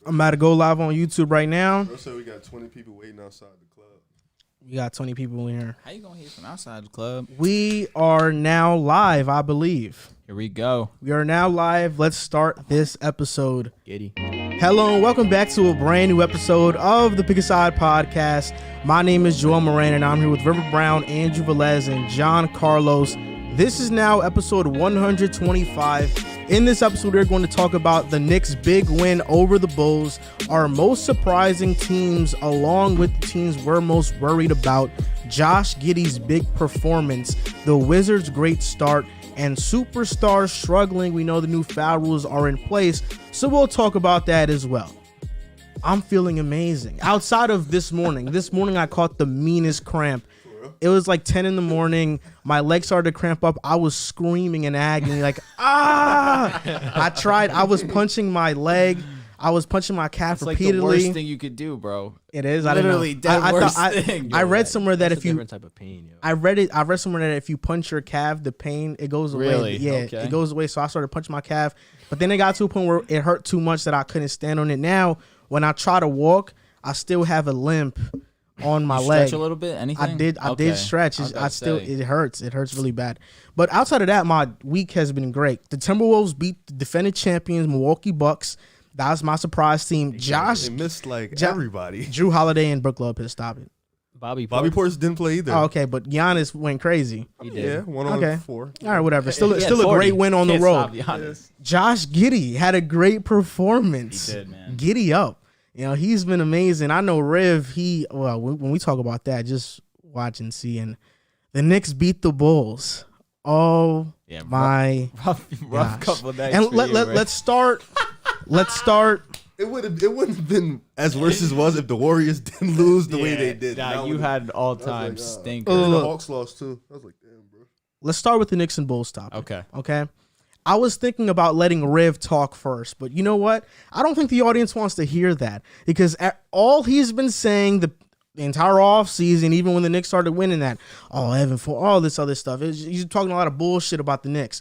I'm about to go live on YouTube right now. Bro said we got 20 people waiting outside the club. We got 20 people in here. How you gonna hear from outside the club? We are now live, I believe. Here we go. We are now live. Let's start this episode. Giddey. Hello and welcome back to a brand new episode of the Pick a Side podcast. My name is Joakim Moran and I'm here with River Brown, Andrew Velez, and John Carlos. This is now episode 125. In this episode, we're going to talk about the Knicks' big win over the Bulls, our most surprising teams, along with the teams we're most worried about, Josh Giddey's big performance, the Wizards' great start, and superstars struggling. We know the new foul rules are in place, so we'll talk about that as well. I'm feeling amazing. Outside of this morning I caught the meanest cramp. It was like 10 in the morning. My legs started to cramp up. I was screaming in agony, like, I was punching my leg. I was punching my calf repeatedly. Like the worst thing you could do, bro. It is. Literally, I worst thing. I read somewhere that if you different type of pain. Yo. I read somewhere that if you punch your calf, the pain it goes away. Really? Yeah, Okay. it goes away. So I started punching my calf, but then it got to a point where it hurt too much that I couldn't stand on it. Now, when I try to walk, I still have a limp on my leg. Stretch a little bit. Anything? I did stretch. It hurts. It hurts really bad. But outside of that, my week has been great. The Timberwolves beat the defending champions Milwaukee Bucks. That was my surprise team. They missed everybody. Drew Holiday and Brook Lopez, stop it. Bobby Portis didn't play either. Oh, okay, but Giannis went crazy. He did. Yeah, 1 on 4. All right, whatever. Still a 40. great win on the Can't road. stop Giannis. Josh Giddey had a great performance. He did, man. Giddy up. You know, he's been amazing. I know Riv, when we talk about that, just watch and see. And the Knicks beat the Bulls. Oh, Yeah, my rough gosh. couple of nights. And let's start. It wouldn't have been as worse as it was if the Warriors didn't lose the way they did. Nah, That you would've- had an all-time like, stinker. And the Hawks lost too. I was like, damn, bro. Let's start with the Knicks and Bulls topic. Okay. I was thinking about letting Riv talk first, but you know what? I don't think the audience wants to hear that because all he's been saying the entire offseason, even when the Knicks started winning that, Evan for all this other stuff, he's talking a lot of bullshit about the Knicks.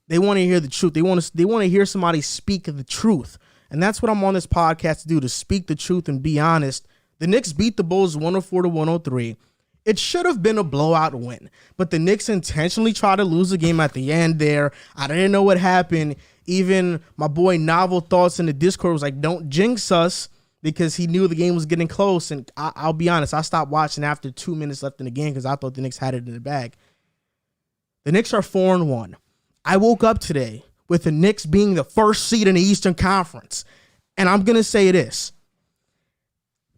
They want to hear the truth. They want to hear somebody speak the truth. And that's what I'm on this podcast to do, to speak the truth and be honest. The Knicks beat the Bulls 104-103. It should have been a blowout win, but the Knicks intentionally tried to lose the game at the end there. I didn't know what happened. Even my boy Novel Thoughts in the Discord was like, don't jinx us, because he knew the game was getting close. And I'll be honest, I stopped watching after 2 minutes left in the game because I thought the Knicks had it in the bag. The Knicks are 4-1. I woke up today with the Knicks being the first seed in the Eastern Conference. And I'm going to say this.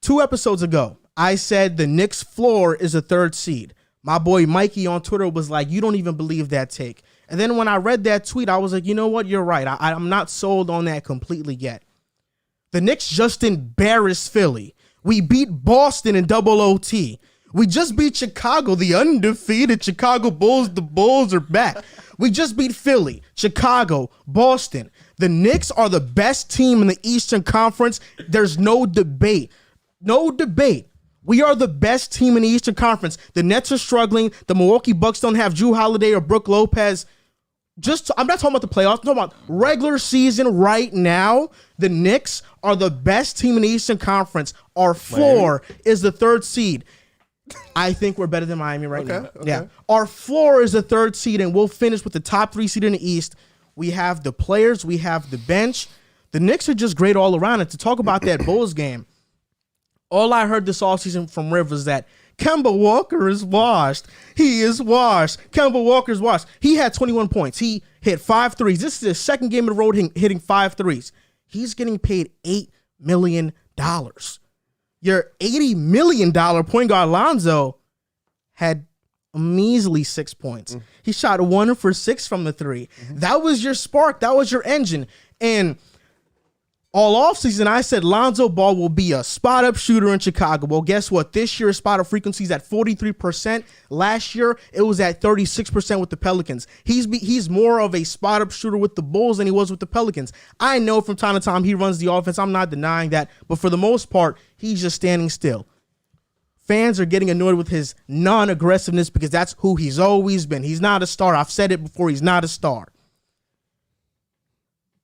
2 episodes ago, I said the Knicks floor is a 3rd seed. My boy Mikey on Twitter was like, you don't even believe that take. And then when I read that tweet, I was like, you know what? You're right. I'm not sold on that completely yet. The Knicks just embarrassed Philly. We beat Boston in double OT. We just beat Chicago, the undefeated Chicago Bulls. The Bulls are back. We just beat Philly, Chicago, Boston. The Knicks are the best team in the Eastern Conference. There's no debate. No debate. We are the best team in the Eastern Conference. The Nets are struggling. The Milwaukee Bucks don't have Drew Holiday or Brook Lopez. I'm not talking about the playoffs. I'm talking about regular season right now. The Knicks are the best team in the Eastern Conference. Our floor is the 3rd seed. I think we're better than Miami right now. Okay. Yeah. Our floor is the 3rd seed, and we'll finish with the top 3 seed in the East. We have the players. We have the bench. The Knicks are just great all around. And to talk about that Bulls game, all I heard this offseason from Riv was that Kemba Walker is washed. He is washed. Kemba Walker's washed. He had 21 points. He hit 5 threes. This is his 2nd game in a row hitting 5 threes. He's getting paid $8 million. Your $80 million point guard Lonzo had a measly 6 points. He shot 1 for 6 from the 3. That was your spark. That was your engine. And all offseason, I said Lonzo Ball will be a spot-up shooter in Chicago. Well, guess what? This year, spot-up frequency is at 43%. Last year, it was at 36% with the Pelicans. He's more of a spot-up shooter with the Bulls than he was with the Pelicans. I know from time to time he runs the offense. I'm not denying that. But for the most part, he's just standing still. Fans are getting annoyed with his non-aggressiveness because that's who he's always been. He's not a star. I've said it before. He's not a star.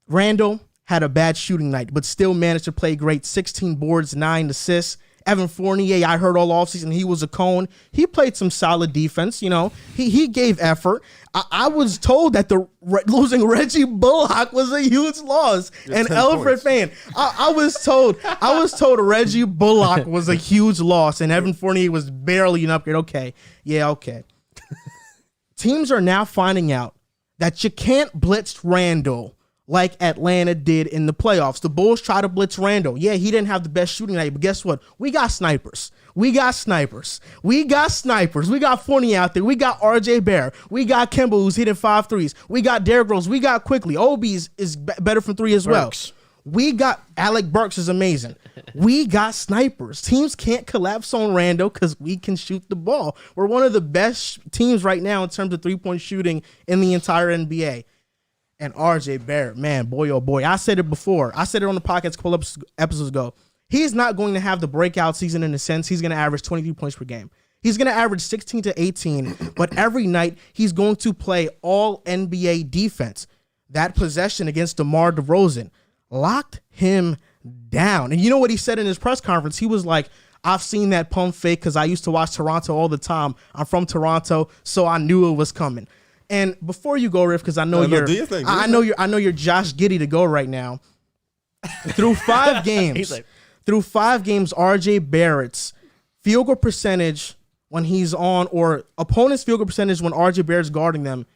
Randall, had a bad shooting night, but still managed to play great. 16 boards, 9 assists. Evan Fournier, I heard all offseason he was a cone. He played some solid defense. He gave effort. I was told that losing Reggie Bullock was a huge loss. An Alfred fan. I was told Reggie Bullock was a huge loss, and Evan Fournier was barely an upgrade. Okay. Teams are now finding out that you can't blitz Randall like Atlanta did in the playoffs. The Bulls try to blitz Randall. Yeah, he didn't have the best shooting night, but guess what? We got snipers. We got Fournier out there. We got RJ Barrett. We got Kemba, who's hitting 5 threes. We got Derrick Rose. We got Quickly. Obi is better from 3 as well. We got Alec Burks is amazing. We got snipers. Teams can't collapse on Randall because we can shoot the ball. We're one of the best teams right now in terms of 3-point shooting in the entire NBA. And RJ Barrett, man, boy, oh boy. I said it before. I said it on the podcast a couple episodes ago. He's not going to have the breakout season in the sense he's going to average 23 points per game. He's going to average 16 to 18, but every night he's going to play all NBA defense. That possession against DeMar DeRozan locked him down. And you know what he said in his press conference? He was like, I've seen that pump fake because I used to watch Toronto all the time. I'm from Toronto, so I knew it was coming. And before you go, Riff, because I know you're Josh Giddey to go right now. Through 5 games, RJ Barrett's field goal percentage when he's on, or opponent's field goal percentage when RJ Barrett's guarding them,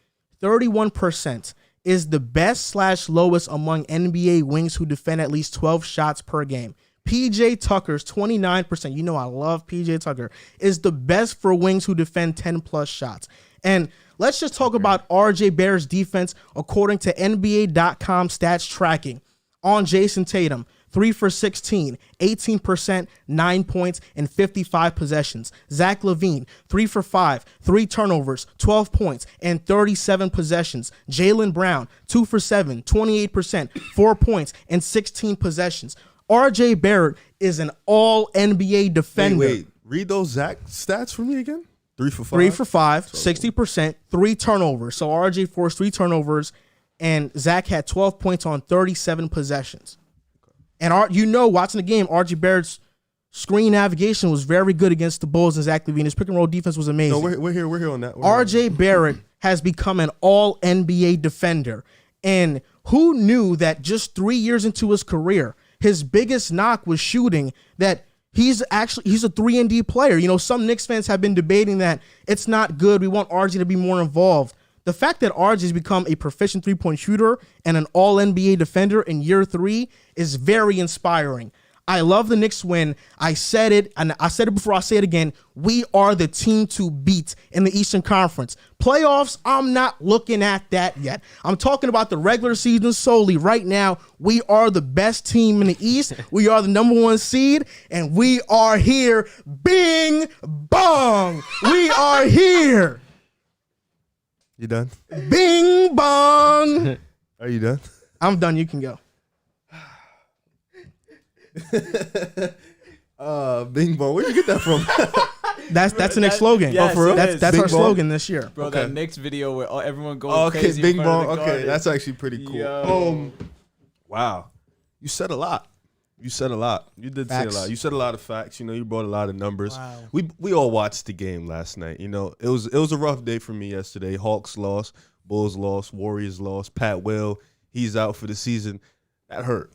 31% is the best/lowest among NBA wings who defend at least 12 shots per game. PJ Tucker's 29%, you know I love PJ Tucker, is the best for wings who defend 10 plus shots. And let's just talk about RJ Barrett's defense according to NBA.com stats tracking. On Jason Tatum, 3 for 16, 18%, 9 points, and 55 possessions. Zach LaVine, 3 for 5, 3 turnovers, 12 points, and 37 possessions. Jaylen Brown, 2 for 7, 28%, 4 points, and 16 possessions. RJ Barrett is an all-NBA defender. Wait. Read those Zach stats for me again. 3 for 5? 3 for 5, 60%, 3 turnovers. So RJ forced 3 turnovers, and Zach had 12 points on 37 possessions. And watching the game, RJ Barrett's screen navigation was very good against the Bulls and Zach LaVine. His pick and roll defense was amazing. No, we're here on that. RJ Barrett has become an all-NBA defender. And who knew that just 3 years into his career, his biggest knock was shooting, that he's a 3-and-D player. Some Knicks fans have been debating that it's not good. We want RJ to be more involved. The fact that RJ has become a proficient 3-point shooter and an all-NBA defender in year 3 is very inspiring. I love the Knicks win. I said it, and I said it before, I'll say it again. We are the team to beat in the Eastern Conference. Playoffs, I'm not looking at that yet. I'm talking about the regular season solely. Right now, we are the best team in the East. We are the number 1 seed, and we are here. Bing, bong. We are here. You done? Bing, bong. Are you done? I'm done. You can go. Bing bong. Where'd you get that from? That's the next slogan. Yes, for real? That's Bing our bong? slogan this year. Bro, Okay. that Knicks video where everyone goes Okay, crazy. Bing in front bong. of the Okay, garden. that's actually pretty cool. Yo. Wow. You said a lot. You said a lot. You did Facts. say a lot. You said a lot of facts. You brought a lot of numbers. Wow. We all watched the game last night. It was a rough day for me yesterday. Hawks lost, Bulls lost, Warriors lost. Pat Will, he's out for the season. That hurt.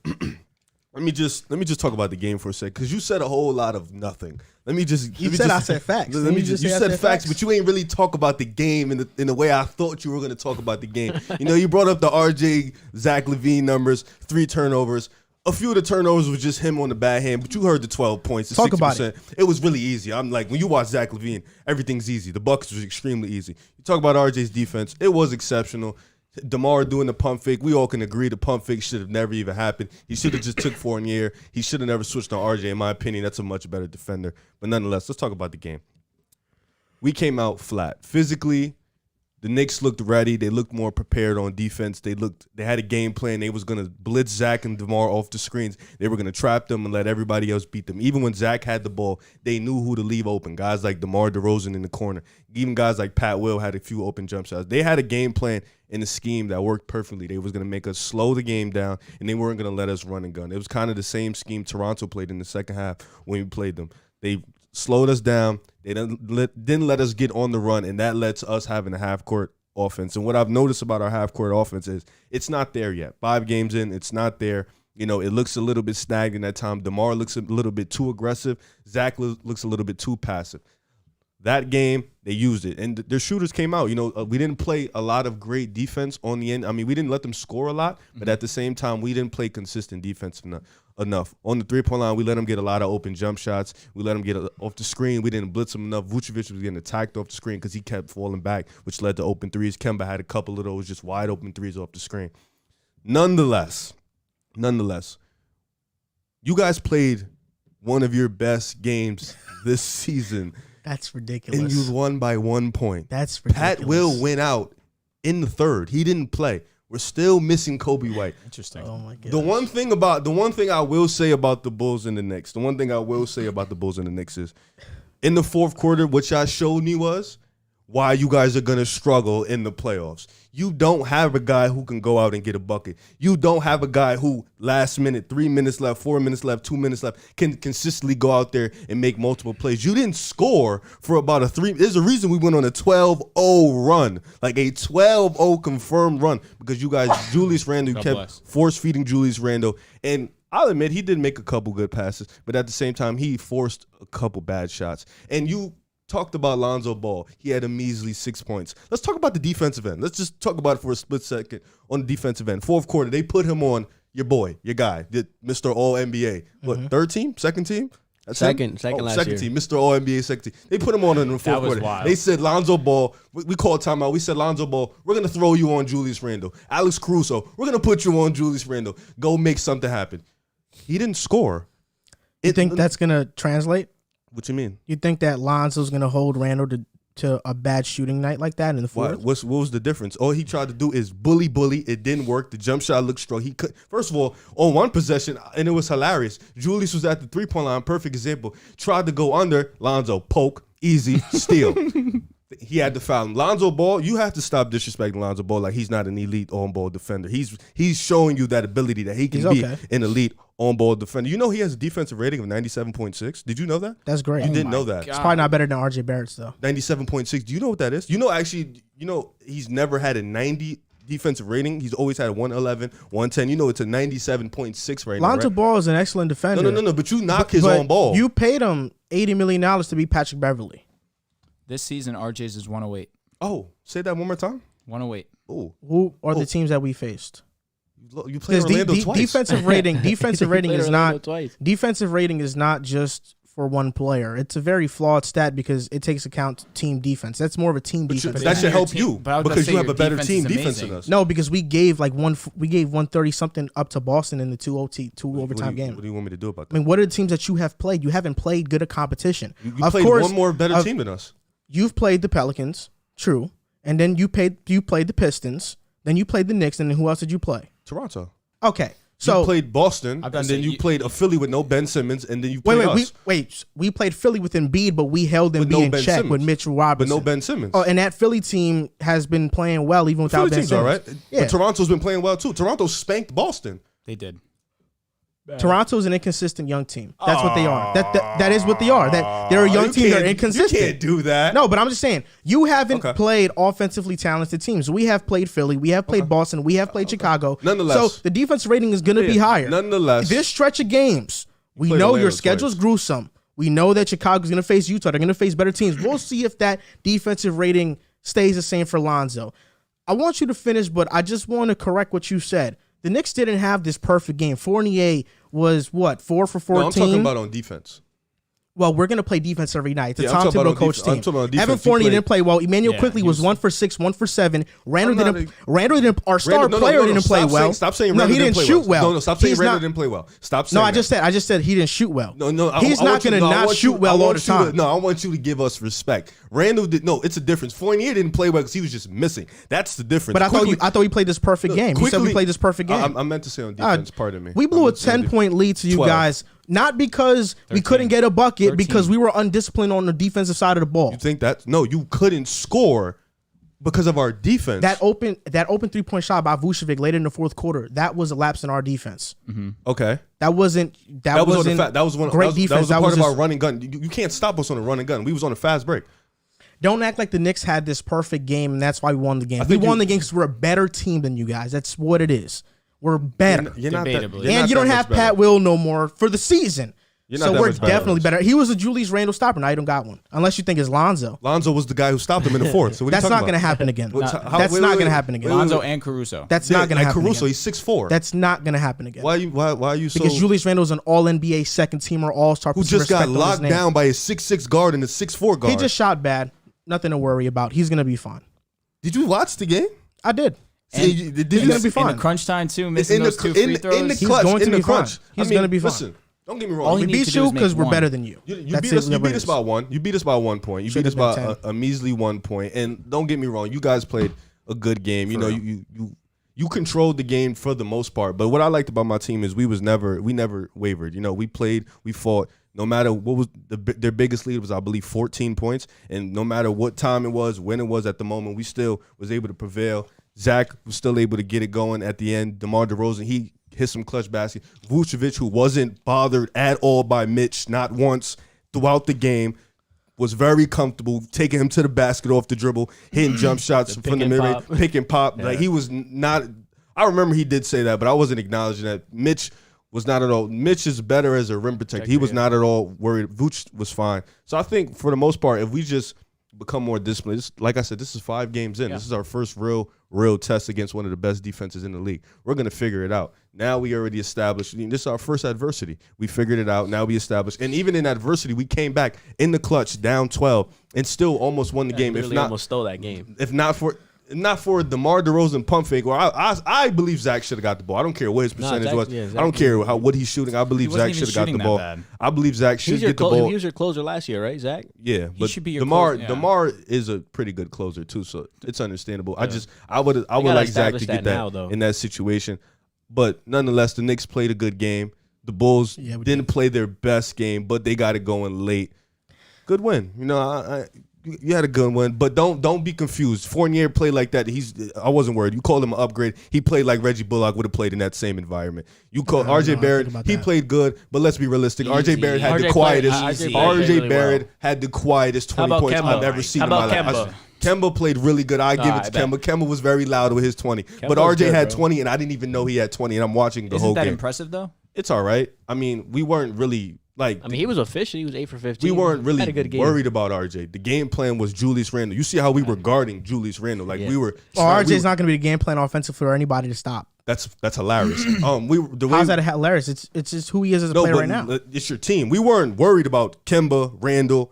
Let me just talk about the game for a sec, because you said a whole lot of nothing. I said facts. You said facts, but you ain't really talk about the game in the way I thought you were going to talk about the game. You brought up the RJ Zach LaVine numbers, 3 turnovers. A few of the turnovers was just him on the bad hand, but you heard the 12 points, the Talk 60%. about it. It was really easy. I'm like, when you watch Zach LaVine, everything's easy. The Buckets was extremely easy. You talk about RJ's defense, it was exceptional. DeMar doing the pump fake, we all can agree the pump fake should have never even happened. He should have just took Fournier. He should have never switched on RJ. In my opinion, that's a much better defender. But nonetheless, let's talk about the game. We came out flat. Physically, The Knicks looked ready. They looked more prepared on defense. They had a game plan. They was going to blitz Zach and DeMar off the screens. They were going to trap them and let everybody else beat them. Even when Zach had the ball, they knew who to leave open. Guys like DeMar DeRozan in the corner. Even guys like Pat Will had a few open jump shots. They had a game plan and a scheme that worked perfectly. They was going to make us slow the game down, and they weren't going to let us run and gun. It was kind of the same scheme Toronto played in the second half when we played them. They slowed us down. They didn't let us get on the run, and that lets us having a half-court offense. And what I've noticed about our half-court offense is it's not there yet. 5 games in, it's not there. You know, it looks a little bit stagnant at times. DeMar looks a little bit too aggressive. Zach looks a little bit too passive. That game, they used it. And their shooters came out. You know, we didn't play a lot of great defense on the end. I mean, we didn't let them score a lot, but at the same time, we didn't play consistent defense enough. On the three-point line, we let them get a lot of open jump shots. We let them get off the screen. We didn't blitz them enough. Vucevic was getting attacked off the screen because he kept falling back, which led to open threes. Kemba had a couple of those just wide open threes off the screen. Nonetheless, you guys played one of your best games this season. That's ridiculous. And you won by 1 point. That's ridiculous. Pat Will went out in the third. He didn't play. We're still missing Kobe White. Interesting. Oh my god. The one thing I will say about the Bulls and the Knicks, is in the fourth quarter, what y'all showed me was why you guys are gonna struggle in the playoffs. You don't have a guy who can go out and get a bucket. You don't have a guy who last minute, 3 minutes left, 4 minutes left, 2 minutes left, can consistently go out there and make multiple plays. You didn't score for about There's a reason we went on a 12-0 run, like a 12-0 confirmed run, because you guys, Julius Randle, kept force feeding Julius Randle. And I'll admit he did make a couple good passes, but at the same time, he forced a couple bad shots. And you talked about Lonzo Ball. He had a measly 6 points. Let's talk about the defensive end. Let's just talk about it for a split second on the defensive end. Fourth quarter, they put him on your boy, your guy, Mr. All-NBA. What, third team? Second team? That's second last second year. team, Mr. All-NBA second team. They put him on in the fourth quarter. Wild. They said, Lonzo Ball, we called timeout. We said, Lonzo Ball, we're going to throw you on Julius Randle. Alex Caruso, we're going to put you on Julius Randle. Go make something happen. He didn't score. You think that's going to translate? What you mean? You think that Lonzo's going to hold Randle to a bad shooting night like that in the fourth? What was the difference? All he tried to do is bully. It didn't work. The jump shot looked strong. He could. First of all, on one possession, and it was hilarious. Julius was at the three-point line. Perfect example. Tried to go under. Lonzo, poke, easy, steal. He had to foul him. Lonzo Ball, you have to stop disrespecting Lonzo Ball like he's not an elite on-ball defender. He's showing you that ability that he can be an elite on-ball defender. You know he has a defensive rating of 97.6. Did you know that? That's great. You didn't know that. It's probably not better than RJ Barrett's though. 97.6. Do you know what that is? You know he's never had a 90 defensive rating. He's always had a 111, 110. You know it's a 97.6 rating. Lonzo right? Ball is an excellent defender. No. But you knock his own ball. You paid him $80 million to be Patrick Beverley. This season, RJ's is 108. Oh, say that one more time. 108. Oh, who are the teams that we faced? You played Orlando twice. Defensive rating is not twice. defensive rating is not just for one player. It's a very flawed stat because it takes account team defense. That's more of a team defense. That should help you But I was gonna because say you have your a better defense team is defense than amazing. us. No, because we gave 130 something up to Boston in the two overtime game. What do you want me to do about I that? mean, what are the teams that you have played? You haven't played good a competition. You played one more better team than us. You've played the Pelicans, true, and then you played the Pistons. Then you played the Knicks, and then who else did you play? Toronto. Okay, so you played Boston, I was and about to then say, you played a Philly with no Ben Simmons, and then you played us. We played Philly with Embiid, but we held With Embiid no in Ben check Simmons. with Mitchell Robinson. But no Ben Simmons. Oh, and that Philly team has been playing well even without Philly Ben team's Simmons. all right. Yeah. But Toronto's been playing well too. Toronto spanked Boston. They did. Toronto's an inconsistent young team. That's what they are. That is what they are. That they're a young team. They're inconsistent. You can't do that. No, but I'm just saying you haven't Okay. played offensively talented teams. We have played Philly. We have played Boston. We have played Chicago. Nonetheless. So the defense rating is going to be higher. Nonetheless. This stretch of games, we played know Orlando your schedule's twice. gruesome. We know that Chicago's going to face Utah. They're going to face better teams. We'll see if that defensive rating stays the same for Lonzo. I want you to finish, but I just want to correct what you said. The Knicks didn't have this perfect game. Fournier was what, 4 for 14? No, I'm talking about on defense. Well, we're going to play defense every night. It's a Yeah, Tom I'm talking Thibodeau about coach I'm team. talking about defense. Evan You Fournier played- didn't play well. Emmanuel Yeah, Quickly he was was- 1 for 6, 1 for 7. Randall I'm not didn't. Randall didn't. Our star player didn't play well. Stop saying no, Randall he didn't play shoot well. No, stop saying He's Randall not- didn't play well. Stop No, saying I just said he didn't shoot well. No, he's not going to not shoot well all the time. I want you to give us respect. Randall did. No, it's a difference. Fournier didn't play well because he was just missing. That's the difference. But I thought we played this perfect game. You said we played this perfect game. I meant to say on defense. Pardon me. We blew a 10-point lead to you 12. guys, not because we 13. couldn't get a bucket, 13. because we were undisciplined on the defensive side of the ball. You think that? No, you couldn't score because of our defense. That open 3-point shot by Vucevic late in the fourth quarter, that was a lapse in our defense. Okay. That wasn't That was on the that was one. great that was, defense. That was a part of our just- running gun. You can't stop us on a running gun. We was on a fast break. Don't act like the Knicks had this perfect game and that's why we won the game. We think won you- the game because we're a better team than you guys. That's what it is. We're better. You're not that, Debatably. you're And not you that don't much have better. Pat Will no more for the season. You're not So that we're much better. definitely better. He was a Julius Randle stopper. Now you don't got one. Unless you think it's Lonzo. Lonzo was the guy who stopped him in the fourth. So what are you That's talking not going to about? happen again. What's- That's how- not wait, going to wait, happen again. Lonzo and Caruso. That's Yeah, not going to like happen Caruso, again. he's 6'4". That's not going to happen again. Why are you so? Because Julius Randle is an All-NBA second-teamer, All-Star. who put some just got respect on his locked name. down by a 6'6" guard and a 6'4" guard. He just shot bad. Nothing to worry about. He's going to be fine. Did you watch the game? I did. See, did he's you gonna be in fine. the crunch time too, missing those 2 free throws. in the He's clutch, going to in the be fine. crunch. He's gonna be fine. Listen, don't get me wrong. All he We needs beat to do you is make because we're one. better than you. You That's beat it, us. You whatever beat it us is. by one. You beat us by 1 point. You beat us Should've by been 10. a measly 1 point. And don't get me wrong. You guys played a good game. You know, you controlled the game for the most part. But what I liked about my team is we never wavered. You know, we played, we fought. No matter what was their biggest lead was, I believe, 14 points. And no matter what time it was, when it was at the moment, we still was able to prevail. Zach was still able to get it going at the end. DeMar DeRozan, he hit some clutch baskets. Vucevic, who wasn't bothered at all by Mitch, not once throughout the game, was very comfortable taking him to the basket off the dribble, hitting jump shots from the mirror, pick and pop. Like he was not. I remember he did say that, but I wasn't acknowledging that. Mitch was not at all. Mitch is better as a rim protector. He was not at all worried. Vooch was fine. So I think for the most part, if we just become more disciplined, like I said, this is 5 games in. Yeah. This is our first real test against one of the best defenses in the league. We're going to figure it out. Now we already established. This is our first adversity. We figured it out. Now we established. And even in adversity, we came back in the clutch, down 12, and still almost won the game. If not, almost stole that game. If not for DeMar DeRozan pump fake, or I believe Zach should have got the ball. I don't care what his percentage was. Yeah, I don't care what he's shooting. I believe Zach should have got the ball. I believe Zach should get the ball. He was your closer last year, right, Zach? Yeah, but should be your DeMar is a pretty good closer too, so it's understandable. Yeah. I would like Zach to get that in that situation. But nonetheless, the Knicks played a good game. The Bulls didn't play their best game, but they got it going late. Good win. You know, you had a good one, but don't be confused. Fournier played like that. I wasn't worried. You called him an upgrade. He played like Reggie Bullock would have played in that same environment. You call RJ Barrett. He played good, but let's be realistic. RJ Barrett had the quietest. RJ Barrett had the quietest 20 points I've ever seen in my life. Kemba played really good. I give it to Kemba. Kemba was very loud with his 20. But RJ had 20, and I didn't even know he had 20, and I'm watching the whole game. Isn't that impressive, though? It's all right. I mean, we weren't really he was efficient. He was 8 for 15. We weren't really had a good game. worried about RJ. The game plan was Julius Randle. You see how we were guarding Julius Randle. We were. RJ's not going to be the game plan offensive for anybody to stop. That's hilarious. How's that hilarious? It's just who he is as a player right now. It's your team. We weren't worried about Kemba, Randle.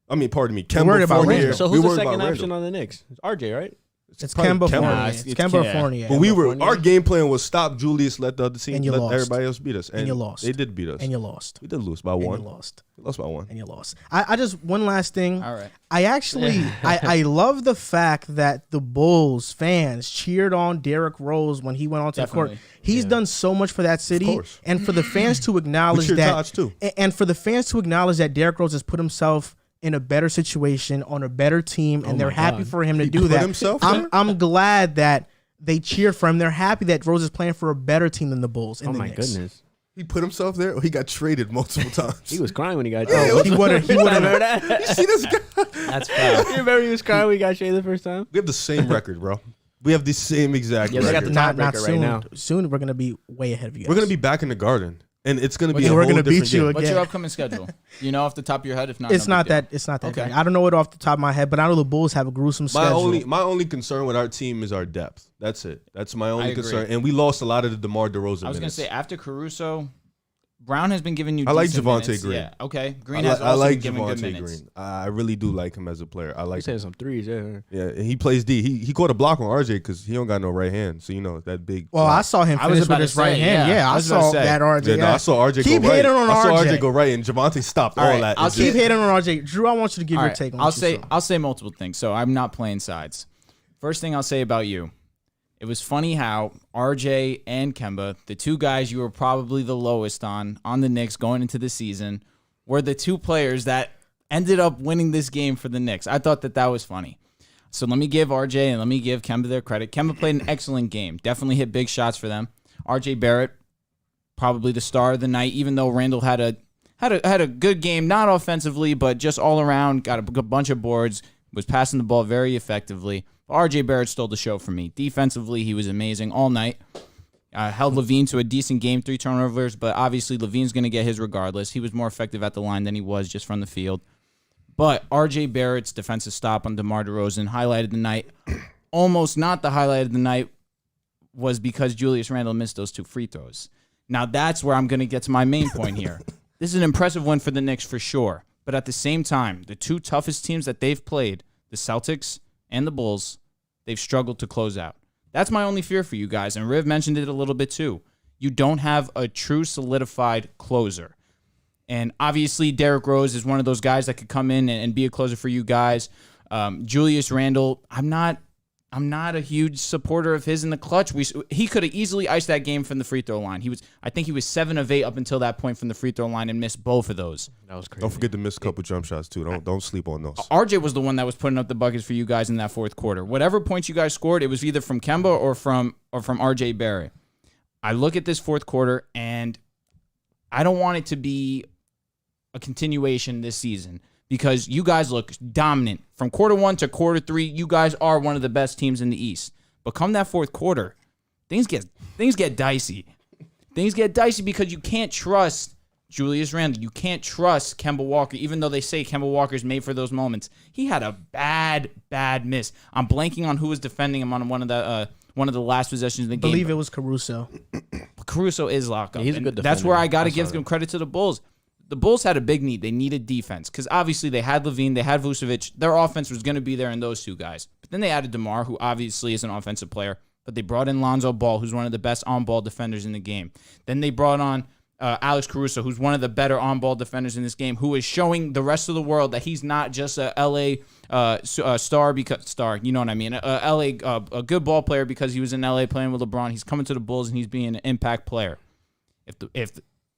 Pardon me, Kemba. Worried about Fournier. Randle. So who's the second option on the Knicks? It's RJ, right? It's Kemba Fournier. It's Kemba Fournier. But our game plan was stop Julius, let the other team, let lost. everybody else beat us. And you lost. They did beat us. And you lost. We did lose by 1. And you lost. We lost by 1. And you lost. I just, one last thing. All right. I actually, I love the fact that the Bulls fans cheered on Derrick Rose when he went onto the court. He's done so much for that city. And for the fans to acknowledge that. And for the fans to acknowledge that Derrick Rose has put himself in a better situation on a better team, and they're happy for him to do that. I'm glad that they cheered for him. They're happy that Rose is playing for a better team than the Bulls. Oh my goodness! He put himself there, or he got traded multiple times. He was crying when he got traded. He would have. You see this guy? That's foul. You remember he was crying when he got traded the first time? We have the same record, bro. We have the same exact record. They got the tiebreaker right now. Soon we're gonna be way ahead of you guys. We're gonna be back in the Garden. And it's going to be we're going to beat you game. again. What's your upcoming schedule? You know off the top of your head? If not, it's not that okay. great. I don't know it off the top of my head, but I know the Bulls have a gruesome schedule. My only concern with our team is our depth. That's it. That's my only concern. And we lost a lot of the DeMar DeRozan I was going to minutes. say, after Caruso, Brown has been giving you. I like decent Javonte minutes. Green. Yeah, okay. Green has I also like been giving good Javonte minutes. Green. I really do like him as a player. I like He's hitting some threes, yeah. Yeah, and he plays D. He caught a block on RJ because he don't got no right hand. So, that big. Well, block. I saw him I was finish about with to his right say, hand. yeah. Yeah, I I was about saw to say. that RJ. Yeah, no, I saw RJ Keep go right. hating on I saw RJ. RJ go right, and Javonte stopped all right, that. I'll and Keep just- hating on RJ. Drew, I want you to give All your right, take on I'll what you say saw. I'll say multiple things. So I'm not playing sides. First thing I'll say about you, it was funny how RJ and Kemba, the two guys you were probably the lowest on the Knicks going into the season, were the two players that ended up winning this game for the Knicks. I thought that was funny. So let me give RJ and let me give Kemba their credit. Kemba played an excellent game. Definitely hit big shots for them. RJ Barrett, probably the star of the night, even though Randall had a good game, not offensively, but just all around, got a bunch of boards, was passing the ball very effectively. RJ Barrett stole the show for me. Defensively, he was amazing all night. Held Levine to a decent game, 3 turnovers, but obviously Levine's going to get his regardless. He was more effective at the line than he was just from the field. But RJ Barrett's defensive stop on DeMar DeRozan highlighted the night. Almost not the highlight of the night was because Julius Randle missed those 2 free throws. Now that's where I'm going to get to my main point here. This is an impressive win for the Knicks for sure. But at the same time, the 2 toughest teams that they've played, the Celtics and the Bulls, they've struggled to close out. That's my only fear for you guys, and Riv mentioned it a little bit too. You don't have a true solidified closer. And obviously, Derrick Rose is one of those guys that could come in and be a closer for you guys. Julius Randle, I'm not a huge supporter of his in the clutch. He could have easily iced that game from the free throw line. I think he was 7 of 8 up until that point from the free throw line and missed both of those. That was crazy. Don't forget to miss a couple jump shots too. Don't sleep on those. RJ was the one that was putting up the buckets for you guys in that fourth quarter. Whatever points you guys scored, it was either from Kemba or from RJ Barrett. I look at this fourth quarter and I don't want it to be a continuation this season because you guys look dominant from quarter 1 to quarter 3. You guys are one of the best teams in the East. But come that fourth quarter, things get dicey. Things get dicey because you can't trust Julius Randle. You can't trust Kemba Walker, even though they say Kemba Walker's made for those moments. He had a bad miss. I'm blanking on who was defending him on one of the last possessions of the game. I believe it was Caruso. Caruso is locked up. He's a good defender. That's where I got to give some credit to the Bulls. The Bulls had a big need. They needed defense because obviously they had Levine, they had Vucevic. Their offense was going to be there in those 2 guys. But then they added DeMar, who obviously is an offensive player. But they brought in Lonzo Ball, who's one of the best on-ball defenders in the game. Then they brought on Alex Caruso, who's one of the better on-ball defenders in this game, who is showing the rest of the world that he's not just a L.A. Star, you know what I mean, a good ball player because he was in L.A. playing with LeBron. He's coming to the Bulls, and he's being an impact player. If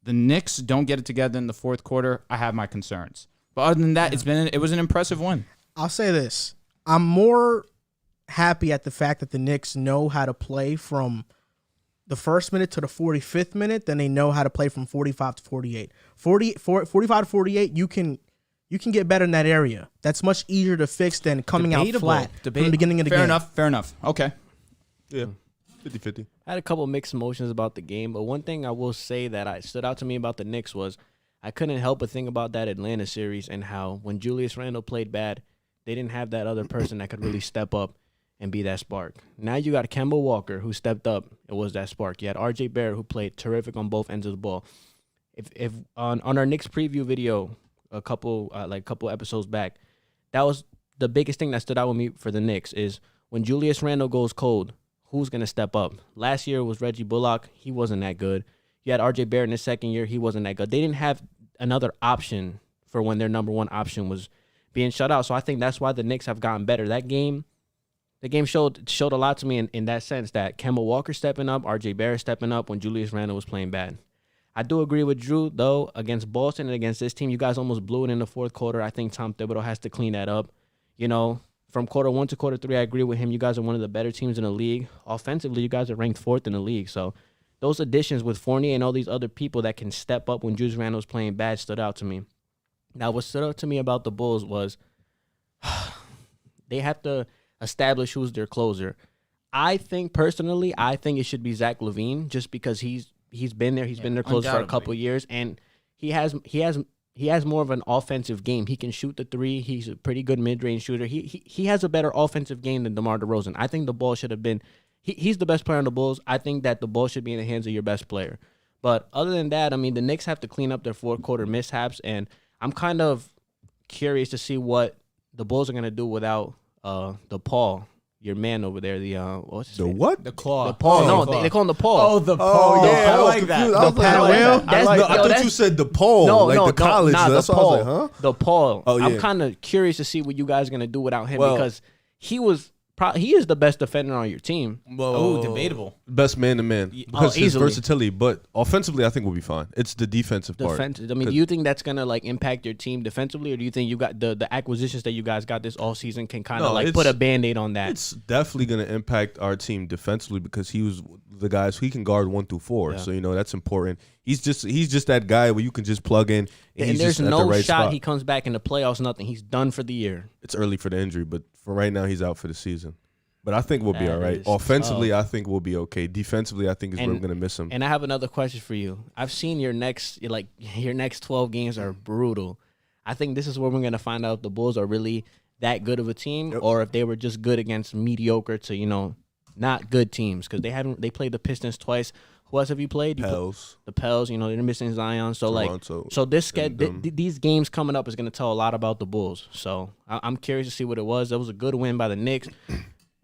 the Knicks don't get it together in the fourth quarter, I have my concerns. But other than that, it was an impressive win. I'll say this. I'm more happy at the fact that the Knicks know how to play from the first minute to the 45th minute than they know how to play from 45 to 48. 45 to 48, you can get better in that area. That's much easier to fix than coming out flat from the beginning of the game. Fair enough. Okay. Yeah, 50-50. I had a couple mixed emotions about the game, but one thing I will say that stood out to me about the Knicks was I couldn't help but think about that Atlanta series and how when Julius Randle played bad, they didn't have that other person that could really step up and be that spark. Now you got Kemba Walker who stepped up and was that spark. You had RJ Barrett who played terrific on both ends of the ball. If on our Knicks preview video a couple episodes back, that was the biggest thing that stood out with me for the Knicks is when Julius Randle goes cold, who's going to step up? Last year was Reggie Bullock. He wasn't that good. You had RJ Barrett in his second year. He wasn't that good. They didn't have another option for when their number one option was being shut out. So I think that's why the Knicks have gotten better. The game showed a lot to me in that sense that Kemba Walker stepping up, RJ Barrett stepping up when Julius Randle was playing bad. I do agree with Drew, though, against Boston and against this team, you guys almost blew it in the fourth quarter. I think Tom Thibodeau has to clean that up. From quarter 1 to quarter 3, I agree with him. You guys are one of the better teams in the league. Offensively, you guys are ranked 4th in the league. So those additions with Fournier and all these other people that can step up when Julius Randle's playing bad stood out to me. Now, what stood out to me about the Bulls was they have to establish who's their closer. I think it should be Zach LaVine just because he's been there. He's been their closer for a couple of years, and he has more of an offensive game. He can shoot the 3. He's a pretty good mid-range shooter. He has a better offensive game than DeMar DeRozan. I think the ball should have been he's the best player on the Bulls. I think that the ball should be in the hands of your best player. But other than that, I mean, the Knicks have to clean up their fourth quarter mishaps, and I'm kind of curious to see what the Bulls are gonna do without the Paul, your man over there. The what's his name? what? The claw. The Paul. Oh, no, they call him the Paul. Oh, the Paul. yeah, I I was like that. confused. I was The like, Pat I like Will? that. I thought that's- you said the pole, No, like no, the college. Nah, That's the why I Paul. was like, huh? The Paul. Oh, I'm yeah. kind of curious to see what you guys are gonna do without him Well- because he is the best defender on your team. Oh, debatable. Best man to man because his easily. versatility. But offensively, I think we'll be fine. It's the defensive part. I mean, do you think that's gonna like impact your team defensively, or do you think you got the acquisitions that you guys got this all season can kind of No, like it's- put a Band-Aid on that? It's definitely going to impact our team defensively because he was the guys he can guard 1 through 4. Yeah. So that's important. He's just that guy where you can just plug in and, And he's there's just at no the right shot spot. he comes back in the playoffs. Nothing. He's done for the year. It's early for the injury, but for right now he's out for the season. But I think we'll be That all right. is Offensively, I think we'll be okay. Defensively, I think is where we're going to miss him. And I have another question for you. I've seen your next 12 games are brutal. I think this is where we're gonna find out if the Bulls are really that good of a team, or if they were just good against mediocre to not good teams because they played the Pistons twice. Who else have you played? Pels, The Pels. They're missing Zion. So Toronto, these games coming up is gonna tell a lot about the Bulls. So I'm curious to see what it was. That was a good win by the Knicks.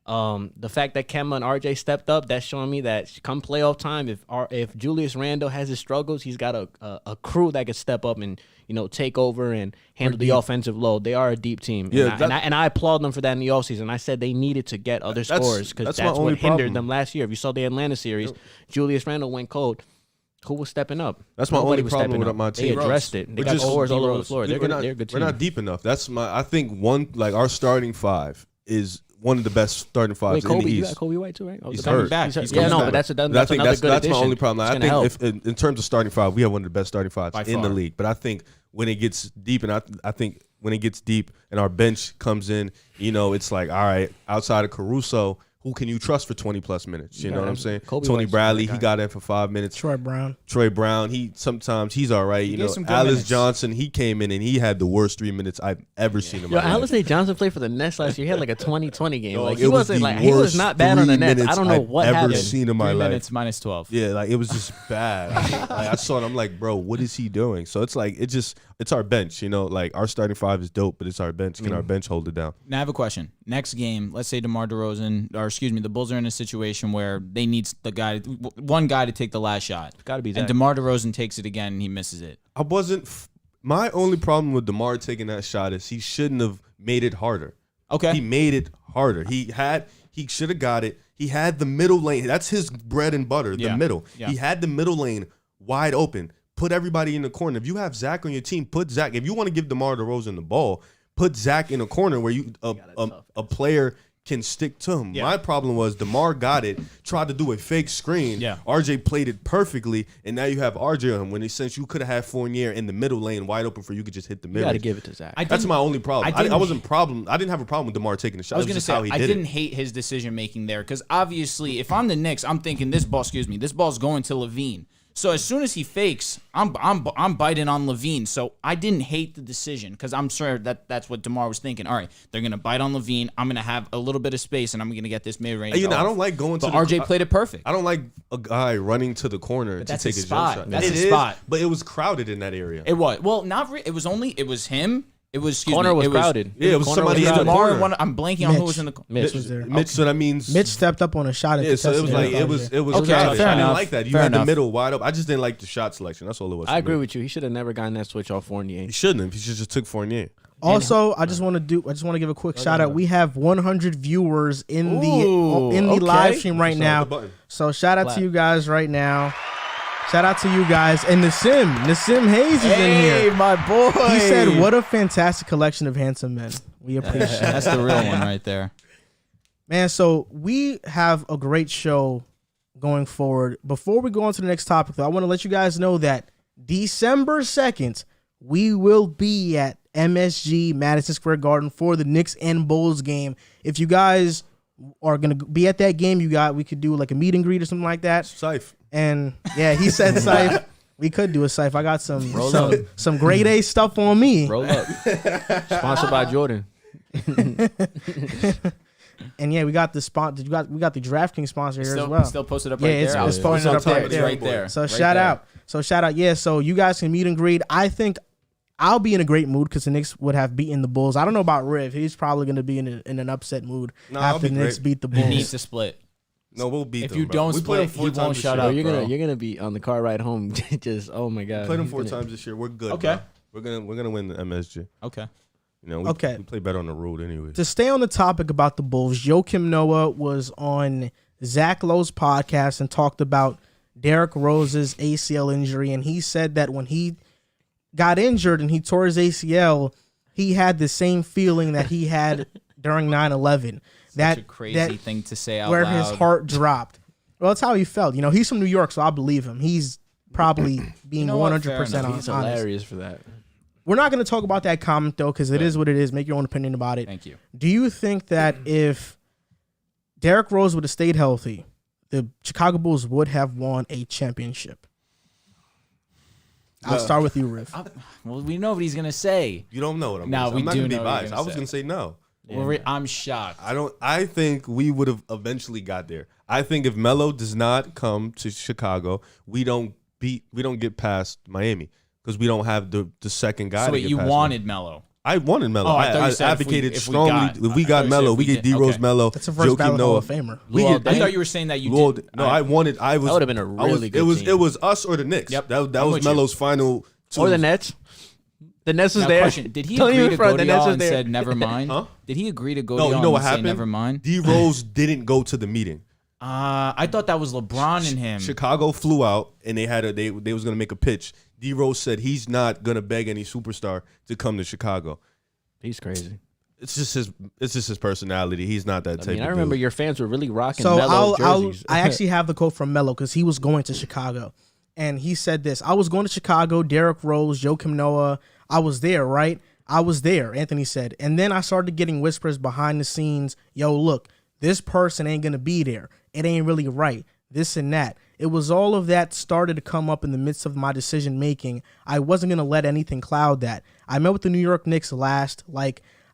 The fact that Kemba and RJ stepped up, that's showing me that come playoff time, if Julius Randle has his struggles, he's got a crew that could step up and take over and handle the offensive load. They are a deep team, Yeah, and I applaud them for that in the offseason. I said they needed to get other scorers because that's my that's only what hindered problem. them last year. If you saw the Atlanta series, Julius Randle went cold. Who was stepping up? That's my Nobody only was problem stepping with up. my They team. addressed it. They We're got just- scores all over the D-Rose. floor. They're We're a good not team. deep enough. I think our starting 5 is one of the best starting 5s Wait, in Kobe, the you East. got Kobe White too, right? Oh, He's the- hurt. back. He's Yeah, coming no, back. but that's But I think another good that's my addition. only problem. It's I gonna think help. if in terms of starting 5, we have one of the best starting 5s By in the far. league. But I think when it gets deep, and I think when it gets deep and our bench comes in, it's like, all right, outside of Caruso, who can you trust for 20-plus minutes? You know what I'm saying? Kobe Tony White's Bradley, the guy. he got in for 5 minutes. Troy Brown. Troy Brown, sometimes he's all right. gave some good Alice minutes. Johnson, he came in and he had the worst 3 minutes I've ever seen in Yo, my life. Alice Johnson played for the Nets last year. He had like a 20-20 game. Dog, Like it he was wasn't the like he was worst not bad on the 3 Nets. I minutes don't know I've what ever happened. seen in my 3 life. minutes minus 12. Yeah, like it was just bad. I saw it. I'm like, bro, what is he doing? So it's like it's our bench. Like our starting 5 is dope, but it's our bench. Can our bench hold it down? Now I have a question. Next game, let's say DeMar DeRozan, the Bulls are in a situation where they need one guy to take the last shot. Got to be And Zach. DeMar DeRozan takes it again and he misses it. My only problem with DeMar taking that shot is he shouldn't have made it harder. Okay. He made it harder. He should have got it. He had the middle lane. That's his bread and butter, the Yeah. middle. Yeah. He had the middle lane wide open. Put everybody in the corner. If you have Zach on your team, put Zach. If you want to give DeMar DeRozan the ball, put Zach in a corner where a player can stick to him. Yeah. My problem was DeMar got it, tried to do a fake screen. Yeah. RJ played it perfectly, and now you have RJ on him. When since you could have had Fournier in the middle lane wide open for you could just hit the You middle. got to give it to Zach. That's my only problem. I I didn't- didn't have a problem with DeMar taking the shot. I was It going to just how say, he I did didn't it. hate his decision making there because obviously, if I'm the Knicks, I'm thinking this ball's going to Levine. So as soon as he fakes, I'm biting on Levine. So I didn't hate the decision because I'm sure that's what DeMar was thinking. All right, they're gonna bite on Levine. I'm gonna have a little bit of space and I'm gonna get this mid range. I don't like going But to. RJ played it perfect. I don't like a guy running to the corner to that's take his a jump spot. shot. That's It his is, spot. but it was crowded in that area. It was it was him. It was Corner was crowded. Yeah, it was Corner somebody was in the crowded. corner. I'm blanking on who was in the. Mitch was there. Mitch, so that means Mitch stepped up on a shot. Yeah, so it was like it was Okay, crowded. fair I didn't enough. like that. You Fair had the enough. middle wide open. I just didn't like the shot selection. That's all it was. I for agree me. with you. He should have never gotten that switch off Fournier. He shouldn't have. He should just took Fournier. Also, I just want to give a quick shout out. We have 100 viewers in Ooh, the okay. live stream right Start now. the button. So shout out Clap. to you guys right now. Shout out to you guys. And Nassim Hayes is in here. my boy. He said, "What a fantastic collection of handsome men." We appreciate it. That's the real one right there. Man, so we have a great show going forward. Before we go on to the next topic, though, I want to let you guys know that December 2nd, we will be at MSG, Madison Square Garden, for the Knicks and Bulls game. If you guys are going to be at that game, we could do like a meet and greet or something like that. Safe. And yeah, he said Syph. We could do a Syph. I got Roll up. some grade A stuff on me. Roll up. Sponsored by Jordan. And yeah, we got the we got the DraftKings sponsor here still, as well. Still posted up Yeah, right it's- there. it's posted up right It's there. right there. So Right shout there. out. So shout out. Yeah, so you guys can meet and greet. I think I'll be in a great mood because the Knicks would have beaten the Bulls. I don't know about Riv. He's probably going to be in an upset mood No, I'll after the be Knicks great. beat the He needs Bulls. to split. No, we'll beat If them. you bro. don't We played them split, 4 he times won't this shut year. up. You're gonna be on the car ride home. Just oh my god. Played them He's 4 gonna- times this year. We're good. Okay. Bro. We're gonna win the MSG. Okay. You know, Okay. we play better on the road anyway. To stay on the topic about the Bulls, Joakim Noah was on Zach Lowe's podcast and talked about Derrick Rose's ACL injury, and he said that when he got injured and he tore his ACL, he had the same feeling that he had during 9/11. Such a crazy thing to say out where loud. his heart dropped. Well, that's how he felt. You know, he's from New York, so I believe him. He's probably being know what? 100% Fair enough. He's honest. hilarious for that. We're not going to talk about that comment, though, because it is what it is. Make your own opinion about it. Thank you. Do you think that if Derrick Rose would have stayed healthy, the Chicago Bulls would have won a championship? I'll start with you, Riff. Well, we know what he's gonna say. You don't know what I'm No, gonna say. we I'm not do gonna be know what you're biased. gonna I was say. gonna say no. Well, I'm shocked. I think we would have eventually got there. I think if Melo does not come to Chicago, we don't get past Miami because we don't have the second guy. So to wait, get you past wanted Melo. I wanted Melo. Oh, I thought you I said if we- advocated if we strongly. got- If we I got thought you Melo, said we if we get did. D Rose, Okay. Melo, That's the first Joakim ballot Hall Noah. of Famer. We Well, get- I thought you were saying that you Well, did. no, I wanted. I was. That would've been a I was- really good team. It was us or the Knicks. Yep, That I'm was with you. Melo's final. Two. Or the Nets. The Nets was Now, there. question: did he Don't agree even to front, go the to Nets y'all was and there. said never mind? Huh? Did he agree to go to No, y'all you know what and say happened? never mind? D Rose didn't go to the meeting. I thought that was LeBron and him. Chicago flew out and they was gonna make a pitch. D Rose said he's not gonna beg any superstar to come to Chicago. He's crazy. It's just his personality. He's not that type. I mean, I of remember dude. your fans were really rocking So Melo jerseys. I actually have the quote from Melo because he was going to Chicago. And he said this: I was going to Chicago, Derrick Rose, Joakim Noah. I was there, right? I was there, Anthony said. And then I started getting whispers behind the scenes. Yo, look, this person ain't going to be there. It ain't really right. This and that. It was all of that started to come up in the midst of my decision making. I wasn't going to let anything cloud that. I met with the New York Knicks last.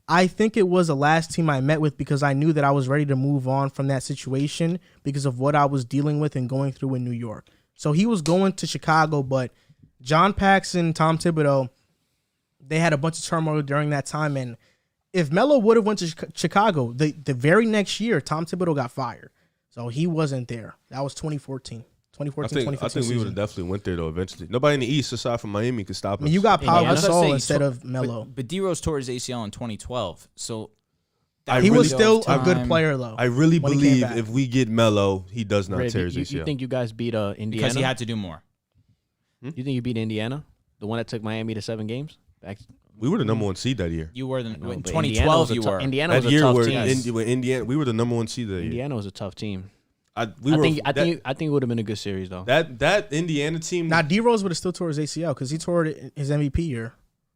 I think it was the last team I met with because I knew that I was ready to move on from that situation because of what I was dealing with and going through in New York. So he was going to Chicago, but John Paxson, Tom Thibodeau, they had a bunch of turmoil during that time. And if Melo would have went to Chicago, the very next year, Tom Thibodeau got fired. So he wasn't there. That was 2014. 2014, I 2015 think we would have season. definitely went there though. Eventually, nobody in the East aside from Miami could stop us. I mean, you got Pau I was gonna say Gasol he instead tore- of Melo. But D Rose tore his ACL in 2012, so He was really still goes a good time. player, though. I really when he came believe back. if we get Melo, he does not Ray, tear his you ACL. think you guys beat Indiana? because he had to do more. You think you beat Indiana? The one that took Miami to 7 games? We were the number 1 seed that year. You were the No, in but 2012. You were. Indiana That was a year tough where team. Indiana, we were the number 1 seed that year. Indiana was a tough team. I think it would have been a good series though. that Indiana team. Now, D Rose would have still tore his ACL because he tore it his MVP year.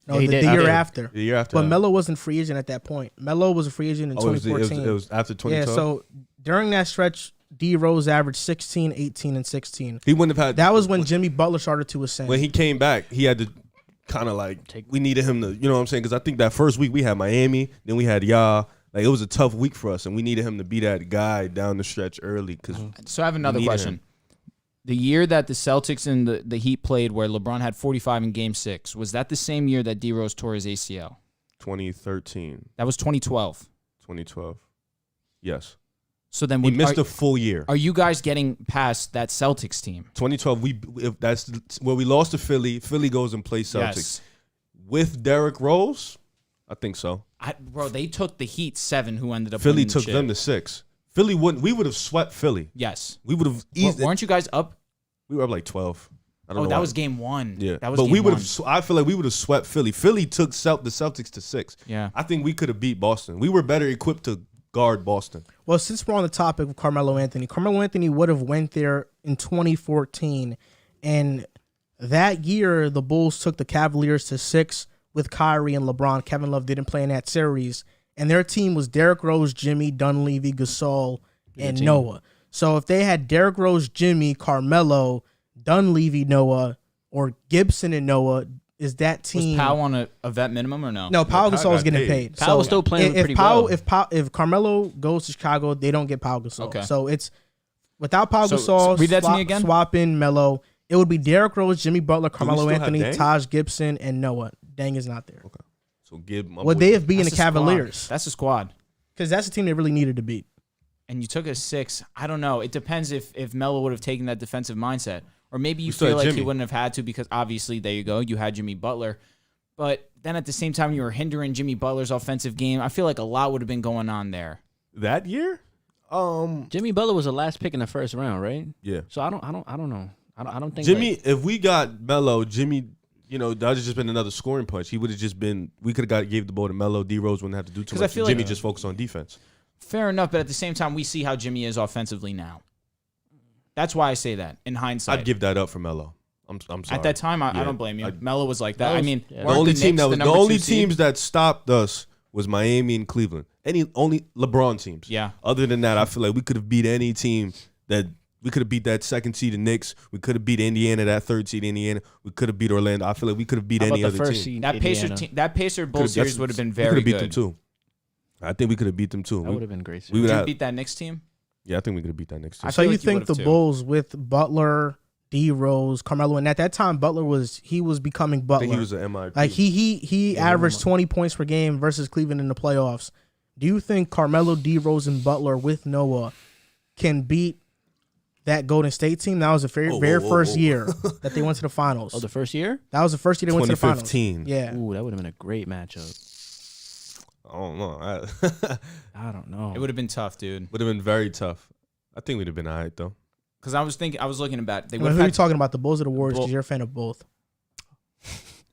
No, Yeah, he the did. year did. after. the year after. But that. Melo wasn't free agent at that point. Melo was a free agent in Oh, it was 2014. it was after Yeah, 2012. so during that stretch, D Rose averaged 16, 18, and 16. he wouldn't have had. That was when Jimmy Butler started to ascend. when he came back, he had to kind of we needed him to, you know what I'm saying? Because I think that first week we had Miami, then we had y'all. Like it was a tough week for us, and we needed him to be that guy down the stretch early. Because So I have another needed question. him. The year that the Celtics and the Heat played, where LeBron had 45 in Game 6, was that the same year that D Rose tore his ACL? 2013, That was 2012. 2012, yes, So then he would, missed a full year. are you guys getting past that Celtics team? 2012, if that's where we lost to Philly. Philly goes and plays Celtics Yes. with Derrick Rose. I think so. Bro, they took the Heat 7, who ended up Philly winning the took chip. them to 6. Philly wouldn't. We would have swept Philly. Yes. We would have easily. Weren't you guys up? We were up like 12. I don't Oh, know. that why. was Game 1. Yeah, That was but game we would one. have. I feel like we would have swept Philly. Philly took the Celtics to 6. Yeah. I think we could have beat Boston. We were better equipped to guard Boston. Well, since we're on the topic of Carmelo Anthony would have went there in 2014, and that year the Bulls took the Cavaliers to 6 with Kyrie and LeBron. Kevin Love didn't play in that series, and their team was Derrick Rose, Jimmy, Dunleavy, Gasol, and Noah. So if they had Derrick Rose, Jimmy, Carmelo, Dunleavy, Noah, or Gibson and Noah, is that Was team. Powell on a vet minimum or no? No, Pau Pau Gasol is got getting paid. paid. Powell was still playing pretty well. If Carmelo goes to Chicago, they don't get Pau Gasol. Okay. So it's without Pau So Gasol, read that to me again. swapping Melo. It would be Derrick Rose, Jimmy Butler, Carmelo still have Anthony, Deng? Taj Gibson, and Noah. Deng is not there. So give my Would boy- they have beaten That's the a squad. Cavaliers? That's a squad. Because that's the team they really needed to beat. And you took a 6. I don't know. It depends if Melo would have taken that defensive mindset. Or maybe you still feel had like he Jimmy. wouldn't have had to because obviously, there you go, you had Jimmy Butler. But then at the same time, you were hindering Jimmy Butler's offensive game. I feel like a lot would have been going on there. that year. Jimmy Butler was the last pick in the first round, right? Yeah. So I don't know. I don't think Jimmy, like, if we got Melo, Jimmy, that would have just been another scoring punch. He would have just been. We could have gave the ball to Melo. D Rose wouldn't have to do too 'Cause I much. feel Jimmy like- just focused on defense. Fair enough, but at the same time, we see how Jimmy is offensively now. That's why I say that in hindsight. I'd give that up for Melo. I'm sorry. At that time, I Yeah. don't blame you. I- Melo was like that. I mean, yeah. The weren't only the team Knicks that was the number only 2 seed? teams that stopped us was Miami and Cleveland. Only LeBron teams. Yeah. Other than that, I feel like we could have beat any team that we could have beat that second seed the Knicks. We could have beat Indiana, that third seed Indiana. We could have beat Orlando. I feel like we could have beat how about any the other first team. seed? That Indiana? That Pacer Bull series would have been very We could good. have beat them too. I think we could have beat them too. That would have been great. we Would would you have. beat that Knicks team? Yeah, I think we could have beat that next team. I So feel you like you think the would've too. Bulls with Butler, D Rose, Carmelo, and at that time Butler was becoming I Butler. think he was an MIP. Like he averaged 20 points per game versus Cleveland in the playoffs. Do you think Carmelo, D Rose, and Butler with Noah can beat that Golden State team? That was the very first year that they went to the finals. Oh, the first year? That was the first year they went to the finals. 2015. Yeah. Ooh, that would have been a great matchup. I don't know. I don't know. It would have been tough, dude. Would have been very tough. I think we'd have been all right though. Because I was looking about. They I mean, would who are you have talking about, the Bulls or the Warriors? Bull- Because you're a fan of both.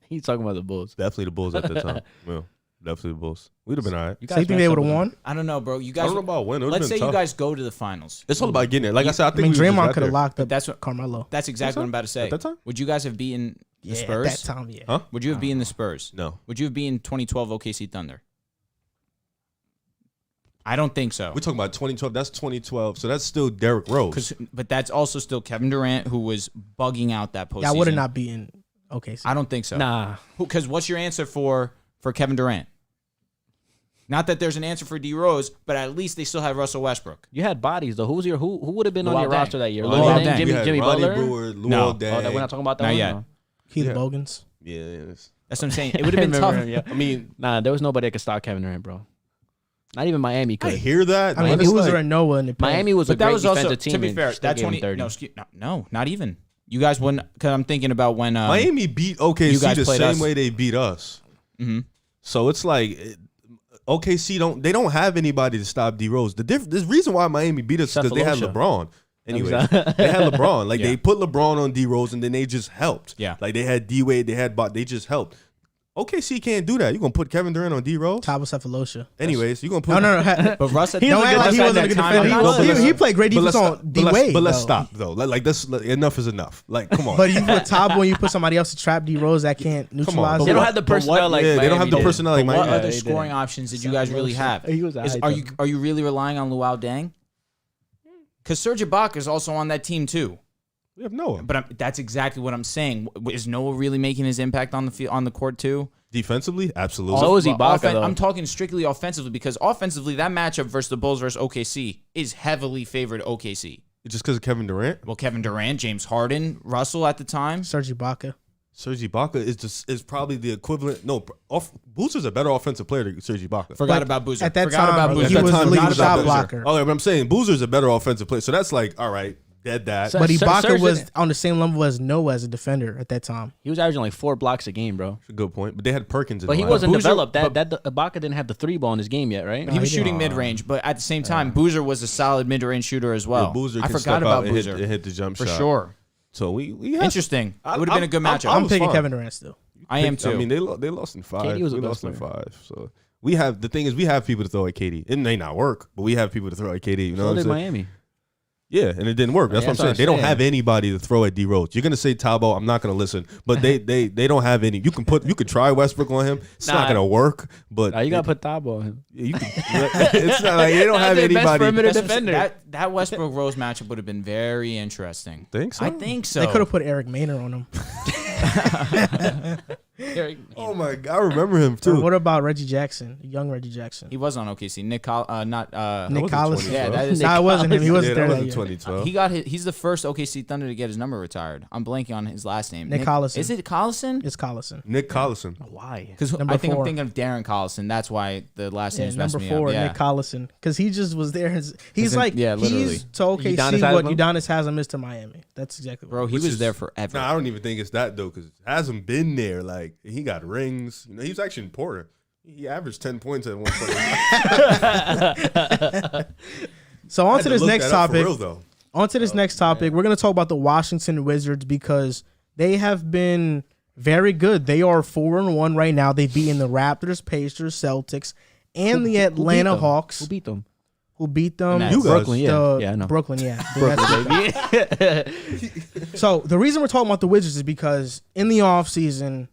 He's talking about the Bulls. Definitely the Bulls at the time. Yeah, definitely the Bulls. We'd have been all right. You So you think they would have won? I don't know, bro. You I guys. don't know about when. It would've Let's been say you tough. guys go to the finals. It's all about getting there. Like I said, I I think mean, we just Draymond got could have there. locked up That's what. Carmelo. That's exactly what I'm about to say. At that time? Would you guys have beaten the Yeah, Spurs? at that time, yeah. Huh? Would you have beaten the Spurs? No. Would you have beaten 2012 OKC Thunder? I don't think so. We're talking about 2012. That's 2012. So that's still Derrick Rose. But that's also still Kevin Durant, who was bugging out that postseason. Yeah, I would have not beaten OKC. I don't think so. Nah. Because what's your answer for Kevin Durant? Not that there's an answer for D Rose, but at least they still have Russell Westbrook. You had bodies though. Who would have been on Luol your Deng. roster that year? Luol Luol Deng. Deng, We had Jimmy Ronnie Butler. Brewer, Luol No. Deng. Oh, we're not talking about that Not one? yet. No. Keith Yeah. Bogans. Yeah. It's- That's what I'm saying. It would have been Remember tough. him, yeah. I mean, Nah, there was nobody that could stop Kevin Durant, bro. Not even Miami I could. hear that. I mean, but he it's was like- there in Noah in the paint. Miami was a But that great was also, defensive team. to be and fair, still that gave him 20. 30. No, not even. You guys wouldn't, because I'm thinking about when. Miami beat you OKC guys the played same us. way they beat us. Mhm. So it's like OKC don't have anybody to stop D Rose. The reason why Miami beat us is because they had Cephalosha. LeBron. Anyway, Exactly. they had LeBron. Like Yeah. they put LeBron on D Rose and then they just helped. Yeah. Like they had D Wade, they had Bot, they just helped. OKC can't do that. You gonna put Kevin Durant on D Rose? Top of Cephalosha. Anyways, you gonna put No. But Russ, Don't act like he wasn't a good defender. He played great defense on D Wade. But let's though. stop though. Like this, enough is enough. Like come on. But you put Tabo and you put somebody else to trap D Rose that can't neutralize. But They him. don't have the But what- personnel like yeah, they don't have Miami the did. personnel like what Miami. other they scoring didn't. options did you guys really have? He was Are you really relying on Luol Deng? Because Serge Ibaka is also on that team too. We have Noah. But that's exactly what I'm saying. Is Noah really making his impact on the field, on the court too? Defensively, absolutely. So is Ibaka, though. I'm talking strictly offensively because offensively, that matchup versus the Bulls versus OKC is heavily favored OKC. Just because of Kevin Durant. Well, Kevin Durant, James Harden, Russell at the time. Serge Ibaka. Serge Ibaka is probably the equivalent. No, Boozer's a better offensive player than Serge Ibaka. Forgot Like, about Boozer. at that Forgot time, about he Boozer. At that was time, the he lead was shot Boozer. blocker. Oh, but I'm saying Boozer's a better offensive player. So that's like, all right, dead that. So- But Serge Ibaka was didn't- on the same level as Noah as a defender at that time. He was averaging like 4 blocks a game, bro. That's a good point. But they had Perkins in But the he lineup. wasn't Boozer- developed. That Ibaka didn't have the 3-ball in his game yet, right? He was he shooting didn't. mid range, but at the same time, Boozer was a solid mid range shooter as well. Yeah, Boozer I can forgot step about out and Boozer hit the jump for shot. sure. So we had, Interesting. It would have been a good matchup. I I'm was picking fine. Kevin Durant still. I am too. I mean, they lost in 5. KD was we the lost best in player. 5. So we have the thing is we have people to throw at KD. It may not work, but we have people to throw at KD. You know So what I'm did saying? Miami. Yeah, and it didn't work. That's Yeah, what I'm that's saying. what They I'm don't saying. have anybody to throw at D Rose. You're gonna say Tabo. I'm not gonna listen. But they don't have any. You could try Westbrook on him. It's not Nah. gonna work. But Nah, you gotta put Thabo on him. you can, it's not like they don't have That's their best anybody. perimeter That's what I'm saying. defender. That Westbrook Rose matchup would have been very interesting. Think so? I think so. They could have put Eric Maynard on him. Oh my god, I remember him Or too. what about Reggie Jackson, young Reggie Jackson? He was on OKC. Nick Nick Collison. Yeah, that is. Nah, it wasn't him. He wasn't that there was that in year. 2012. He's the first OKC Thunder to get his number retired. I'm blanking on his last name. Nick Collison. Is it Collison? It's Collison. Nick Collison. Why? Because Number I think 4. I'm thinking of Darren Collison. That's why the last Yeah, name's number messing me 4, up. Yeah. Nick Collison, because he just was there. He's Isn't- like, yeah, literally. he's to OKC Udonis what Haslem? Udonis Haslem is to Miami. That's exactly Bro, what. he Which was is- there forever. Nah, I don't even think it's that though, because hasn't been there. Like he got rings. You know, he was actually in Porter. He averaged 10 points at one point. So on to this next topic. For real, though. On to this next topic. We're going to talk about the Washington Wizards because they have been very good. They are 4-1 right now. They've beaten the Raptors, Pacers, Celtics, and the Atlanta Hawks. Who beat them? Who beat them? Nets. You guys. Brooklyn, yeah. The- Yeah, I know. Brooklyn, yeah. Brooklyn, baby. So the reason we're talking about the Wizards is because in the offseason,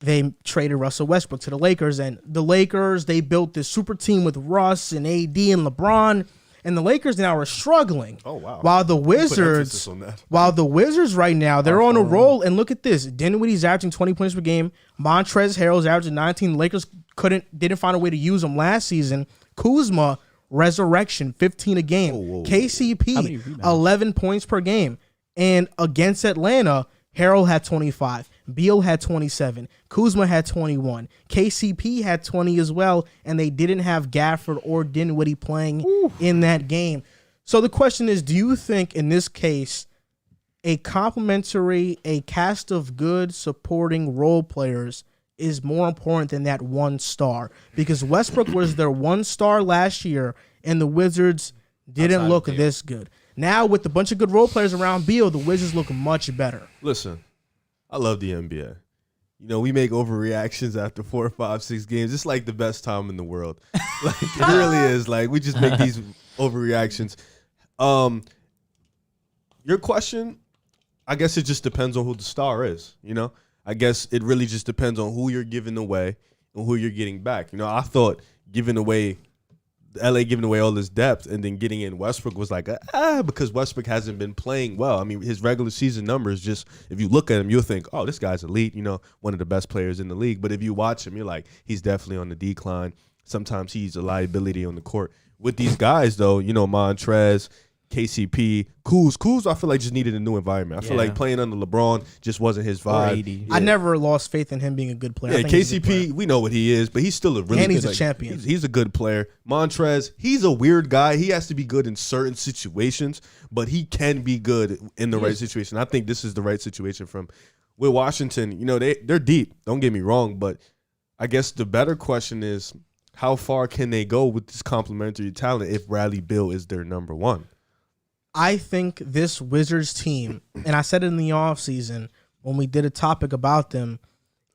they traded Russell Westbrook to the Lakers. And the Lakers, they built this super team with Russ and AD and LeBron. And the Lakers now are struggling. Oh, wow. While the Put Wizards, emphasis on that. right now, they're on a roll. And look at this. Dinwiddie's averaging 20 points per game. Montrezl Harrell's averaging 19. The Lakers didn't find a way to use him last season. Kuzma, resurrection, 15 a game. Whoa. How many KCP, rebounds? 11 points per game. And against Atlanta, Harrell had 25. Beal had 27. Kuzma had 21. KCP had 20 as well. And they didn't have Gafford or Dinwiddie playing in that game. So the question is, do you think in this case, a cast of good supporting role players is more important than that one star? Because Westbrook was their one star last year, and the Wizards didn't Outside look of Beal. this good. Now, with a bunch of good role players around Beal, the Wizards look much better. Listen, I love the NBA. You know, we make overreactions after 4, 5, 6 games. It's like the best time in the world. Like it really is. Like we just make these overreactions. Your question, I guess it just depends on who the star is. You know, I guess it really just depends on who you're giving away and who you're getting back. You know, I thought LA giving away all this depth and then getting in Westbrook was like, because Westbrook hasn't been playing well. I mean, his regular season numbers, just if you look at him, you'll think, oh, this guy's elite, you know, one of the best players in the league. But if you watch him, you're like, he's definitely on the decline. Sometimes he's a liability on the court. With these guys, though, you know, Montrez, KCP, Kuz, I feel like just needed a new environment. I feel like playing under LeBron just wasn't his vibe. I never lost faith in him being a good player. I Yeah, think he's a good player. KCP, we know what he is, but he's still a really And he's good, a champion. He's a good player. Montrez, he's a weird guy. He has to be good in certain situations, but he can be good in the right situation. I think this is the right situation from with Washington. You know, they're deep. Don't get me wrong, but I guess the better question is how far can they go with this complementary talent if Bradley Beal is their number one? I think this Wizards team, and I said it in the offseason when we did a topic about them,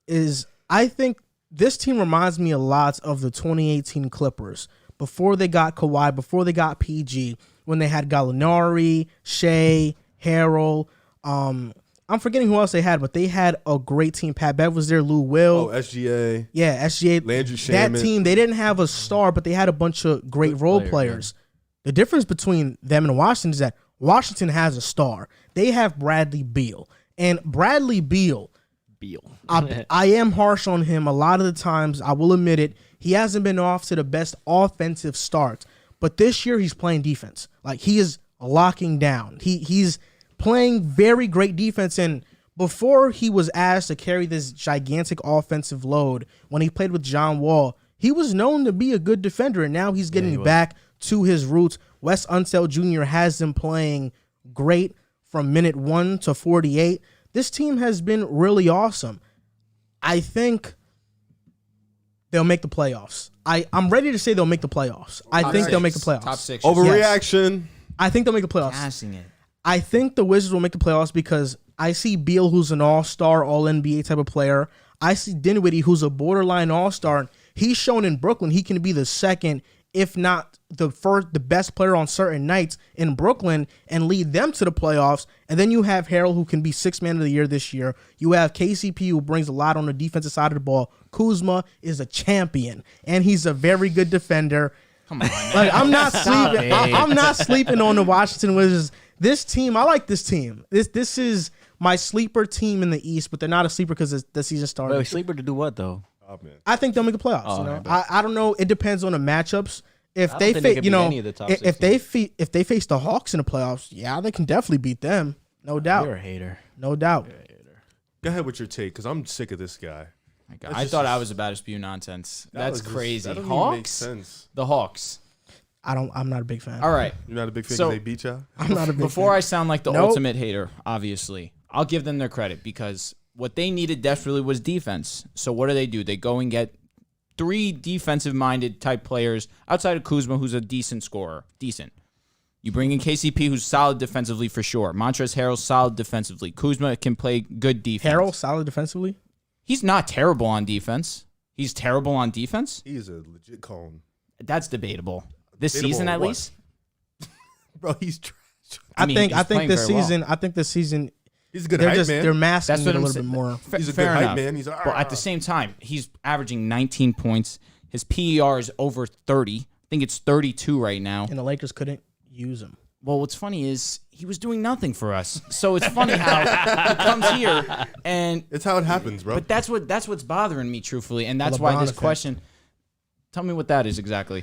is I think this team reminds me a lot of the 2018 Clippers before they got Kawhi, before they got PG, when they had Gallinari, Shea, Harrell. I'm forgetting who else they had, but they had a great team. Pat Bev was there, Lou Will. Oh, SGA. Yeah, SGA. Landry That Shamet. team, they didn't have a star, but they had a bunch of great role players. The difference between them and Washington is that Washington has a star. They have Bradley Beal. And Bradley Beal, I am harsh on him a lot of the times. I will admit it. He hasn't been off to the best offensive start. But this year, he's playing defense. Like, he is locking down. He's playing very great defense. And before he was asked to carry this gigantic offensive load, when he played with John Wall, he was known to be a good defender. And now he's getting back to his roots. Wes Unseld Jr. has them playing great from minute 1 to 48. This team has been really awesome. I think they'll make the playoffs. I'm ready to say they'll make the playoffs. I think they'll make the playoffs. Top 6. Overreaction. I think they'll make the playoffs. Gassing it. I think the Wizards will make the playoffs because I see Beal, who's an all-star, all-NBA type of player. I see Dinwiddie, who's a borderline all-star. He's shown in Brooklyn he can be the second, if not the best player on certain nights in Brooklyn and lead them to the playoffs. And then you have Harrell, who can be Sixth Man of the Year this year. You have KCP, who brings a lot on the defensive side of the ball. Kuzma is a champion, and he's a very good defender. Come on. Like, I'm not sleeping. I'm not sleeping on the Washington Wizards. This team, I like this team. This is my sleeper team in the East, but they're not a sleeper because the season started. Wait, sleeper to do what though? Oh, man. I think they'll make the playoffs. Oh, you know, okay. I don't know. It depends on the matchups. If I don't they think they face, could you beat know, any of the top if 16. if they face the Hawks in the playoffs, yeah, they can definitely beat them. No doubt. You're a hater. No doubt. Go ahead with your take, because I'm sick of this guy. I thought I was about to spew nonsense. That's crazy. That doesn't even make Hawks? sense. The Hawks. I'm not a big fan. All right. You're not a big fan So- because they beat y'all? I'm not a big Before fan. I sound like the Nope. ultimate hater, obviously, I'll give them their credit because what they needed desperately was defense. So what do? They go and get 3 defensive-minded type players outside of Kuzma, who's a decent scorer. Decent. You bring in KCP, who's solid defensively for sure. Montrezl Harrell's solid defensively. Kuzma can play good defense. Harrell solid defensively. He's not terrible on defense. He's terrible on defense? He's a legit cone. That's debatable. This Debatable season, on at what? least? Bro, he's trash. I mean, think he's playing this very well. season. I think this season He's a good they're hype just man. they're masking That's it what a I'm little saying. bit more. He's a good Fair hype enough. man. He's But at the same time, he's averaging 19 points. His PER is over 30. I think it's 32 right now. And the Lakers couldn't use him. Well, what's funny is he was doing nothing for us. So it's funny how he comes here and it's how it happens, bro. but that's what's bothering me truthfully, and that's LeBron why this effect. question. Tell me what that is exactly.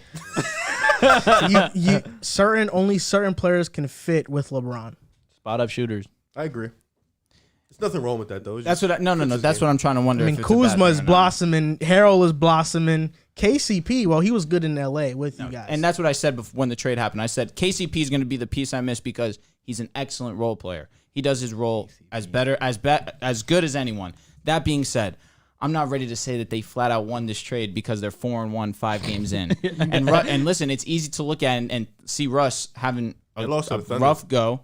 Only certain players can fit with LeBron. Spot up shooters. I agree. There's nothing wrong with that, though. It's That's just what. No. fits his That's game. what I'm trying to wonder. I mean, if it's a bad Kuzma is thing or not. blossoming. Harrell is blossoming. KCP, well, he was good in LA with you guys. And that's what I said before, when the trade happened. I said KCP is going to be the piece I miss because he's an excellent role player. He does his role as good as anyone. That being said, I'm not ready to say that they flat out won this trade because they're 4-1 5 games in. And listen, it's easy to look at and see Russ having They a lost to the Thunder. rough go,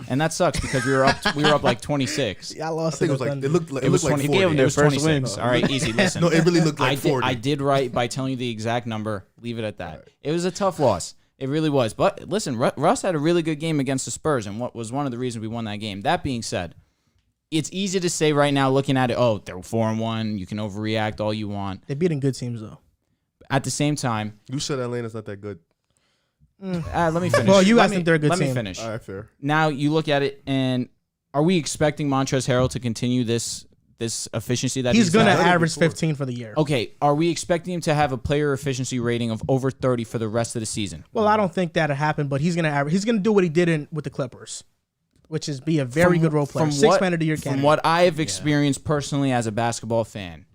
and that sucks because we were up like 26. yeah, I I lost. think it was like it looked like It was like 20. 40. gave them It their was first 26. win. All right, easy. Listen, No, it really looked like 40. I did right by telling you the exact number. Leave it at that. It was a tough loss. It really was. But listen, Russ had a really good game against the Spurs, and what was one of the reasons we won that game. That being said, it's easy to say right now, looking at it, oh, they're 4-1. You can overreact all you want. They're beating good teams though. At the same time, You said Atlanta's not that good. let me finish. Well, you Let guys me- think they're a good Let me team. finish. All right, fair. Now you look at it, and are we expecting Montrezl Harrell to continue this efficiency that He's going to had? had it average before. 15 for the year. Okay, are we expecting him to have a player efficiency rating of over 30 for the rest of the season? Well, I don't think that'll happen, but he's going to average. He's going to do what he did with the Clippers, which is be a very good role player. Six man of the year From candidate. what I have experienced personally as a basketball fan,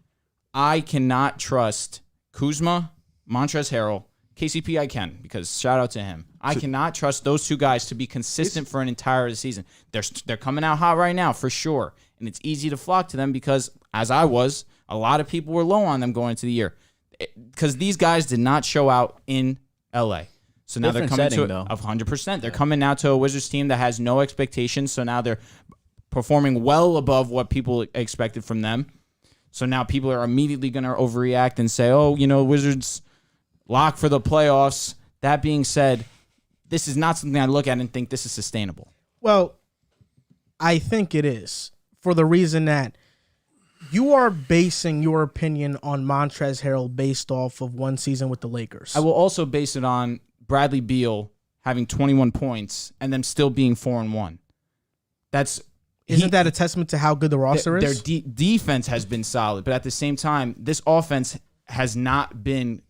I cannot trust Kuzma, Montrezl Harrell, KCP I can, because shout out to him. I cannot trust those two guys to be consistent for an entire season. They're coming out hot right now, for sure. And it's easy to flock to them because, as I was, a lot of people were low on them going into the year. Because these guys did not show out in LA. So now Different they're coming setting, to though. 100%. They're coming now to a Wizards team that has no expectations. So now they're performing well above what people expected from them. So now people are immediately going to overreact and say, oh, Wizards lock for the playoffs. That being said, this is not something I look at and think this is sustainable. Well, I think it is for the reason that you are basing your opinion on Montrezl Harrell based off of one season with the Lakers. I will also base it on Bradley Beal having 21 points and them still being 4-1. Isn't that a testament to how good the roster their is? defense has been solid, but at the same time, this offense has not been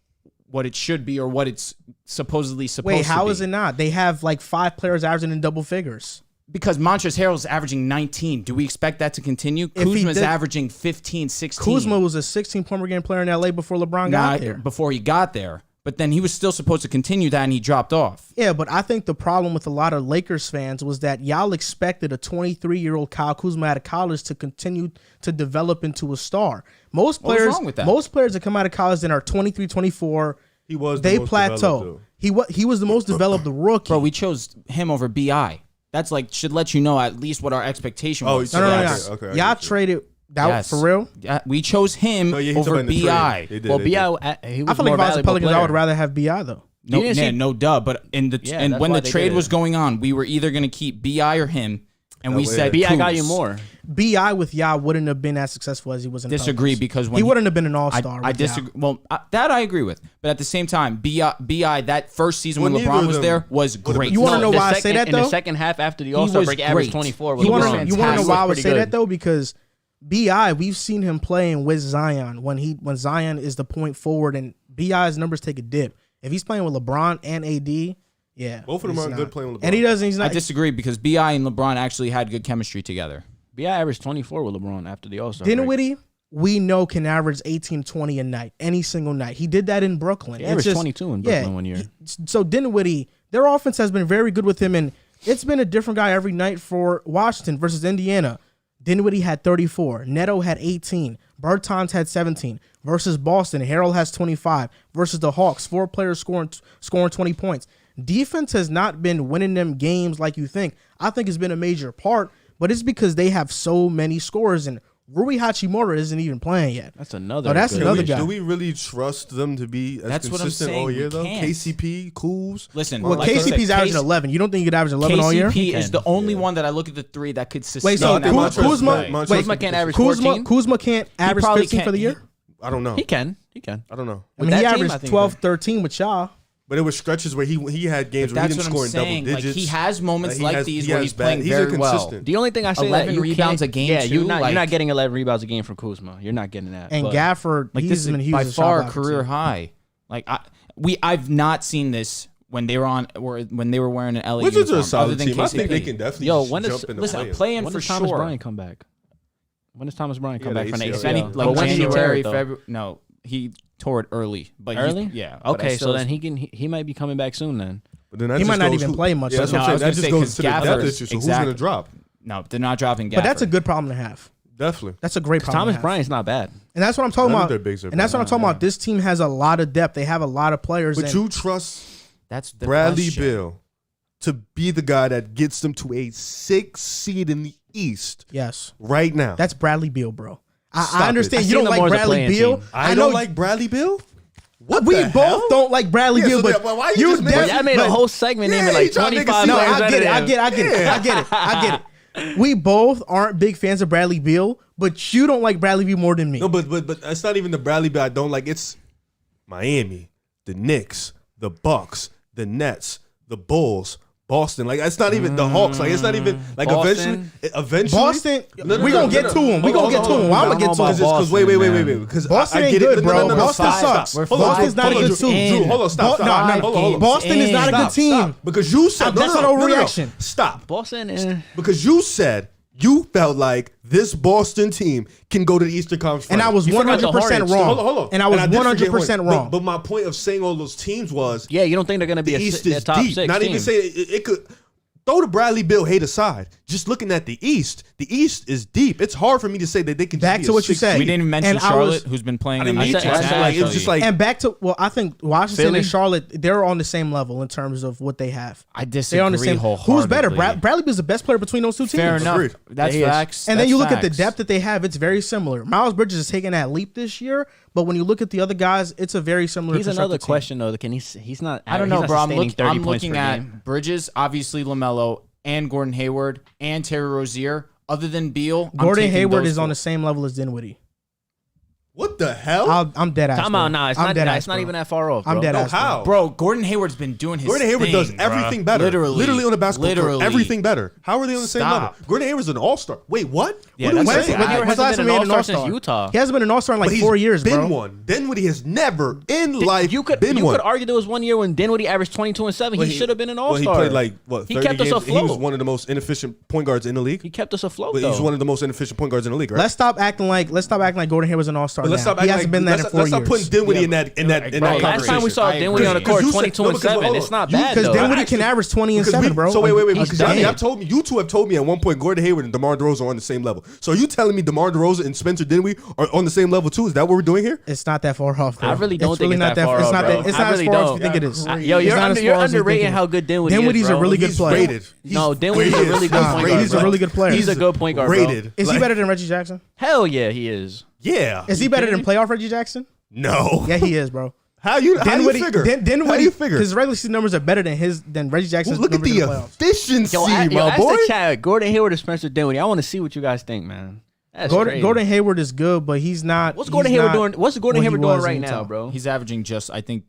what it should be or what it's supposed to be. Wait, how is it not? They have like 5 players averaging in double figures. Because Montrezl Harrell is averaging 19. Do we expect that to continue? If he Kuzma's did- averaging 15, 16. Kuzma was a 16-point per game player in LA before LeBron got there. Before he got there. But then he was still supposed to continue that, and he dropped off. Yeah, but I think the problem with a lot of Lakers fans was that y'all expected a 23-year-old Kyle Kuzma out of college to continue to develop into a star. Most What was players, wrong with that? most players that come out of college and are 23, 24, He was the they most developed, plateau. though. He was the most developed rookie. Bro, we chose him over BI. That's should let you know at least what our expectation Oh, was. so no. that's- okay, I Y'all get you. traded that Yes. for real. Yeah, we chose him No, yeah, he's over talking about the BI. trade. They did, Well, they did. Bi, he was I feel like more if I was the valuable Pelicans, I player. would rather have Bi though. No, You didn't see- no doubt. But Yeah, that's when why the they trade did was it. going on, we were either going to keep BI or him. And we said B.I. got you Kuz. more. Bi with Ya wouldn't have been as successful as he was in Disagree Pelicans. because when he wouldn't have been an all-star. I with Ya. disagree. Well, that I agree with, but at the same time, Bi that first season when Well, neither LeBron of was them there was would've been- great. You want to know The why I second- say that in the though? second half after the All-Star was break, averaged great. 24. You want was to know fantastic. why I would Pretty say good. that though? Because Bi, we've seen him playing with Zion when Zion is the point forward, and Bi's numbers take a dip. If he's playing with LeBron and AD, yeah, Both of them he's are not. good playing with LeBron. And he doesn't. He's I not. disagree because Bi and LeBron actually had good chemistry together. B.I. averaged 24 with LeBron after the All-Star break. Dinwiddie, we know can average 18, 20 a night, any single night. He did that in Brooklyn. He It's averaged just- 22 in Brooklyn one year. So Dinwiddie, their offense has been very good with him, and it's been a different guy every night for Washington versus Indiana. Dinwiddie had 34. Neto had 18. Bertans had 17. Versus Boston, Harrell has 25. Versus the Hawks, 4 players scoring 20 points. Defense has not been winning them games like you think. I think it's been a major part, but it's because they have so many scorers, and Rui Hachimura isn't even playing yet. That's another. Oh, that's good- another guy. Do we really trust them to be as That's what I'm consistent all saying. year We though? can't. KCP, Cools. Listen, Well, like I said, KCP's averaging KC 11. You don't think he could average 11 all year? KCP is can. the only one that I look at the three that could sustain. Wait, so that Montrezl- Kuzma, Montrezl- wait, Kuzma can't average 14? Kuzma can't average probably 15 for can't- the year? I don't know. He can. I don't know. I mean, that he team, I averaged think 12, 13 with Shaw. But it was stretches where he had games where he That's didn't what I'm score in saying. double Like digits. he has moments like these where he's bad- playing very well. inconsistent. The only thing I say 11 that you rebounds can't- a game, Yeah, too, you're not like- getting 11 rebounds a game from Kuzma. You're not getting that. And but- Gafford, Like he's this been is huge by as a shot far a blocker, career too. high. Like I've not seen this when they were when they were wearing an LA Wizards are a uniform, other solid than team. I think they KCP. can definitely Yo, just when does- jump in the Listen, I'm play-in. playing When for does Thomas sure. Bryant come back? When does Thomas Bryant come Yeah, back from the the If ACL. any, ACL? like But when did he tear January, it, though? February. No, he tore it early. But Early? yeah. but I Okay, still- so then he might be coming back soon then. But then that He just might not goes even play much. Yeah, that's No, what I I'm was saying. gonna That just say, goes 'cause to the depth Gafford- issue. So who's exactly. going to drop? No, they're not dropping Gafford. But that's a good problem to have. Definitely. That's a great problem Thomas to have. Bryant's not bad. And that's what I'm talking None of about. their bigs are And that's what I'm bad. talking about. This team has a lot of depth. They have a lot of players. But and you trust That's the Bradley question. Beal to be the guy that gets them to a 6 seed in the East yes, right now. that's Bradley Beal, bro. Stop I it. understand I you see don't them like more as a Bradley playing Beal. team. I know don't like Bradley Beal. What we the both hell? don't like Bradley Yeah, Beal, so but then why you you just made- def- But Y'all made but- a whole segment naming Yeah, like he trying to make it 25 seem No, like- players I get it. I better get it. I get it. I get it. I get it. We both aren't big fans of Bradley Beal, but you don't like Bradley Beal more than me. No, but it's not even the Bradley Beal I don't like. It's Miami, the Knicks, the Bucks, the Nets, the Bulls, Boston. Like it's not even the Hawks. Like it's not even like Boston. eventually. Boston, No, we gonna get to him. We gonna get to him. Well, I'm gonna get to him. Because wait. Because Boston I ain't get good, it. bro. No, Boston stop. sucks. Hold on, Boston's not a good team. Drew, hold on, stop. No, no, Hold on. Boston is not a good team. Stop. Because you said That's no, not no, no, overreaction. Stop. Boston. Because you said you felt like this Boston team can go to the Eastern Conference And I Finals. was You forgot the 100% Hornets, wrong. too. Hold on. And I was did forget 100% Hornets. wrong. But my point of saying all those teams was Yeah, you don't think they're going to be the a East a is top deep. 6 Not team. even saying it could. Throw the Bradley Beal hate aside. Just looking at the East is deep. It's hard for me to say that they can. Back just to be a what you 6 said. We seed. didn't even mention And I Charlotte, was- who's been playing I didn't elite. need to. I said, like, it was just like And back to, well, I think Washington Philly? and Charlotte, they're on the same level in terms of what they have. I They're on the disagree same. wholeheartedly. Who's better? Bradley Beal's the best player between those two teams. Fair enough. Agreed. That's Yeah, he is. facts. And then That's you look at the facts. depth that they have; it's very similar. Miles Bridges is taking that leap this year, but when you look at the other guys, it's a very similar. He's another constructed team. question though. Can he's not? I don't know, he's not bro. I'm, sustaining 30 I'm points looking per at game. Bridges, obviously LaMelo, and Gordon Hayward, and Terry Rozier. Other than Beal, I'm Gordon taking Hayward those is on four. the same level as Dinwiddie. What the hell? I'm dead ass. Time bro. out, nah. It's I'm not. dead Nah, ass, it's not bro. even that far off. I'm bro. dead No, ass. bro. how? Bro, Gordon Hayward's been doing his Gordon Hayward thing, does bruh. everything better. Literally on the basketball court. Literally. Everything better. How are they on the same Stop. level? Gordon Hayward's an all-star. Wait, what? Yeah, what are we that's saying? what Hayward When's the last hasn't time he been made an all-star since all-star? Utah. He hasn't been an all-star in like But he's 4 years, been bro. one. Dinwiddie has never in life You could been one. argue there was one year when Dinwiddie averaged 22 and 7. Well, he should have been an all-star. Well, he played like what? He 30 kept us games. afloat. He was one of the most inefficient point guards in the league. He kept us afloat But though. he's one of the most inefficient point guards in the league, right? Let's stop acting like Gordon Hayward's an all-star. But let's now. stop He acting hasn't like been that in 4 let's years. stop putting Dinwiddie in that Right. Last time we conversation. saw I Dinwiddie on the agree. court, Because you said- 22 no, and because 7. hold It's on. not You- bad Because though. Dinwiddie can average 20 and Because 7, bro. So wait. He's Because done y'all it. you two have told me at one point Gordon Hayward and DeMar DeRozan are on the same level. So are you telling me DeMar DeRozan and Spencer Dinwiddie are on the same level too? Is that what we're doing here? It's not that far off. Bro. I really don't It's think really it's that far It's off, not bro. that. It's I not as really far as don't. you think it is. Yo, It's you're not as you're far as you underrating think it how is. good Dinwiddie is. Dinwiddie's a bro. really good He's player. rated. No, Dinwiddie's a really good Nah, point guard. he's a bro. really good player. He's a good point guard. bro. Rated. Is he Like- better than Reggie Jackson? Hell yeah, he is. Yeah. Is he better than playoff Reggie Jackson? No. Yeah, he is, bro. How do you figure? How do you figure? His regular season numbers are better than Reggie Jackson's Look at numbers the in the playoffs. efficiency, Ask my boy. the chat, Gordon Hayward or Spencer Dinwiddie. I want to see what you guys think, man. That's crazy. Gordon Hayward is good, but he's not. What's Gordon Hayward doing? What's Gordon Hayward doing right now, bro? He's averaging just, I think,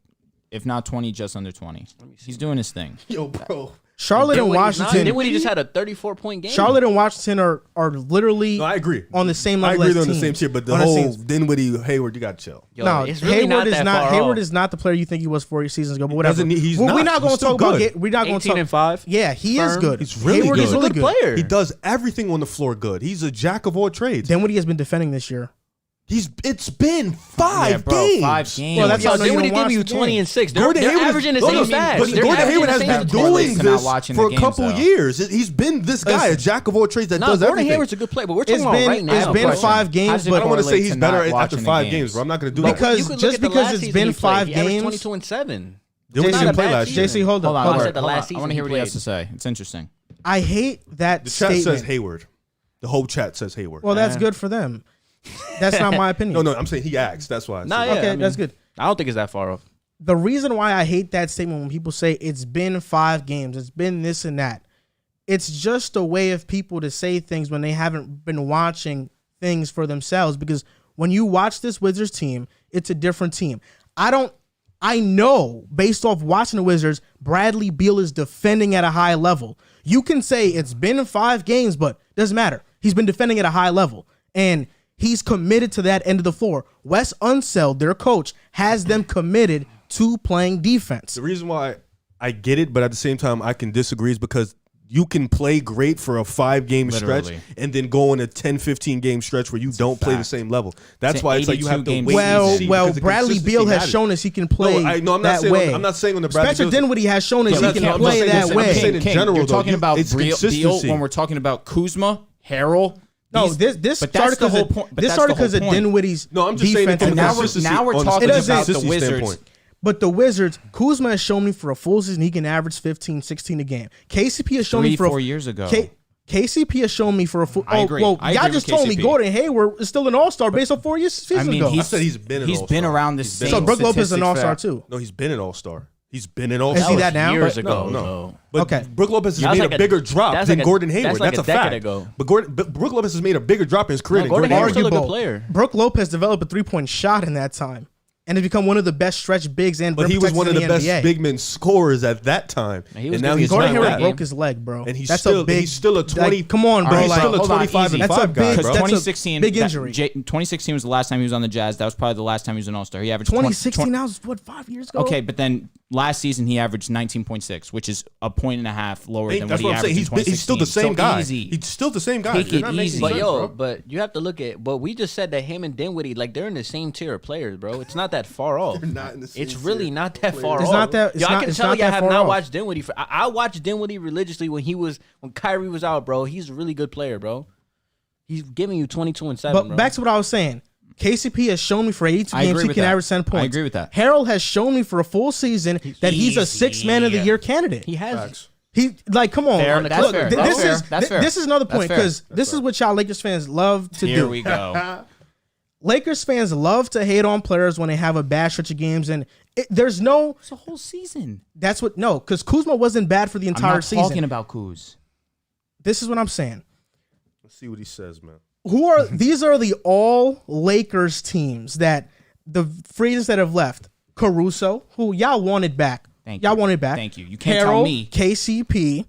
if not 20, just under 20. He's doing his thing. Yo, bro. Charlotte and Washington. Dinwiddie just had a 34-point game. Charlotte and Washington are literally. No, I agree. On the same I level. agree as on the teams. same tier, but the On whole same- Dinwiddie Hayward, you got to chill. Yo, No, it's really not that far Hayward off. is not the player you think he was 4 seasons ago. But whatever. He's we're not. not going He's to talk still about good. it. We're not going to 18 talk. and 5. Yeah, he is Firm. good. He's really Hayward good. is really He's a good player. He does everything on the floor good. He's a jack of all trades. Dinwiddie has been defending this year. It's been 5 Yeah, bro, games. 5 games. Well, that's Yo, how I know you Dinwiddie don't gave you watch the 20 game. and 6. They're Gordon Hayward averaging the same stats. But They're Gordon averaging Hayward the has same been stats. doing To not this watching for the a games, couple though. years. He's been this guy, a Listen. jack of all trades that No, does Gordon everything. Hayward's a good player, but we're talking It's about been right now. it's been question. 5 games, How's it but I don't want to say correlate he's to better not after watching the 5 games? games, bro. I'm not going to do Because- that. You could just look at the because last it's season been he played. 5 He averaged games- 22 and 7. Dinwiddie Not didn't a play bad last season. year. JC, hold Hold on. on. I I said the last season want to hear he what he has played. to say. It's interesting. I hate that The chat statement. says Hayward. The whole chat says Hayward. Well, that's good for them. That's not my opinion. No, I'm saying he asked. That's why. I Nah, said yeah, that. Okay, I mean, that's good. I don't think it's that far off. The reason why I hate that statement when people say it's been 5 games, it's been this and that, it's just a way of people to say things when they haven't been watching things for themselves. Because when you watch this Wizards team, it's a different team. I know based off watching the Wizards, Bradley Beal is defending at a high level. You can say it's been 5 games, but it doesn't matter. He's been defending at a high level. And he's committed to that end of the floor. Wes Unseld, their coach, has them committed to playing defense. The reason why I get it, but at the same time I can disagree is because you can play great for a 5-game stretch Literally. and then go on a 10-15 game stretch where you don't play the same level. That's It's why an it's like you have to 82 wait game and Well, see well, because the Bradley consistency Beal has matters. shown us he can play I'm not that saying way. I'm not saying on the Bradley Spencer Beal. Dinwiddie has shown us No, he that's can not- I'm play saying that this- I'm way. saying in general, you're though, talking about it's Beal consistency. when we're talking about Kuzma, Harrell. No, these- this but started that's the because whole of, point. But this that's started the whole because of point. Dinwiddie's No, I'm just saying defense. it from and a now consistency. now we're on talking a about the consistency Wizards. standpoint. But the Wizards, Kuzma has shown me for a full season he can average 15, 16 a game. KCP has shown me for 4 years ago. KCP has shown me for a full. I agree. Well, I y'all agree just with told me KCP. Gordon Hayward is still an All-Star based on 4 years I seasons mean, ago. I said he's been an he's all-star. been around the He's same. been So Brook Lopez is an statistics All-Star for- too. No, he's been an all-star. He's been an Is all-star. he that now? Years But- ago. No. But Okay. Brook Lopez has That was made like a a- bigger drop that's than like a- Gordon Hayward. that's like That's a a decade fact. ago. But Brook Lopez has made a bigger drop in his career No, than Gordon Gordon Hayward's Hayward. still a good Arguable. player. Brook Lopez developed a 3-point shot in that time and has become one of the best stretch bigs and But rim he was protectors one of in the best NBA. big men scorers at that time. He was And now giving he's you Gordon not Hayward that. game. broke his leg, bro. And he's That's still a big. he's still a 20. Like, come on, bro. All right, He's Like, still a hold on, 25 easy. and That's a 5 guy, big- bro. that's a 2016, big injury. 2016 was the last time he was on the Jazz. That was probably the last time he was an All-Star. He averaged 2016. That was what 5 years ago. Okay, but then last season he averaged 19.6, which is a point and a half lower than That's what what he I'm saying. averaged in He's still the 2016. same So guy. easy. He's still the same guy. Take You're it not making easy. But sense, yo, bro. but you have to look at. But we just said that him and Dinwiddie, like they're in the same tier of players, bro. It's not that far off. They're not in the same It's tier really of not that far It's off. not that- it's Yo, I not- can it's tell not you, I that have far not off. watched Dinwiddie. I watched Dinwiddie religiously when Kyrie was out, bro. He's a really good player, bro. He's giving you 22 and 7. But bro. back to what I was saying. KCP has shown me for 82 I games agree he with can that. average 10 points. I agree with that. Harold has shown me for a full season that he's a 6th man of the year candidate. he has. Facts. He like, come on. Fair, that's Look, fair. th- That's this fair. is That's fair. this is another That's point fair. because this is what y'all Lakers fans love to Here do. we go. Lakers fans love to hate on players when they have a bad stretch of games, and there's no. It's a whole season. That's what no, because Kuzma wasn't bad for the I'm entire not season. talking about Kuz. This is what I'm saying. Let's see what he says, man. These are the all Lakers teams that the free agents that have left. Caruso, who y'all wanted back. Thank y'all you. wanted back. Thank you. You can't tell Harrell, me. KCP,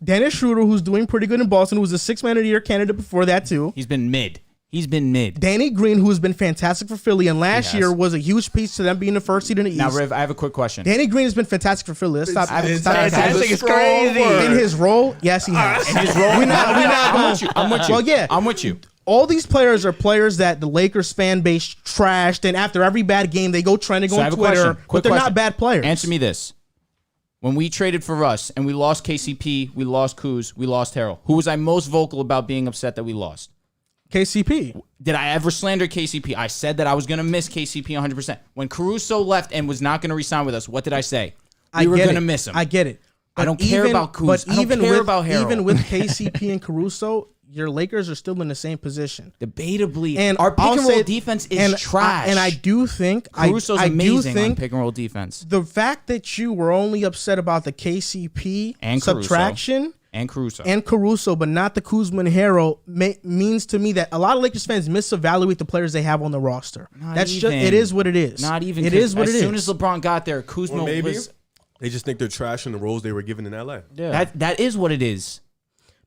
Dennis Schroeder, who's doing pretty good in Boston, who was a 6th man of the year candidate before that too. He's been mid. He's been mid. Danny Green, who's been fantastic for Philly, and last He has. year was a huge piece to them being the first seed in the East. Now, Riv, I have a quick question. Danny Green has been fantastic for Philly. Let's stop. Fantastic is crazy. In his role, yes, he has. In his role, I'm with you. I'm with you. Well, yeah. I'm with you. All these players are players that the Lakers fan base trashed, and after every bad game, they go trending So I on have a Twitter, question. but Quick they're question. not bad players. Answer me this. When we traded for Russ and we lost KCP, we lost Kuz, we lost Harrell. Who was I most vocal about being upset that we lost? KCP. Did I ever slander KCP? I said that I was going to miss KCP 100%. When Caruso left and was not going to resign with us, what did I say? We were going to miss him. I get it. I don't care about Kuz. But I don't even care with, about Harrell. Even with KCP and Caruso, your Lakers are still in the same position. Debatably, And our pick I'll and say- roll defense is trash. And I do think Caruso's I do amazing on think pick and roll defense. the fact that you were only upset about the KCP And Caruso. subtraction And Caruso. and Caruso, but not the Kuzma and Harrell, means to me that a lot of Lakers fans misevaluate the players they have on the roster. That's just even. it is what it is. Not even. It is what it is. As soon as LeBron got there, Kuzma Or maybe was. they just think they're trash in the roles they were given in LA. Yeah. That is what it is.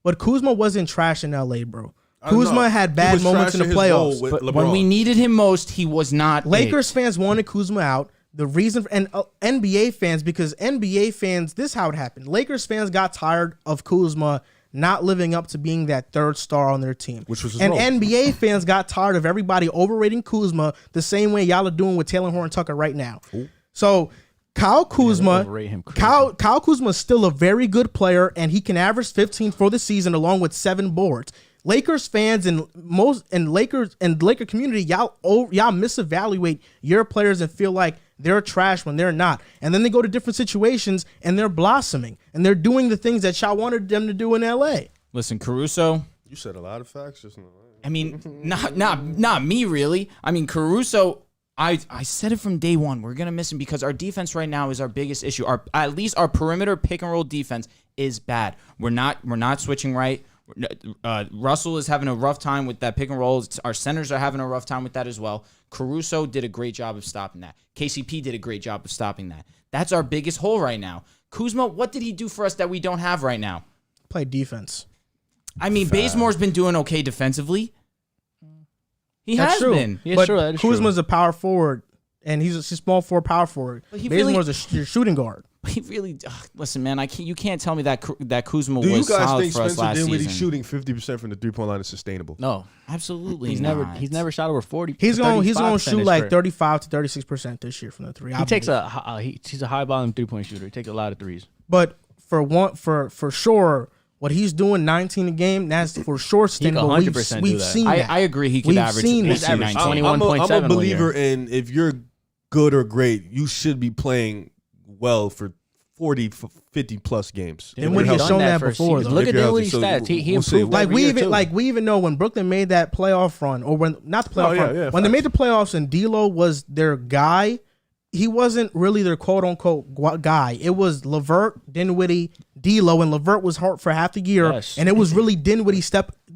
But Kuzma wasn't trash in LA, bro. I don't know. Kuzma had He bad was moments in trash the his role playoffs. with But LeBron. when we needed him most, he was not. Lakers it. fans wanted Kuzma out. The reason, and NBA fans, because NBA fans, this is how it happened. Lakers fans got tired of Kuzma not living up to being that third star on their team. Which was his and role. NBA fans got tired of everybody overrating Kuzma the same way y'all are doing with Taylor Horn Tucker right now. So Kyle Kuzma, overrate him crazy. Kyle Kuzma is still a very good player, and he can average 15 for the season along with 7 boards. Lakers fans and Laker community, y'all misevaluate your players and feel like they're trash when they're not. And then they go to different situations and they're blossoming and they're doing the things that y'all wanted them to do in LA. Listen, Caruso. You said a lot of facts just now. I mean, not me really. I mean, Caruso. I said it from day one. We're gonna miss him because our defense right now is our biggest issue. At least our perimeter pick and roll defense is bad. We're not switching right. Russell is having a rough time with that pick and roll. Our centers are having a rough time with that as well. Caruso did a great job of stopping that. KCP did a great job of stopping that. That's our biggest hole right now. Kuzma, what did he do for us that we don't have right now? Play defense. I mean, Bazemore's been doing okay defensively. He That's has true. been. Yeah, But sure, that is true. Kuzma's a power forward, and he's a small forward, power forward. But he Bazemore's a shooting guard. He really listen, man. You can't tell me that Kuzma Do you was guys solid think for us Spencer last Dinwiddie season. shooting 50% from the 3-point line is sustainable? No, Absolutely, he's not. never shot over 40. He's going to 35% shoot his like career. 35 to 36% this year from the three. He takes he's a high volume 3-point shooter. He takes a lot of threes. But for sure, what he's doing 19 a game, that's for sure sustainable. 100% do We've that. seen that. I agree. He could We've average. seen He's that. averaged I'm- 21. 21.7 I'm a one believer in if you're good or great, you should be playing well for 40, 50 plus games. Dinwiddie If has you're shown healthy. that for a before, season. though. Look If at you're Dinwiddie's healthy, stats. He we'll see. improved every year, too. We even know when Brooklyn made that playoff run, or when not the playoff run, when they made the playoffs and D'Lo was their guy, he wasn't really their quote unquote guy. It was LeVert, Dinwiddie, D'Lo, and LeVert was hurt for half the year, Yes. and it was really Dinwiddie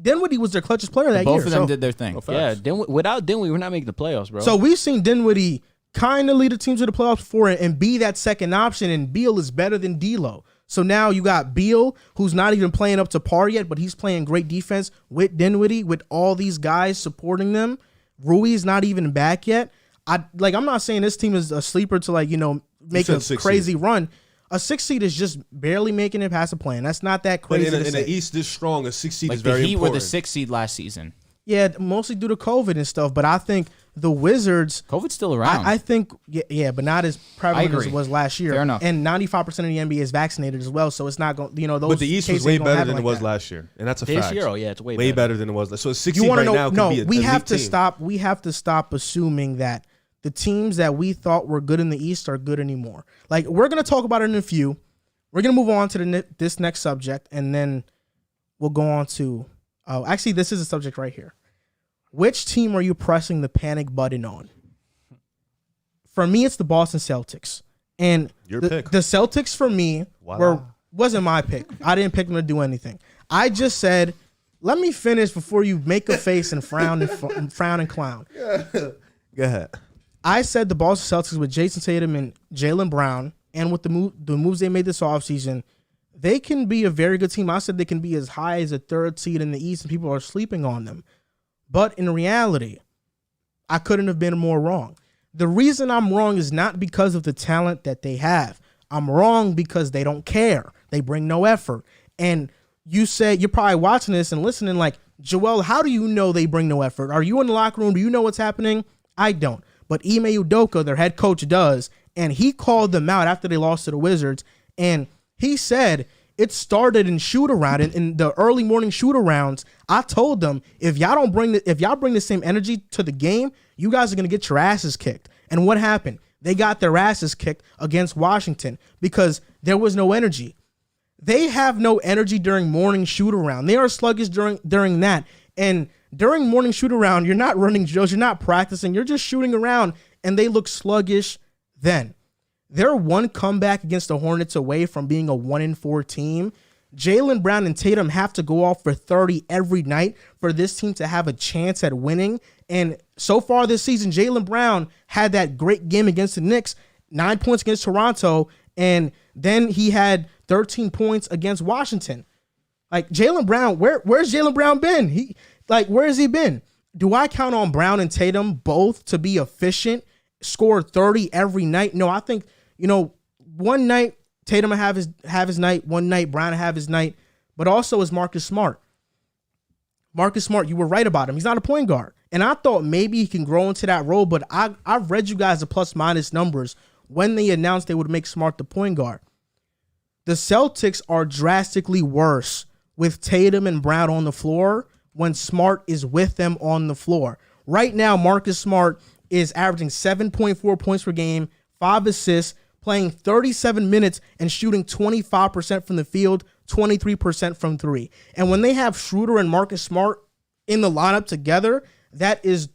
Dinwiddie was their clutchest player that year. Both of them So- did their thing. Yeah, without Dinwiddie, we're not making the playoffs, bro. So we've seen Dinwiddie kind of lead a team to the playoffs before and be that second option, and Beal is better than D'Lo. So now you got Beal, who's not even playing up to par yet, but he's playing great defense with Dinwiddie, with all these guys supporting them. Rui's not even back yet. I'm not saying this team is a sleeper to make a said crazy run. A 6 seed is just barely making it past the plan. That's not that But crazy. in to say. the East this strong, a 6 seed Like is the very Heat were important. the 6th seed last season. Yeah, mostly due to COVID and stuff. But I think the Wizards. COVID's still around. I think, but not as prevalent as agree. it was last year. Fair enough. And 95% of the NBA is vaccinated as well, so it's not going. Those. But the East was cases way ain't gonna better happen than it like was that. last year, and that's a this fact. year, yeah, it's way way better. better than it was. So a 6 You seed want right to now know? could be No, we have to team. stop. We have to stop assuming that the teams that we thought were good in the East are good anymore. Like we're gonna talk about it in a few. We're gonna move on to this next subject, and then we'll go on to. Actually, this is a subject right here. Which team are you pressing the panic button on? For me, it's the Boston Celtics. And Your the pick. Celtics for me wasn't my pick. I didn't pick them to do anything. I just said, let me finish before you make a face and frown and clown. Go ahead. I said the Boston Celtics with Jason Tatum and Jaylen Brown, and with the moves they made this offseason, they can be a very good team. I said they can be as high as a 3rd seed in the East, and people are sleeping on them. But in reality, I couldn't have been more wrong. The reason I'm wrong is not because of the talent that they have. I'm wrong because they don't care. They bring no effort. And you said, you're probably watching this and listening like, Joel, how do you know they bring no effort? Are you in the locker room? Do you know what's happening? I don't. But Ime Udoka, their head coach, does. And he called them out after they lost to the Wizards. And he said it started in shoot-around, in the early morning shoot-arounds. I told them, if y'all bring the same energy to the game, you guys are going to get your asses kicked. And what happened? They got their asses kicked against Washington because there was no energy. They have no energy during morning shoot around. They are sluggish during that. And during morning shoot around, you're not running drills, you're not practicing, you're just shooting around, and they look sluggish then. They're one comeback against the Hornets away from being a 1-4 team. Jaylen Brown and Tatum have to go off for 30 every night for this team to have a chance at winning. And so far this season, Jaylen Brown had that great game against the Knicks, 9 points against Toronto, and then he had 13 points against Washington. Like, Jaylen Brown, where's Jaylen Brown been? Where has he been? Do I count on Brown and Tatum both to be efficient, score 30 every night? No, I think, one night Tatum will have his night, one night Brown will have his night, but also is Marcus Smart. Marcus Smart, you were right about him. He's not a point guard. And I thought maybe he can grow into that role, but I've read you guys the plus-minus numbers when they announced they would make Smart the point guard. The Celtics are drastically worse with Tatum and Brown on the floor when Smart is with them on the floor. Right now, Marcus Smart is averaging 7.4 points per game, 5 assists, playing 37 minutes and shooting 25% from the field, 23% from three. And when they have Schroeder and Marcus Smart in the lineup together, that is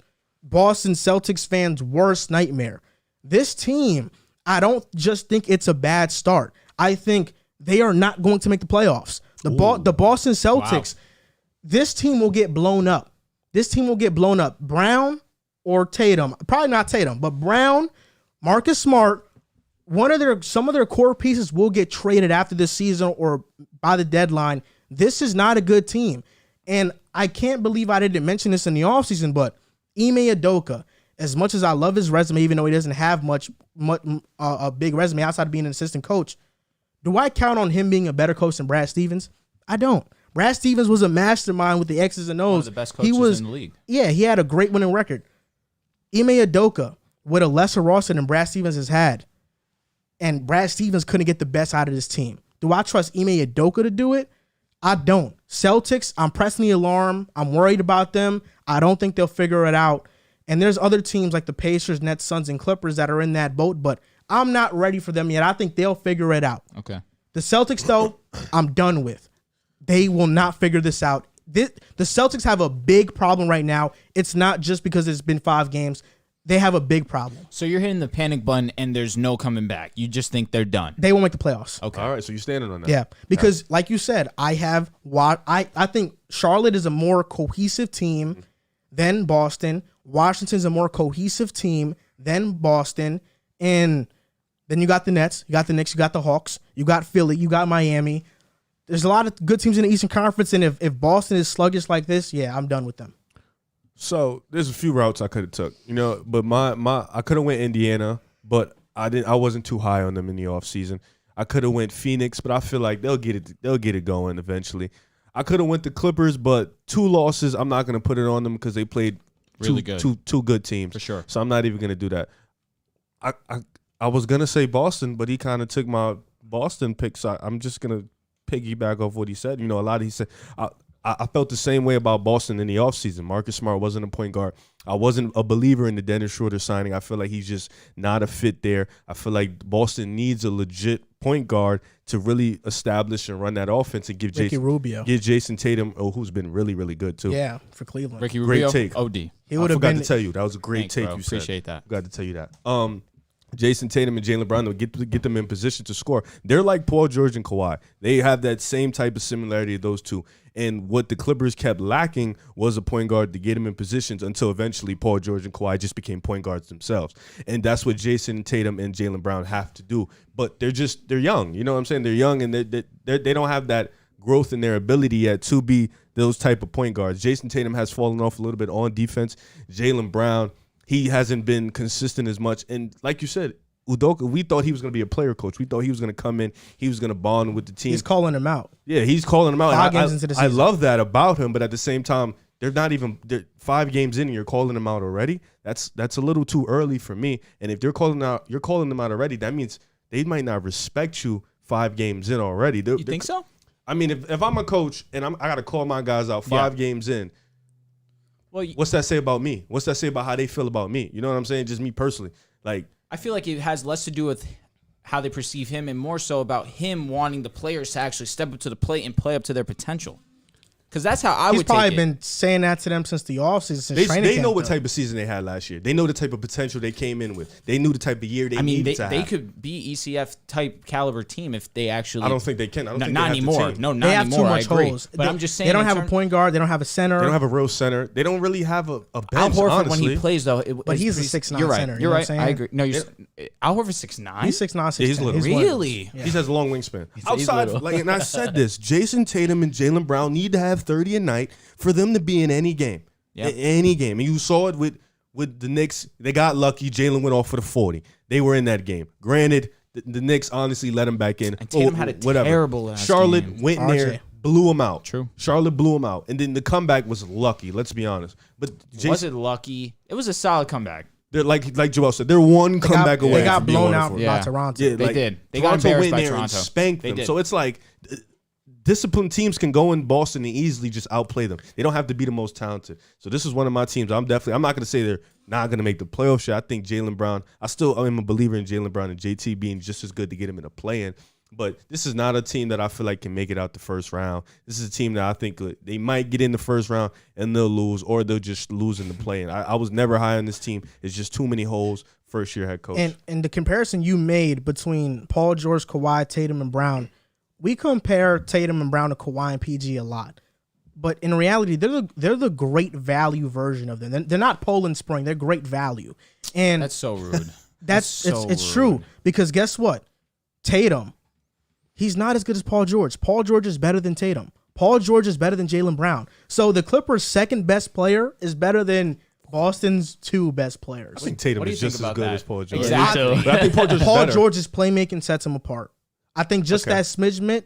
Boston Celtics fans' worst nightmare. This team, I don't just think it's a bad start. I think they are not going to make the playoffs. The Boston Celtics, this team will get blown up. Brown or Tatum, probably not Tatum, but Brown, Marcus Smart, some of their core pieces will get traded after this season or by the deadline. This is not a good team. And I can't believe I didn't mention this in the offseason, but Ime Udoka, as much as I love his resume, even though he doesn't have a big resume outside of being an assistant coach, do I count on him being a better coach than Brad Stevens? I don't. Brad Stevens was a mastermind with the X's and O's. One of the best coaches in the league. Yeah, he had a great winning record. Ime Udoka with a lesser roster than Brad Stevens has had, and Brad Stevens couldn't get the best out of this team. Do I trust Ime Udoka to do it? I don't. Celtics, I'm pressing the alarm. I'm worried about them. I don't think they'll figure it out. And there's other teams like the Pacers, Nets, Suns, and Clippers that are in that boat, but I'm not ready for them yet. I think they'll figure it out. Okay. The Celtics, though, I'm done with. They will not figure this out. The Celtics have a big problem right now. It's not just because it's been 5 games. They have a big problem. So you're hitting the panic button and there's no coming back. You just think they're done. They won't make the playoffs. Okay. All right, so you're standing on that. Yeah, because like you said, I think Charlotte is a more cohesive team than Boston. Washington's a more cohesive team than Boston. And then you got the Nets, you got the Knicks, you got the Hawks, you got Philly, you got Miami. There's a lot of good teams in the Eastern Conference, and if Boston is sluggish like this, yeah, I'm done with them. So there's a few routes I could have took, but I could have went Indiana, but I wasn't too high on them in the offseason. I could have went Phoenix, but I feel like they'll get it going eventually. I could have went the Clippers, but 2 losses, I'm not going to put it on them because they played really good. Two good teams. For sure. So I'm not even going to do that. I was going to say Boston, but he kind of took my Boston pick, so I'm just going to piggyback off what he said. He said I felt the same way about Boston in the offseason. Marcus Smart wasn't a point guard. I wasn't a believer in the Dennis Schroeder signing. I feel like he's just not a fit there. I feel like Boston needs a legit point guard to really establish and run that offense and give Jason Tatum, who's been really, really good too. Yeah, for Cleveland. Ricky Rubio, great take. OD. I forgot to tell you. That was a great Thanks, take bro. you said. Appreciate that. Forgot to tell you that. Jason Tatum and Jaylen Brown, get them in position to score. They're like Paul George and Kawhi. They have that same type of similarity of those two. And what the Clippers kept lacking was a point guard to get them in positions until eventually Paul George and Kawhi just became point guards themselves. And that's what Jason Tatum and Jaylen Brown have to do. But they're young. You know what I'm saying? They're young and they don't have that growth in their ability yet to be those type of point guards. Jason Tatum has fallen off a little bit on defense. Jaylen Brown, he hasn't been consistent as much. And like you said, Udoka, we thought he was going to be a player coach. We thought he was going to come in. He was going to bond with the team. He's calling him out. Yeah, he's calling him out. 5 games into the season. I love that about him, but at the same time, they're 5 games in and you're calling them out already. That's a little too early for me. And if you're calling them out already, that means they might not respect you 5 games in already. You think so? I mean, if I'm a coach and I got to call my guys out 5 games in, well, what's that say about me? What's that say about how they feel about me? You know what I'm saying? Just me personally. Like, I feel like it has less to do with how they perceive him and more so about him wanting the players to actually step up to the plate and play up to their potential. Because that's how I He's would take it. probably been saying that to them since the offseason, since training They camp, know what though. type of season they had last year. They know the type of potential they came in with. They knew the type of year they needed to have. They could be ECF type caliber team if they actually. I don't think they can. I don't think not they have anymore. the team. No, not They have anymore. too much I agree. holes. But I'm just saying they don't have a point guard. They don't have a center. They don't have a real center. They don't really have a bench, Al Horford honestly. when he plays though, But he's a 6'9" You're right. center, you You're know right. what I'm I saying? agree. No, Al Horford 6'9". He's 6'9", 6'10". he's little. He's Really? Yeah. He has a long wingspan. he's Outside, little. and I said this, Jason Tatum and Jaylen Brown need to have 30 a night for them to be in any game. Yep. In any game. And you saw it with the Knicks. They got lucky. Jaylen went off for the 40. They were in that game. Granted, the Knicks honestly let him back in. And Tatum had a terrible last Charlotte game. went in RJ. there, blew him out. True. Charlotte blew him out. And then the comeback was lucky, let's be honest. But Was it lucky? It was a solid comeback. they're like Joel said, they're one comeback away. They got from being blown on the out floor. Yeah. by Toronto. Yeah, They did. They got Toronto embarrassed went by there and Toronto. spanked They them. did. So it's like disciplined teams can go in Boston and easily just outplay them. They don't have to be the most talented. So this is one of my teams. I'm not going to say they're not going to make the playoff shot. I think Jaylen Brown, I am a believer in Jaylen Brown and JT being just as good to get him in a play-in. But this is not a team that I feel like can make it out the first round. This is a team that I think they might get in the first round and they'll lose, or they'll just lose in the play-in. I was never high on this team. It's just too many holes. First-year head coach. And the comparison you made between Paul George, Kawhi, Tatum, and Brown, we compare Tatum and Brown to Kawhi and PG a lot. But in reality, they're the great value version of them. They're not Poland Spring. They're great value. And That's so rude. it's true. Because guess what? Tatum, he's not as good as Paul George. Paul George is better than Tatum. Paul George is better than Jaylen Brown. So the Clippers' second best player is better than Boston's two best players. I think Tatum What do you is just think as about good that? as Paul George. Exactly. But I think Paul George is Paul better. George's playmaking sets him apart. I think just Okay. that smidgement,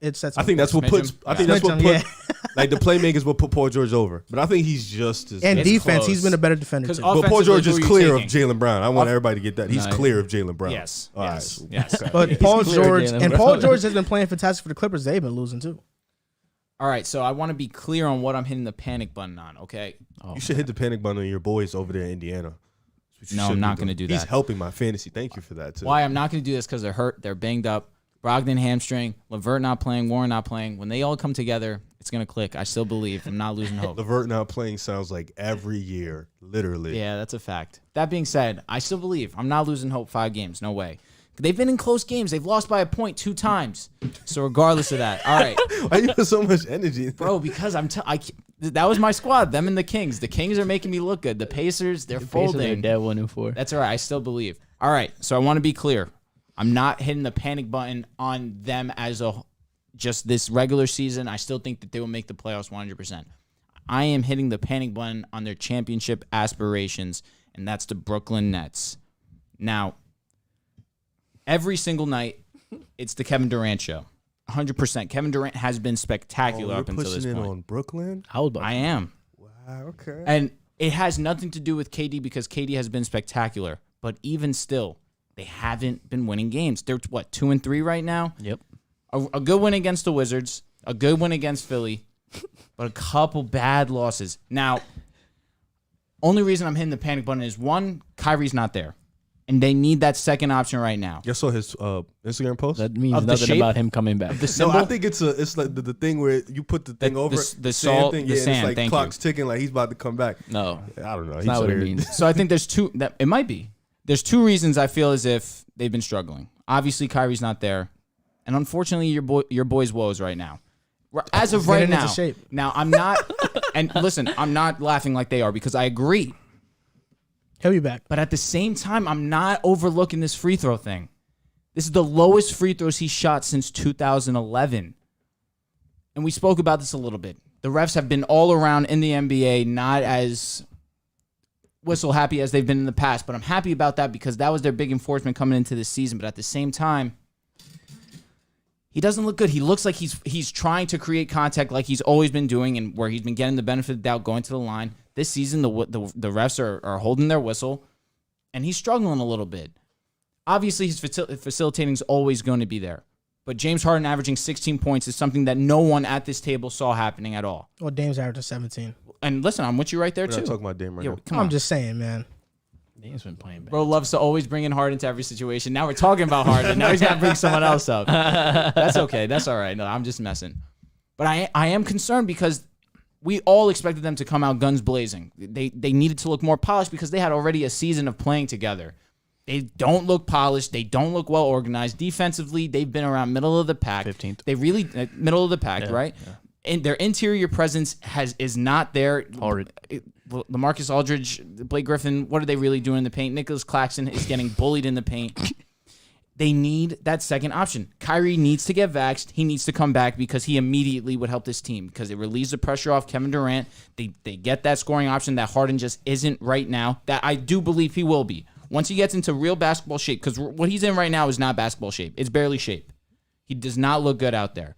it sets him I think that's what Smidgen? puts. I think that's what Smidgen, put. Like the playmakers will put Paul George over, but I think he's just as. And good. It's defense, close. he's been a better defender 'Cause too. all- But Paul George is Offensively, who clear are you of taking? Jaylen Brown. I want everybody to get that. He's No. clear of Jaylen Brown. Yes. All right. Yes. Yes. But Paul clear, George Jaylen and Brown. Paul George has been playing fantastic for the Clippers. They've been losing too. All right, so I want to be clear on what I'm hitting the panic button on, okay? You should hit the panic button on your boys over there in Indiana. That's what you No, should I'm be not doing. gonna do He's that. helping my fantasy. Thank you for that too. Why I'm not going to do this because they're hurt, they're banged up. Brogdon hamstring, LeVert not playing, Warren not playing. When they all come together, it's going to click. I still believe. I'm not losing hope. LeVert not playing sounds like every year, literally. Yeah, that's a fact. That being said, I still believe. I'm not losing hope 5 games. No way. They've been in close games. They've lost by a point 2 times. So regardless of that, all right, Why you put so much energy? bro. Because that was my squad. Them and the Kings. The Kings are making me look good. The Pacers, they're Pacers are folding. dead 1-4. That's all right. I still believe. All right. So I want to be clear. I'm not hitting the panic button on them as just this regular season. I still think that they will make the playoffs 100%. I am hitting the panic button on their championship aspirations, and that's the Brooklyn Nets. Now, every single night, it's the Kevin Durant show. 100%. Kevin Durant has been spectacular up until this pushing point. in on Brooklyn. I was about I am. Wow. Okay. And it has nothing to do with KD because KD has been spectacular. But even still, they haven't been winning games. They're, 2-3 right now? Yep. A good win against the Wizards, a good win against Philly, but a couple bad losses. Now, only reason I'm hitting the panic button is, one, Kyrie's not there. And they need that second option right now. You saw his Instagram post? That means Of the nothing shape? about him coming back. The No, symbol, I think it's like the thing where you put the thing over the it, salt, thing, the yeah, and sand, it's like thank clock's you. ticking, like he's about to come back. No, I don't know. that's not what it means. So I think there's it might be. There's 2 reasons I feel as if they've been struggling. Obviously, Kyrie's not there. And unfortunately, your boy's woes right now. As of right Getting into now. shape. Now, I'm not, and listen, I'm not laughing like they are because I agree. He'll be back. But at the same time, I'm not overlooking this free throw thing. This is the lowest free throws he's shot since 2011. And we spoke about this a little bit. The refs have been all around in the NBA, not as whistle happy as they've been in the past. But I'm happy about that because that was their big enforcement coming into this season. But at the same time, he doesn't look good. He looks like he's trying to create contact like he's always been doing and where he's been getting the benefit of the doubt going to the line. This season, the refs are holding their whistle, and he's struggling a little bit. Obviously, his facilitating is always going to be there. But James Harden averaging 16 points is something that no one at this table saw happening at all. Well, Dame's averaging 17. And listen, I'm with you right there, We're too. not talking about Dame right Yo, now. come I'm on. just saying, man. Dame's been playing bad. Bro loves to always bring in Harden to every situation. Now we're talking about Harden. Now he's got to bring someone else up. That's okay. That's all right. No, I'm just messing. But I am concerned because we all expected them to come out guns blazing. They needed to look more polished because they had already a season of playing together. They don't look polished. They don't look well organized. Defensively, they've been around middle of the pack. 15th. They really middle of the pack, right? Yeah. And their interior presence is not there. Horrid. LaMarcus Aldridge, Blake Griffin, what are they really doing in the paint? Nicholas Claxton is getting bullied in the paint. They need that second option. Kyrie needs to get vaxxed. He needs to come back because he immediately would help this team because it relieves the pressure off Kevin Durant. They get that scoring option that Harden just isn't right now, that I do believe he will be. Once he gets into real basketball shape, because what he's in right now is not basketball shape. It's barely shape. He does not look good out there.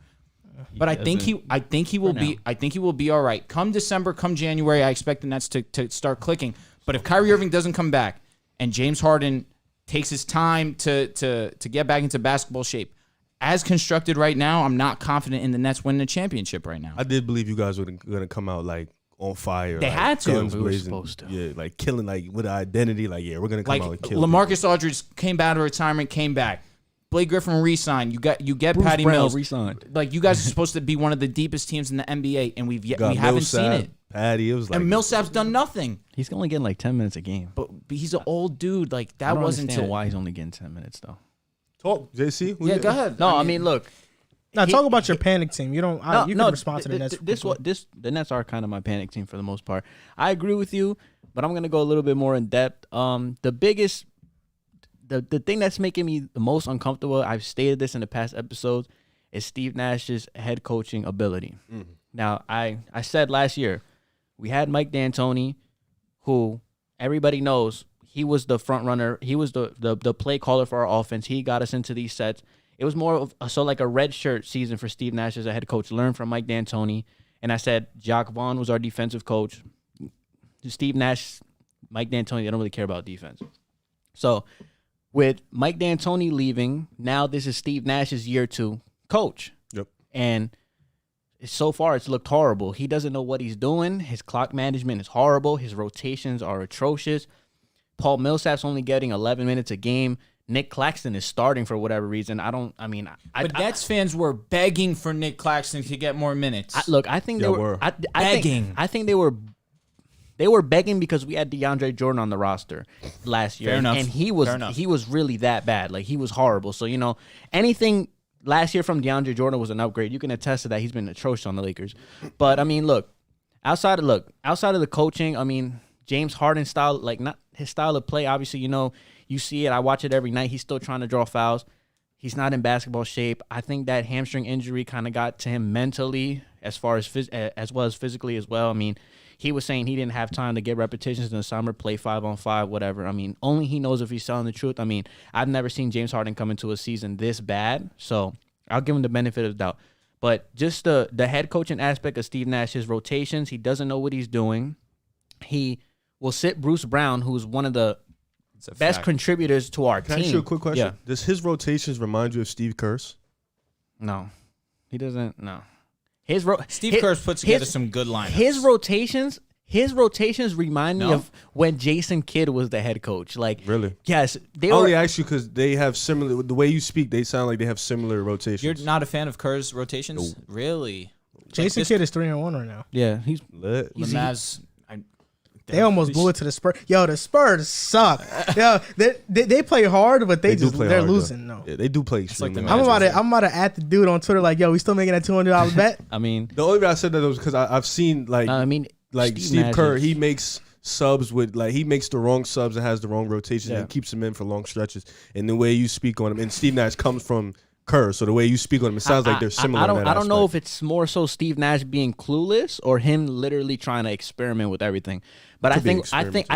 But I think he will be all right. Come December, come January, I expect the Nets to start clicking. But if Kyrie Irving doesn't come back and James Harden takes his time to get back into basketball shape, as constructed right now, I'm not confident in the Nets winning the championship right now. I did believe you guys were gonna come out like on fire. They like, had to. guns We were blazing. supposed to. Yeah, like killing, like with identity. Like, yeah, we're gonna come Like out and kill. LaMarcus Aldridge came out of retirement, came back. Blake Griffin re-signed. You get Bruce Patty Brown Mills. re-signed. Like you guys are supposed to be one of the deepest teams in the NBA, and we Got haven't seen Millsap, it. Patty, it was like And Millsap's done nothing. He's only getting like 10 minutes a game. But he's an old dude. Like I that don't wasn't understand to. why he's only getting 10 minutes though. talk. JC, Yeah, go ahead. No, I mean look. Now He- talk about your panic team. You don't. You can respond to the Nets. The Nets are kind of my panic team for the most part. I agree with you, but I'm gonna go a little bit more in depth. The thing that's making me the most uncomfortable, I've stated this in the past episodes, is Steve Nash's head coaching ability. Now, I said last year we had Mike D'Antoni, who everybody knows he was the front runner. He was the play caller for our offense. He got us into these sets. It was more of like a red shirt season for Steve Nash as a head coach. Learn from Mike D'Antoni. And I said Jacques Vaughn was our defensive coach. Steve Nash, Mike D'Antoni, they don't really care about defense. So with Mike D'Antoni leaving, now this is Steve Nash's year to coach. Yep. And so far it's looked horrible. He doesn't know what he's doing. His clock management is horrible. His rotations are atrocious. Paul Millsap's only getting 11 minutes a game. Nick Claxton is starting for whatever reason. But Nets fans were begging for Nick Claxton to get more minutes. I think they were begging. I think they were begging because we had DeAndre Jordan on the roster last year. Fair enough. And he was really that bad. Like he was horrible. So, anything last year from DeAndre Jordan was an upgrade. You can attest to that. He's been atrocious on the Lakers. But look, outside of the coaching, James Harden style, like not his style of play, obviously, you see it. I watch it every night. He's still trying to draw fouls. He's not in basketball shape. I think that hamstring injury kind of got to him mentally as well as physically as well. He was saying he didn't have time to get repetitions in the summer, play 5-on-5, whatever. Only he knows if he's telling the truth. I've never seen James Harden come into a season this bad, so I'll give him the benefit of the doubt. But just the head coaching aspect of Steve Nash, his rotations, he doesn't know what he's doing. He will sit Bruce Brown, who's one of the best contributors to our team. Can I ask you a quick question? Yeah. Does his rotations remind you of Steve Kerr's? No, he doesn't. No, Steve Kerr puts together some good lineups. His rotations remind me No? of when Jason Kidd was the head coach. Like, Really? yes, they I were. only ask you because they have similar. The way you speak, they sound like they have similar rotations. You're not a fan of Kerr's rotations? Really? Jason Kidd is 3-1 right now. Yeah, he's Lit. Lamaz, They almost blew it to the Spurs. Yo, the Spurs suck. Yo, they play hard, but they're hard, losing. though. No, Yeah, they do play extremely the hard. I'm about to at the dude on Twitter like, yo, we still making that $200 bet. The only reason I said that was because I've seen like Steve Kerr, he makes subs with he makes the wrong subs and has the wrong rotations and keeps them in for long stretches. And the way you speak on him, and Steve Nash comes from Kerr, so the way you speak on him, it sounds like they're similar. I don't know if it's more so Steve Nash being clueless or him literally trying to experiment with everything. But I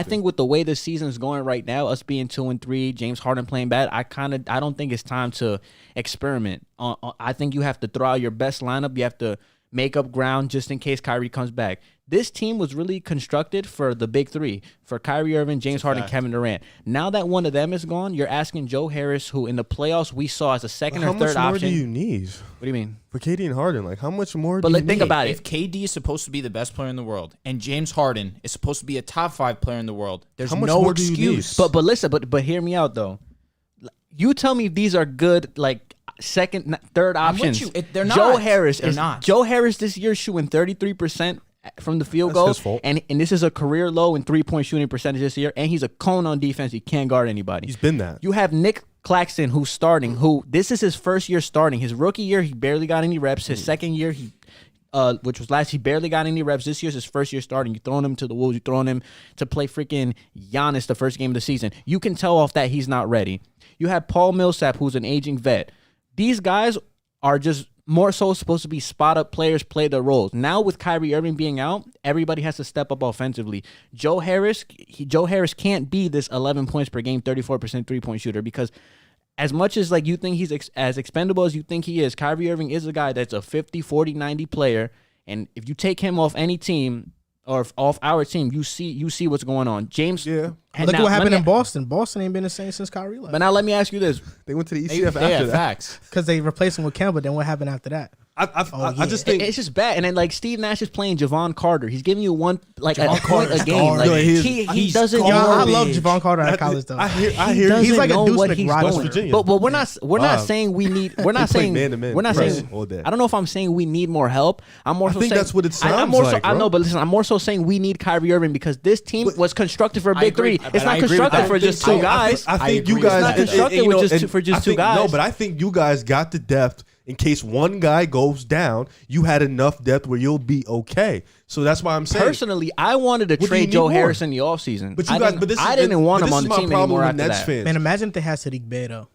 think with the way the season's going right now, us being 2-3, James Harden playing bad, I don't think it's time to experiment. I think you have to throw out your best lineup. You have to make up ground just in case Kyrie comes back. This team was really constructed for the big three, for Kyrie Irving, James Harden, Kevin Durant. Now that one of them is gone, you're asking Joe Harris, who in the playoffs we saw as a second or third option. How much more do you need? What do you mean? For KD and Harden, like how much more But do you think need? about it. If KD is supposed to be the best player in the world and James Harden is supposed to be a top 5 player in the world, there's How much no more do you excuse. need? But listen, but hear me out though. You tell me these are good, like second, third I'm with options. you. They're not. Joe Harris They're is not. Joe Harris this year shooting 33% from the field That's goal, his fault. and this is a career low in 3-point shooting percentage this year, and he's a cone on defense. He can't guard anybody. He's been that. You have Nick Claxton, who's starting, who this is his first year starting. His rookie year, he barely got any reps. His second year, which was last, he barely got any reps. This year's his first year starting. You throwing him to the Wolves. You throwing him to play freaking Giannis the first game of the season. You can tell off that he's not ready. You have Paul Millsap, who's an aging vet. These guys are just more so supposed to be spot-up players, play their roles. Now with Kyrie Irving being out, everybody has to step up offensively. Joe Harris can't be this 11 points per game, 34% three-point shooter because as much as like you think he's as expendable as you think he is, Kyrie Irving is a guy that's a 50, 40, 90 player. And if you take him off any team or off our team, you see what's going on. James, Yeah. Look at what happened in Boston. Boston ain't been the same since Kyrie left. But now let me ask you this. They went to the They- ECF yeah, after that. facts. Because they replaced him with Kemba. Then what happened after that? I just think It's just bad. And then like Steve Nash is playing Javon Carter. He's giving you one like a point Carter's a game. garbage. Like No, he he's doesn't Yo, I garbage. love Javon Carter at college though. I hear. doesn't He's like a know Deuce what he's McBride. doing. West Virginia. But we're not Wow. saying we need. We're not They play saying man-to-man we're not press saying. all day. I don't know if I'm saying we need more help. I'm more. I so think saying, that's what it I'm sounds more like, So, I bro. know, but listen, I'm more so saying we need Kyrie Irving because this team was constructed for a I big agree, three. but It's I not agree with constructed that. for just two guys. I I think agree you with guys that. It's not constructed you know, with just and for just I two think- guys. No, but I think you guys got the depth in case one guy goes down. You had enough depth where you'll be okay. So that's why I'm saying. Personally, I wanted to What do you trade need Joe more? Harris in the offseason. But you guys, I didn't want him on the my team problem anymore with after Nets that. fans. Man, imagine if they had Sadiq Bey though.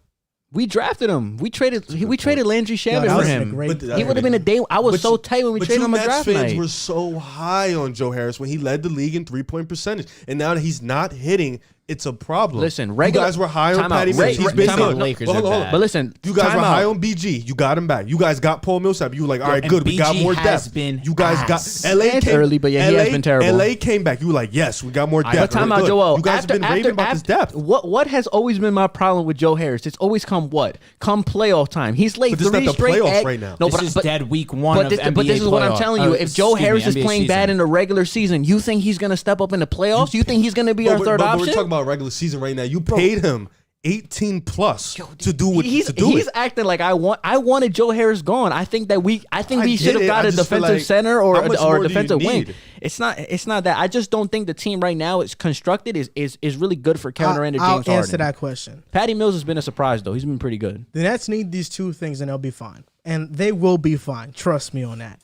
We drafted him. We traded Landry Yo, Shamet that for would've him. been great. But- He would have been a day. I was But so you- tight when we but traded you him on Nets draft fans night. were so high on Joe Harris when he led the league in 3-point percentage, and now that he's not hitting, it's a problem. Listen, you regular- guys were high on time out. Patty Mills. He's been time good. out. Lakers Hold are on. bad. But listen, You guys time were high out. on BG. You got him back. You guys got Paul Millsap. You were like, all right, and good. We got BG more has depth. been You guys ass. got LA It's came early, but yeah, he has been terrible. LA came back. You were like, yes, we got more depth. But time We're out, good. Joel. You guys have been raving about this depth. What has always been my problem with Joe Harris? It's always come playoff time. He's late But this is 3 not the straight playoffs egg. right now. No, This but is but, dead week one but of this, NBA but this is what I'm playoff. telling you. If Joe Excuse me, Harris is NBA playing bad season. in the regular season, you think he's going to step up in the playoffs? You think he's going to be our third But option? we're talking about regular season right now. You paid him 18 plus to do what he's to do it. acting like I wanted Joe Harris gone. I think we I should get have it. got I a just feel defensive like, center how or much a more do you defensive wing. need? It's not that. I just don't think the team right now is constructed is really good for Kevin Durant and I'll James answer Harden. that question. Patty Mills has been a surprise though. He's been pretty good. The Nets need these two things and they'll be fine. And they will be fine. Trust me on that.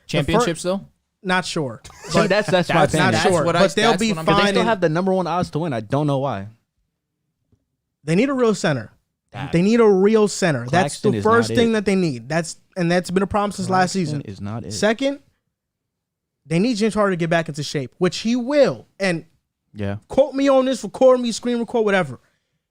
Championships though. Not sure. See, that's my That's opinion. Not That's sure. what But they'll that's be what I'm- Because they fine. still and have the number one odds to win. I don't know why. They need a real center. They need a real center. That's Claxton the is first not thing it. that they need. That's been a problem since last season. Is not it. Second, they need James Harden to get back into shape, which he will. And Yeah. quote me on this, record me, screen record, whatever.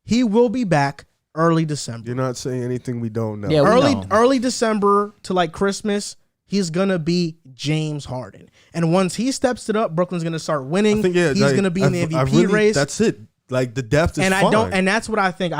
He will be back early December. You're not saying anything we don't know. Yeah, we know. Early December to like Christmas, he's gonna be James Harden. And once he steps it up, Brooklyn's gonna start winning. I think, yeah, he's like, gonna be in the I MVP really- race. That's it. Like the depth is and fine. I don't, and that's what I think.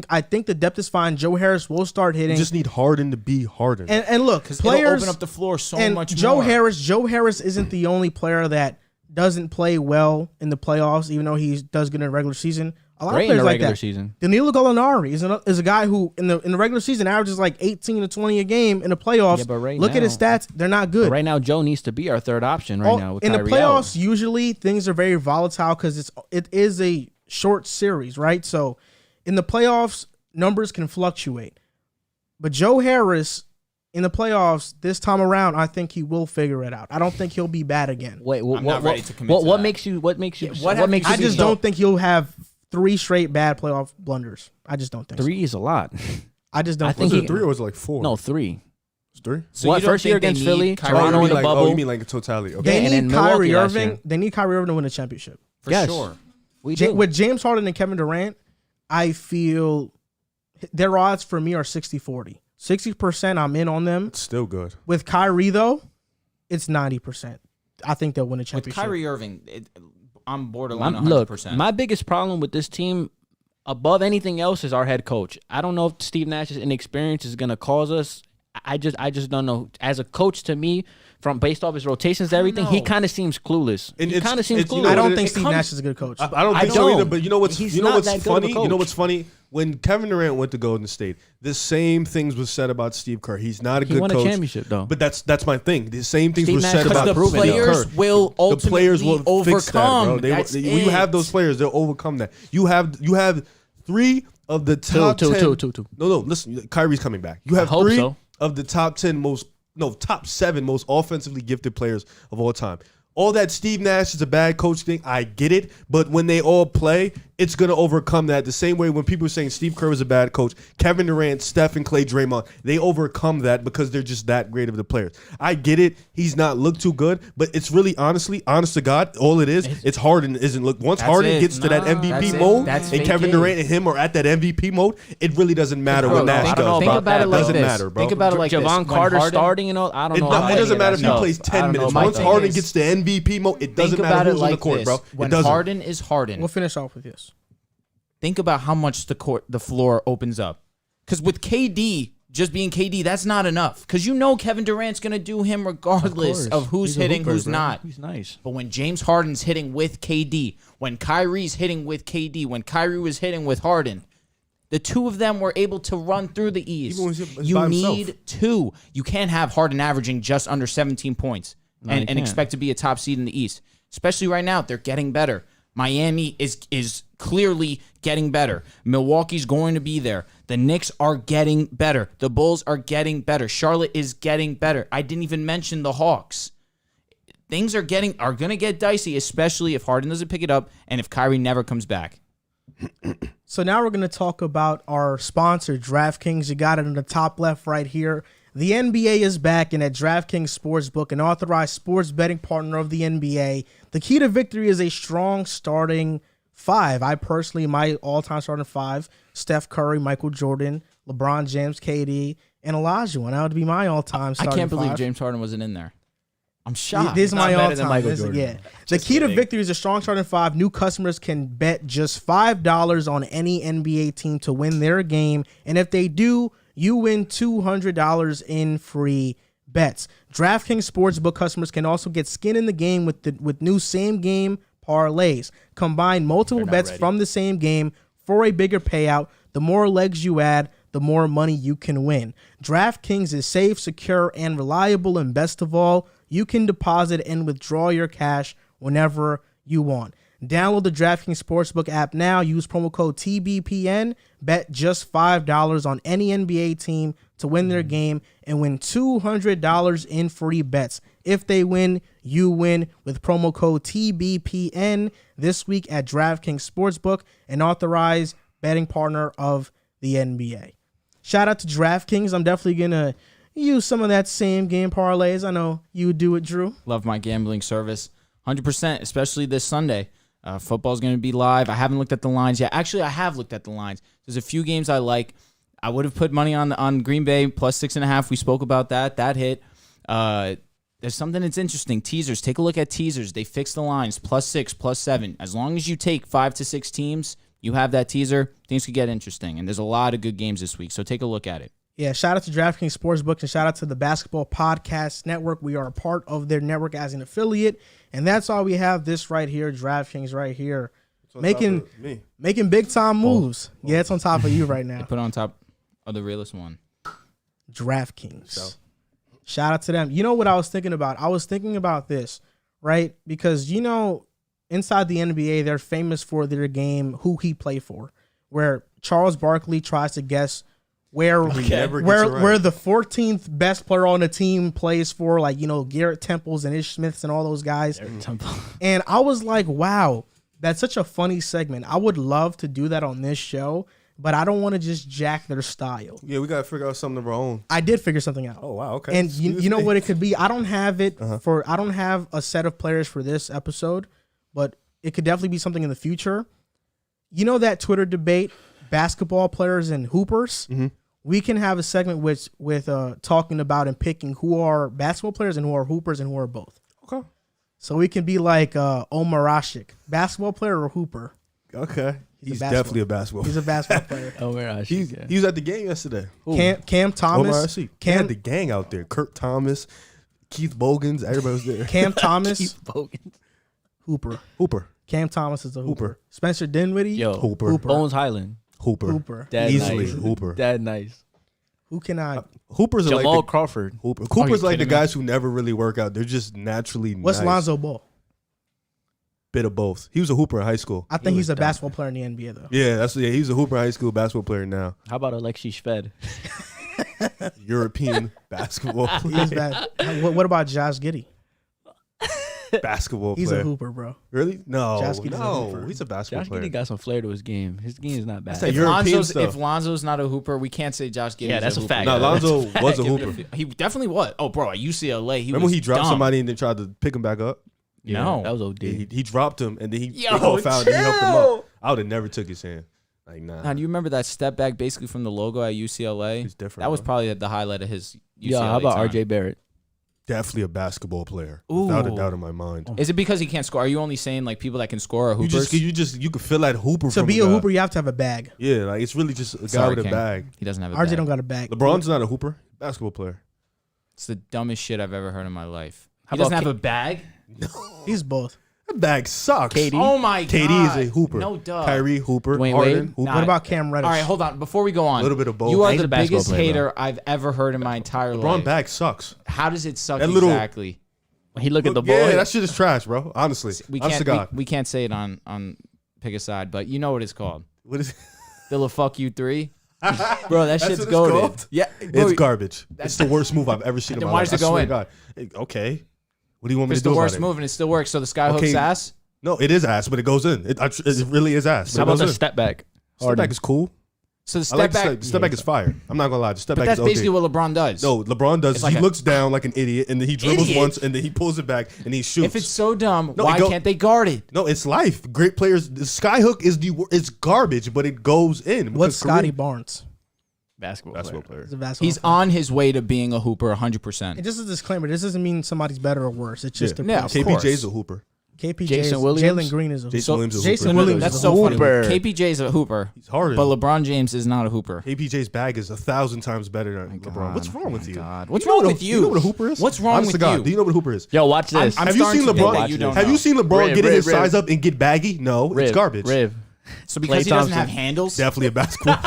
I think the depth is fine. Joe Harris will start hitting. You just need Harden to be Harden. and look, It'll players open up the floor so and much Joe more. Joe Harris isn't the only player that doesn't play well in the playoffs, even though he does good in the regular season. A lot Great of in players the like regular that. season. Danilo Gallinari is a guy who in the regular season averages like 18 to 20 a game. In the playoffs, Yeah, but right look at his now- stats; they're not good. But right now, Joe needs to be our third option right now. With in the Kyrie playoffs, out. usually things are very volatile because it is a short series, right? So in the playoffs, numbers can fluctuate. But Joe Harris in the playoffs this time around, I think he will figure it out. I don't think he'll be bad again. Wait, I'm not ready to commit to what that. makes you? What makes you? what What makes have you? I just so- don't think he'll have 3 straight bad playoff blunders. I just don't think so. 3 is a lot. I just don't I think was think it 3 or was it like 4? No, 3. It's 3. So What, you don't first year think they against need Philly, Kyrie Toronto Irving? in the like, bubble. Oh, you mean like a totality? Okay. they Yeah, and need then Milwaukee Kyrie last Irving. year. They need Kyrie Irving to win a championship. For Yes. sure. We do. With James Harden and Kevin Durant, I feel their odds for me are 60-40. 60% I'm in on them. It's still good. With Kyrie, though, it's 90%. I think they'll win a With championship. Kyrie Irving, I'm borderline 100%. Look, my biggest problem with this team, above anything else, is our head coach. I don't know if Steve Nash's inexperience is going to cause us. I just don't know. As a coach, to me, from based off his rotations and everything, he kind of seems clueless. And He kind of seems you know clueless. I don't it- think it Steve comes- Nash is a good coach. I don't think I so don't. either. But you know what's He's you know not what's that good of a funny? You know coach. what's funny? When Kevin Durant went to Golden State, the same things was said about Steve Kerr. He's not a He good won coach. a championship, though. But that's my thing. The same things Steve were Nash said has about to the prove it, Steve players Kerr. will The players will ultimately fix that, bro. overcome. When you have those players, they'll overcome that. You have 3 of the top 10. Two. No, listen. Kyrie's coming back. You have hope 3 so. of the top 7 most offensively gifted players of all time. All that Steve Nash is a bad coach thing, I get it. But when they all play, it's going to overcome that. The same way when people are saying Steve Kerr is a bad coach, Kevin Durant, Steph, and Clay Draymond, they overcome that because they're just that great of the players. I get it. He's not looked too good, but it's really honest to God, all it is, it's Harden isn't look. Once That's Harden it. gets to that That's MVP it. mode, That's and fake Kevin it. Durant and him are at that MVP mode, it really doesn't matter Bro, what Nash think, does. know think bro. about it It like doesn't this. matter, bro. Think about it like this. Javon When Carter Harden- starting and all. I don't know. It about doesn't any matter of if that he plays stuff. I 10 don't know minutes. about Once that. Harden is- gets to MVP mode, it doesn't Think matter about it who's on the like court, this. bro. It When doesn't. Harden is Harden, We'll finish off with this. think about how much the floor opens up. Because with KD just being KD, that's not enough. Because you know Kevin Durant's going to do him regardless of who's He's a hitting, hooper, who's bro. not. He's nice. But when James Harden's hitting with KD, when Kyrie's hitting with KD, when Kyrie was hitting with Harden, the two of them were able to run through the East. Even when he's by You himself. need two. You can't have Harden averaging just under 17 points No, you and can't. expect to be a top seed in the East. Especially right now, they're getting better. Miami is clearly getting better. Milwaukee's going to be there. The Knicks are getting better. The Bulls are getting better. Charlotte is getting better. I didn't even mention the Hawks. Things are going to get dicey, especially if Harden doesn't pick it up and if Kyrie never comes back. So now we're going to talk about our sponsor, DraftKings. You got it in the top left right here. The NBA is back, and at DraftKings Sportsbook, an authorized sports betting partner of the NBA, the key to victory is a strong starting 5. I personally, my all-time starting 5, Steph Curry, Michael Jordan, LeBron James, KD, and Olajuwon. That would be my all-time I starting 5. can't believe James Harden wasn't in there. I'm shocked. This is my not better than all-time. Michael This is- Jordan. Yeah. The key to victory is a strong starting 5. New customers can bet just $5 on any NBA team to win their game, and if they do, you win $200 in free bets. DraftKings Sportsbook customers can also get skin in the game with new same-game parlays. Combine multiple bets from the same game for a bigger payout. The more legs you add, the more money you can win. DraftKings is safe, secure, and reliable, and best of all, you can deposit and withdraw your cash whenever you want. Download the DraftKings Sportsbook app now. Use promo code TBPN. Bet just $5 on any NBA team to win their game and win $200 in free bets. If they win, you win with promo code TBPN this week at DraftKings Sportsbook, an authorized betting partner of the NBA. Shout out to DraftKings. I'm definitely going to use some of that same game parlays. I know you would do it, Drew. Love my gambling service. 100%, especially this Sunday. Football's going to be live. I haven't looked at the lines yet. Actually, I have looked at the lines. There's a few games I like. I would have put money on Green Bay plus 6.5. We spoke about that. That hit. There's something that's interesting. Teasers. Take a look at teasers. They fix the lines. +6, +7. As long as you take 5 to 6 teams, you have that teaser. Things could get interesting. And there's a lot of good games this week. So take a look at it. Yeah, shout out to DraftKings Sportsbook and shout out to the Basketball Podcast Network. We are a part of their network as an affiliate, and that's why we have this right here, DraftKings right here, making big time moves. Yeah, it's on top of you right now. Put it on top of the realest one. DraftKings. Shout out to them. You know what I was thinking about? I was thinking about this, right? Because, you know, inside the NBA, they're famous for their game, who he played for, where Charles Barkley tries to guess where the 14th best player on the team plays for, like, you know, Garrett Temples and Ish Smiths and all those guys. And I was like, wow, that's such a funny segment. I would love to do that on this show, but I don't want to just jack their style. Yeah, we got to figure out something of our own. I did figure something out. Oh, wow, okay. And you know what it could be? I don't have it I don't have a set of players for this episode, but it could definitely be something in the future. You know that Twitter debate, basketball players and hoopers? Mm-hmm. We can have a segment with talking about and picking who are basketball players and who are hoopers and who are both. Okay. So we can be like Omar Ashik, basketball player or hooper. Okay. He's He's a definitely a basketball He's a basketball player. Oh, where I He was at the game yesterday. Cam Thomas. Omar Sy. They had the gang out there. Kurt Thomas, Keith Bogans, everybody was there. Cam Thomas, Bogans. Hooper. Cam Thomas is a hooper. Hooper. Spencer Dinwiddie, Yo, Hooper. Bones Highland. Hooper. Dad Easily nice. Hooper. Dad nice. who cannot? Hoopers are Jamal like Crawford. Cooper's you like the kidding me? guys who never really work out. They're just naturally What's nice. Lonzo Ball? Bit of both. He was a hooper in high school. I think he's a basketball player in the NBA though. Yeah, he's a hooper in high school basketball player now. How about Alexi Shved? European basketball He is bad. What about Josh Giddey? basketball He's player. a hooper, bro. Really? No, Josh Giddey's a hooper. he's a basketball Josh player. Giddey got some flair to his game. His game is not bad. That's European stuff. If Lonzo's not a hooper, we can't say Josh Giddey. Yeah, that's a hooper. fact. No, Lonzo was a Give it hooper. He definitely was. Oh, bro, at UCLA, he Remember was he dropped dumb. somebody and then tried to pick him back up? No. that was OD. He dropped him and then he Yo, called foul and he helped him chill. up. I would have never took his hand. Like, nah. Now, do you remember that step back basically from the logo at UCLA? He's different, That was bro. probably the highlight of his UCLA Yeah, how about time. RJ Barrett? Definitely a basketball player. Without a Ooh. doubt in my mind. Is it because he can't score? Are you only saying like people that can score are hoopers? You could feel that hooper To from be a a guy. hooper, you have to have a bag. Yeah, like it's really just a guy Sorry, with a King. bag. He doesn't have a RJ bag. don't got a bag. LeBron's not a hooper. Basketball player. It's the dumbest shit I've ever heard in my life. How He doesn't about have a bag? He's both. That bag sucks. KD? Oh my KD god. is a hooper. No duh. Kyrie hooper. Dwayne Harden Wade? hooper. Nah. What about Cam Reddish? All right, hold on. Before we go on, A little bit of both. you are He's the a basketball biggest player, hater I've ever heard in my entire LeBron life. bag sucks. How does it suck That little- exactly? He look at the ball. Yeah, that shit is trash, bro. Honestly, We honest to can't. God. We can't say it on Pick a Side, but you know what it's called. What is? The La Fuck You 3. Bro, that That's shit's what it's goated. called? Yeah, bro, It's garbage. It's the worst move I've ever seen in Then my why life. does it I go swear in? to God. Okay. What do you want me it's to do the worst about move and it still works. So the skyhook's Okay. ass. No, it is ass, but it goes in. It really is ass. How But it about the goes in. step back? Step back is cool. So the I step like back. the step back is fire. I'm not gonna lie. The step But back that's is basically OD. what LeBron does. No, LeBron does. It's like He a- looks down like an idiot, and then he dribbles Idiot? once, and then he pulls it back, and he shoots. If it's so dumb, No, why it go- can't they guard it? No, it's life. Great players. The skyhook is it's garbage, but it goes in. What's because Scotty Kareem- Barnes? Basketball player. He's a basketball He's player. on his way to being a hooper 100%. And just a disclaimer, this doesn't mean somebody's better or worse. It's just Yeah. a Yeah, person. of course. KPJ's a hooper. KPJ, Jason Williams? Jalen Green is a Jason Williams is a Jason hooper. Williams That's is a so funny. hooper. KPJ's a hooper, He's harder. but LeBron James is not a hooper. KPJ's bag is 1,000 times better than LeBron. God. What's wrong with My you? God. What's You know wrong what with a- you? You know what a hooper is? What's wrong Honest with to God, you? Do you know what a hooper is? Yo, watch this. I'm Have you starting seen to think LeBron? that you don't Have know. you seen LeBron Riv, getting Riv, his Riv. size up and get baggy? No, it's garbage. Riv. So because Klay he doesn't have Thompson. handles? Definitely a basketball.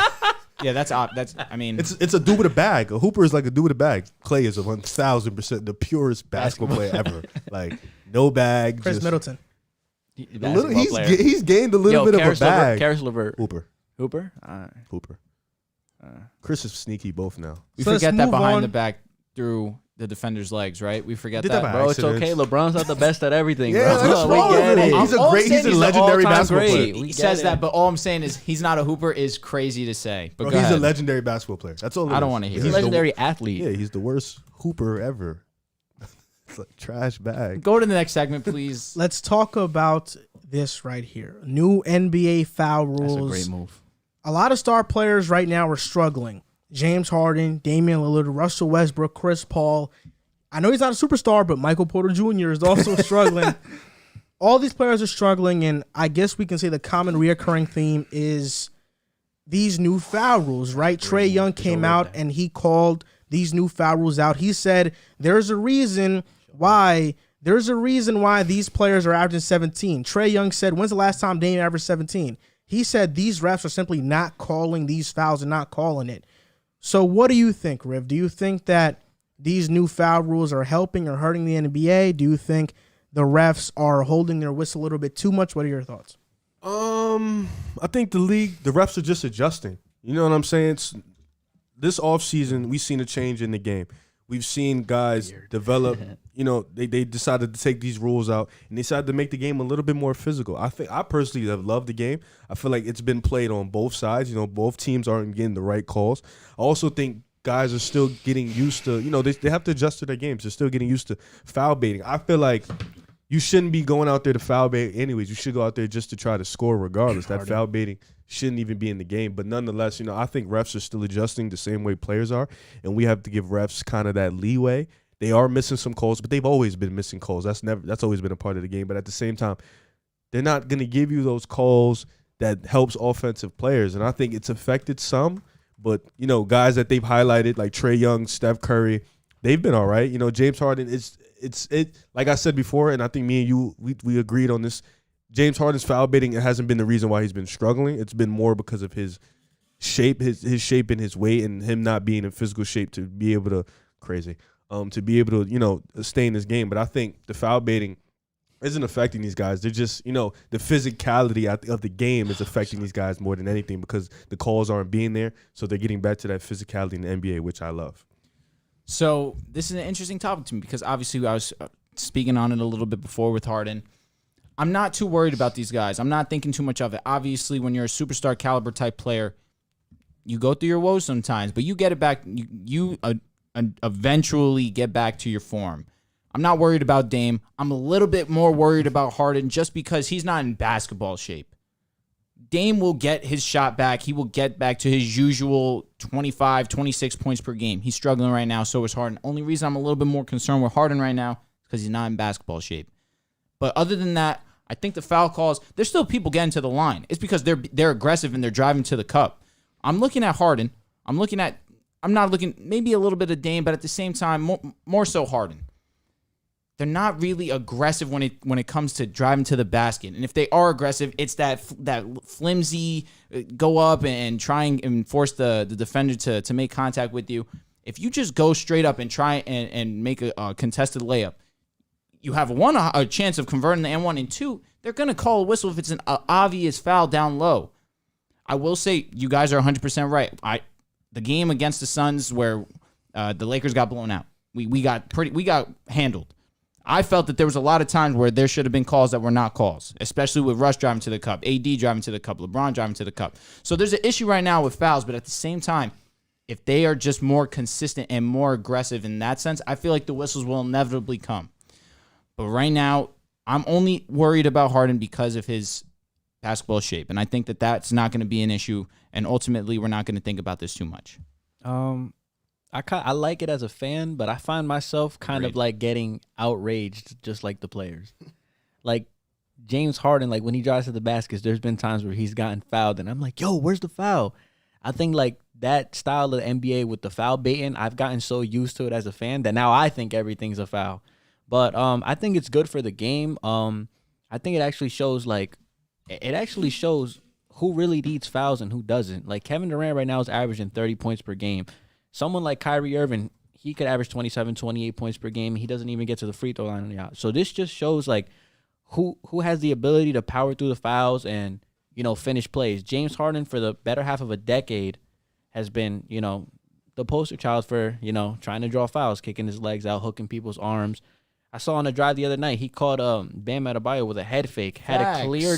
Yeah, that's odd. That's, I mean, It's a dude with a bag. A hooper is like a dude with a bag. Clay is 1,000% the purest basketball player ever. Like no bag. Chris just Middleton. a little, he's gained a little bit of a bag. Karis LeVert. Hooper. Hooper? All right. Hooper. Chris is sneaky both now. we So let's forget that move behind on. the back through the defender's legs, right? We forget Did that. that by Bro, it's accident. okay. LeBron's not the best at everything, Yeah, bro. that's we wrong with get him. it. He's a All I'm great- saying he's a is legendary all-time basketball great. player. We He get says it. that, but all I'm saying is he's not a hooper is crazy to say. But Bro, go he's ahead. a legendary basketball player. That's all. I don't wanna hear He's a it. legendary athlete. Yeah, he's the worst hooper ever. It's a trash bag. Go to the next segment, please. Let's talk about this right here. New NBA foul rules. That's a great move. A lot of star players right now are struggling. James Harden, Damian Lillard, Russell Westbrook, Chris Paul. I know he's not a superstar, but Michael Porter Jr. is also struggling. All these players are struggling, and I guess we can say the common reoccurring theme is these new foul rules, right? Trae Young came out and he called these new foul rules out. He said there's a reason why these players are averaging 17. Trae Young said, when's the last time Dame averaged 17? He said these refs are simply not calling these fouls and not calling it. So what do you think, Riv? Do you think that these new foul rules are helping or hurting the NBA? Do you think the refs are holding their whistle a little bit too much? What are your thoughts? I think the refs are just adjusting. You know what I'm saying? This offseason, we've seen a change in the game. We've seen guys develop, they decided to take these rules out and they decided to make the game a little bit more physical. I personally have loved the game. I feel like it's been played on both sides. Both teams aren't getting the right calls. I also think guys are still getting used to, they have to adjust to their games. They're still getting used to foul baiting. I feel like you shouldn't be going out there to foul bait anyways. You should go out there just to try to score regardless. That foul baiting shouldn't even be in the game. But nonetheless, I think refs are still adjusting the same way players are, and we have to give refs kind of that leeway. They are missing some calls, but they've always been missing calls. That's always been a part of the game. But at the same time, they're not going to give you those calls that helps offensive players. And I think it's affected some. But, guys that they've highlighted like Trae Young, Steph Curry, they've been all right. James Harden, it's like I said before, and I think me and you, we agreed on this. James Harden's foul baiting, it hasn't been the reason why he's been struggling. It's been more because of his shape, his shape and his weight, and him not being in physical shape to be able to stay in this game. But I think the foul baiting isn't affecting these guys. They're just, the physicality of the game is affecting these guys more than anything because the calls aren't being there. So they're getting back to that physicality in the NBA, which I love. So this is an interesting topic to me because obviously I was speaking on it a little bit before with Harden. I'm not too worried about these guys. I'm not thinking too much of it. Obviously, when you're a superstar caliber type player, you go through your woes sometimes, but you get it back. You eventually get back to your form. I'm not worried about Dame. I'm a little bit more worried about Harden just because he's not in basketball shape. Dame will get his shot back. He will get back to his usual 25, 26 points per game. He's struggling right now, so is Harden. Only reason I'm a little bit more concerned with Harden right now is because he's not in basketball shape. But other than that, I think the foul calls, there's still people getting to the line. It's because they're aggressive and they're driving to the cup. I'm looking at Harden. I'm not looking maybe a little bit of Dame, but at the same time, more so Harden. They're not really aggressive when it comes to driving to the basket. And if they are aggressive, it's that flimsy go up and try and force the defender to make contact with you. If you just go straight up and try and make a contested layup, you have a chance of converting the N1, and two, they're going to call a whistle if it's an obvious foul down low. I will say you guys are 100% right. The game against the Suns where the Lakers got blown out, we got handled. I felt that there was a lot of times where there should have been calls that were not calls, especially with Russ driving to the cup, AD driving to the cup, LeBron driving to the cup. So there's an issue right now with fouls, but at the same time, if they are just more consistent and more aggressive in that sense, I feel like the whistles will inevitably come. But right now, I'm only worried about Harden because of his basketball shape, and I think that that's not going to be an issue, and ultimately we're not going to think about this too much. I like it as a fan, but I find myself kind of like getting outraged just like the players. Like James Harden, like when he drives to the baskets, there's been times where he's gotten fouled, and I'm like, yo, where's the foul? I think like that style of the NBA with the foul baiting, I've gotten so used to it as a fan that now I think everything's a foul. But I think it's good for the game. I think it actually shows who really needs fouls and who doesn't. Like Kevin Durant right now is averaging 30 points per game. Someone like Kyrie Irving, he could average 27, 28 points per game. He doesn't even get to the free throw line on the out. So this just shows like who has the ability to power through the fouls and, finish plays. James Harden for the better half of a decade has been, the poster child for, trying to draw fouls, kicking his legs out, hooking people's arms. I saw on a drive the other night, he caught Bam Adebayo with a head fake, had a clear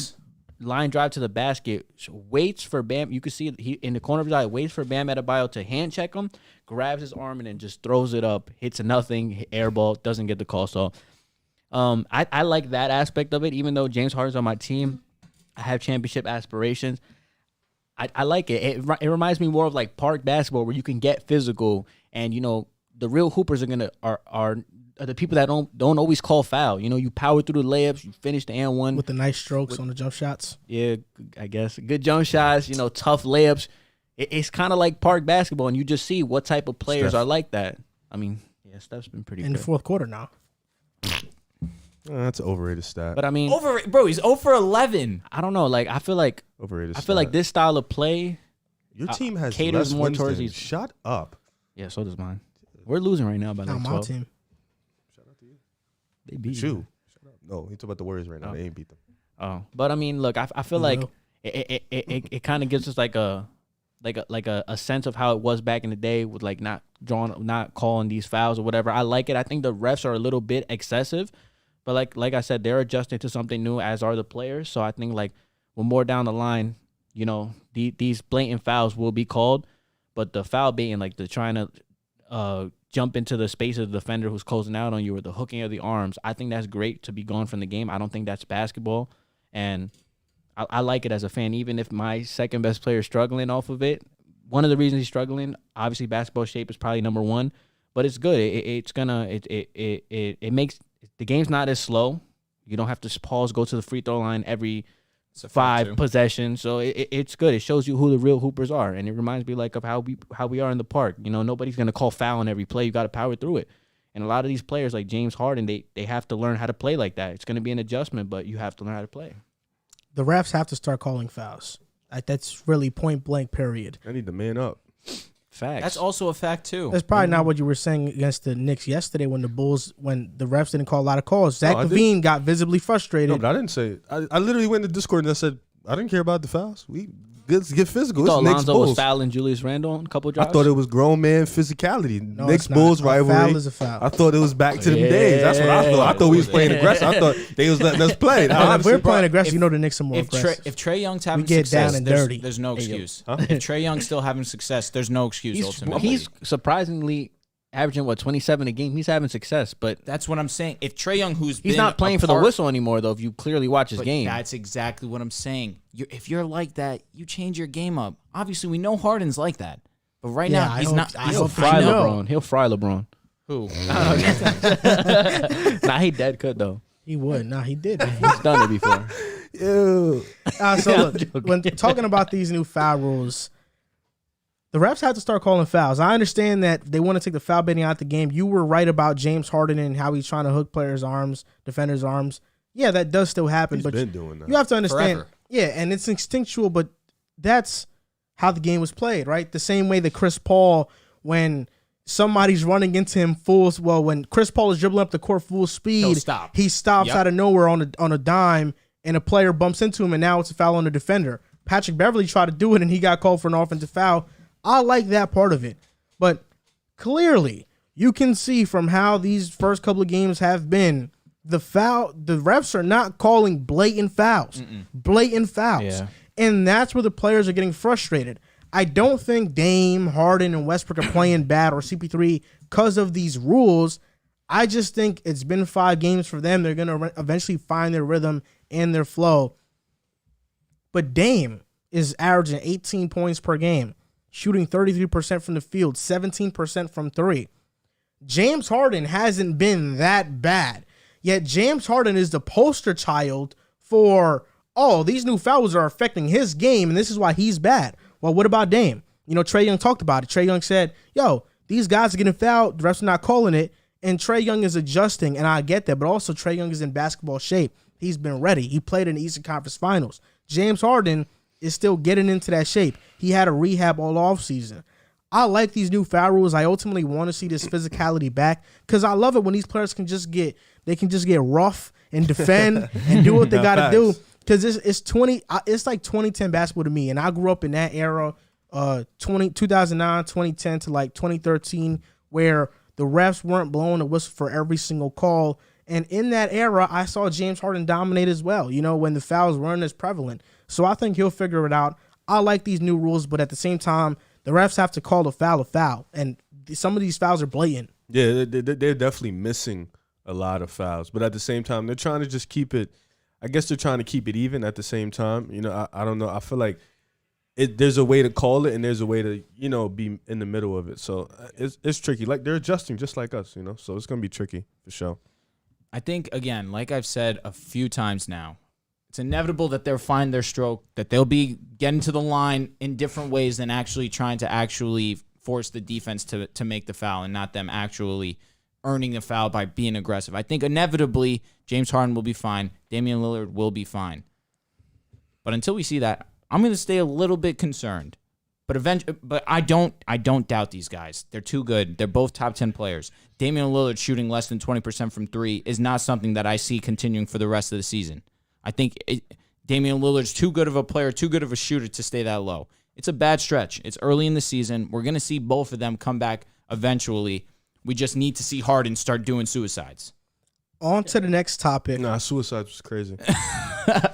line drive to the basket, waits for Bam. You can see he in the corner of his eye, waits for Bam Adebayo to hand check him, grabs his arm, and then just throws it up, hits a nothing, air ball, doesn't get the call. So I like that aspect of it, even though James Harden's on my team. I have championship aspirations. I like it. It reminds me more of like park basketball where you can get physical and, the real hoopers are the people that don't always call foul. You power through the layups, you finish the and one with the nice strokes on the jump shots. Yeah, I guess good jump shots. Tough layups. It's kind of like park basketball, and you just see what type of players are like that. I mean, yeah, Steph's been pretty in good. the fourth quarter now. That's an overrated stat. But I mean, Bro, he's 0 for 11. I don't know. Like I feel like Overrated. I feel like this style of play. Your team has caters less more wins towards than- these. Shut up. Yeah, so does mine. We're losing right now by Not like my 12. team. They beat You. you. Shut up. No, he's talking about the Warriors right now. Oh. They ain't beat them. Oh, but I mean, look, I feel like No. it kind of gives us like a sense of how it was back in the day with like not calling these fouls or whatever. I like it. I think the refs are a little bit excessive, but like I said, they're adjusting to something new, as are the players. So I think like when more down the line, these blatant fouls will be called, but the foul baiting, like the trying to jump into the space of the defender who's closing out on you or the hooking of the arms, I think that's great to be gone from the game. I don't think that's basketball, and I like it as a fan, even if my second best player is struggling off of it. One of the reasons he's struggling, obviously basketball shape is probably number one, but it's good. It makes the game's not as slow. You don't have to pause, go to the free throw line every 5 possessions. So it's good. It shows you who the real hoopers are, and it reminds me like of how we are in the park. You know, nobody's gonna call foul on every play. You got to power through it. And a lot of these players like James Harden, they have to learn how to play like that. It's gonna be an adjustment, but you have to learn how to play. The refs have to start calling fouls. That's really point blank. Period. I need to man up. Facts. That's also a fact too. That's probably not what you were saying against the Knicks yesterday when the refs didn't call a lot of calls. Zach LaVine got visibly frustrated. No, but I didn't say it. I literally went to Discord and I said, I didn't care about the fouls. Let's get physical. You thought It's Knicks Lonzo Bulls. was fouling Julius Randle on a couple drives? I thought it was grown man physicality. No, Knicks it's not. Bulls A rivalry. foul is a foul. I thought it was back to them days. That's what I thought. I thought we was playing aggressive. I thought they was letting us play. If we're playing aggressive, you know the Knicks are more aggressive. If Trae Young's having We get success, down and there's, dirty. there's no excuse. If Trae Young's still having success, there's no excuse ultimately. He's surprisingly averaging 27 a game. He's having success, but That's what I'm saying. If Trae Young, he's not playing for the whistle anymore, though. If you clearly watch his game, That's exactly what I'm saying. If you're like that, you change your game up. Obviously, we know Harden's like that, but right now he's not. he'll fry LeBron. He'll fry LeBron. Who? Nah, he dead could though. He would. Nah, he did. He's done it before. Ew. So look, when talking about these new foul rules, the refs have to start calling fouls. I understand that they want to take the foul baiting out the game. You were right about James Harden and how he's trying to hook players' arms, defenders' arms. Yeah, that does still happen. But been doing that. You have to understand. Forever. Yeah, and it's instinctual, but that's how the game was played, right? The same way that Chris Paul, when somebody's running into him when Chris Paul is dribbling up the court full speed, he stops out of nowhere on a dime, and a player bumps into him, and now it's a foul on the defender. Patrick Beverley tried to do it, and he got called for an offensive foul. I like that part of it. But clearly, you can see from how these first couple of games have been, the refs are not calling blatant fouls. Blatant fouls. Yeah. And that's where the players are getting frustrated. I don't think Dame, Harden, and Westbrook are playing bad, or CP3, because of these rules. I just think it's been 5 games for them. They're going to eventually find their rhythm and their flow. But Dame is averaging 18 points per game, shooting 33% from the field, 17% from 3. James Harden hasn't been that bad. Yet James Harden is the poster child for, these new fouls are affecting his game, and this is why he's bad. Well, what about Dame? You know, Trae Young talked about it. Trae Young said, these guys are getting fouled. The refs are not calling it. And Trae Young is adjusting, and I get that. But also, Trae Young is in basketball shape. He's been ready. He played in the Eastern Conference Finals. James Harden is still getting into that shape. He had a rehab all offseason. I like these new foul rules. I ultimately want to see this physicality back because I love it when these players can just get rough and defend and do what they got to do. Because it's like 2010 basketball to me, and I grew up in that era, 2009, 2010 to like 2013, where the refs weren't blowing the whistle for every single call. And in that era, I saw James Harden dominate as well, when the fouls weren't as prevalent. So I think he'll figure it out. I like these new rules, but at the same time, the refs have to call a foul. And some of these fouls are blatant. Yeah, they're definitely missing a lot of fouls. But at the same time, they're trying to just keep it. I guess they're trying to keep it even at the same time. I don't know. I feel like there's a way to call it and there's a way to, be in the middle of it. So it's tricky. Like, they're adjusting just like us, So it's going to be tricky for sure. I think, again, like I've said a few times now, it's inevitable that they'll find their stroke, that they'll be getting to the line in different ways than actually trying to actually force the defense to make the foul and not them actually earning the foul by being aggressive. I think inevitably James Harden will be fine. Damian Lillard will be fine. But until we see that, I'm going to stay a little bit concerned. But I don't doubt these guys. They're too good. They're both top 10 players. Damian Lillard shooting less than 20% from 3 is not something that I see continuing for the rest of the season. I think Damian Lillard's too good of a player, too good of a shooter to stay that low. It's a bad stretch. It's early in the season. We're going to see both of them come back eventually. We just need to see Harden start doing suicides. On to the next topic. Nah, suicide was crazy.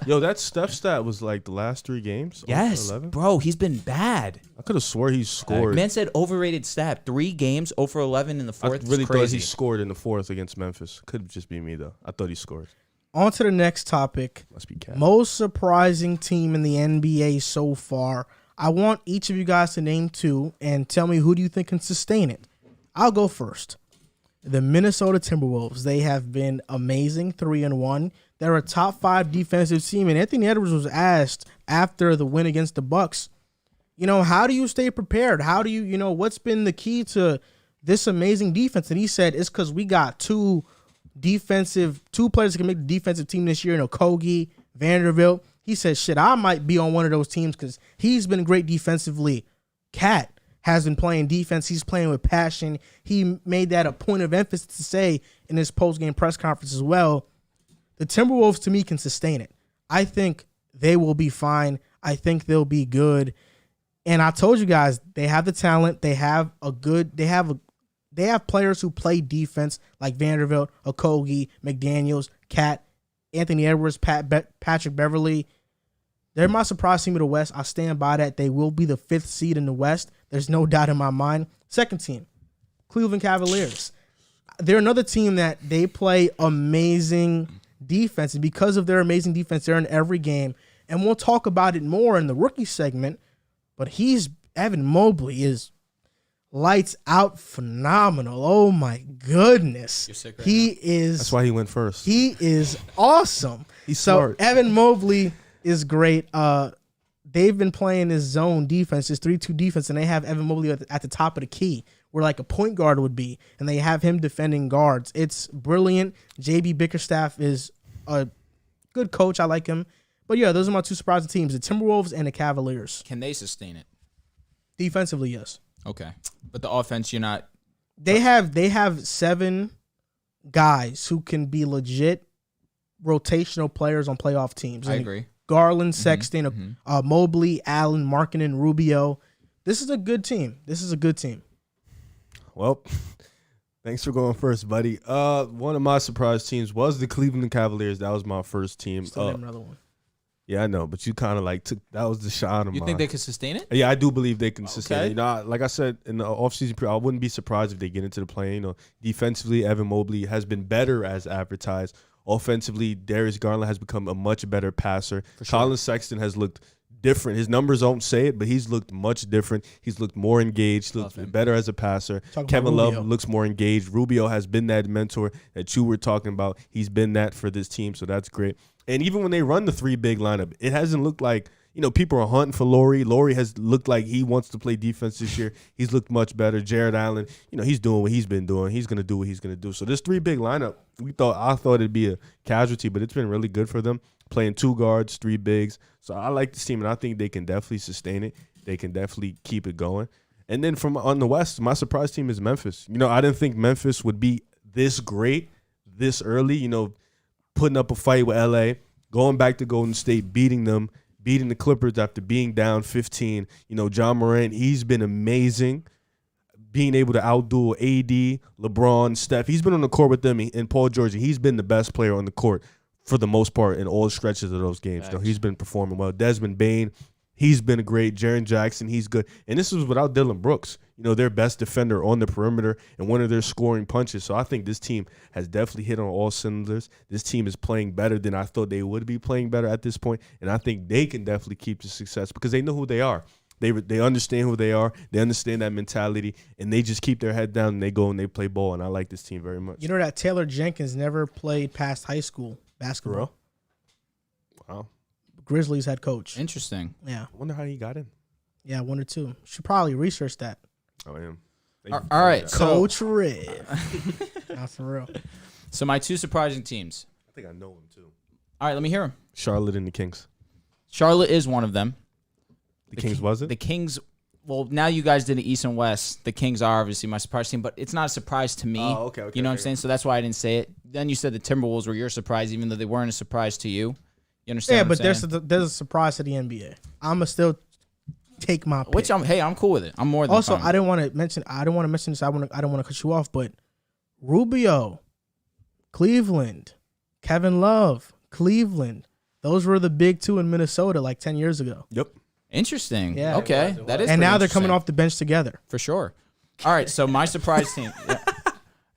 Yo, that Steph stat was like the last 3 games? Yes, 11? bro, he's been bad. I could have swore he scored. Man said overrated stat. 3 games, 0 for 11 in the fourth. I really thought crazy. he scored in the 4th against Memphis. Could just be me, though. I thought he scored. On to the next topic. Must be Cat. Most surprising team in the NBA so far. I want each of you guys to name 2 and tell me who do you think can sustain it. I'll go first. The Minnesota Timberwolves, they have been amazing, 3-1. They're a top 5 defensive team, and Anthony Edwards was asked after the win against the Bucks, how do you stay prepared? How do you, what's been the key to this amazing defense? And he said it's because we got two players that can make the defensive team this year, Okogie, Vanderbilt. He said, shit, I might be on one of those teams because he's been great defensively. Cat has been playing defense. He's playing with passion. He made that a point of emphasis to say in his post-game press conference as well. The Timberwolves, to me, can sustain it. I think they will be fine. I think they'll be good. And I told you guys, they have the talent. They have players who play defense like Vanderbilt, Okogie, McDaniels, Cat, Anthony Edwards, Patrick Beverly. They're my surprise team of the West. I stand by that. They will be the 5th seed in the West. There's no doubt in my mind. Second team, Cleveland Cavaliers. They're another team that they play amazing defense. And because of their amazing defense, they're in every game. And we'll talk about it more in the rookie segment. But Evan Mobley is lights out phenomenal. Oh, my goodness. You're sick right He now. is. That's why he went first. He is awesome. He's so smart. Evan Mobley is great. They've been playing this zone defense, this 3-2 defense, and they have Evan Mobley at the top of the key, where like a point guard would be, and they have him defending guards. It's brilliant. JB Bickerstaff is a good coach. I like him. But yeah, those are my two surprising teams, the Timberwolves and the Cavaliers. Can they sustain it? Defensively, yes. Okay. But the offense, you're not. They have 7 guys who can be legit rotational players on playoff teams. I And agree. Garland, Sexton, Mobley, Allen, Markkanen, Rubio. This is a good team. Well, thanks for going first, buddy. One of my surprise teams was the Cleveland Cavaliers. That was my first team. Still have another one. Yeah, I know, but you kind of that was the shot of mine. You think they could sustain it? Yeah, I do believe they can sustain it. Okay. Like I said in the offseason period, I wouldn't be surprised if they get into the play. Defensively, Evan Mobley has been better as advertised. Offensively, Darius Garland has become a much better passer. Sure. Colin Sexton has looked different. His numbers don't say it, but he's looked much different. He's looked more engaged, looked better as a passer. Kevin Love looks more engaged. Rubio has been that mentor that you were talking about. He's been that for this team, so that's great. And even when they run the 3 big lineup, it hasn't looked like, people are hunting for Laurie. Laurie has looked like he wants to play defense this year. He's looked much better. Jared Allen, he's doing what he's been doing. He's going to do what he's going to do. So this 3 big lineup, I thought it'd be a casualty, but it's been really good for them, playing 2 guards, 3 bigs. So I like this team, and I think they can definitely sustain it. They can definitely keep it going. And then from on the West, my surprise team is Memphis. I didn't think Memphis would be this great this early, putting up a fight with LA, going back to Golden State, beating them, beating the Clippers after being down 15. John Moran, he's been amazing, being able to outduel AD, LeBron, Steph. He's been on the court with them, and Paul George. He's been the best player on the court for the most part in all stretches of those games. He's been performing well. Desmond Bane, he's been great. Jaren Jackson, he's good. And this was without Dylan Brooks, their best defender on the perimeter and one of their scoring punches. So I think this team has definitely hit on all cylinders. This team is playing better than I thought they would be playing better at this point. And I think they can definitely keep the success because they know who they are. They understand who they are. They understand that mentality, and they just keep their head down and they go and they play ball. And I like this team very much. You know that Taylor Jenkins never played past high school basketball. Wow. Grizzlies head coach. Interesting. Yeah. I wonder how he got in. Yeah, 1 or 2. Should probably research that. I am. All right. Coach Riv. Not for real. So my 2 surprising teams. I think I know him too. All right, let me hear them. Charlotte and the Kings. Charlotte is one of them. The Kings, was it? The Kings, well, now you guys did the East and West. The Kings are obviously my surprise team, but it's not a surprise to me. Oh, okay. You know what I'm saying? So that's why I didn't say it. Then you said the Timberwolves were your surprise, even though they weren't a surprise to you. You understand? Yeah, what but I'm saying? there's a surprise to the NBA. I'ma still take my pick. I'm cool with it. I'm more than Also, fine. I don't want to mention this. I don't want to cut you off, but Rubio, Cleveland, Kevin Love, Cleveland. Those were the big 2 in Minnesota like 10 years ago. Yep. Interesting. Yeah. Okay. That is. And now they're interesting. coming off the bench together. For sure. All right, so my surprise team.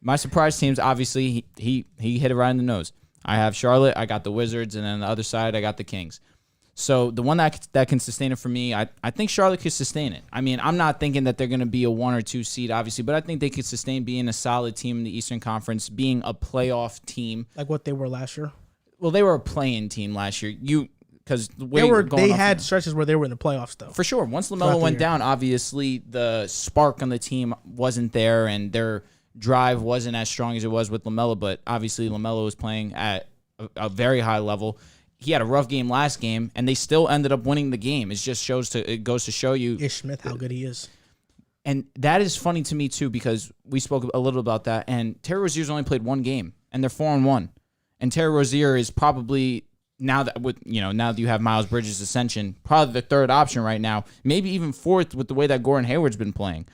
My surprise team's obviously he hit it right in the nose. I have Charlotte, I got the Wizards, and then on the other side I got the Kings. So the one that can sustain it for me, I think Charlotte could sustain it. I mean, I'm not thinking that they're going to be a 1 or 2 seed, obviously, but I think they could sustain being a solid team in the Eastern Conference, being a playoff team. Like what they were last year. Well, they were a play-in team last year. Because they had stretches where they were in the playoffs, though. For sure. Once LaMelo went down, obviously the spark on the team wasn't there, and their drive wasn't as strong as it was with LaMelo. But obviously, LaMelo was playing at a very high level. He had a rough game last game, and they still ended up winning the game. It goes to show you Ish Smith how good he is. And that is funny to me too, because we spoke a little about that. And Terry Rozier's only played 1 game, and they're 4-1. And Terry Rozier is probably, now that you have Miles Bridges' ascension, probably the 3rd option right now, maybe even 4th with the way that Gordon Hayward's been playing.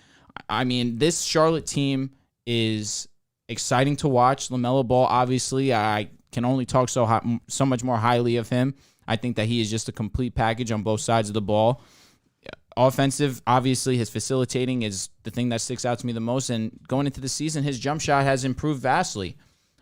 I mean, this Charlotte team is exciting to watch. LaMelo Ball, obviously, I can only talk so much more highly of him. I think that he is just a complete package on both sides of the ball. Offensive, obviously, his facilitating is the thing that sticks out to me the most. And going into the season, his jump shot has improved vastly.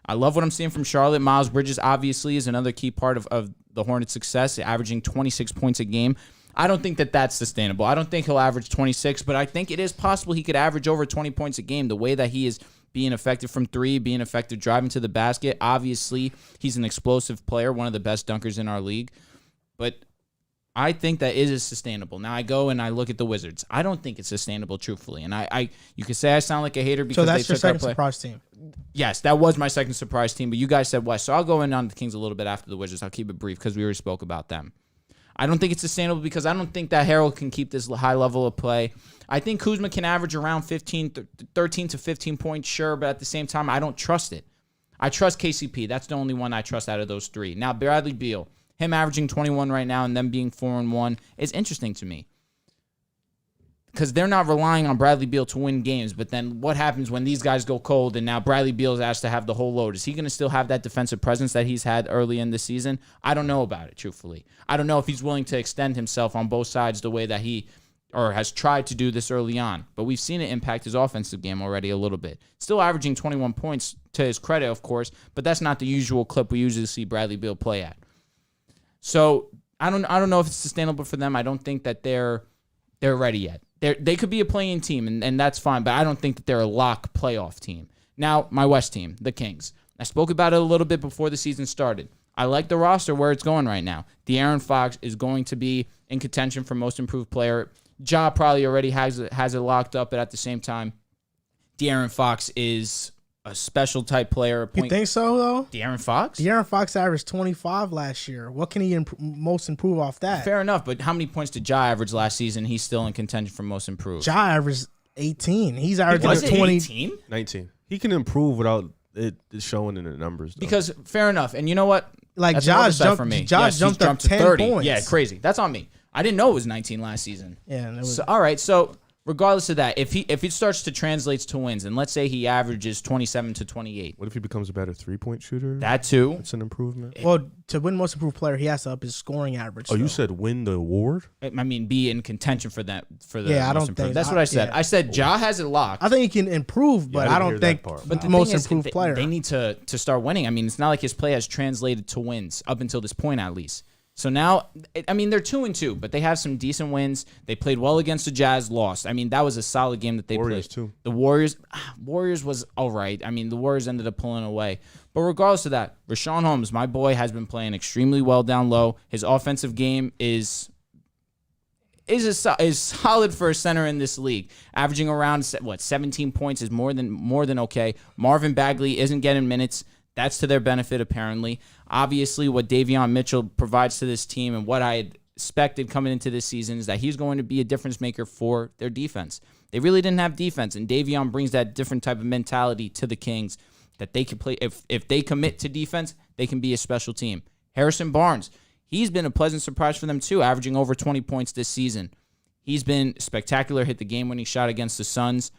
I love what I'm seeing from Charlotte. Miles Bridges, obviously, is another key part of the Hornets' success, averaging 26 points a game. I don't think that that's sustainable. I don't think he'll average 26, but I think it is possible he could average over 20 points a game. The way that he is being effective from 3, being effective driving to the basket. Obviously, he's an explosive player, one of the best dunkers in our league. But I think that it is sustainable. Now I go and I look at the Wizards. I don't think it's sustainable, truthfully. And you could say I sound like a hater because so that's they your took our second play. surprise team. Yes, that was my second surprise team, but you guys said West. So I'll go in on the Kings a little bit after the Wizards. I'll keep it brief because we already spoke about them. I don't think it's sustainable because I don't think that Harold can keep this high level of play. I think Kuzma can average around 13 to 15 points, sure, but at the same time, I don't trust it. I trust KCP. That's the only one I trust out of those 3. Now, Bradley Beal, him averaging 21 right now and them being 4-1 is interesting to me. Because they're not relying on Bradley Beal to win games, but then what happens when these guys go cold and now Bradley Beal is asked to have the whole load? Is he going to still have that defensive presence that he's had early in the season? I don't know about it, truthfully. I don't know if he's willing to extend himself on both sides the way that he has tried to do this early on. But we've seen it impact his offensive game already a little bit. Still averaging 21 points to his credit, of course, but that's not the usual clip we usually see Bradley Beal play at. So I don't know if it's sustainable for them. I don't think that they're ready yet. They could be a playing team, and that's fine, but I don't think that they're a lock playoff team. Now, my West team, the Kings. I spoke about it a little bit before the season started. I like the roster where it's going right now. De'Aaron Fox is going to be in contention for most improved player. Ja probably already has it locked up, but at the same time, De'Aaron Fox is a special type player. You think so, though? De'Aaron Fox? De'Aaron Fox averaged 25 last year. What can he most improve off that? Fair enough, but how many points did Ja average last season? He's still in contention for most improved. Ja averaged 18. He's averaging Was it 20. 18? 19. He can improve without it showing in the numbers, though. Because fair enough, and you know what? Like That's Josh an oversight jumped, for me. Josh Yes, jumped he's up to 10 30. points. Yeah, crazy. That's on me. I didn't know it was 19 last season. Yeah, and it was, So, all right, so regardless of that, if it starts to translate to wins, and let's say he averages 27 to 28, What if he becomes a better 3-point shooter? that too. That's an improvement. well, to win most improved player, he has to up his scoring average. Oh, you though. said win the award? I mean, be in contention for that for the Yeah, I most don't improved. think- That's what I said. yeah. I said Ja has it locked. I think he can improve, but Yeah, I I didn't don't hear that think part. But the most thing is, improved player. They need to start winning. I mean, it's not like his play has translated to wins up until this point, at least. So now, I mean, they're 2-2, but they have some decent wins. They played well against the Jazz, lost. I mean, that was a solid game that they Warriors, played. too. The Warriors was all right. I mean, the Warriors ended up pulling away. But regardless of that, Rashawn Holmes, my boy, has been playing extremely well down low. His offensive game is solid for a center in this league. Averaging around 17 points is more than okay. Marvin Bagley isn't getting minutes. That's to their benefit, apparently. Obviously, what Davion Mitchell provides to this team and what I had expected coming into this season is that he's going to be a difference maker for their defense. They really didn't have defense, and Davion brings that different type of mentality to the Kings that they can play. If they commit to defense, they can be a special team. Harrison Barnes, he's been a pleasant surprise for them too, averaging over 20 points this season. He's been spectacular, hit the game-winning shot against the Suns.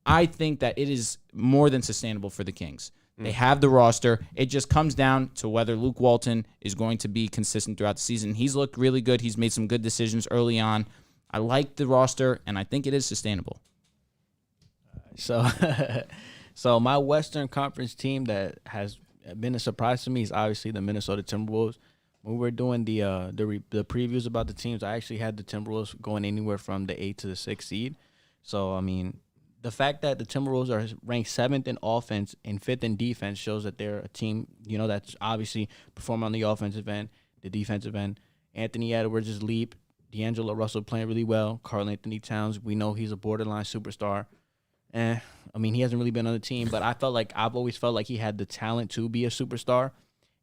I think that it is more than sustainable for the Kings. They have the roster. It just comes down to whether Luke Walton is going to be consistent throughout the season. He's looked really good. He's made some good decisions early on. I like the roster, and I think it is sustainable. So, so my Western Conference team that has been a surprise to me is obviously the Minnesota Timberwolves. when we were doing the previews about the teams, I actually had the Timberwolves going anywhere from the 8th to the 6th seed. So I mean, the fact that the Timberwolves are ranked 7th in offense and 5th in defense shows that they're a team, that's obviously performing on the offensive end, the defensive end. Anthony Edwards is leap. D'Angelo Russell playing really well. Karl Anthony Towns, we know he's a borderline superstar. I mean, he hasn't really been on the team, but I've always felt like he had the talent to be a superstar.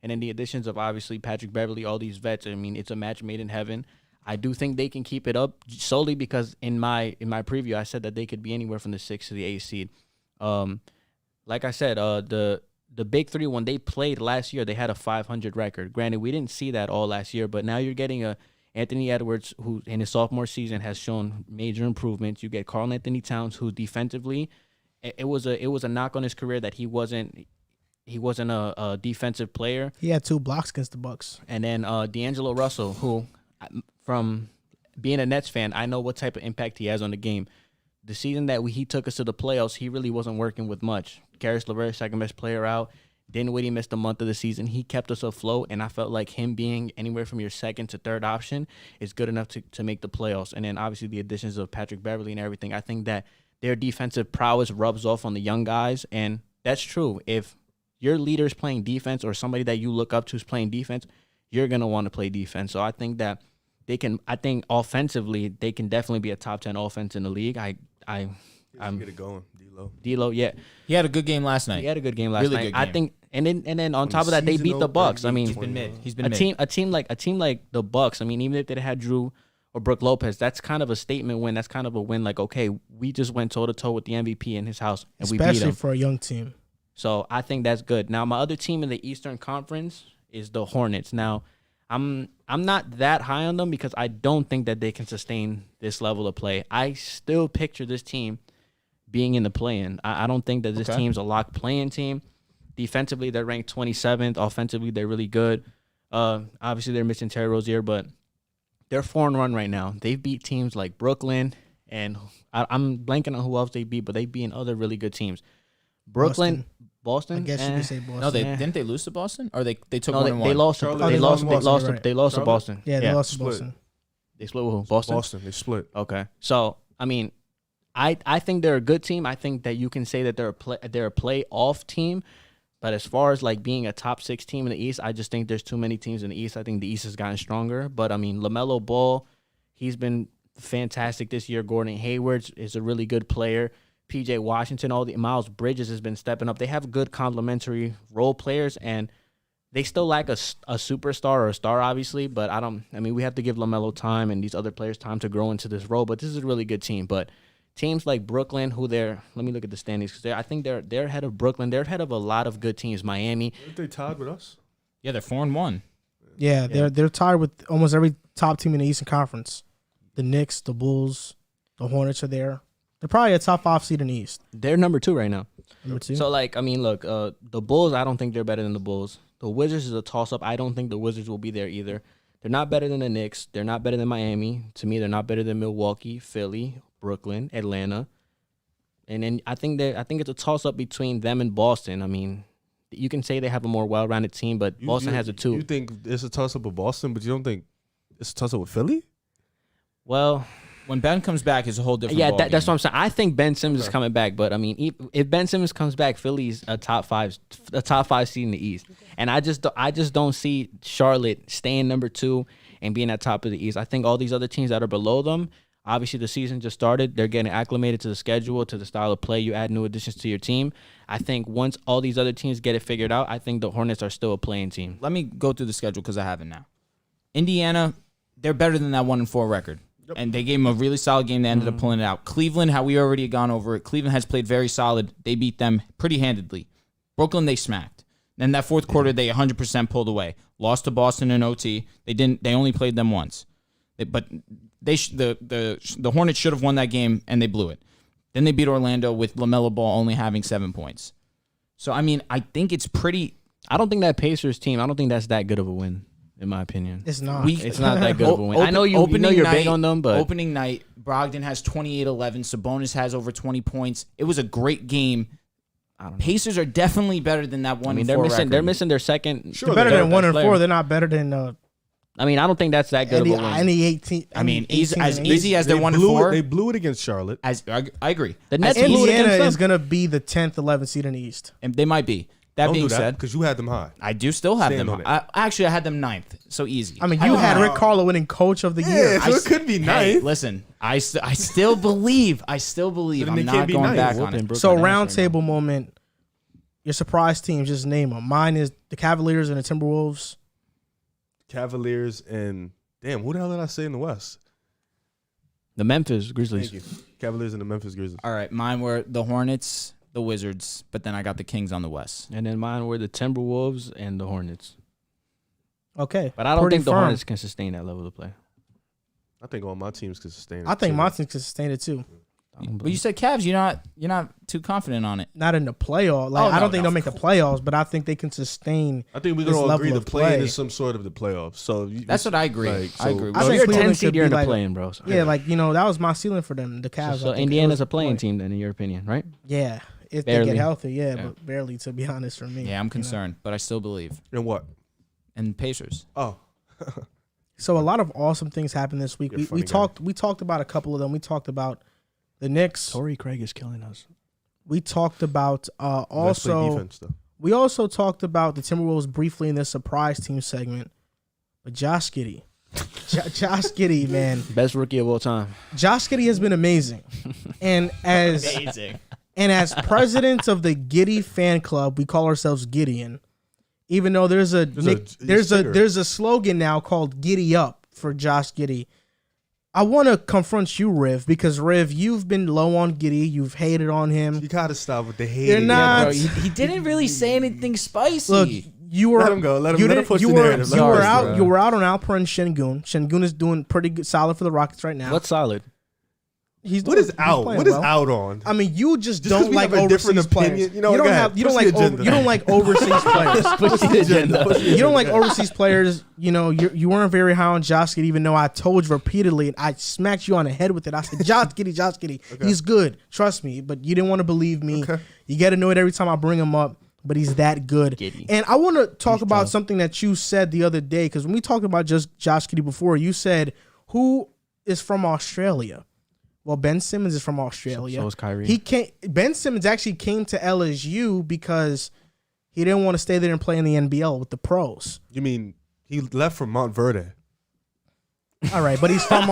And then the additions of obviously Patrick Beverley, all these vets, I mean, it's a match made in heaven. I do think they can keep it up solely because in my preview I said that they could be anywhere from the 6th to the 8th seed. Like I said, the big three, when they played last year, they had a 500 record. Granted, we didn't see that all last year, but now you're getting a Anthony Edwards, who in his sophomore season has shown major improvements. You get Karl Anthony Towns, who defensively, it was a knock on his career that he wasn't a defensive player. He had 2 blocks against the Bucks. And then D'Angelo Russell, who, from being a Nets fan, I know what type of impact he has on the game. The season that he took us to the playoffs, he really wasn't working with much. Karis LeVert, second best player out. Dinwiddie missed a month of the season. He kept us afloat, and I felt like him being anywhere from your second to third option is good enough to make the playoffs. And then obviously the additions of Patrick Beverley and everything, I think that their defensive prowess rubs off on the young guys, and that's true. If your leader's playing defense or somebody that you look up to is playing defense, you're going to want to play defense. So I think that I think offensively, they can definitely be a top 10 offense in the league. I'm get it going, D'Lo, yeah. He had a good game last night. He had a good game last Really night. Good game. I think, and then on top of that, they beat the Bucks. I mean, He's been mid. a team like the Bucks. I mean, even if they had Drew or Brook Lopez, that's kind of a statement win. That's kind of a win. Like, okay, we just went toe to toe with the MVP in his house, and we beat him. Especially for a young team. So I think that's good. Now, my other team in the Eastern Conference is the Hornets. Now, I'm not that high on them because I don't think that they can sustain this level of play. I still picture this team being in the play-in. I don't think that this team's a locked play-in team. Defensively, they're ranked 27th. Offensively, they're really good. Obviously, they're missing Terry Rozier, but they're 4-1 right now. They've beat teams like Brooklyn, and I'm blanking on who else they beat, but they beat other really good teams. Brooklyn, Boston. I guess you could say Boston. No, didn't they lose to Boston? Or they took 1-1? They lost. They lost to Boston. Yeah, they lost to Split. Boston. They split with who? Boston. They split. Okay, so I mean, I think they're a good team. I think that you can say that they're a playoff team. But as far as like being a top 6 team in the East, I just think there's too many teams in the East. I think the East has gotten stronger. But I mean, LaMelo Ball, he's been fantastic this year. Gordon Hayward is a really good player. PJ Washington, Miles Bridges has been stepping up. They have good complementary role players, and they still lack a superstar or a star, obviously. But we have to give LaMelo time and these other players time to grow into this role. But this is a really good team. But teams like Brooklyn, let me look at the standings, because I think they're ahead of Brooklyn. They're ahead of a lot of good teams. Miami. Aren't they tied with us? Yeah, they're 4-1. Yeah, they're tied with almost every top team in the Eastern Conference. The Knicks, the Bulls, the Hornets are there. They're probably a top 5 seed in the East. They're number 2 right now. Number 2. So, look, the Bulls, I don't think they're better than the Bulls. The Wizards is a toss-up. I don't think the Wizards will be there either. They're not better than the Knicks. They're not better than Miami. To me, they're not better than Milwaukee, Philly, Brooklyn, Atlanta. And then I think it's a toss-up between them and Boston. I mean, you can say they have a more well-rounded team, but Boston has a 2. You think it's a toss-up with Boston, but you don't think it's a toss-up with Philly? Well, when Ben comes back, it's a whole different ballgame. That's what I'm saying. I think Ben Simmons is coming back, but I mean, if Ben Simmons comes back, Philly's a top 5 seed in the East, and I just don't see Charlotte staying number 2 and being at top of the East. I think all these other teams that are below them, obviously the season just started, they're getting acclimated to the schedule, to the style of play. You add new additions to your team. I think once all these other teams get it figured out, I think the Hornets are still a playing team. Let me go through the schedule because I have it now. Indiana, they're better than that 1-4 record. Yep. And they gave them a really solid game. They ended up pulling it out. Cleveland, how we already gone over it. Cleveland has played very solid. They beat them pretty handedly. Brooklyn, they smacked. Then that fourth quarter, they 100% pulled away. Lost to Boston in OT. They only played them once. But the Hornets should have won that game, and they blew it. Then they beat Orlando with LaMelo Ball only having 7 points. So, I mean, I think it's pretty. I don't think that Pacers team, I don't think that's that good of a win, in my opinion. It's not. It's not that good of a win. I know you're big on them, but opening night, Brogdon has 28-11. Sabonis has over 20 points. It was a great game. I don't know. Pacers are definitely better than that 1-4 record. They're missing their second. Sure, they're better than 1-4. They're not better than I mean, I don't think that's that good of a win. Any 18. I mean, any 18 as and easy as they're They 1-4. They blew it against Charlotte. As I agree. The Nets As blew easy- it against Indiana them. is going to be the 10th, 11th seed in the East. and they might be. That Don't being do that said, because you had them high. I do still have Stand them. on it. Actually, I had them 9th. So easy. I mean, you had don't Rick know. Carlo winning Coach of the Year. so it could be Hey, ninth. listen, I still believe. I still believe. Then I'm it not can't be going ninth. back on Whooping it. Brooklyn So ass round right now. table moment. Your surprise teams, just name them. Mine is the Cavaliers and the Timberwolves. Cavaliers and damn, who the hell did I say in the West? The Memphis Grizzlies. Thank you. Cavaliers and the Memphis Grizzlies. All right, mine were the Hornets, the Wizards, but then I got the Kings on the West. And then mine were the Timberwolves and the Hornets. Okay. But I don't pretty think the firm. Hornets can sustain that level of play. I think all my teams can sustain it. I think too. my team can sustain it too. But you said Cavs. You're not too confident on it. Not in the playoff. Like Oh, I no, don't think no, they'll make the playoffs, but I think they can sustain. I think we this can all level agree the of play-in play. is some sort of the playoffs. So That's what I agree. like, I so- agree. I So think you're a Cleveland 10 could seed, you're be in the like- play-in, bro. So, Yeah, like that was my ceiling for them. The Cavs. so I think Indiana's it was a playing play. team, then, in your opinion, right? Yeah, if they Barely. get healthy. Yeah, Yeah. but barely, to be honest, for me. Yeah, I'm you know? concerned, but I still believe. And what? And Pacers. Oh, So a lot of awesome things happened this week. You're a We funny guy. talked about a couple of them. We talked about the Knicks. Torrey Craig is killing us. We talked about let's play also. defense though. We also talked about the Timberwolves briefly in this surprise team segment. But Josh Giddey, Josh Giddey, man, Best rookie of all time. Josh Giddey has been amazing, and as president of the Giddey fan club, we call ourselves Gideon. Even though there's a slogan now called "Giddy Up" for Josh Giddey. I want to confront you, Riv, because Riv, you've been low on Giddey. You've hated on him. You gotta stop with the hate. You're not. He didn't really say anything spicy. Look, you were. Let him go. Let him- you let him didn't- push you the were, narrative. Let You him were push out. it. You were out on Alperen and Şengün. Şengün is doing pretty good, solid for the Rockets right now. What's solid? What is out? playing What is well. out on? I mean, you just 'cause don't we like have a different overseas players. opinion, you know, you go don't ahead. have. You don't Push like. the agenda. You don't like overseas players. Push the agenda. You don't like overseas players. You know, you weren't very high on Josh Giddey, even though I told you repeatedly, and I smacked you on the head with it. I said, Josh Giddey, he's good. Trust me. But you didn't want to believe me. Okay. You get annoyed every time I bring him up, but he's that good. Giddey. And I want to talk about something that you said the other day, because when we talked about just Josh Giddey before, you said, who is from Australia? Well, Ben Simmons is from Australia. So is Kyrie. Ben Simmons actually came to LSU because he didn't want to stay there and play in the NBL with the pros. You mean he left from Montverde? All right, but he's from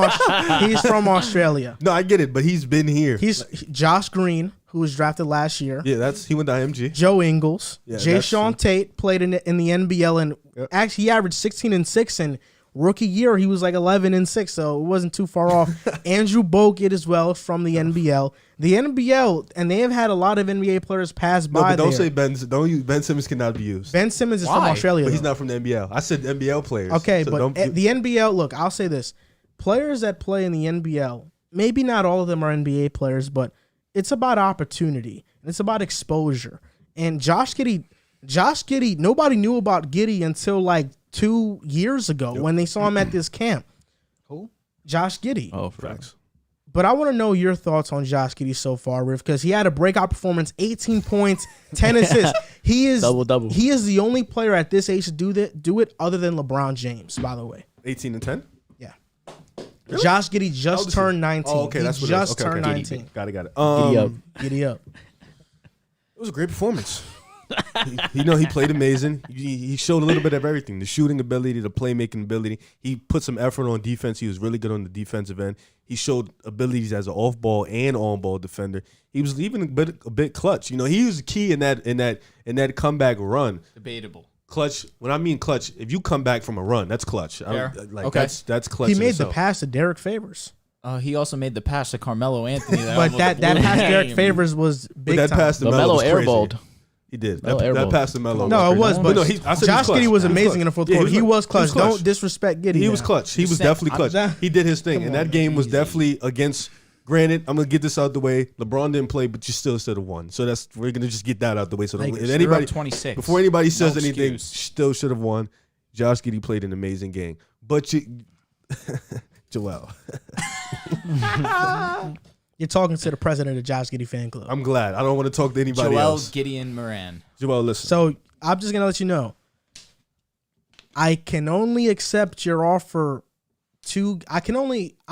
Australia. No, I get it, but he's been here. He's Josh Green, who was drafted last year. Yeah, he went to IMG. Joe Ingles, Yeah, Jay that's Sean true. Tate played in the NBL, and actually he averaged 16-6, and rookie year he was like 11-6, so it wasn't too far off. Andrew Bogut as well from the NBL. The NBL, and they have had a lot of NBA players pass No, by but don't there. say Ben Simmons cannot be used. Ben Simmons is from Why? Australia. But he's though. not from the NBL. I said NBL players. Okay, So but don't- the NBL, look, I'll say this. Players that play in the NBL, maybe not all of them are NBA players, but it's about opportunity. It's about exposure. And Josh Giddey, nobody knew about Giddey until like 2 years ago when they saw him at this camp. Who? Josh Giddey. Oh, Facts. But I want to know your thoughts on Josh Giddey so far, Riff, because he had a breakout performance, 18 points, 10 assists. He is Double-double. He is the only player at this age to do it other than LeBron James, by the way. 18 and 10. Yeah. Josh Giddey How just old is he? turned 19. Oh, okay, He that's what it is. just Okay, turned okay. 19. Got it. Giddy up. Giddy up. It was a great performance. he played amazing. He showed a little bit of everything: the shooting ability, the playmaking ability. He put some effort on defense. He was really good on the defensive end. He showed abilities as an off-ball and on-ball defender. He was even a bit clutch. He was key in that comeback run. Debatable. Clutch. When I mean clutch, if you come back from a run, that's clutch. Fair. Okay. That's clutch. He in made itself. the pass to Derek Favors. He also made the pass to Carmelo Anthony. But that pass to Derek Favors was big That time. pass to Melo LaMelo was crazy. airballed. He did. Melo That airballed. pass to Melo. No, it was, but I said he Josh clutch. Giddey was He amazing in the fourth Yeah, quarter. He was clutch. clutch. Don't disrespect Giddey. He was now. clutch. He was saying- definitely clutch. I'm- He did his thing, Come and on, that game was easy. definitely against. Granted, I'm gonna get this out the way. LeBron didn't play, but you still should have won. So we're gonna just get that out the way. So Lakers. if You're anybody up 26. before anybody says No anything, excuse. still should have won. Josh Giddey played an amazing game, but Joel, You're talking to the president of the Josh Giddey fan club. I'm glad. I don't want to talk to anybody Joel, else. Gideon, Moran. Joel, listen. So I'm just gonna let you know. I can only accept your offer I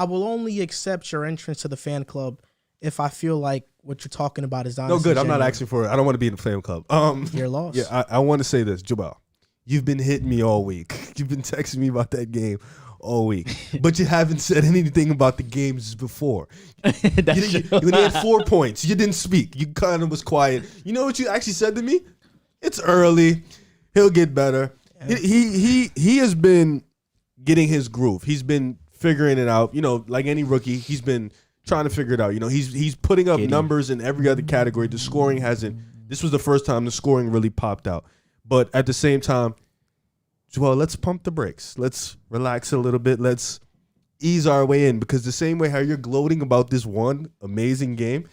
will only accept your entrance to the fan club if I feel like what you're talking about is honest. No good. I'm not genuine. asking for it. I don't want to be in the fan club. You're lost. Yeah, I want to say this, Jabal. You've been hitting me all week. You've been texting me about that game all week, but you haven't said anything about the games before. You had 4 points. You didn't speak. You kind of was quiet. You know what you actually said to me? It's early. He'll get better. Yeah. He has been getting his groove. He's been figuring it out. You know, like any rookie, he's been trying to figure it out. You know, he's putting up numbers in every other category. The scoring hasn't. This was the first time the scoring really popped out. But at the same time, well, let's pump the brakes. Let's relax a little bit. Let's ease our way in, because the same way how you're gloating about this one amazing game,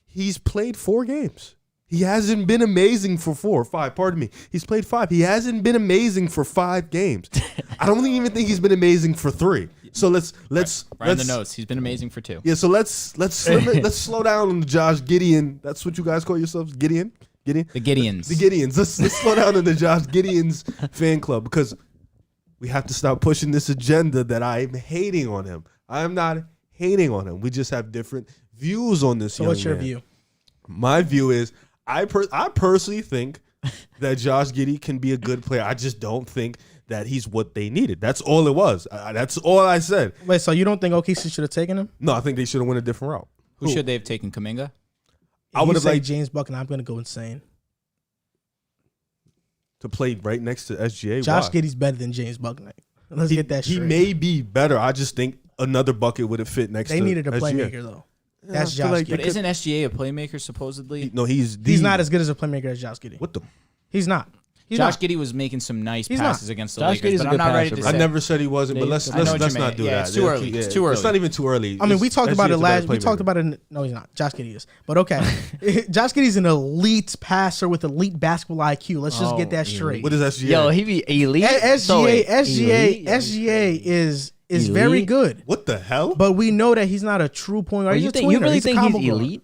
he's played 4 games. He hasn't been amazing for 4 or 5. Pardon me. He's played 5. He hasn't been amazing for 5 games. I don't even think he's been amazing for 3. So let's write the notes. He's been amazing for 2. Yeah. So let's slow down on the Josh Giddey. That's what you guys call yourselves, Gideon. The Gideons. The Gideons. Let's slow down on the Josh Giddey's fan club, because we have to stop pushing this agenda that I'm hating on him. I'm not hating on him. We just have different views on this. So what's your view? My view is I personally think that Josh Giddey can be a good player. I just don't think that he's what they needed. That's all it was. That's all I said. Wait, so you don't think OKC should have taken him? No, I think they should have went a different route. Who should they have taken? Kuminga? I would have liked James Buck, and I'm going to go insane. To play right next to SGA. Josh Giddey's better than James Bucknight. Let's get that straight. He may be better. I just think another bucket would have fit next to SGA. They needed a playmaker, though. That's Josh Giddey. But isn't SGA a playmaker, supposedly? No, he's not as good as a playmaker as Josh Giddey. What the? He's not. Josh Giddey was making some nice passes against the Josh Lakers, Giddey's but a I'm good not ready passer, to bro. say. I never said he wasn't, but let's not do that. It's too early. It's too early. It's not even too early. I mean, we talked about it last. We talked about it. No, he's not. Josh Giddey is. But okay, Josh Giddey's an elite passer with elite basketball IQ. Let's just get that straight. What is SGA? Yo, he be elite. SGA is very good. What the hell? But we know that he's not a true point guard. You really think he's elite?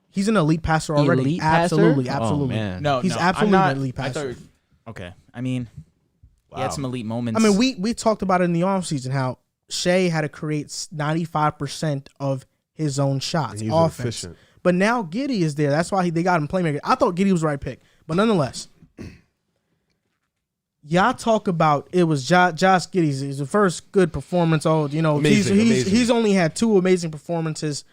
He's an elite passer already. Elite absolutely, passer? absolutely. Oh, man. No, he's absolutely an elite passer. Okay, I mean, he had some elite moments. I mean, we talked about it in the offseason how Shea had to create 95% of his own shots, offense. Efficient. But now Giddey is there. That's why they got him playmaker. I thought Giddey was the right pick, but nonetheless, y'all talk about it was Josh Giddey's the first good performance. Oh, you know, he's only had 2 amazing performances.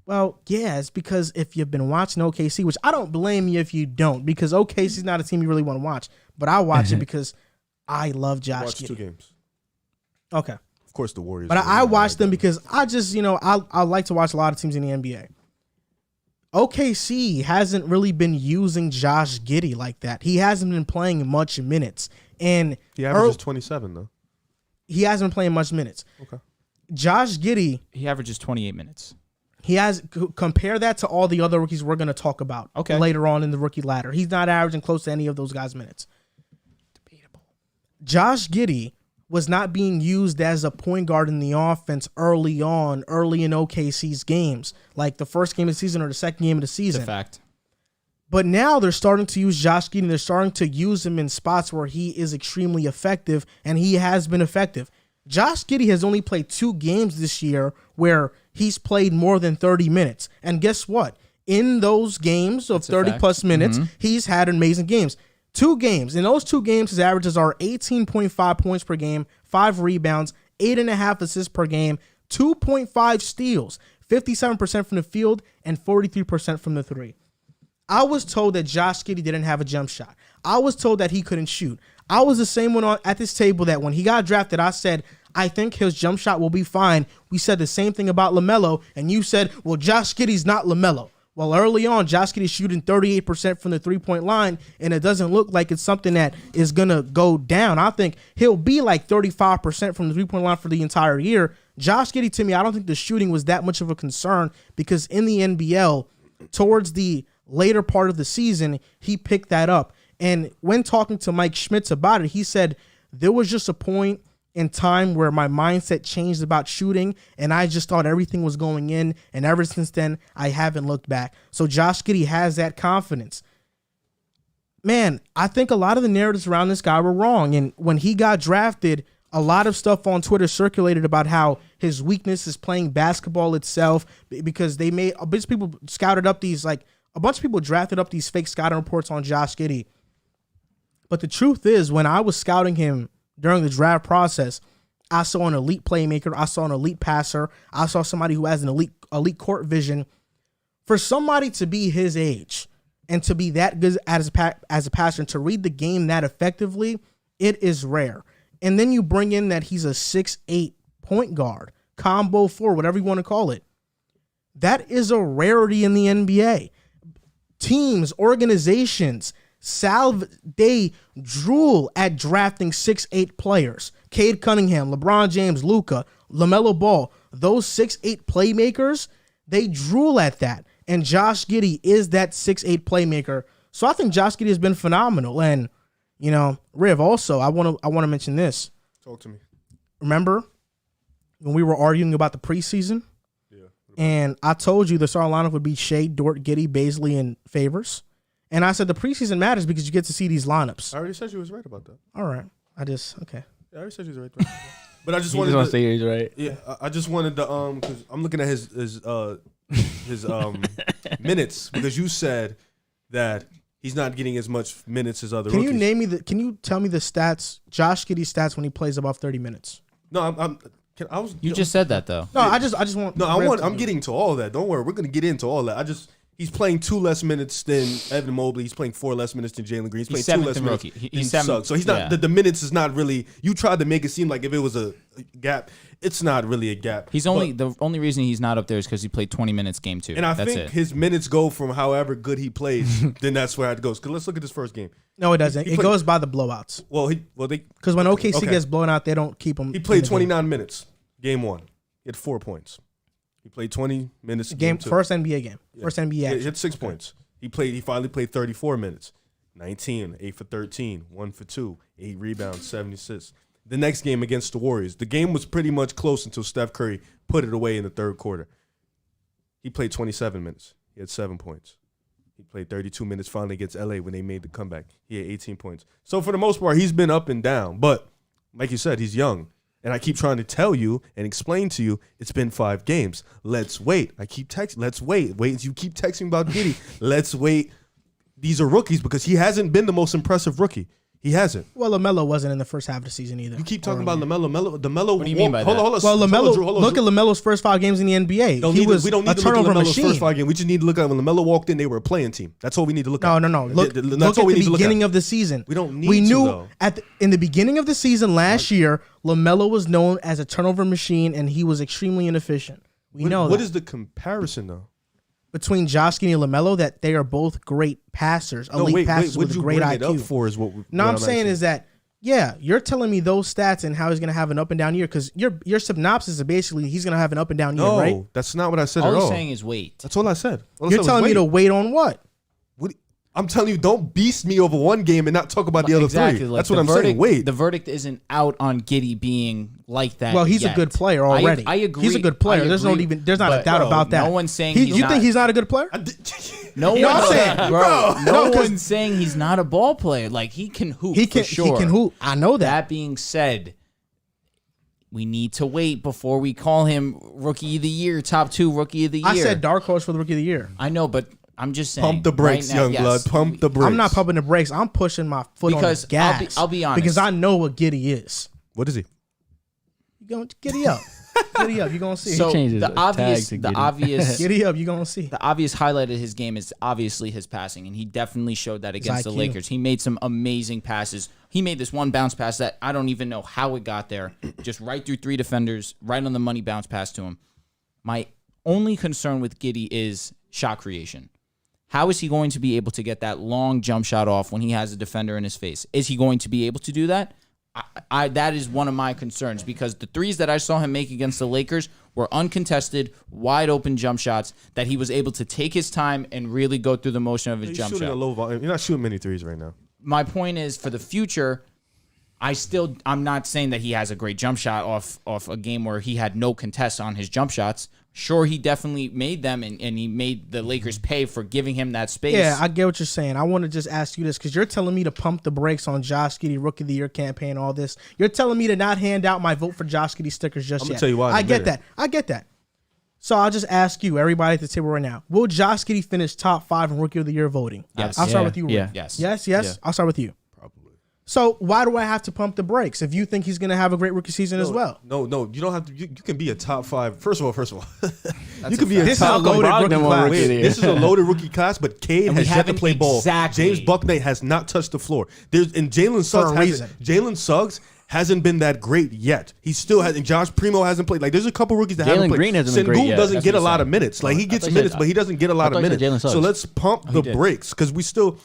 Well, yeah, it's because if you've been watching OKC, which I don't blame you if you don't, because OKC's not a team you really want to watch, but I watch it because I love Josh Giddey. 2 games. Okay. Of course, the Warriors. But I watch them because I just, I like to watch a lot of teams in the NBA. OKC hasn't really been using Josh Giddey like that. He hasn't been playing much minutes. And he averages 27, though. He hasn't been playing much minutes. Okay. Josh Giddey. He averages 28 minutes. He has, compare that to all the other rookies we're going to talk about later on in the rookie ladder. He's not averaging close to any of those guys' minutes. Debatable. Josh Giddey was not being used as a point guard in the offense early in OKC's games, like the first game of the season or the second game of the season. It's a fact. But now they're starting to use Josh Giddey. They're starting to use him in spots where he is extremely effective, and he has been effective. Josh Giddey has only played 2 games this year where he's played more than 30 minutes. And guess what? In those games of 30-plus minutes, he's had amazing games. 2 games. In those 2 games, his averages are 18.5 points per game, 5 rebounds, 8.5 assists per game, 2.5 steals, 57% from the field, and 43% from the 3. I was told that Josh Giddey didn't have a jump shot. I was told that he couldn't shoot. I was the same one at this table that when he got drafted, I said, I think his jump shot will be fine. We said the same thing about LaMelo, and you said, well, Josh Giddey's not LaMelo. Well, early on, Josh Giddey's shooting 38% from the three-point line, and it doesn't look like it's something that is going to go down. I think he'll be like 35% from the three-point line for the entire year. Josh Giddey, to me, I don't think the shooting was that much of a concern because in the NBL, towards the later part of the season, he picked that up. And when talking to Mike Schmitz about it, he said, there was just a point in time where my mindset changed about shooting, and I just thought everything was going in, and ever since then, I haven't looked back. So Josh Giddey has that confidence. man, I think a lot of the narratives around this guy were wrong. And when he got drafted, a lot of stuff on Twitter circulated about how his weakness is playing basketball itself, because they made a bunch of people scouted up these, like a bunch of people drafted up these fake scouting reports on Josh Giddey. But the truth is, when I was scouting him during the draft process, I saw an elite playmaker. I saw an elite passer. I saw somebody who has an elite court vision. For somebody to be his age and to be that good as a passer and to read the game that effectively, it is rare. And then you bring in that he's a 6'8" point guard, combo 4, whatever you want to call it. That is a rarity in the NBA. Teams, organizations, they drool at drafting 6'8" players. Cade Cunningham, LeBron James, Luka, LaMelo Ball, those 6'8" playmakers, they drool at that. And Josh Giddey is that 6'8" playmaker. So I think Josh Giddey has been phenomenal. And, you know, Riv, also, I want to mention this. Talk to me. Remember when we were arguing about the preseason? Yeah. And I told you the starting lineup would be Shea, Dort, Giddey, Bazley, and Favors. And I said the preseason matters because you get to see these lineups. I already said you was right about that. All right. Okay. Yeah, I already said you was right. But I just You wanted just want to to say he's right. Yeah, I just wanted to because I'm looking at his minutes, because you said that he's not getting as much minutes as other rookies. Can you tell me the stats, Josh Giddey's stats when he plays above 30 minutes? No, You just said that though. No, I just want. I'm getting to all that. Don't worry, we're gonna get into all that. He's playing 2 less minutes than Evan Mobley. He's playing 4 less minutes than Jalen Green. He's playing 2 less minutes He's than seventh. Suggs. So he's not. Yeah. The minutes is not really. You tried to make it seem like if it was a gap, it's not really a gap. The only reason he's not up there is because he played 20 minutes game 2. And I That's think it. his minutes go from however good he plays. Then that's where it goes. Because let's look at this first game. No, it doesn't. He It played- goes by the blowouts. Because when OKC Okay. gets blown out, they don't keep him. He played 29 minutes. Game 1, he had 4 points. He played 20 minutes. Game 2. First NBA game. Yeah. First NBA He action. had 6 points. He finally played 34 minutes. 19, 8 for 13, 1 for 2, 8 rebounds, 7 assists. The next game against the Warriors, the game was pretty much close until Steph Curry put it away in the third quarter. He played 27 minutes. He had 7 points. He played 32 minutes finally against LA when they made the comeback. He had 18 points. So for the most part, he's been up and down. But like you said, he's young. And I keep trying to tell you and explain to you, it's been 5 games. Let's wait. I keep texting. Let's wait. Wait. You keep texting about Giddey. Let's wait. These are rookies because he hasn't been the most impressive rookie. He hasn't. Well, LaMelo wasn't in the first half of the season either. You keep talking about LaMelo. What do you mean by that? Hold on. Well, LaMelo. Hold on. Look at LaMelo's first 5 games in the NBA. We don't a need to look at turnover LaMelo's machine. first 5 games. We just need to look at when LaMelo walked in, they were a playing team. That's all we need to look at. No. Look That's at all we need the to look beginning at. of the season. We don't need We to, knew though. in the beginning of the season last year, LaMelo was known as a turnover machine, and he was extremely inefficient. We know that. What is the comparison, though? Between Josh Giddey and LaMelo, that they are both great passers, elite passers what with you great bring IQ. it up for is what. No, what I'm saying asking. is that, yeah, you're telling me those stats and how he's going to have an up and down year, because your synopsis is basically he's going to have an up and down year, No, right? that's not what I said all at he's all. saying is wait. That's all I said. All I You're said was telling me wait. to wait on what? I'm telling you, don't beast me over one game and not talk about the other Exactly. 3. Like That's what the I'm verdict, saying. Wait. The verdict isn't out on Giddey being like that. Well, he's yet. a good player already. I agree. He's a good player. I There's agree, not a but doubt about that. No one's saying you think he's not a good player? No You know one's what I'm saying, saying? bro. No, No 'cause- one's saying he's not a ball player. Like he can hoop. He can for sure. he can hoop. I know that. That being said, we need to wait before we call him Rookie of the Year, top 2 Rookie of the Year. I said dark horse for the rookie of the year. I know, but I'm just saying. Pump the brakes, right now, young yes, blood. Pump the brakes. I'm not pumping the brakes. I'm pushing my foot Because on the gas. I'll be honest. Because I know what Giddey is. What is he? You going Giddy up. Giddy up. You gonna see. So changed his the obvious, tag to the Giddey. obvious, Giddy up. You gonna see. the obvious highlight of his game is obviously his passing, and he definitely showed that against the IQ. Lakers. He made some amazing passes. He made this one bounce pass that I don't even know how it got there, just right through 3 defenders, right on the money bounce pass to him. My only concern with Giddey is shot creation. How is he going to be able to get that long jump shot off when he has a defender in his face? Is he going to be able to do that? That is one of my concerns, because the 3s that I saw him make against the Lakers were uncontested, wide open jump shots that he was able to take his time and really go through the motion of his He's jump shooting shot. a low volume. You're not shooting many 3s right now. My point is, for the future, I'm not saying that he has a great jump shot off a game where he had no contests on his jump shots. Sure, he definitely made them, and he made the Lakers pay for giving him that space. Yeah, I get what you're saying. I want to just ask you this because you're telling me to pump the brakes on Josh Giddey Rookie of the Year campaign, all this. You're telling me to not hand out my vote for Josh Giddey stickers just yet. I'm going to tell you why. I get that. I get that. So I'll just ask you, everybody at the table right now, will Josh Giddey finish top 5 in Rookie of the Year voting? Yes. I'll start with you. Yeah. Yes. Yes? Yeah. I'll start with you. Probably. So why do I have to pump the brakes if you think he's going to have a great rookie season as well? No, you don't have to. You can be a top 5. First of all, you can be a This is a top loaded rookie class. Wait, this is a loaded rookie class, but Cade And we has yet to haven't play ball. exactly- James Buckney has not touched the floor. And Jalen Suggs hasn't been that great yet. He still has, and Josh Primo hasn't played. Like, there's a couple rookies that haven't Jalen played. Green hasn't been great Sengun yet. doesn't That's get what a you're lot of saying. minutes. Like, he I gets thought you minutes, said- but he doesn't get a lot I of thought you said minutes. Jalen Suggs. So let's pump the did. brakes because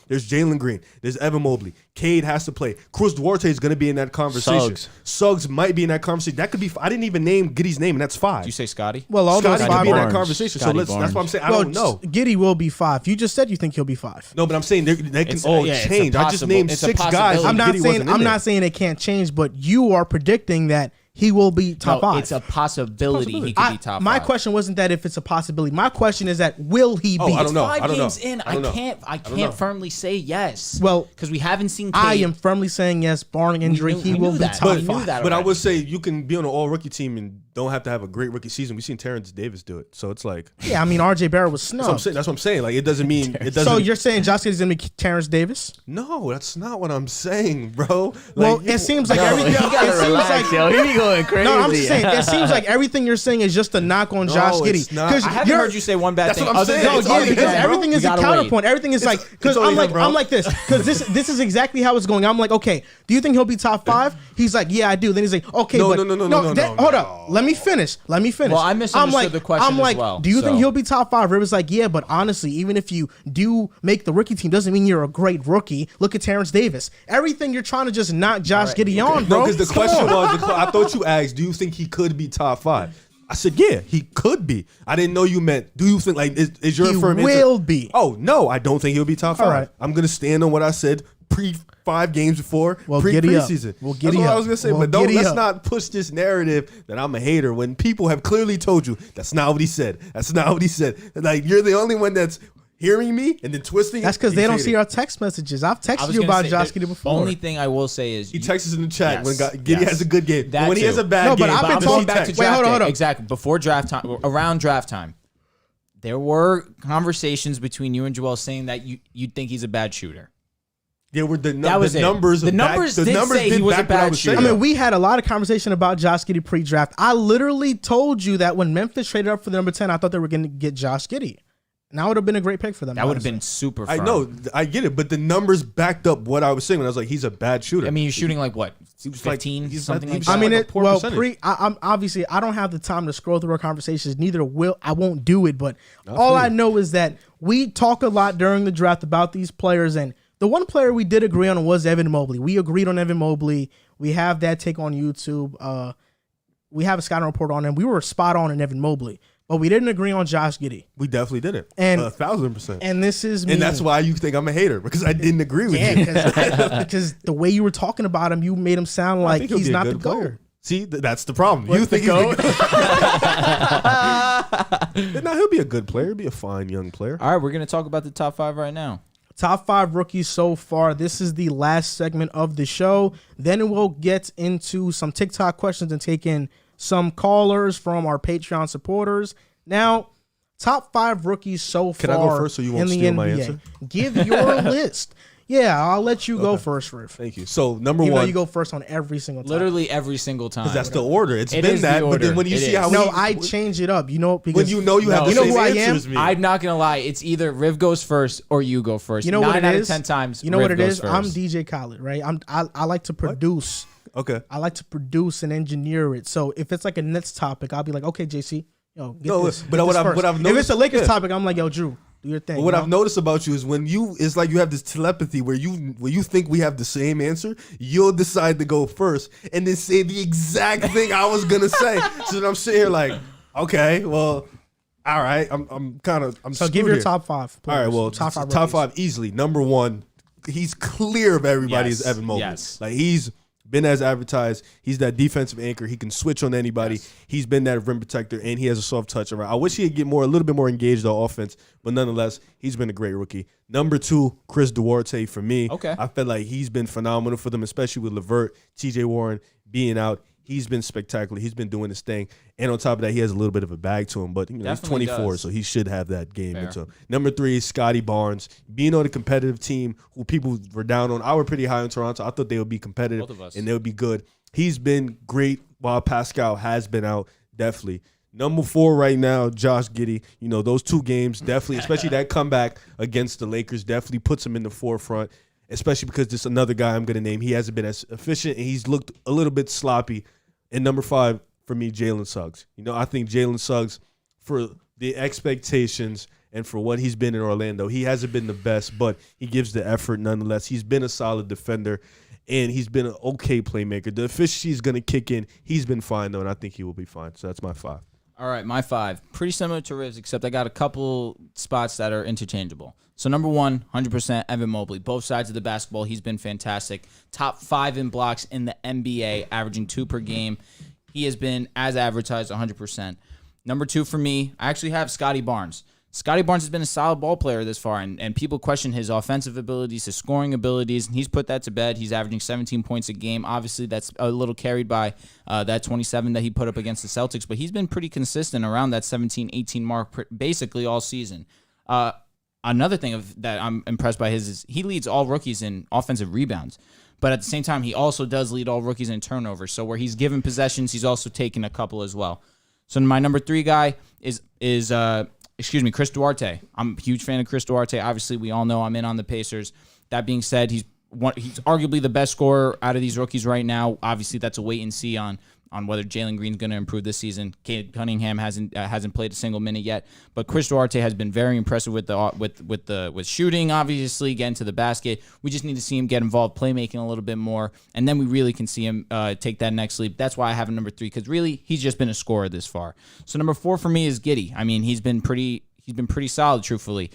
there's Jalen Green, there's Evan Mobley, Cade has to play. Cruz Duarte is going to be in that conversation. Suggs might be in that conversation. That could be. I didn't even name Giddey's name, and that's 5. Did you say Scotty? Well, all those Scotty could 5 be in are. that conversation. Scotty That's what I'm Barnes. saying. I Well, don't know. Giddey will be 5. You just said you think he'll be 5. No, but I'm saying they can It's- all yeah, it's a change. I just possible- named it's a 6 guys. possibility. I'm not Giddey saying wasn't in there. not saying it can't change, but you are predicting that he will be top 5. It's a possibility he could be top 5. My question wasn't that if it's a possibility. My question is that will he be? I don't know. 5 I don't games know. in, I don't know. I don't know. can't firmly say yes. Well, because we haven't seen Cade. I am firmly saying yes, barring injury, he will be that. top We knew 5. that. But I already. would say you can be on an all-rookie team and don't have to have a great rookie season. We've seen Terrence Davis do it, so it's like Yeah, I mean RJ Barrett was that's what I'm snubbed. saying. That's what I'm saying. Like it doesn't mean it doesn't. So you're saying Josh Giddey's gonna be Terrence Davis? no, that's not what I'm saying, bro. Like, Well, it seems like everything. You gotta It seems relax, like yo. He be going crazy. no, I'm just saying. It seems like everything you're saying is just a knock on Josh Giddey. it's not. I haven't heard you say one bad That's thing. what I'm other saying. than- No, It's yeah, all because him, bro. everything is We a gotta counterpoint. Everything is like because all I'm him, like bro. I'm like this because this is exactly how it's going. I'm like, okay, do you think he'll be top 5? He's like, yeah, I do. Then he's like, okay, No, but no, hold no. up, let me finish. Well, I misunderstood I'm like, the question I'm like, as well, do you think so- he'll be top 5? Rivers like, yeah, but honestly, even if you do make the rookie team, doesn't mean you're a great rookie. Look at Terrence Davis. Everything you're trying to just knock Josh Giddey on, bro. No, because the question was, I thought you asked, do you think he could be top 5? I said, yeah, he could be. I didn't know you meant, do you think, like, is your He firm answer? will be. Oh, no, I don't think he'll be top 5. All right. I'm going to stand on what I said pre-5 games before, Well, giddy up. preseason. Well, That's giddy what I up. was going to say. Well, But giddy let's up. not push this narrative that I'm a hater when people have clearly told you that's not what he said. That's not what he said. Like, you're the only one that's hearing me and then twisting That's it. because they He's don't hating. see our text messages. I've I texted was you gonna about say, Josh the Giddey before. Only thing I will say is He texts us in the chat Yes, when Giddey yes. has a good game. That But when he too. has a bad No, but game, I've been I'm talking- going back to Wait, draft hold on, day. hold on. Exactly. Before draft time, around draft time, there were conversations between you and Joel saying that you'd think he's a bad shooter. Yeah, we're That was the it. numbers. The numbers did say he was a back what I bad was shooter. saying. I mean, we had a lot of conversation about Josh Giddey pre-draft. I literally told you that when Memphis traded up for the number 10, I thought they were going to get Josh Giddey. And that would have been a great pick for them. That would have honestly. been super I firm. know, I get it, but the numbers backed up what I was saying when I was like, he's a bad shooter. I mean, you're shooting like what? was like- 15, he's something like- like he that. was I mean, like a poor percentage. I'm obviously I don't have the time to scroll through our conversations. Neither will I. Won't do it. But Not all for I you. know is that we talk a lot during the draft about these players, and the one player we did agree on was Evan Mobley. We agreed on Evan Mobley. We have that take on YouTube. We have a scouting report on him. We were spot on in Evan Mobley, but we didn't agree on Josh Giddey. we definitely did it, And- 1,000%. And this is me. And that's why you think I'm a hater because I didn't agree with you. because the way you were talking about him, you made him sound I like think he'll he's be a not the good GOAT. player. See, that's the problem. You think he's the GOAT? No, he'll be a good player. He'll be a fine young player. All right, we're going to talk about the top 5 right now. Top 5 rookies so far. This is the last segment of the show. Then we'll get into some TikTok questions and take in some callers from our Patreon supporters. Now, top 5 rookies so far. Can I go first so you won't in the steal NBA. my answer? Give your list. Yeah, I'll let you go first, Riff. Thank you. So, number Even though one, you go first on every single time. Literally every single time. that's the order. It's It been is the that. But order. then when you It see is. how No, we, I change it up. You know, when because you know you have No, the you know same who I answer am? as me. I'm not going to lie. It's either Riv goes first or you go first. you know what 9 it out is. of 10 times, You know Riv what it goes is. first. I'm DJ Khaled, right? I like to produce. Okay. I like to produce and engineer it. So if it's like a Nets topic, I'll be like, okay, JC, yo, get No, this. but get what this I've- first. what I've if noticed- it's a Lakers yeah. topic, I'm like, yo, Drew, do your thing. But what you I've know? noticed about you is it's like you have this telepathy where you think we have the same answer, you'll decide to go first and then say the exact thing I was gonna say. So then I'm sitting here like, okay, well, all right, I'm So give screwed your here. top 5. All right, players. well, top 5. top rookies. 5 easily. Number 1, he's clear of everybody Yes, is Evan Mobley. yes. Like he's Been as advertised. He's that defensive anchor. He can switch on anybody. Yes. He's been that rim protector, and he has a soft touch around. I wish he'd get a little bit more engaged on offense, but nonetheless, he's been a great rookie. Number 2, Chris Duarte for me. Okay. I feel like he's been phenomenal for them, especially with LeVert, TJ Warren being out. He's been spectacular. He's been doing his thing. And on top of that, he has a little bit of a bag to him. But he's Definitely 24, does. so he should have that game Fair. into him. Number 3 is Scotty Barnes. Being on a competitive team who people were down on. I were pretty high on Toronto. I thought they would be competitive Both of us. and they would be good. He's been great while Pascal has been out, definitely. Number 4 right now, Josh Giddey. Those 2 games, definitely, especially that comeback against the Lakers, definitely puts him in the forefront, especially because this another guy I'm going to name. He hasn't been as efficient, and he's looked a little bit sloppy. And number 5, for me, Jalen Suggs. I think Jalen Suggs, for the expectations and for what he's been in Orlando, he hasn't been the best, but he gives the effort nonetheless. He's been a solid defender, and he's been an okay playmaker. The efficiency is going to kick in. He's been fine, though, and I think he will be fine. So that's my 5. All right, my 5. Pretty similar to Riv's, except I got a couple spots that are interchangeable. So number 1, 100% Evan Mobley. Both sides of the basketball, he's been fantastic. Top 5 in blocks in the NBA, averaging 2 per game. He has been, as advertised, 100%. Number 2 for me, I actually have Scotty Barnes. Scotty Barnes has been a solid ball player this far, and people question his offensive abilities, his scoring abilities, and he's put that to bed. He's averaging 17 points a game. Obviously, that's a little carried by that 27 that he put up against the Celtics, but he's been pretty consistent around that 17, 18 mark basically all season. Another thing that I'm impressed by is he leads all rookies in offensive rebounds, but at the same time, he also does lead all rookies in turnovers. So where he's given possessions, he's also taken a couple as well. So my number 3 guy is Chris Duarte. I'm a huge fan of Chris Duarte. Obviously, we all know I'm in on the Pacers. That being said, he's arguably the best scorer out of these rookies right now. Obviously, that's a wait and see on whether Jalen Green's going to improve this season. Cade Cunningham hasn't played a single minute yet, but Chris Duarte has been very impressive with shooting. Obviously, getting to the basket. We just need to see him get involved, playmaking a little bit more, and then we really can see him take that next leap. That's why I have him number 3, because really he's just been a scorer this far. So number 4 for me is Giddey. I mean, he's been pretty solid, truthfully.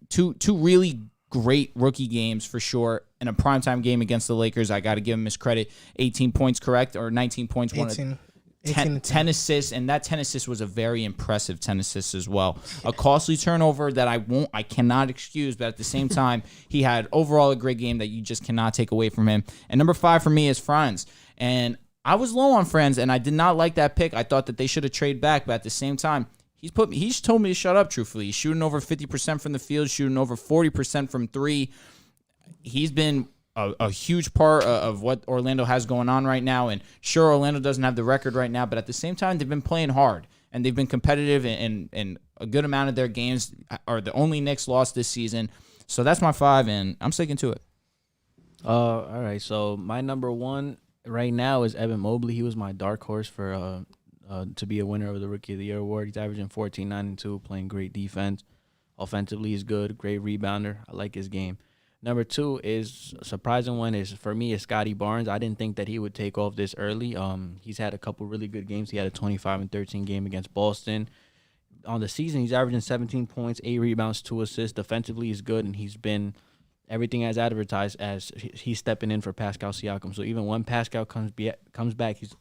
Two really great rookie games for sure. In a primetime game against the Lakers, I got to give him his credit. 18 points, correct? Or 19 points. 10 assists, and that 10 assists was a very impressive 10 assists as well. A costly turnover that I cannot excuse, but at the same time, he had overall a great game that you just cannot take away from him. And number 5 for me is Franz. And I was low on Franz, and I did not like that pick. I thought that they should have traded back, but at the same time, he's told me to shut up, truthfully. He's shooting over 50% from the field, shooting over 40% from 3. He's been a huge part of what Orlando has going on right now. And sure, Orlando doesn't have the record right now, but at the same time, they've been playing hard and they've been competitive, and a good amount of their games are the only Knicks lost this season. So that's my 5, and I'm sticking to it. All right, so my number 1 right now is Evan Mobley. He was my dark horse for to be a winner of the Rookie of the Year award. He's averaging 14, 9, and 2, playing great defense. Offensively, he's good, great rebounder. I like his game. Number 2 is a surprising one. For me, is Scotty Barnes. I didn't think that he would take off this early. He's had a couple really good games. He had a 25-13 game against Boston. On the season, he's averaging 17 points, 8 rebounds, 2 assists. Defensively, he's good, and he's been everything as advertised as he's stepping in for Pascal Siakam. So even when Pascal comes back, he's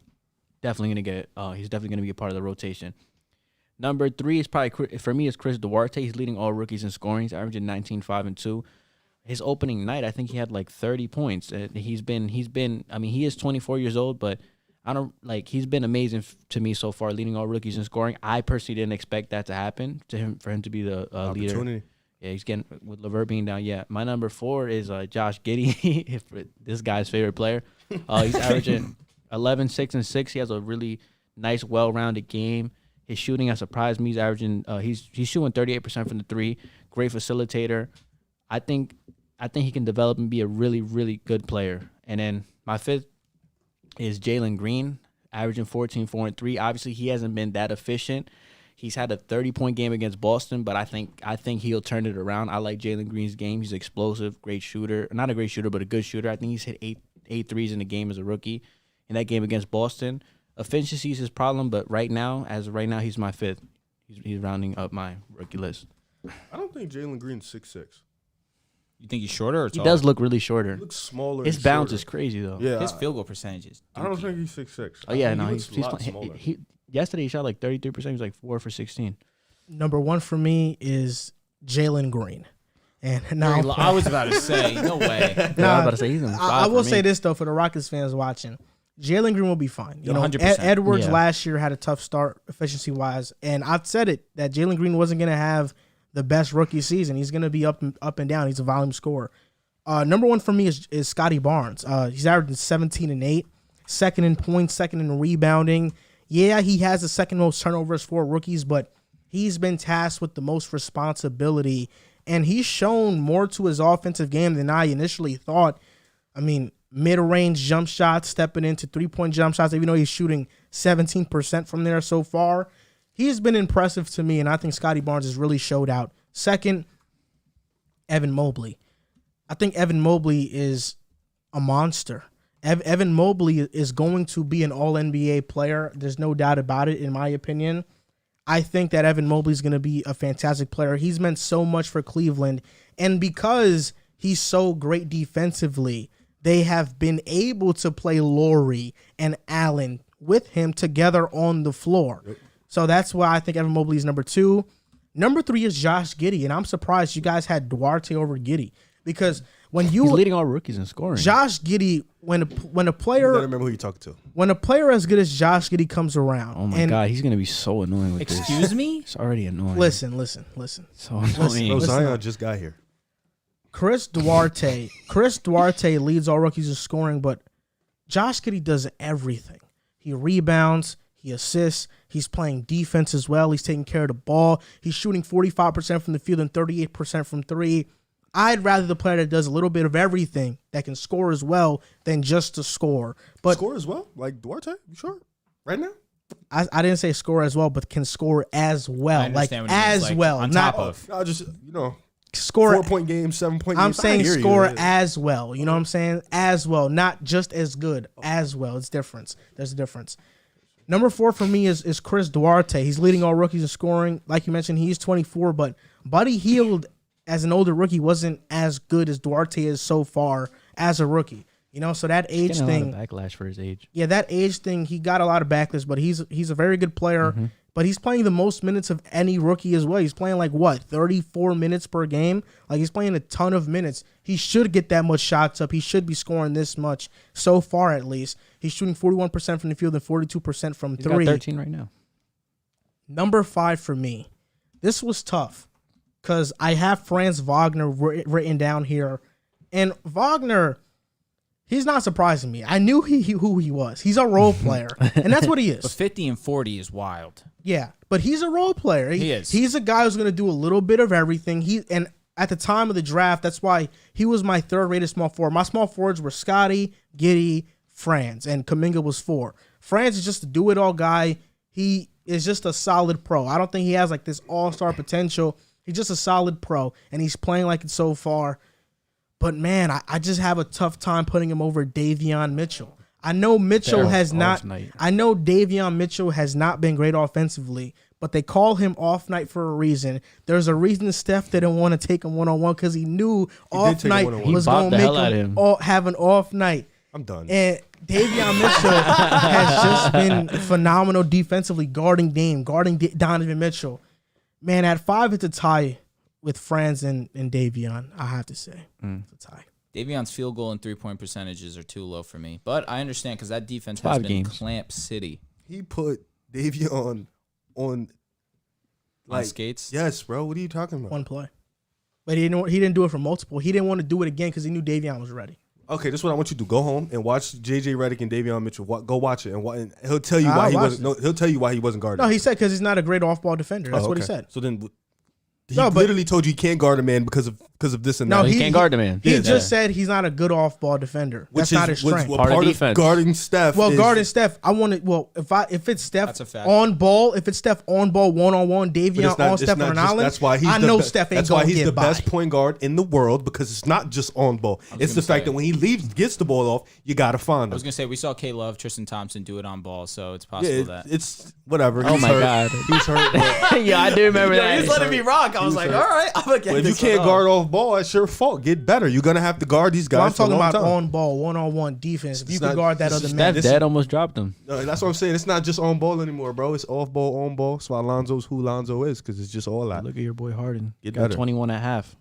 definitely gonna be a part of the rotation. Number 3 is probably, for me, is Chris Duarte. He's leading all rookies in scoring. He's averaging 19, 5, and 2. His opening night, I think he had like 30 points. He's been. I mean, he is 24 years old, but he's been amazing to me so far, leading all rookies in scoring. I personally didn't expect that to happen for him to be the leader. Yeah, he's getting with LeVert being down. Yeah, my number 4 is Josh Giddey, this guy's favorite player. He's averaging 11, 6, and 6. He has a really nice, well-rounded game. His shooting has surprised me. He's averaging. He's shooting 38% from the 3. Great facilitator. I think he can develop and be a really, really good player. And then my 5th is Jalen Green, averaging 14, 4, and 3. Obviously, he hasn't been that efficient. He's had a 30-point game against Boston, but I think he'll turn it around. I like Jalen Green's game. He's explosive, great shooter. Not a great shooter, but a good shooter. I think he's hit eight threes in the game as a rookie. In that game against Boston, efficiency is his problem, but right now, he's my 5th. He's rounding up my rookie list. I don't think Jalen Green's 6'6". You think he's shorter or He taller? does look really shorter. He looks smaller. His and bounce shorter. is crazy though. Yeah, His field goal percentage is I don't dookie. think he's 6'6". Oh yeah, I think no, he he's looks a lot playing. smaller. Yesterday he shot like 33%. He was like 4 for 16. Number one for me is Jalen Green. And now I was about to say, no way. I was about to say he's in the I spot will for say me. this though, for the Rockets fans watching, Jalen Green will be fine. You know, 100%. Edwards Yeah. last year had a tough start efficiency wise, and I said it that Jalen Green wasn't going to have the best rookie season. He's going to be up and down. He's a volume scorer. Number one for me is Scotty Barnes. He's averaging 17 and 8, second in points, second in rebounding. Yeah, he has the second most turnovers for rookies, but he's been tasked with the most responsibility, and he's shown more to his offensive game than I initially thought. I mean, mid-range jump shots, stepping into three-point jump shots, even though he's shooting 17% from there so far. He's been impressive to me, and I think Scotty Barnes has really showed out. Second, Evan Mobley. I think Evan Mobley is a monster. Evan Mobley is going to be an all-NBA player. There's no doubt about it, in my opinion. I think that Evan Mobley is going to be a fantastic player. He's meant so much for Cleveland, and because he's so great defensively, they have been able to play Laurie and Allen with him together on the floor. Yep. So that's why I think Evan Mobley is number 2. Number 3 is Josh Giddey, and I'm surprised you guys had Duarte over Giddey, because when He's leading all rookies in scoring. Josh Giddey, when a You player gotta remember who you're talking to. when a player as good as Josh Giddey comes around, Oh my and God, he's gonna be so annoying with this. Excuse me? It's already annoying. listen. So annoying. Bro, Listen Zion up. just got here. Chris Duarte leads all rookies in scoring, but Josh Giddey does everything. He rebounds, he assists, he's playing defense as well. He's taking care of the ball. He's shooting 45% from the field and 38% from 3. I'd rather the player that does a little bit of everything that can score as well than just to score. But Score as well? Like Duarte? You sure? Right now? I didn't say score as well, but can score as well. I Like understand what he means, as like, well. on Not top of. I just, score 4-point game, 7-point game. I'm saying I hear you. score Yeah. as well. You know what I'm saying? As well. Not just as good. As well. It's difference. There's a difference. Number 4 for me is Chris Duarte. He's leading all rookies in scoring. Like you mentioned, he's 24, but Buddy Hield, as an older rookie, wasn't as good as Duarte is so far as a rookie. You know, so that age Getting thing. a lot of backlash for his age. Yeah, that age thing, he got a lot of backlash, but he's a very good player. Mm-hmm. But he's playing the most minutes of any rookie as well. He's playing 34 minutes per game. Like, he's playing a ton of minutes. He should get that much shots up. He should be scoring this much so far, at least. He's shooting 41% from the field and 42% from He's 3. got 13 right now. Number 5 for me. This was tough because I have Franz Wagner written down here. And Wagner, he's not surprising me. I knew who he was. He's a role player, and that's what he But is. 50 and 40 is wild. Yeah, but he's a role player. He is. He's a guy who's going to do a little bit of everything. And at the time of the draft, that's why he was my third-rated small forward. My small forwards were Scotty, Giddey, Franz, and Kuminga was 4. Franz is just a do-it-all guy. He is just a solid pro. I don't think he has this all-star potential. He's just a solid pro, and he's playing like it so far. But, man, I just have a tough time putting him over Davion Mitchell. I know Mitchell has not. I know Davion Mitchell has not been great offensively, but they call him off night for a reason. There's a reason Steph didn't want to take him one-on-one because he knew off night was going to make him have an off night. I'm done. And Davion Mitchell has just been phenomenal defensively, guarding Dame, guarding Donovan Mitchell. Man, at 5, it's a tie with Franz and Davion, I have to say. It's a tie. Davion's field goal and 3-point percentages are too low for me. But I understand because that defense has been Clamp City. He put Davion on skates? Yes, bro. What are you talking about? One play. But he didn't do it for multiple. He didn't want to do it again because he knew Davion was ready. Okay, this is what I want you to do. Go home and watch JJ Redick and Davion Mitchell. Go watch it, and he'll tell you why he wasn't. No, he'll tell you why he wasn't guarding. No, he said because he's not a great off-ball defender. That's what he said. So then, he literally told you he can't guard a man because of this and that. No, he can't guard the man. He just said he's not a good off-ball defender. That's not his strength. Part of defense. Guarding Steph. Guarding Steph, I want to. Well, if it's Steph on ball, one-on-one, Davion on Steph and Allen, that's why he's Steph ain't that's why gonna he's get the by. best point guard in the world because it's not just on ball. It's the fact that when he gets the ball off, you gotta find him. I was gonna say we saw K Love, Tristan Thompson do it on ball, so it's possible that it's whatever. Oh my God, he's hurt. yeah, I do remember that. He's letting me rock. I was like, all right, I'm gonna get But if you this can't one guard off. off ball, that's your fault. Get better. You're gonna have to guard these guys. Well, I'm for a talking long about time. on ball, 1-on-1 defense. If you It's could not- guard that this other is man, Steph Dad almost dropped him. No, that's what I'm saying. It's not just on ball anymore, bro. It's off ball, on ball. That's why Lonzo's who Lonzo is, because it's just all that. Look at your boy Harden. Get Got better. 21 at half.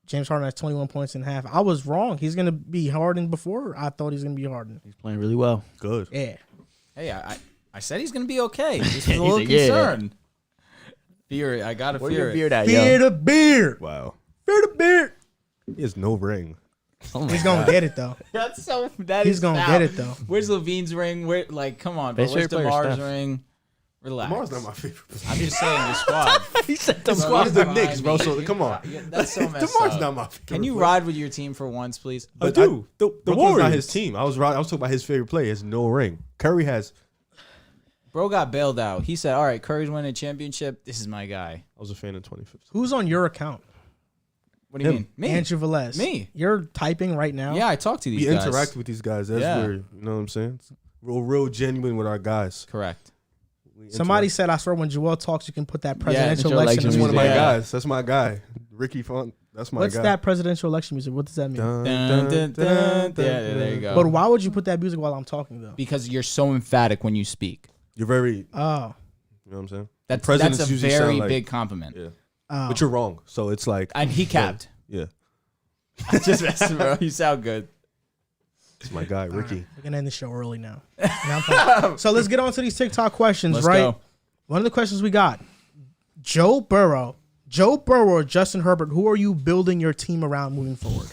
James Harden has 21 points in half. I was wrong. He's gonna be Harden before I thought he's gonna be Harden. He's playing really well. Good. Yeah. Hey, I said he's gonna be okay. Just was a He's little like, yeah. concerned. Fear it. I gotta Where fear your it. beard at, Fear yo? the beard. Wow. Fear the beard. He has no ring. Oh my He's gonna God. get it though. That's so. That He's is gonna foul. get it though. Where's Levine's ring? Where? Like, come on, bro. Best Where's favorite player, DeMar's Steph. ring? Relax. Lamar's not my favorite. I'm just saying the squad. He said The the squad's the behind Knicks, bro, me. so come on. Yeah, that's so messed DeMar's up. not my favorite. Can you player. ride with your team for once, please? But do. The Brooklyn's Warriors. not his team. I was talking about his favorite player. He has no ring. Curry has. Bro got bailed out. He said, "All right, Curry's winning a championship. This is my guy." I was a fan in 2015. Who's on your account? What do you Him. mean? Me? Andrew Velez. Me. You're typing right now. Yeah, I talk to these We guys. interact with these guys. That's Yeah. where, you know what I'm saying? It's real genuine with our guys. Correct. We Somebody interact. said, I swear, when Joel talks, you can put that presidential presidential election election That's music. one of my Yeah. guys. That's my guy. Ricky Font. That's my What's guy. that presidential election music? What does that mean? Dun, Dun, dun, dun. Yeah, there you go. But why would you put that music while I'm talking though? Because you're so emphatic when you speak. You're very, you Oh. know what I'm saying? That's Presidents a usually very sound like- big compliment. Yeah. Oh. But you're wrong. So it's like, And he capped. yeah, Just messing, bro. You sound good. it's my guy, Ricky. We're gonna end the show early now. Now I'm fine. So let's get on to these TikTok questions, Let's right? go. One of the questions we got: Joe Burrow or Justin Herbert. Who are you building your team around moving forward?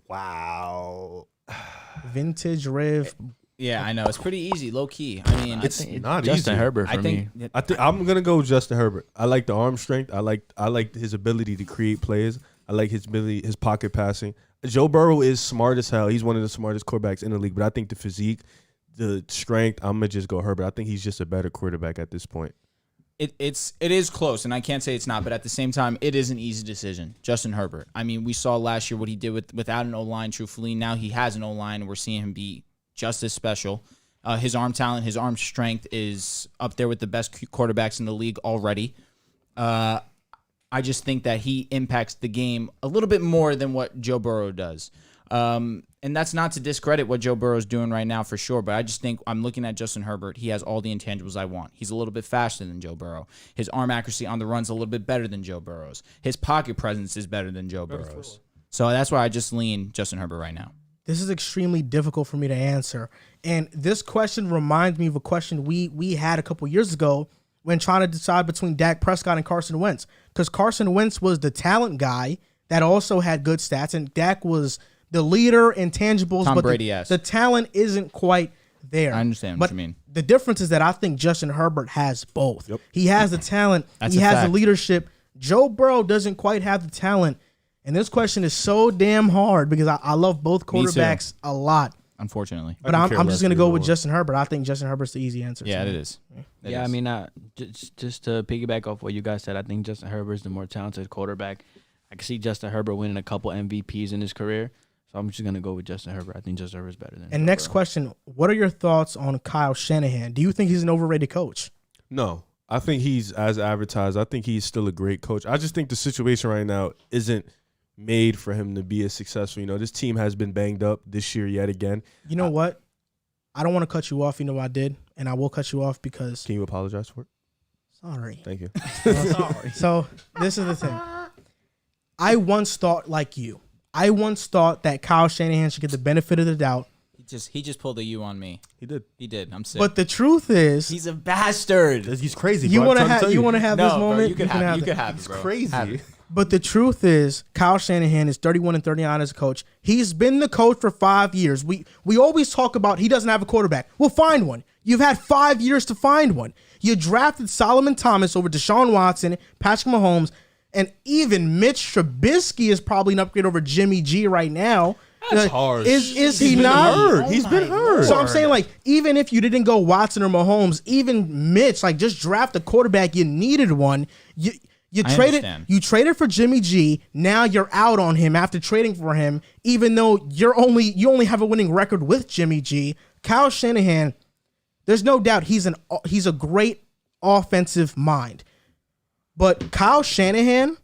Wow. Vintage Riv. Yeah, I know. It's pretty easy, low key. I mean, It's not Justin easy. Herbert for I think me. I think I'm gonna go with Justin Herbert. I like the arm strength. I like his ability to create plays. I like his ability, his pocket passing. Joe Burrow is smart as hell. He's one of the smartest quarterbacks in the league. But I think the physique, the strength, I'm gonna just go Herbert. I think he's just a better quarterback at this point. it is close, and I can't say it's not, but at the same time, it is an easy decision. Justin Herbert. I mean, we saw last year what he did without an O-line, truthfully. Now he has an O-line, and we're seeing him be just as special. His arm talent, his arm strength is up there with the best quarterbacks in the league already. I just think that he impacts the game a little bit more than what Joe Burrow does. And that's not to discredit what Joe Burrow's doing right now for sure, but I just think I'm looking at Justin Herbert. He has all the intangibles I want. He's a little bit faster than Joe Burrow. His arm accuracy on the run's a little bit better than Joe Burrow's. His pocket presence is better than Joe Burrow's. So that's why I just lean Justin Herbert right now. This is extremely difficult for me to answer. And this question reminds me of a question we had a couple years ago when trying to decide between Dak Prescott and Carson Wentz. Because Carson Wentz was the talent guy that also had good stats, and Dak was the leader, intangibles, Tom but Brady-esque. the talent isn't quite there. I understand but what you mean. The difference is that I think Justin Herbert has both. Yep. He has the talent. That's he a has fact. the leadership. Joe Burrow doesn't quite have the talent. And this question is so damn hard because I love both Me too. quarterbacks a lot. Unfortunately. But I I'm could care just less going to either go with one. Justin Herbert. I think Justin Herbert's the easy answer. Yeah, to it me. is. It Yeah, is. I mean, just to piggyback off what you guys said, I think Justin Herbert is the more talented quarterback. I can see Justin Herbert winning a couple MVPs in his career, so I'm just gonna go with Justin Herbert. I think Justin Herbert's better than. And Joe next Burrow. question, what are your thoughts on Kyle Shanahan? Do you think he's an overrated coach? No, I think he's as advertised. I think he's still a great coach. I just think the situation right now isn't made for him to be as successful. You know, this team has been banged up this year yet again. You know what? I don't want to cut you off. You know I did, and I will cut you off because Can you apologize for it? sorry. Thank you. Sorry. So this is the thing. I once thought like you. I once thought that Kyle Shanahan should get the benefit of the doubt. He just pulled a U on me. He did. He did. I'm sick. But the truth is, He's a bastard. He's crazy. you want to have this No, bro, moment. you can have it. You it. can have He's it, bro. crazy. Have it. But the truth is, Kyle Shanahan is 31-39 as a coach. He's been the coach for 5 years. We always talk about he doesn't have a quarterback. Well, find one. You've had 5 years to find one. You drafted Solomon Thomas over Deshaun Watson, Patrick Mahomes, and even Mitch Trubisky is probably an upgrade over Jimmy G right now. That's harsh. Is he He's been not? hurt. He's been hurt. So I'm saying, like, even if you didn't go Watson or Mahomes, even Mitch, like, just draft a quarterback. You needed one. You I traded. understand. You traded for Jimmy G. Now you're out on him after trading for him, even though you only have a winning record with Jimmy G. Kyle Shanahan, there's no doubt he's a great offensive mind. But Kyle Shanahan,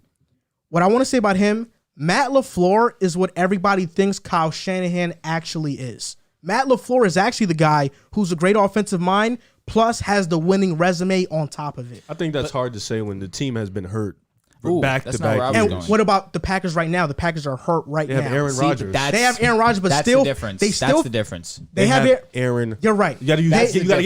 what I want to say about him, Matt LaFleur is what everybody thinks Kyle Shanahan actually is. Matt LaFleur is actually the guy who's a great offensive mind, plus has the winning resume on top of it. I think that's hard to say when the team has been hurt Ooh, back that's to not where I back. was And going. what about the Packers right now? The Packers are hurt right They now. have Aaron See, Rodgers. They have Aaron Rodgers, but that's still, the difference. they still That's the difference. They have Aaron. You're right. You got to give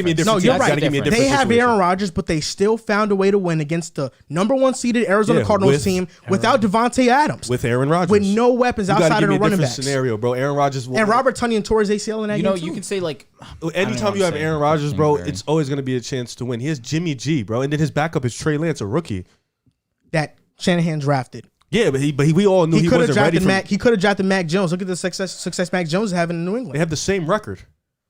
me a different. No, you're team. You right. gotta give me a different They have situation. Aaron Rodgers, but they still found a way to win against the number 1 seeded Arizona Yeah, Cardinals with team without Devontae Adams, with Aaron Rodgers, with no weapons you gotta outside give of me the a running different backs. scenario, bro. Aaron Rodgers And Robert Tonyan tore his ACL in that You game know, too. you can say like anytime you have Aaron Rodgers, bro, it's always going to be a chance to win. He has Jimmy G, bro, and then his backup is Trey Lance, a rookie. that Shanahan drafted. Yeah, but we all knew he could have wasn't ready. drafted He could have drafted Mac Jones. Look at the success Mac Jones is having in New They England. have the same record.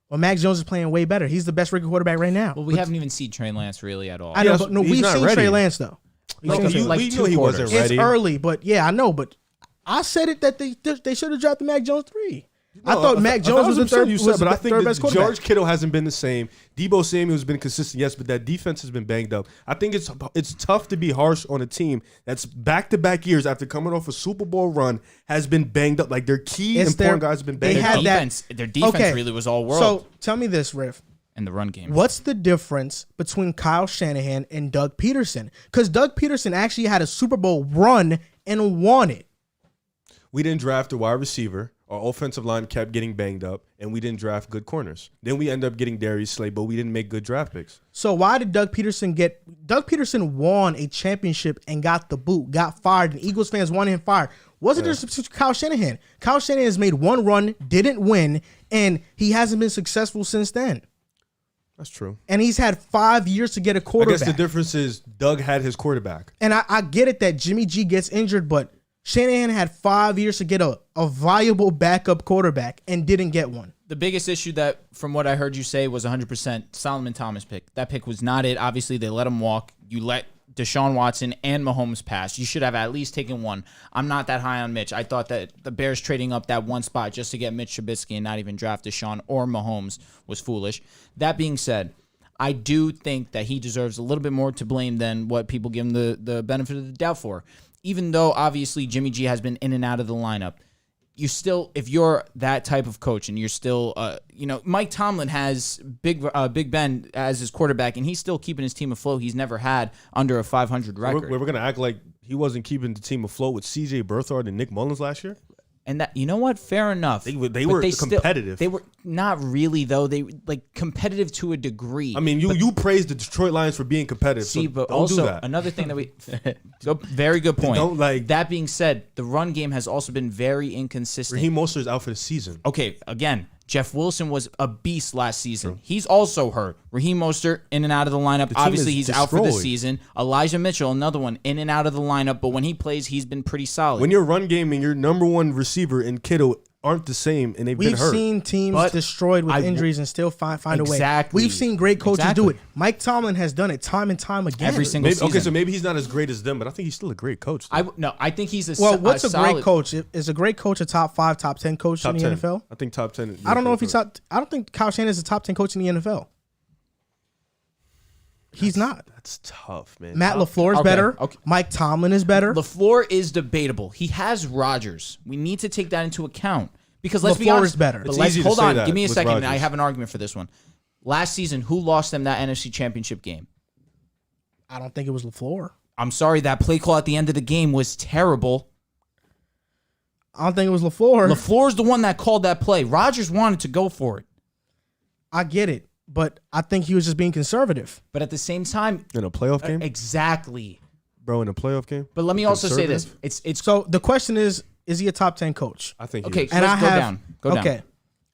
Well, Mac Jones is playing way better. He's the best rookie quarterback right now. Well, we haven't even seen Trey Lance really at all. I know, Yes, but no, he's we've not seen ready. Trey Lance though. No, Like, we like knew two he wasn't quarters. ready. It's early, but yeah, I know. But I said it that they should have drafted Mac Jones 3. I thought Mac Jones was the third. But I think third that best quarterback. George Kittle hasn't been the same. Debo Samuel's been consistent, yes, but that defense has been banged up. I think it's tough to be harsh on a team that's back-to-back years after coming off a Super Bowl run has been banged up. Like their key important guys have been banged had up. that- Their defense Okay. really was all world So tell me this, Riff. in the run game. What's the difference between Kyle Shanahan and Doug Peterson? Because Doug Peterson actually had a Super Bowl run and won it. We didn't draft a wide receiver. Our offensive line kept getting banged up, and we didn't draft good corners. Then we end up getting Darius Slay, but we didn't make good draft picks. So why did Doug Peterson get? Doug Peterson won a championship and got the boot, got fired, and Eagles fans wanted him fired. Wasn't there Kyle Shanahan? Kyle Shanahan has made one run, didn't win, and he hasn't been successful since then. That's true. And he's had 5 years to get a I quarterback. guess the difference is Doug had his quarterback. And I get it that Jimmy G gets injured, but Shanahan had 5 years to get a viable backup quarterback and didn't get one. The biggest issue that, from what I heard you say, was 100% Solomon Thomas pick. That pick was not it. Obviously, they let him walk. You let Deshaun Watson and Mahomes pass. You should have at least taken one. I'm not that high on Mitch. I thought that the Bears trading up that one spot just to get Mitch Trubisky and not even draft Deshaun or Mahomes was foolish. That being said, I do think that he deserves a little bit more to blame than what people give him the benefit of the doubt for. Even though, obviously, Jimmy G has been in and out of the lineup, you still, if you're that type of coach and you're still, Mike Tomlin has Big Ben as his quarterback, and he's still keeping his team afloat. He's never had under a 500 record. We're going to act like he wasn't keeping the team afloat with C.J. Beathard and Nick Mullins last year? And that, you know what? Fair enough. They were But competitive. They were not really, though. They competitive to a degree. I mean, you praised the Detroit Lions for being competitive. See, so but don't also do that. another thing that we very good point. Don't, like- that being said, the run game has also been very inconsistent. Raheem Mostert is out for the season. Okay, again, Jeff Wilson was a beast last season. He's also hurt. Raheem Mostert in and out of the lineup. team Obviously, is he's out for the destroyed. season. Elijah Mitchell, another one, in and out of the lineup. But when he plays, he's been pretty solid. When your run game and your number one receiver and Kittle aren't the same, and they've been We've hurt. seen teams But destroyed with injuries and still find a way. Exactly. We've seen great coaches do Exactly. it. Mike Tomlin has done it time and time again. Every single season. Okay, so maybe he's not as great as them, but I think he's still a great coach. I think he's a Well, what's a solid, great coach? Is a great coach a top 5, top 10 coach Top in 10. the NFL? I think top 10. I don't know if he's top. I don't think Kyle Shanahan is a top 10 coach in the NFL. He's not. That's tough, man. Matt LaFleur is Okay, better. okay. Mike Tomlin is better. LaFleur is debatable. He has Rodgers. We need to take that into account. Because let's be LaFleur honest, is better. But It's let's easy to hold say on. that Give me a with second. I Rodgers. have an argument for this one. Last season, who lost them that NFC Championship game? I don't think it was LaFleur. I'm sorry, that play call at the end of the game was terrible. I don't think it was LaFleur. LaFleur's the one that called that play. Rodgers wanted to go for it. I get it, but I think he was just being conservative. But at the same time, In a playoff game? exactly. Bro, in a playoff game? But let me also say this. Conservative? It's So the question is he a top 10 coach? I think he okay. is. And let's I go have down. Go down. okay.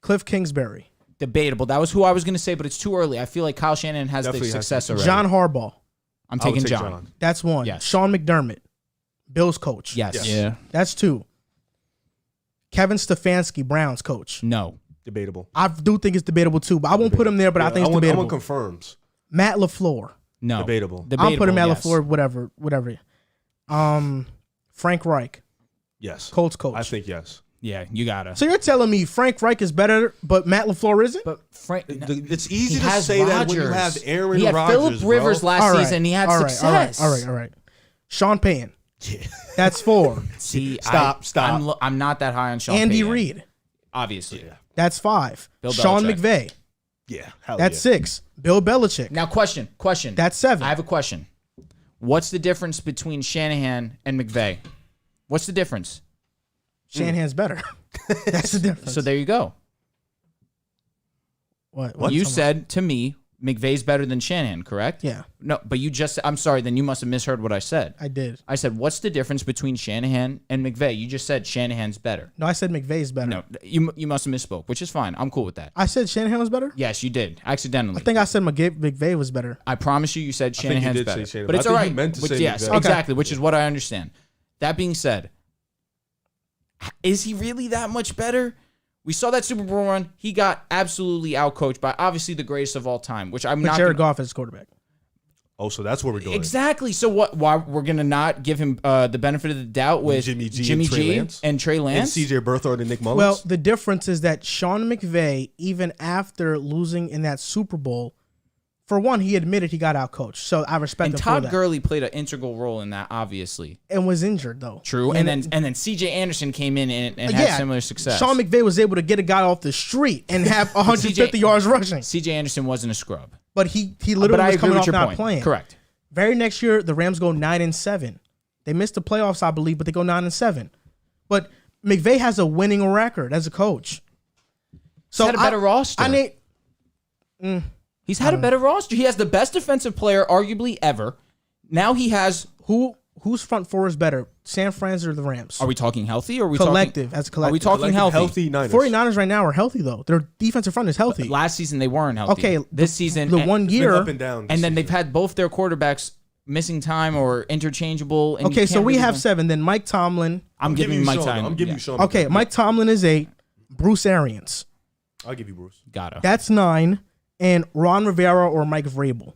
Cliff Kingsbury, Debatable. That was who I was going to say, but it's too early. I feel like Kyle Shannon has Definitely the has success to. already. John Harbaugh. I'm I would taking take John. That's one. Yes. Sean McDermott, Bills coach. Yes. Yes. Yeah. That's 2. Kevin Stefanski, Browns coach. No. Debatable. I do think it's debatable too, but I won't put him there. But I think it's I debatable. want confirms. Matt LaFleur. No. Debatable. I'll put him Matt yes. LaFleur. Whatever. Frank Reich, Yes. Colts coach. I think yes. Yeah, you gotta. So you're telling me Frank Reich is better, but Matt LaFleur isn't? But Frank, It's easy he to has say that when you Rodgers. have Aaron He had Rodgers, Phillip Rivers bro. last All right, season. He had all right, success. All right. Sean Payton, Yeah. That's 4. See, Stop. I'm not that high on Sean Andy Payton. Reid. Obviously. Yeah. That's 5. Bill Sean Belichick. McVay. Yeah. Hell That's yeah. 6. Bill Belichick. Now, question. That's 7. I have a question. What's the difference between Shanahan and McVay? What's the difference? Shanahan's better. That's the difference. So there you go. What? You said to me, McVay's better than Shanahan, correct? Yeah, No, but you just, I'm sorry, then you must have misheard what I said. I did. I said, what's the difference between Shanahan and McVay? You just said Shanahan's better. No, I said McVay's better. No, you must have misspoke, which is fine. I'm cool with that. I said Shanahan was better? Yes, you did, accidentally. I think I said McVay was better. I promise you said think you Shanahan's did better. say Shanahan, But but it's I all think right. you meant to Which- say yes, McVay. exactly, which is what I understand. That being said, is he really that much better? We saw that Super Bowl run. He got absolutely outcoached by obviously the greatest of all time, which I'm But not. Jared Goff is quarterback. Oh, so that's where we're going. Exactly. So what? Why we're gonna not give him the benefit of the doubt with Jimmy G and Trey And Lance? CJ Berthard and Nick Mullins. Well, the difference is that Sean McVay, even after losing in that Super Bowl, for one, he admitted he got outcoached. So I respect And him Todd for that. Gurley played an integral role in that, obviously. And was injured, though. True. And then CJ Anderson came in and had similar success. Sean McVay was able to get a guy off the street and have 150 yards rushing. CJ Anderson wasn't a scrub. But he But literally I was agree coming with off your not point. playing. Correct. Very next year, the Rams go 9-7. They missed the playoffs, I believe, but they go 9-7. But McVay has a winning record as a coach. So He's had a better roster. He's had a better roster. He has the best defensive player, arguably, ever. Now he has... Whose front four is better, San Fran or the Rams? Are we talking healthy? Or are we collective, talking, as a collective. Are we talking healthy? Niners. 49ers right now are healthy, though. Their defensive front is healthy. Last season, they weren't healthy. Okay, This season... the one It's been year... up and down. And then they've had both their quarterbacks missing time or interchangeable. And you Okay, so can't we really have give 7. Then Mike Tomlin. I'm giving you Mike Sean. time. I'm giving Yeah. you Sean. Okay, Mike Tomlin is 8. Bruce Arians. I'll give you Bruce. Gotta. That's 9. And Ron Rivera or Mike Vrabel.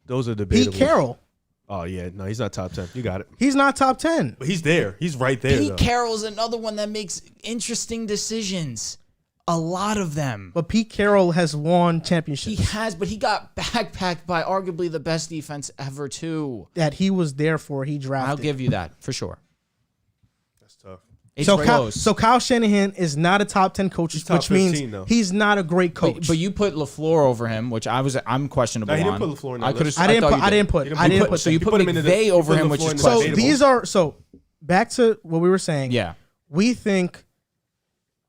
Those are debatable. Pete Carroll. Oh, yeah. No, he's not top 10. You got it. He's not top 10. But he's there. He's right there, Pete though. Carroll's another one that makes interesting decisions. A lot of them. But Pete Carroll has won He championships. has, but he got backpacked by arguably the best defense ever, too. That he was there for, he drafted. I'll give you that, for sure. That's tough. It's So close. Kyle Shanahan is not a top 10 coach, top which means 15 though. he's not a great coach. But you put LaFleur over him, which I'm questionable No, he didn't on. put LaFleur in that I could list. have. I didn't put So you He put put him into the- McVay he over put him, which LaFleur is in the so questionable. these are back to what we were saying. Yeah. We think.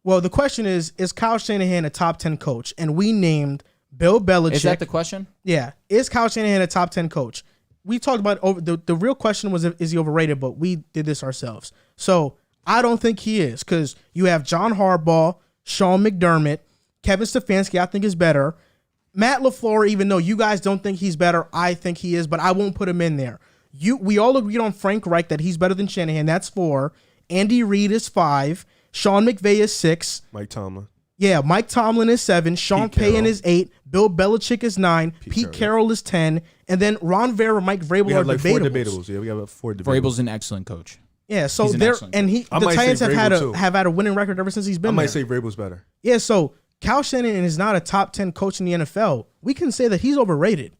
Well, the question is Kyle Shanahan a top 10 coach? And we named Bill Belichick. Is that the question? Yeah. Is Kyle Shanahan a top 10 coach? We talked about the real question was, is he overrated? But we did this ourselves. So I don't think he is, because you have John Harbaugh, Sean McDermott, Kevin Stefanski, I think is better. Matt LaFleur, even though you guys don't think he's better, I think he is, but I won't put him in there. We all agreed on Frank Reich that he's better than Shanahan. That's 4. Andy Reid is 5. Sean McVay is 6. Mike Tomlin. Yeah, Mike Tomlin is 7. Sean Pete Payton Carroll. is 8. Bill Belichick is 9. Pete Carroll is 10. And then Ron Rivera, Mike Vrabel We are have like 4 debatable. debatables. Yeah, we have 4 debatable. Vrabel's an excellent coach. Yeah, so He's an they're excellent and the I might Titans say have Vrabel, too. had a winning record ever since he's I been might there. say Vrabel's better. Yeah, so Kyle Shanahan is not a top 10 coach in the NFL. We can say that he's overrated.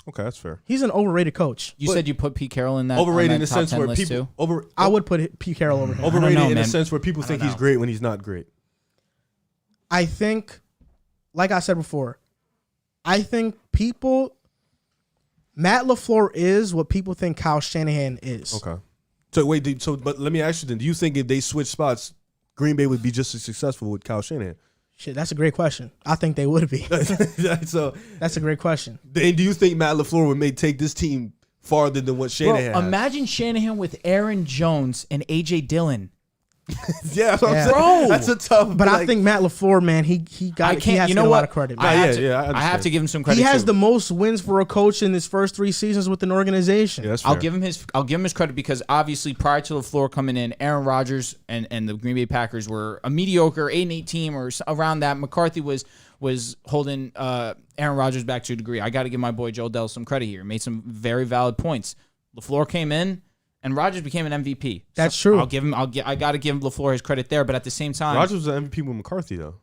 Okay, that's fair. He's an overrated coach. You said you put Pete Carroll in that Overrated on in that the top sense 10 where list people too? I would put Pete Carroll over him. overrated know, in man. a sense where people think he's great when he's not great. I think, like I said before, I think Matt LaFleur is what people think Kyle Shanahan is. Okay. So wait, but let me ask you then: do you think if they switch spots, Green Bay would be just as successful with Kyle Shanahan? Shit, that's a great question. I think they would be. So, That's a great question. and do you think Matt LaFleur would take this team farther than what Shanahan? Bro, has? imagine Shanahan with Aaron Jones and AJ Dillon. Yeah, that's what I'm Yeah. saying. Bro. That's a tough. But I like- think Matt LaFleur, man, he has You to get know a what? lot of credit. Nah, I have yeah, I to understand. give him some credit. He has too. the most wins for a coach in his first 3 seasons with an organization. Yeah, that's I'll fair. give him his credit because obviously prior to LaFleur coming in, Aaron Rodgers and the Green Bay Packers were a mediocre 8-8 team or around that. McCarthy was holding Aaron Rodgers back to a degree. I got to give my boy Joe Dell some credit here. Made some very valid points. LaFleur came in and Rodgers became an MVP. That's true. I got to give LaFleur his credit there, but at the same time, Rodgers was an MVP with McCarthy though.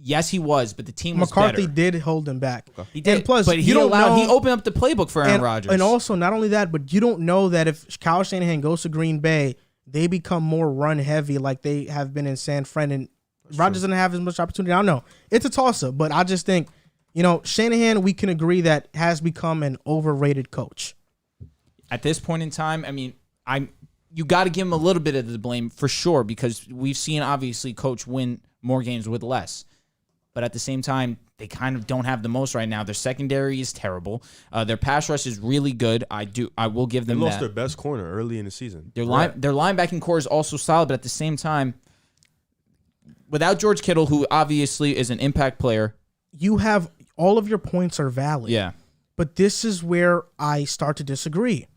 Yes, he was, but the team was McCarthy better. did hold him back. He did. And plus, but you don't know, he opened up the playbook for Aaron Rodgers. And also, not only that, but you don't know that if Kyle Shanahan goes to Green Bay, they become more run heavy like they have been in San Fran. And Rodgers doesn't have as much opportunity. I don't know. It's a toss-up, but I just think, Shanahan, we can agree that has become an overrated coach. At this point in time, I mean, you got to give him a little bit of the blame for sure, because we've seen obviously coach win more games with less. But at the same time, they kind of don't have the most right now. Their secondary is terrible. Their pass rush is really good. I will give them that. They lost their best corner early in the season. Their linebacking core is also solid, but at the same time, without George Kittle, who obviously is an impact player, you have all of your points are valid. Yeah. But this is where I start to disagree.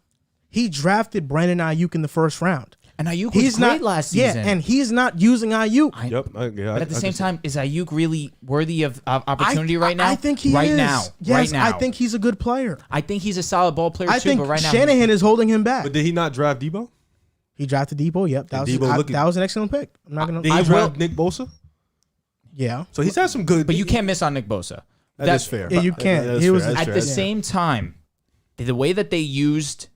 He drafted Brandon Ayuk in the first round. And Ayuk was great last season. Yeah, and he's not using Ayuk. But at the same time, is Ayuk really worthy of opportunity right now? I think he right is. Now. Yes, right now. I think he's a good player. I think he's a solid ball player I too, think but right now Shanahan is holding him back. But did he not draft Debo? He drafted Debo. Yep, that was an excellent pick. I'm not gonna. Did he draft Nick Bosa? Yeah. So he's had some good. But you can't miss on Nick Bosa. That's fair. Yeah, you can't. At the same time, the way that they used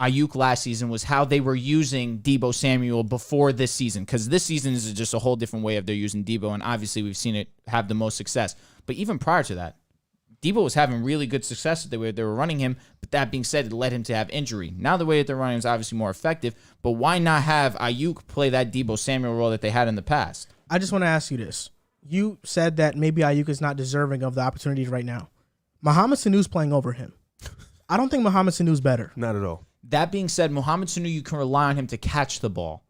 Ayuk last season was how they were using Debo Samuel before this season, because this season is just a whole different way of they're using Debo, and obviously we've seen it have the most success. But even prior to that, Debo was having really good success the way they were running him, but that being said, it led him to have injury. Now the way that they're running is obviously more effective, but why not have Ayuk play that Debo Samuel role that they had in the past? I just want to ask you this. You said that maybe Ayuk is not deserving of the opportunities right now. Mohamed Sanu's playing over him. I don't think Mohamed Sanu's better. Not at all. That being said, Mohamed Sanu, you can rely on him to catch the ball.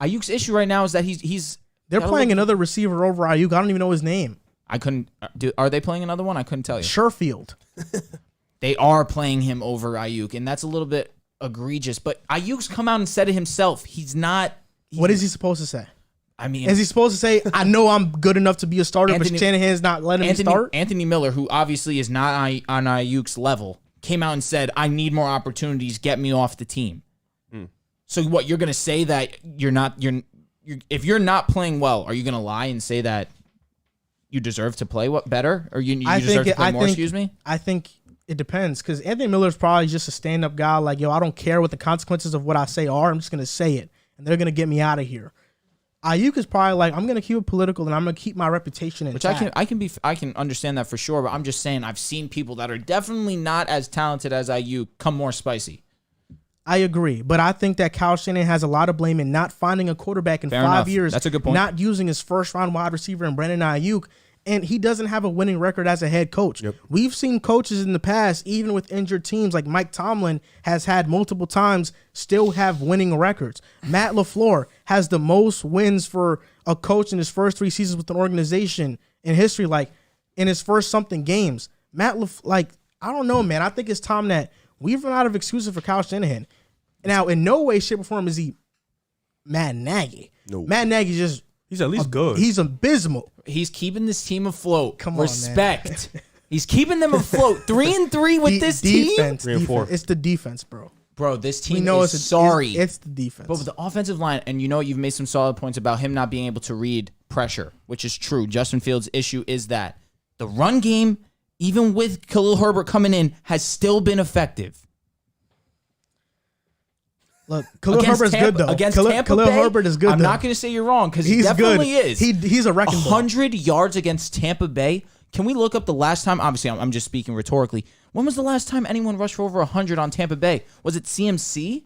Ayuk's issue right now is that he's they're playing another receiver over Ayuk. I don't even know his name. I couldn't. Are they playing another one? I couldn't tell you. Sherfield. They are playing him over Ayuk, and that's a little bit egregious. But Ayuk's come out and said it himself. He's not. What is he supposed to say? I mean, is he supposed to say, "I know I'm good enough to be a starter," but Shanahan's not letting him start? Anthony Miller, who obviously is not on Ayuk's level, came out and said, "I need more opportunities. Get me off the team." So what, you're going to say that if you're not playing well, are you going to lie and say that you deserve to play better, or you deserve to play more? Excuse me. I think it depends, because Anthony Miller's probably just a stand-up guy. Like, yo, I don't care what the consequences of what I say are. I'm just going to say it, and they're going to get me out of here. Ayuk is probably like, I'm going to keep it political, and I'm going to keep my reputation intact. Which I can understand that for sure, but I'm just saying I've seen people that are definitely not as talented as Ayuk come more spicy. I agree, but I think that Kyle Shanahan has a lot of blame in not finding a quarterback in Fair 5 enough. years. That's a good point. Not using his first-round wide receiver in Brandon Ayuk, and he doesn't have a winning record as a head coach. Yep. We've seen coaches in the past, even with injured teams, like Mike Tomlin has had multiple times, still have winning records. Matt LaFleur has the most wins for a coach in his first 3 seasons with an organization in history, like in his first something games. I don't know, man. I think it's time that we've run out of excuses for Kyle Shanahan. Now, in no way, shape, or form is he Matt Nagy. No. Matt Nagy's just... He's at least good. He's abysmal. He's keeping this team afloat. Come on, respect. He's keeping them afloat. 3-3 with this defense, team. 3-4. It's the defense, bro. Bro, this team it's sorry. It's the defense. But with the offensive line, and you've made some solid points about him not being able to read pressure, which is true. Justin Fields' issue is that the run game, even with Khalil Herbert coming in, has still been effective. Look, Khalil Herbert is good, though. Khalil Herbert is good, I'm though. not going to say you're wrong, because he He's definitely good. is. He's a wrecking ball. 100 yards against Tampa Bay. Can we look up the last time? Obviously, I'm just speaking rhetorically. When was the last time anyone rushed for over 100 on Tampa Bay? Was it CMC?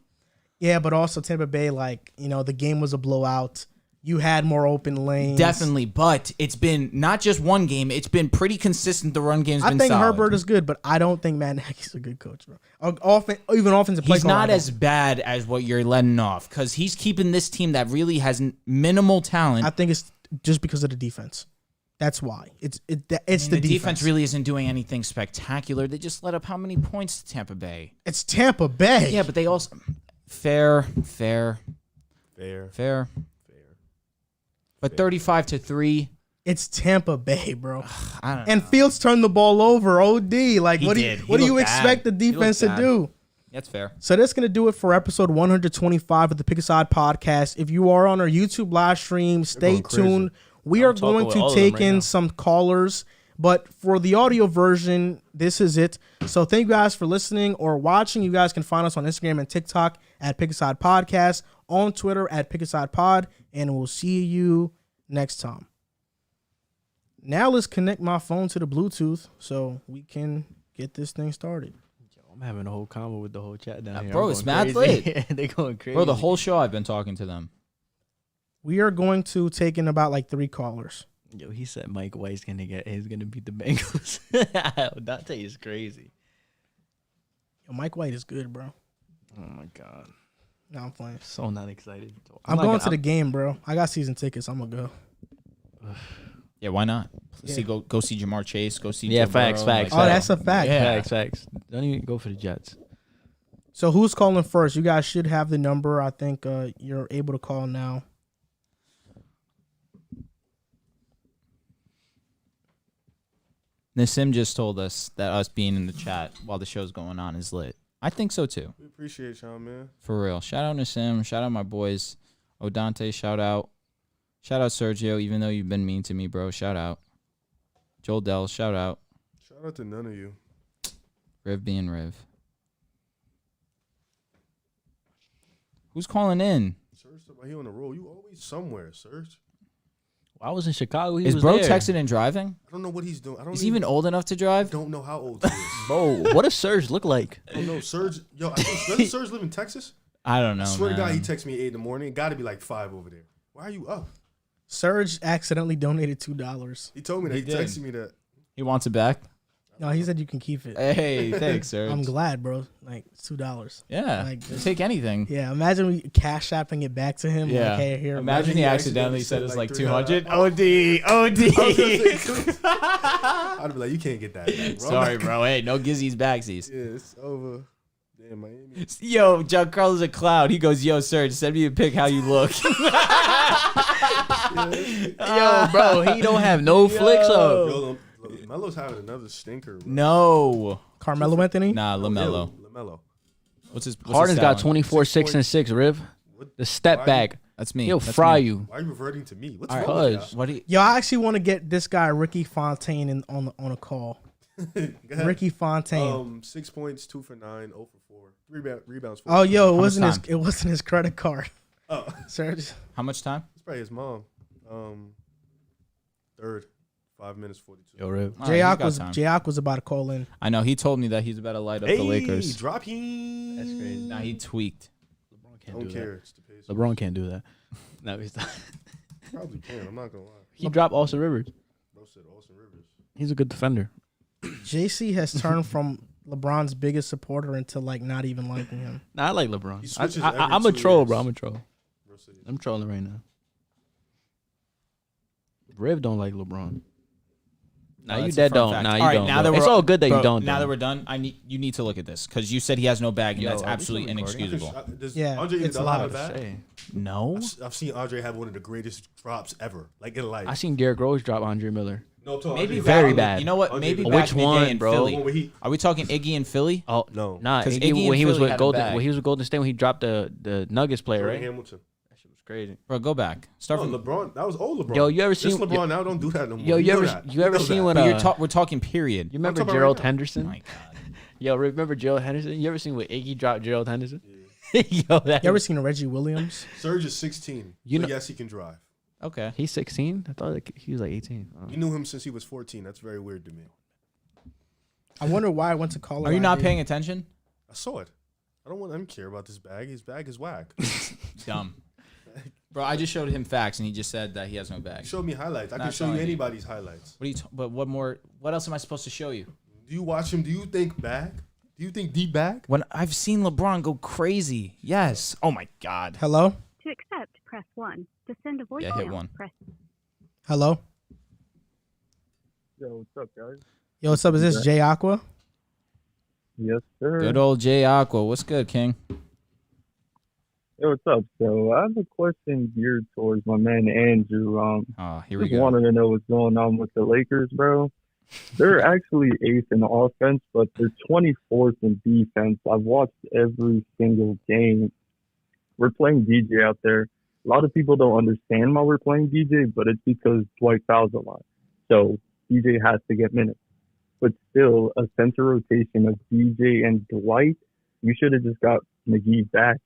Yeah, but also Tampa Bay, the game was a blowout. You had more open lanes. Definitely, but it's been not just one game. It's been pretty consistent. The run game's been solid. I think Herbert is good, but I don't think Matt Nagy's a good coach, bro. Even offensive play. He's not as bad as what you're letting off, because he's keeping this team that really has minimal talent. I think it's just because of the defense. That's why. It's the defense really isn't doing anything spectacular. They just let up how many points to Tampa Bay? It's Tampa Bay. Yeah, but they also fair. But 35-3. It's Tampa Bay, bro. I don't know. And Fields turned the ball over. OD. Like, He what did. do you looked expect bad. the defense He to looked do? That's fair. So that's going to do it for episode 125 of the Pick a Side podcast. If you are on our YouTube live stream, stay going crazy. tuned. We I'm are going talking with to all of them take right in now. some callers, but for the audio version, this is it. So thank you guys for listening or watching. You guys can find us on Instagram and TikTok at Pick a Side Podcast, on Twitter at Pick a Side Pod, and we'll see you next time. Now let's connect my phone to the Bluetooth so we can get this thing started. I'm having a whole convo with the whole chat down here. bro, I'm it's going mad crazy. They going crazy. Bro, the whole show I've been talking to them. We are going to take in about like 3 callers. Yo, he said Mike White's gonna beat the Bengals. Dante is crazy. Yo, Mike White is good, bro. Oh my god, No, I'm playing. so not excited. I'm going to the game, bro. I got season tickets. I'm gonna go. Yeah, why not? Yeah. See, go see Jamar Chase. Go see. Yeah, Joe facts, Burrow, facts. Oh, that's a fact. Yeah. Facts. Don't even go for the Jets. So who's calling first? You guys should have the number. I think you're able to call now. Nassim just told us that us being in the chat while the show's going on is lit. I think so too. We appreciate y'all, man. For real. Shout out Nassim. Shout out my boys. Odante, shout out. Shout out Sergio, even though you've been mean to me, bro. Shout out. Joel Dell, shout out. Shout out to none of you. Riv being Riv. Who's calling in? Serge, he on the roll. You always somewhere, Serge. I was in Chicago. He Is was bro there. texting and driving? I don't know what he's doing. I don't Is he even old enough to drive? don't know how old he is. Bro, what does Serge look like? I don't know. Serge, yo, doesn't Serge live in Texas? I don't know. I swear to God, man. he texts me at 8 in the morning. It got to be like 5 over there. Why are you up? Serge accidentally donated $2. He told me that. He He did. texted me that. He wants it back. No, he said you can keep it. Hey, thanks, sir. I'm glad, bro. Like it's $2. Yeah, Like, just- take anything. Yeah, imagine we cash apping it back to him. Yeah. Like, hey, here. Imagine he he accidentally accidentally said said, it's like, like 200. 300. OD. I'd be like, you can't get that back, bro. Sorry, bro. Hey, no gizzies backsies. Yeah, it's over. Damn, Miami. Yo, Giancarlo's a cloud. He goes, yo, Serge, send me a pic how you look. Yo, bro, he don't have no flicks up. Yo, Melo's having another stinker, bro. No. Carmelo Anthony. Nah, LaMelo. LaMelo. What's his Harden's got stat line? 24, 6, and 6, Riv. What? The step Why back. That's me. He'll That's fry me. you. Why are you reverting to me? What's All right. wrong with Cuz. What do you? Yo, I actually want to get this guy Ricky Fontaine on a call. y'all? Go ahead. Ricky Fontaine. 6 points, 2 for 9, 0 for 4. Rebounds. 4. Oh, yo, much it wasn't his credit card. Oh, Serge. How much time? it's probably his mom. Third, 5 minutes 42. Yo, Riv. All right, he's got time. Jayak was about to call in. I know. He told me that he's about to light up Hey, the Lakers. drop him. That's crazy. Nah, he tweaked. LeBron can't Don't do care. that. It's the Pacers. LeBron can't do that. No, he's not. Probably can. I'm not gonna lie. He dropped Austin Rivers. Bro said Austin Rivers. He's a good defender. JC has turned from LeBron's biggest supporter into like not even liking him. Nah, I like He LeBron. switches every I'm a 2 troll, years. bro. I'm a troll. Bro said he's- I'm trolling right now. Riv don't like LeBron. Nah, Oh, you that's a dead fun don't. fact. Nah, you All right, don't. now bro. that It's we're- all good that Bro, you don't. Now though. that we're done, you need to look at this because you said he has no bag, and Yo, that's are we absolutely still recording? inexcusable. Does Yeah, Andre it's Iguodala live. have that? Say. No. I've seen Andre have one of the greatest drops ever, like in life. I seen Derrick Rose drop Andre Miller. No, I'm talking Maybe Andre very Iguodala. bad. You know what? Andre Maybe Iguodala. back Which in the one, day in bro? Philly. When he- Are we talking Iggy in Philly? Oh No. nah, 'Cause Iggy, Iggy when and he was Philly with had a Golden, bag. when he was with Golden State, when he dropped the Nuggets player, Jordan right? Hamilton. That shit was crazy. Bro, go back. Start No, from. LeBron. That was old LeBron. Yo, you ever This seen- LeBron now? Don't do that no more. Yo, you know ever that. you ever know seen that. when But we're talking period. you remember talking about Gerald right now. Oh Henderson? my god. Yo, remember Gerald Henderson? You ever seen when Iggy dropped Gerald Henderson? Yo, that You ever seen a Reggie Williams? Serge is 16. You So know- yes, he can drive. Okay. he's 16. I thought like, he was like 18. I don't You know. knew him since he was 14. That's very weird to me. I wonder why I went to call. Are you not paying attention? I saw it. I don't care about this bag. His bag is whack. Dumb. Bro, I just showed him facts and he just said that he has no He bag. showed me highlights. I can Not show you telling you. anybody's highlights. What are you? But what more? What else am I supposed to show you? Do you watch him? Do you think bag? Do you think deep bag? When I've seen LeBron go crazy. Yes. Oh my god. Hello? To accept, press 1. To send a voicemail, Yeah, hit 1. press Hello? Yo, what's up, guys? Yo, what's up? Is this Jay Aqua? Yes, sir. Good old Jay Aqua. What's good, King? Hey, what's up? So I have a question geared towards my man Andrew. Oh, here we Just go. wanted to know what's going on with the Lakers, bro. They're actually eighth in offense, but they're 24th in defense. I've watched every single game. We're playing DJ out there. A lot of people don't understand why we're playing DJ, but it's because Dwight fouls a lot. So DJ has to get minutes. But still, a center rotation of DJ and Dwight, you should have just got McGee back.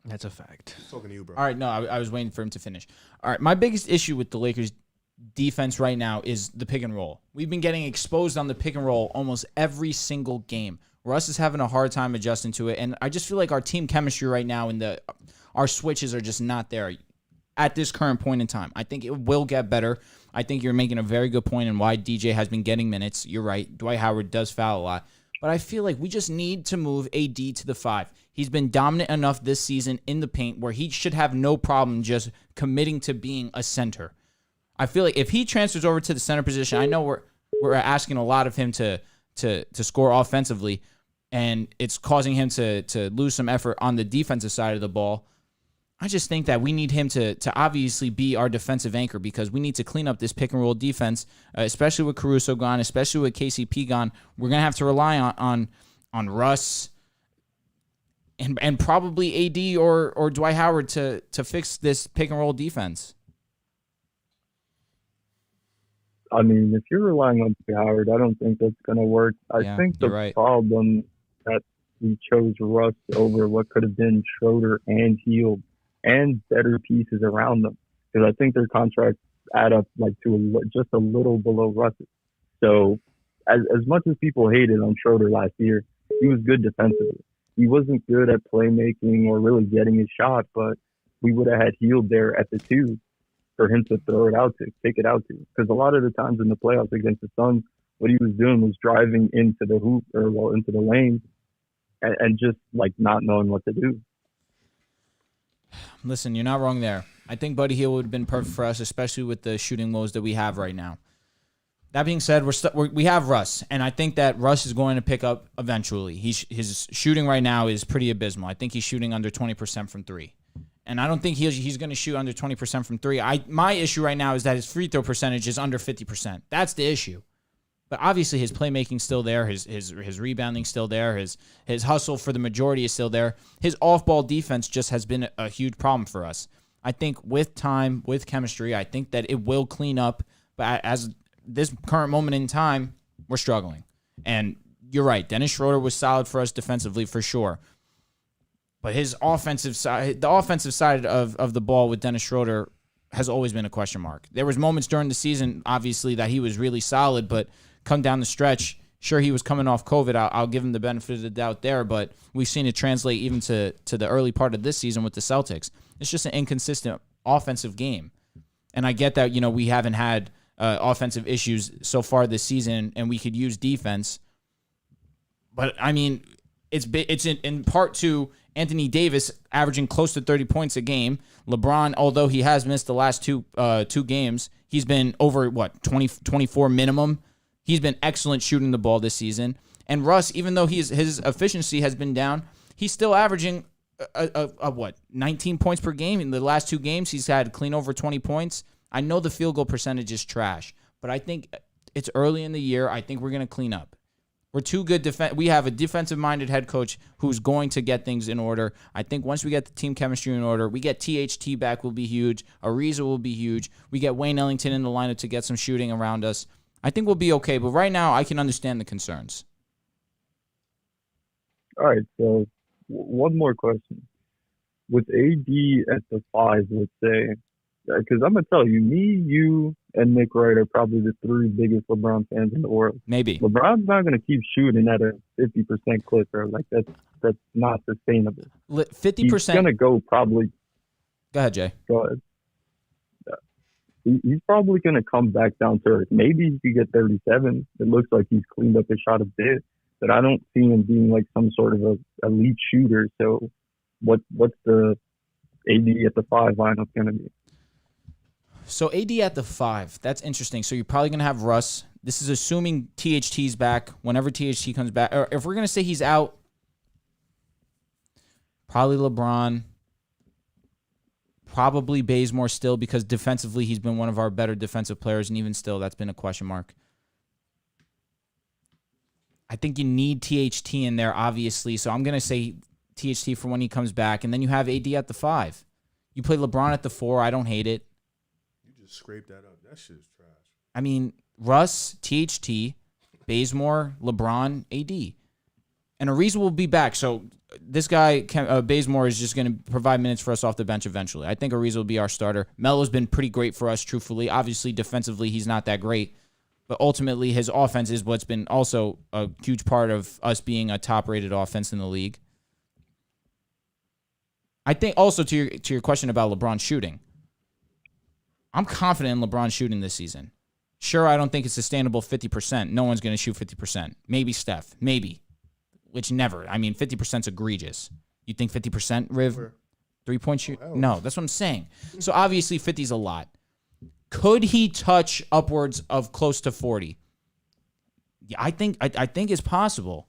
That's a fact. Talking to you, bro. All right, no, I was waiting for him to finish. All right, my biggest issue with the Lakers defense right now is the pick and roll. We've been getting exposed on the pick and roll almost every single game. Russ is having a hard time adjusting to it, and I just feel like our team chemistry right now and our switches are just not there at this current point in time. I think it will get better. I think you're making a very good point in why DJ has been getting minutes. You're right. Dwight Howard does foul a lot. But I feel like we just need to move AD to the 5. He's been dominant enough this season in the paint where he should have no problem just committing to being a center. I feel like if he transfers over to the center position, I know we're asking a lot of him to score offensively, and it's causing him to lose some effort on the defensive side of the ball. I just think that we need him to obviously be our defensive anchor because we need to clean up this pick and roll defense, especially with Caruso gone, especially with KCP gone. We're gonna have to rely on Russ and probably AD or Dwight Howard to fix this pick and roll defense. I mean, if you're relying on Dwight Howard, I don't think that's going to work. I think the problem that we chose Russ over what could have been Schroeder and Hield and better pieces around them, because I think their contracts add up like to just a little below Russ's. So as much as people hated on Schroeder last year, he was good defensively. He wasn't good at playmaking or really getting his shot, but we would have had Hield there at the 2 for him to throw it out to, kick it out to. Because a lot of the times in the playoffs against the Suns, what he was doing was driving into the hoop into the lane and just like not knowing what to do. Listen, you're not wrong there. I think Buddy Hield would have been perfect for us, especially with the shooting woes that we have right now. That being said, we have Russ, and I think that Russ is going to pick up eventually. His shooting right now is pretty abysmal. I think he's shooting under 20% from 3. And I don't think he's going to shoot under 20% from 3. My issue right now is that his free throw percentage is under 50%. That's the issue. But obviously his playmaking's still there, his rebounding's still there, his hustle for the majority is still there. His off-ball defense just has been a huge problem for us. I think with time, with chemistry, I think that it will clean up. But as this current moment in time, we're struggling. And you're right, Dennis Schroeder was solid for us defensively for sure. But his offensive side, the offensive side of the ball with Dennis Schroeder has always been a question mark. There was moments during the season, obviously, that he was really solid, but come down the stretch, sure, he was coming off COVID. I'll give him the benefit of the doubt there, but we've seen it translate even to the early part of this season with the Celtics. It's just an inconsistent offensive game. And I get that, we haven't had offensive issues so far this season, and we could use defense. But, I mean, it's in part to Anthony Davis averaging close to 30 points a game. LeBron, although he has missed the last two games, he's been over, 24 minimum. He's been excellent shooting the ball this season. And Russ, even though his efficiency has been down, he's still averaging 19 points per game. In the last 2 games, he's had clean over 20 points. I know the field goal percentage is trash, but I think it's early in the year. I think we're going to clean up. We're too good. We have a defensive-minded head coach who's going to get things in order. I think once we get the team chemistry in order, we get THT back will be huge. Ariza will be huge. We get Wayne Ellington in the lineup to get some shooting around us. I think we'll be okay, but right now I can understand the concerns. All right, so one more question. With AD at the 5, let's say, because I'm going to tell you, me, you, and Nick Wright are probably the 3 biggest LeBron fans in the world. Maybe. LeBron's not going to keep shooting at a 50% clip, bro. Like, that's not sustainable. 50%. He's going to go probably. Go ahead, Jay. Go ahead. He's probably going to come back down to earth. Maybe he could get 37. It looks like he's cleaned up his shot a bit, but I don't see him being like some sort of a elite shooter. So what's the AD at the 5 lineup going to be? So AD at the 5, that's interesting. So you're probably going to have Russ. This is assuming THT's back. Whenever THT comes back, or if we're going to say he's out, probably LeBron. Probably Bazemore still, because defensively he's been one of our better defensive players, and even still that's been a question mark. I think you need THT in there, obviously, so I'm going to say THT for when he comes back, and then you have AD at the 5. You play LeBron at the 4. I don't hate it. You just scraped that up. That shit is trash. I mean, Russ, THT, Bazemore, LeBron, AD. And Ariza will be back. So this guy, Bazemore, is just going to provide minutes for us off the bench eventually. I think Ariza will be our starter. Melo's been pretty great for us, truthfully. Obviously, defensively, he's not that great. But ultimately, his offense is what's been also a huge part of us being a top-rated offense in the league. I think also to your question about LeBron shooting, I'm confident in LeBron shooting this season. Sure, I don't think it's sustainable 50%. No one's going to shoot 50%. Maybe Steph. Maybe. Which never. I mean, 50% is egregious. You think 50%, Riv? 3-point shoot? No, that's what I'm saying. So obviously 50 is a lot. Could he touch upwards of close to 40? Yeah, I think it's possible.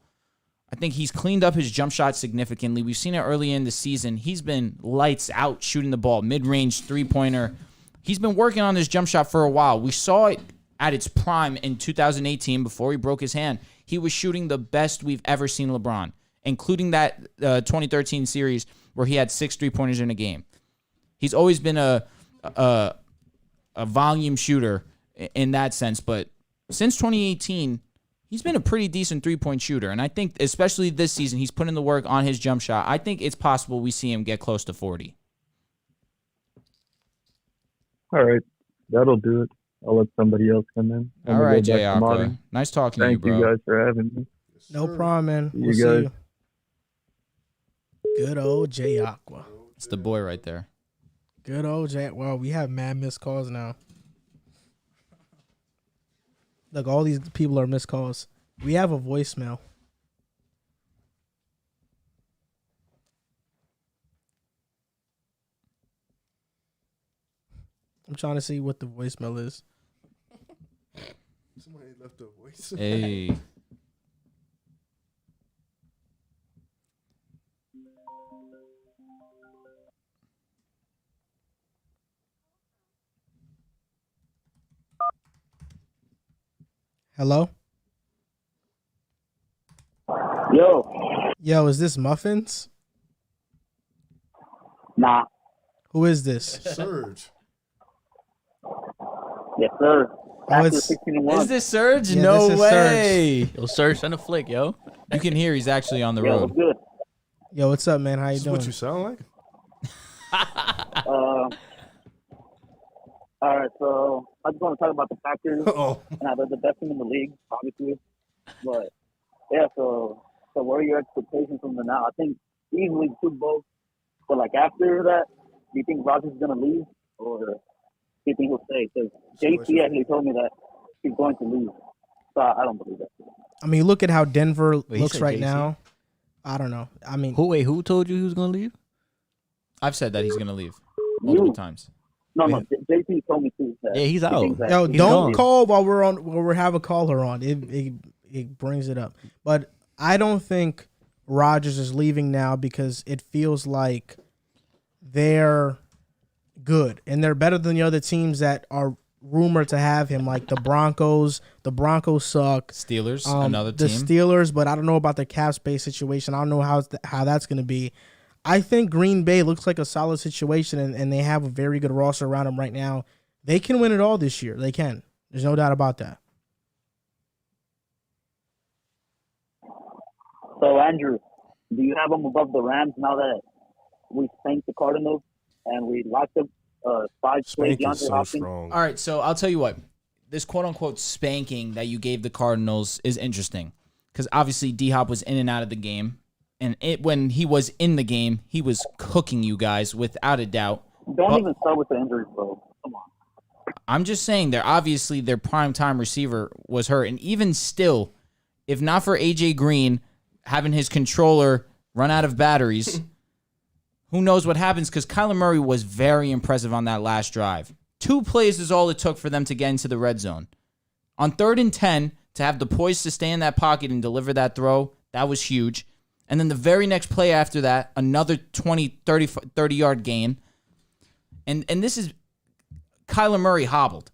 I think he's cleaned up his jump shot significantly. We've seen it early in the season. He's been lights out shooting the ball, mid-range three-pointer. He's been working on his jump shot for a while. We saw it at its prime in 2018 before he broke his hand. He was shooting the best we've ever seen LeBron, including that 2013 series where he had 6 3-pointers in a game. He's always been a volume shooter in that sense, but since 2018, he's been a pretty decent 3-point shooter, and I think especially this season, he's putting the work on his jump shot. I think it's possible we see him get close to 40. All right, that'll do it. I'll let somebody else come in. All right, Jay Aqua. Nice talking to you, bro. Thank you guys for having me. No problem, man. You guys. Good old Jay Aqua. It's the boy right there. Good old Jay. Well, we have mad missed calls now. Look, all these people are missed calls. We have a voicemail. I'm trying to see what the voicemail is. Somebody left a voice. Hey. Hello? Yo, is this Muffins? Nah. Who is this? Surge. Yes, sir. Oh, it's, is this Surge? Yeah, no this is way. Surge. Yo, Surge, send a flick, yo. You can hear he's actually on the Yeah, road. what's good? Yo, what's up, man? How you This is doing? what you sound like? All right, so I just want to talk about the Packers. Oh. And they're the best team in the league, obviously. But, yeah, so what are your expectations from them now? I think easily Super Bowl. But, like, after that, do you think Rodgers is going to leave? Or do you think he'll stay? Because JT actually told me that he's going to leave. So I don't believe that. I mean, look at how Denver looks said right JC? now. I don't know. I mean, Who told you he was going to leave? I've said that he's going to leave multiple times. No, JT told me too. Yeah, he's out. yo, He's don't gone. call while we have a caller on. It brings it up. But I don't think Rodgers is leaving now because it feels like they're good and they're better than the other teams that are rumored to have him, like the Broncos. The Broncos suck. Steelers, another the team. Steelers, but I don't know about the cap space situation. I don't know how that's going to be. I think Green Bay looks like a solid situation, and they have a very good roster around them right now. They can win it all this year. They can. There's no doubt about that. So, Andrew, do you have them above the Rams now that we spanked the Cardinals and we locked up 5 straight Spank is DeAndre so Hopkins? strong. All right, so I'll tell you what. This quote-unquote spanking that you gave the Cardinals is interesting because obviously D-Hop was in and out of the game. And when he was in the game, he was cooking you guys without a doubt. Don't even start with the injuries, bro. Come on. I'm just saying their primetime receiver was hurt. And even still, if not for A.J. Green having his controller run out of batteries, who knows what happens? Because Kyler Murray was very impressive on that last drive. 2 plays is all it took for them to get into the red zone. On 3rd and 10, to have the poise to stay in that pocket and deliver that throw, that was huge. And then the very next play after that, another 30-yard gain. And this is Kyler Murray hobbled.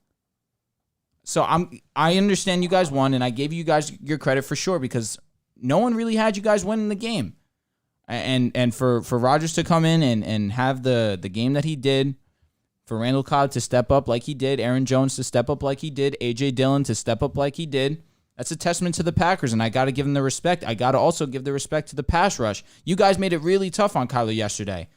So I understand you guys won, and I gave you guys your credit for sure because no one really had you guys winning the game. And for Rodgers to come in and have the game that he did, for Randall Cobb to step up like he did, Aaron Jones to step up like he did, A.J. Dillon to step up like he did, that's a testament to the Packers, and I got to give them the respect. I got to also give the respect to the pass rush. You guys made it really tough on Kyler yesterday.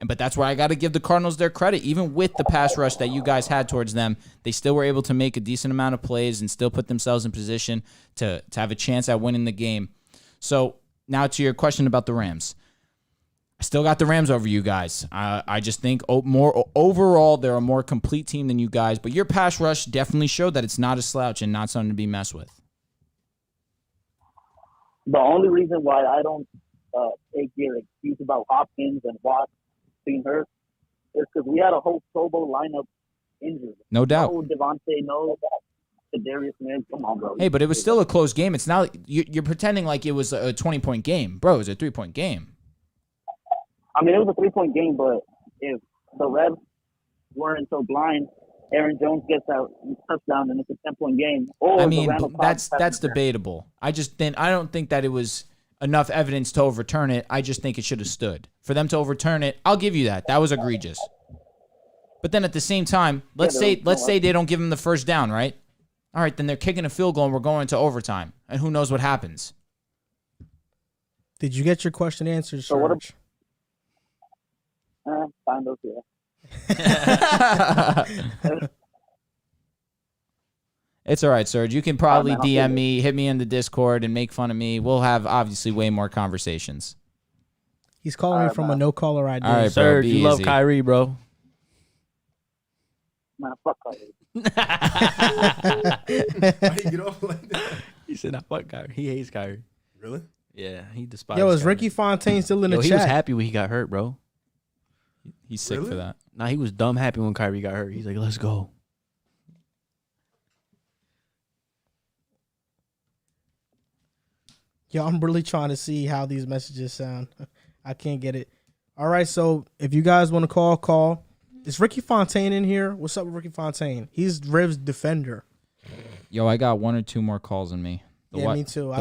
But that's where I got to give the Cardinals their credit. Even with the pass rush that you guys had towards them, they still were able to make a decent amount of plays and still put themselves in position to have a chance at winning the game. So now to your question about the Rams. I still got the Rams over you guys. I just think more overall they're a more complete team than you guys. But your pass rush definitely showed that it's not a slouch and not something to be messed with. The only reason why I don't take your excuse about Hopkins and Watts being hurt is because we had a whole Pro Bowl lineup injured. No doubt. No Devontae, no Darius Smith. Come on, bro. Hey, but it was still a close game. It's not you're pretending like it was a 20-point game. Bro, it was a 3-point game. I mean, it was a 3-point game, but if the refs weren't so blind, Aaron Jones gets that touchdown and it's a 10-point game. Or I mean, that's debatable. I don't think that it was enough evidence to overturn it. I just think it should have stood. For them to overturn it, I'll give you that. That was egregious. But then at the same time, let's say they don't give him the first down, right? All right, then they're kicking a field goal and we're going into overtime. And who knows what happens? Did you get your question answered, Serge? Kind of, yeah. It's all right, Serge. You can probably DM me, hit me in the Discord, and make fun of me. We'll have, obviously, way more conversations. He's calling me from a no-caller ID. All right, Serge, you love easy. Kyrie, bro. Man, fuck Kyrie. Why do you get off like that? He said, "I fuck Kyrie." He hates Kyrie. Really? Yeah, he despises. Yo, is Kyrie. Ricky Fontaine still in the He chat? was happy when he got hurt, bro. He's sick for that. Nah, he was dumb happy when Kyrie got hurt. He's like, "Let's go." Yo, I'm really trying to see how these messages sound. I can't get it. All right, so if you guys want to call. Is Ricky Fontaine in here? What's up with Ricky Fontaine? He's Riv's defender. Yo, I got 1 or 2 more calls in me. Me too.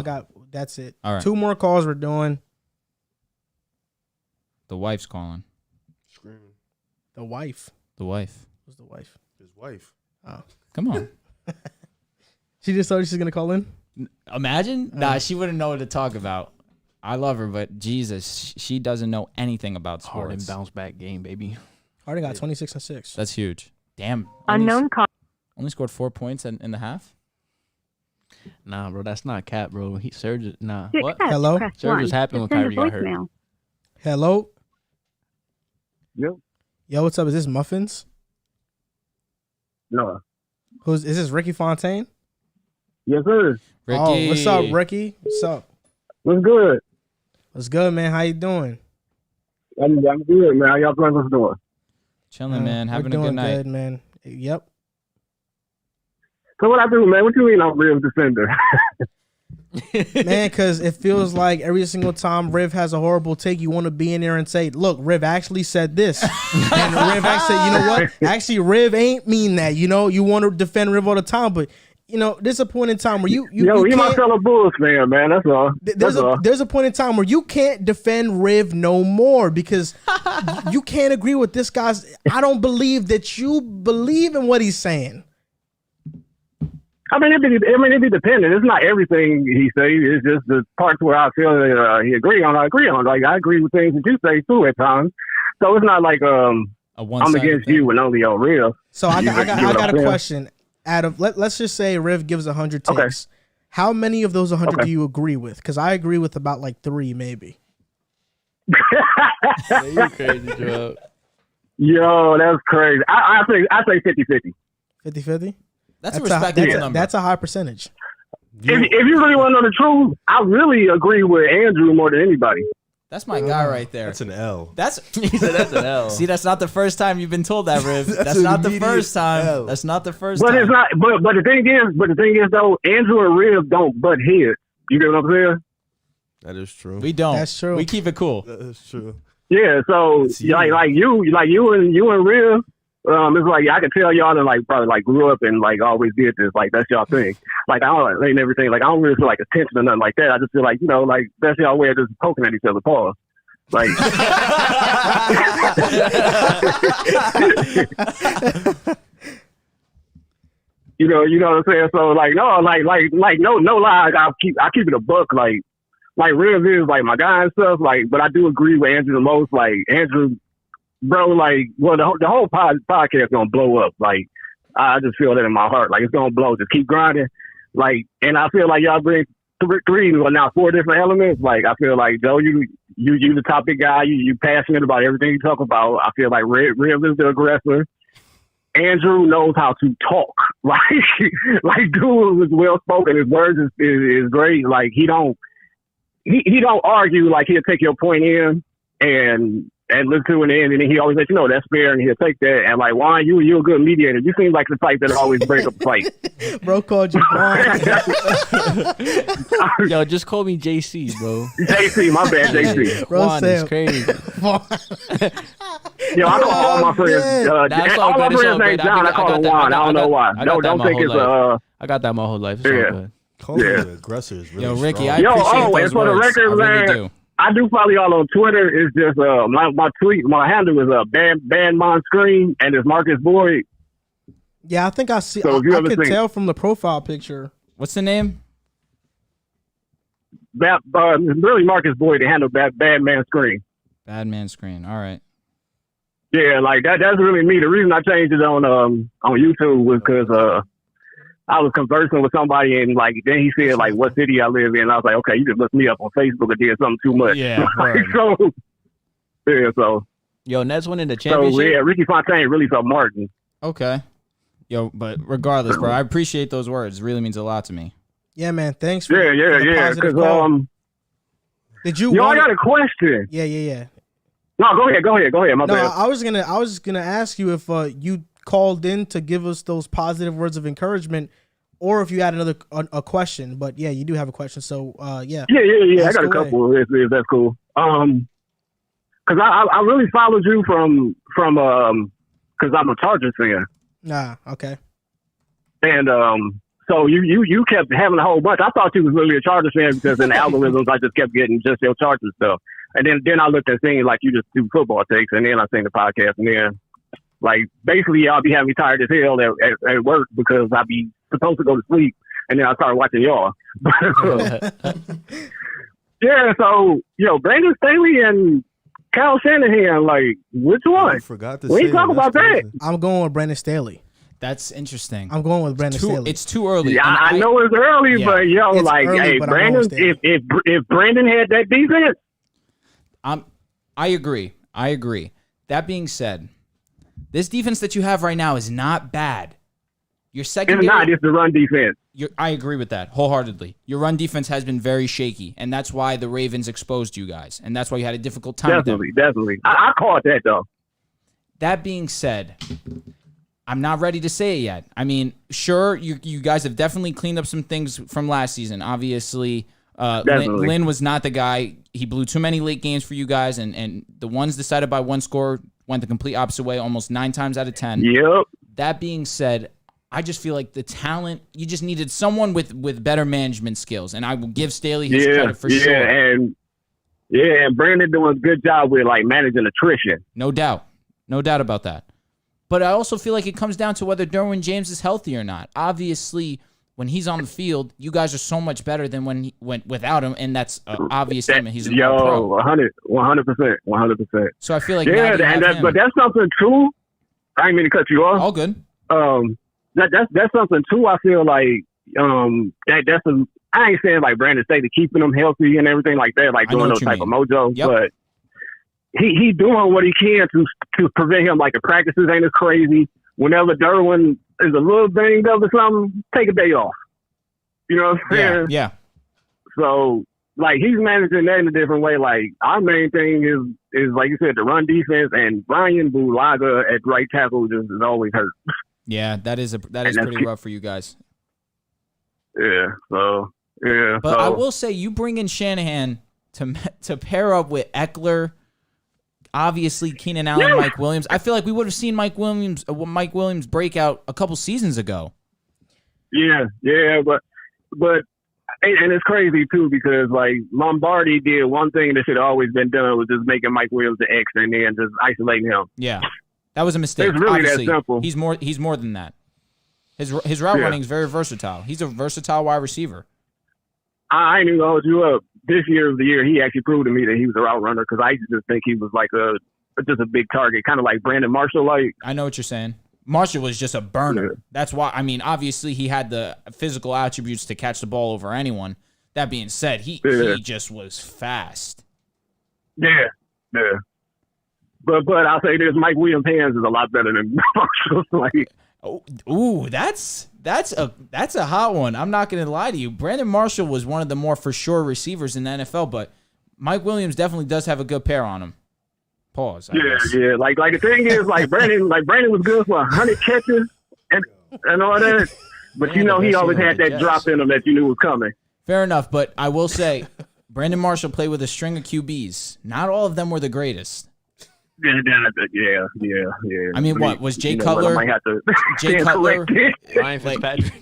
That's it. All right. 2 more calls we're doing. The wife's calling. Screaming. The wife. The wife. Who's the wife? His wife. Oh. Come on. She just told you she's going to call in? Imagine? Nah, she wouldn't know what to talk about. I love her, but Jesus, she doesn't know anything about sports. Harden bounce back game, baby. Harden got 26 and 6. That's huge. Damn. Unknown call. Only scored 4 points in the half? Nah, bro, that's not cap, bro. Serge, nah. To What? accept, Hello? press Serge 1. was happy To when send a Kyrie got hurt. voicemail. Hello? Yep. Yo, what's up? Is this Muffins? No. Is this Ricky Fontaine? Yes, sir. Ricky. Oh, what's up, Ricky? What's up? What's good? What's good, man? How you doing? I'm good, man. How y'all playing? What's doing? Chilling, man. We're Having a doing good night. good, man. Yep. So what I do, man? What you mean I'm Riv's defender? Man, because it feels like every single time Riv has a horrible take, you want to be in there and say, look, Riv actually said this. And Riv actually said, you know what? Actually, Riv ain't mean that. You know, you want to defend Riv all the time, but, you know, there's a point in time where you he my fellow Bulls fan, man. That's all. There's a point in time where you can't defend Riv no more because you can't agree with this guy's. I don't believe that you believe in what he's saying. I mean, it be dependent. It's not everything he says. It's just the parts where I feel that he agree on. I agree on. Like I agree with things that you say too at times. So it's not like I'm against you and only on real. So I got a question. Out of let's just say Riv gives 100 takes. Okay. How many of those 100 do you agree with? Because I agree with about like 3 maybe. You crazy, Joe. Yo, that's crazy. I say 50-50. 50-50? That's a respectable number. That's a high percentage. If you really want to know the truth, I really agree with Andrew more than anybody. That's my guy right there. That's an L. He said that's an L. See, that's not the first time you've been told that, Riv. That's not the first time. L. That's not the first But time. it's not. But the thing is though, Andrew and Riv don't butt heads. You get what I'm saying? That is true. We don't. That's true. We keep it cool. That is true. Yeah. So like you and Riv. It's like I can tell y'all that like probably like grew up and like always did this. Like that's y'all thing. Like I don't ain't everything. Like I don't really feel like attention or nothing like that. I just feel like like that's y'all way of just poking at each other. Pause. Like, you know what I'm saying? So like, no, no lie. I keep it a buck. Like Riv is like my guy and stuff. Like, but I do agree with Andrew the most. Like Andrew, bro. Like, well, the whole podcast gonna blow up. Like, I just feel that in my heart. Like, it's gonna blow. Just keep grinding. Like, and I feel like y'all bring three, well, now 4 different elements. Like, I feel like Joe, you the topic guy. You passionate about everything you talk about. I feel like Riv is the aggressor. Andrew knows how to talk. Like dude is well spoken. His words is great. Like he don't argue. Like he'll take your point in and listen to it in, and then he always let you know that's fair, and he'll take that. And like Juan, you're a good mediator. You seem like the type that always break up a fight. Bro called you Juan. Yo, just call me JC, bro. JC, my bad, JC. Juan is crazy. Yo, I call all my friends. All my friends named John. I call him Juan. I don't know why. Don't think it's I got that my whole life. It's all good. Calling the aggressor is really Yo, Ricky, strong. I appreciate those and for the words. record, I really man, do. I do follow y'all on Twitter. It's just my tweet, my handle is ban on screen, and it's Marcus Boyd. Yeah, I think I see. So I could tell from the profile picture. What's the name? That really Marcus Boyd. The handle Bad Man Screen. Bad Man Screen. All right. Yeah, like that's really me. The reason I changed it on YouTube was because I was conversing with somebody, and like then he said like what city I live in. I was like, okay, you just looked me up on Facebook and did something too much. Yeah. So Yo, Nets winning the championship. So yeah, Ricky Fontaine really felt Martin. Okay. Yo, but regardless, bro, I appreciate those words. It really means a lot to me. Yeah, man. Thanks for yeah. Because did you? I got a question. Yeah. No, go ahead. My bad. I was gonna ask you if you called in to give us those positive words of encouragement, or if you had a question. But yeah, you do have a question. So yeah. Yeah. I got a couple. If that's cool. Because I really followed you from because I'm a Chargers fan. Nah. Okay. And so you kept having a whole bunch. I thought you was really a Chargers fan because in the algorithms I just kept getting just your Chargers stuff. And then I looked at things like you just do football takes, and then I seen the podcast, and then like basically y'all be having me tired as hell at work because I be supposed to go to sleep, and then I started watching y'all. Yeah, so Brandon Staley and Kyle Shanahan, like which one? I forgot to we say ain't talk about that. I'm going with Brandon Staley. That's interesting. I'm going with Brandon Staley. It's too early. Yeah, I know it's early, but It's like, early, hey, but Brandon, if Brandon had that defense. I agree. That being said, this defense that you have right now is not bad. Your secondary, it's not. It's the run defense. I agree with that wholeheartedly. Your run defense has been very shaky, and that's why the Ravens exposed you guys, and that's why you had a difficult time. Definitely. I caught that though. That being said, I'm not ready to say it yet. I mean, sure, you guys have definitely cleaned up some things from last season. Obviously, Lynn was not the guy. He blew too many late games for you guys, and the ones decided by one score went the complete opposite way almost 9 times out of 10. Yep. That being said, I just feel like the talent, you just needed someone with better management skills, and I will give Staley his credit for sure. And Brandon doing a good job with like managing attrition. No doubt about that. But I also feel like it comes down to whether Derwin James is healthy or not. Obviously, when he's on the field, you guys are so much better than when he went without him, and that's obvious. He's an all-pro. 100%. So I feel like but that's something too. I didn't mean to cut you off. All good. That's something too. I feel like I ain't saying like Brandon Staley keeping him healthy and everything like that, like doing those type of mojo, but he doing what he can to prevent him. Like the practices ain't as crazy. Whenever Derwin is a little banged up or something, take a day off. You know what I'm saying? Yeah. So like he's managing that in a different way. Like our main thing is like you said, the run defense, and Brian Bulaga at right tackle just is always hurt. Yeah, that is pretty rough for you guys. Yeah. But I will say, you bring in Shanahan to pair up with Eckler, obviously Keenan Allen, Mike Williams. I feel like we would have seen Mike Williams break out a couple seasons ago. Yeah, but And it's crazy too because like Lombardi did one thing that should have always been done was just making Mike Williams the X and then just isolating him. Yeah, that was a mistake. It's really Obviously, that simple. He's more than that. His route running is very versatile. He's a versatile wide receiver. I ain't even gonna hold you up. This year was the year he actually proved to me that he was a route runner because I used to just think he was like just a big target, kind of like Brandon Marshall. Like I know what you're saying. Marshall was just a burner. Yeah. That's why. I mean, obviously he had the physical attributes to catch the ball over anyone. That being said, he just was fast. Yeah. But I'll say this: Mike Williams' hands is a lot better than Marshall's. Like, that's a hot one. I'm not gonna lie to you. Brandon Marshall was one of the more for sure receivers in the NFL, but Mike Williams definitely does have a good pair on him. Pause. I guess. Yeah. Like the thing is, Brandon was good for 100 catches and all that. But he always had that drop in him that you knew was coming. Fair enough, but I will say, Brandon Marshall played with a string of QBs. Not all of them were the greatest. Yeah. I mean, what was Jay Cutler? Jay Cutler, Ryan Fitzpatrick.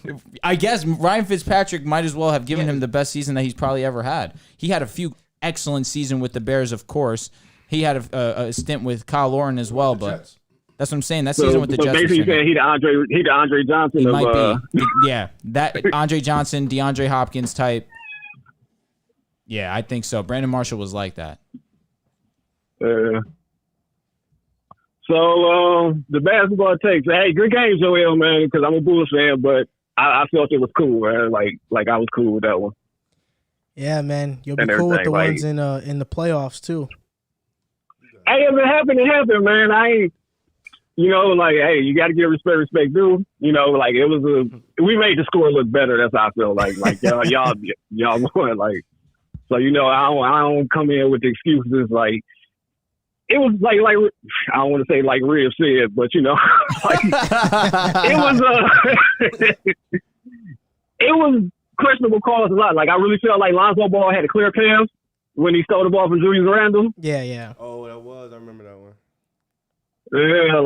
I guess Ryan Fitzpatrick might as well have given him the best season that he's probably ever had. He had a few excellent seasons with the Bears, of course. He had a stint with Kyle Lauren as well, but that's what I'm saying. That season with the Jets. Basically, saying he the Andre Johnson. He might be. Yeah, that Andre Johnson, DeAndre Hopkins type. Yeah, I think so. Brandon Marshall was like that. So the basketball takes. Hey, good game, Joel, man. Because I'm a Bulls fan, but I felt it was cool, man. Like I was cool with that one. Yeah, man. You'll be cool with the ones in the playoffs too. Hey, if it happened, it happened, man. I ain't, hey, you got to give respect due. It was we made the score look better. That's how I feel. Like y'all won. Like, so I don't come in with the excuses. Like, it was like I don't want to say like Rhea said, but it was questionable calls a lot. Like I really felt like Lonzo Ball had a clear pass when he stole the ball from Julius Randle. Yeah. Oh, that was. I remember that one. Yeah,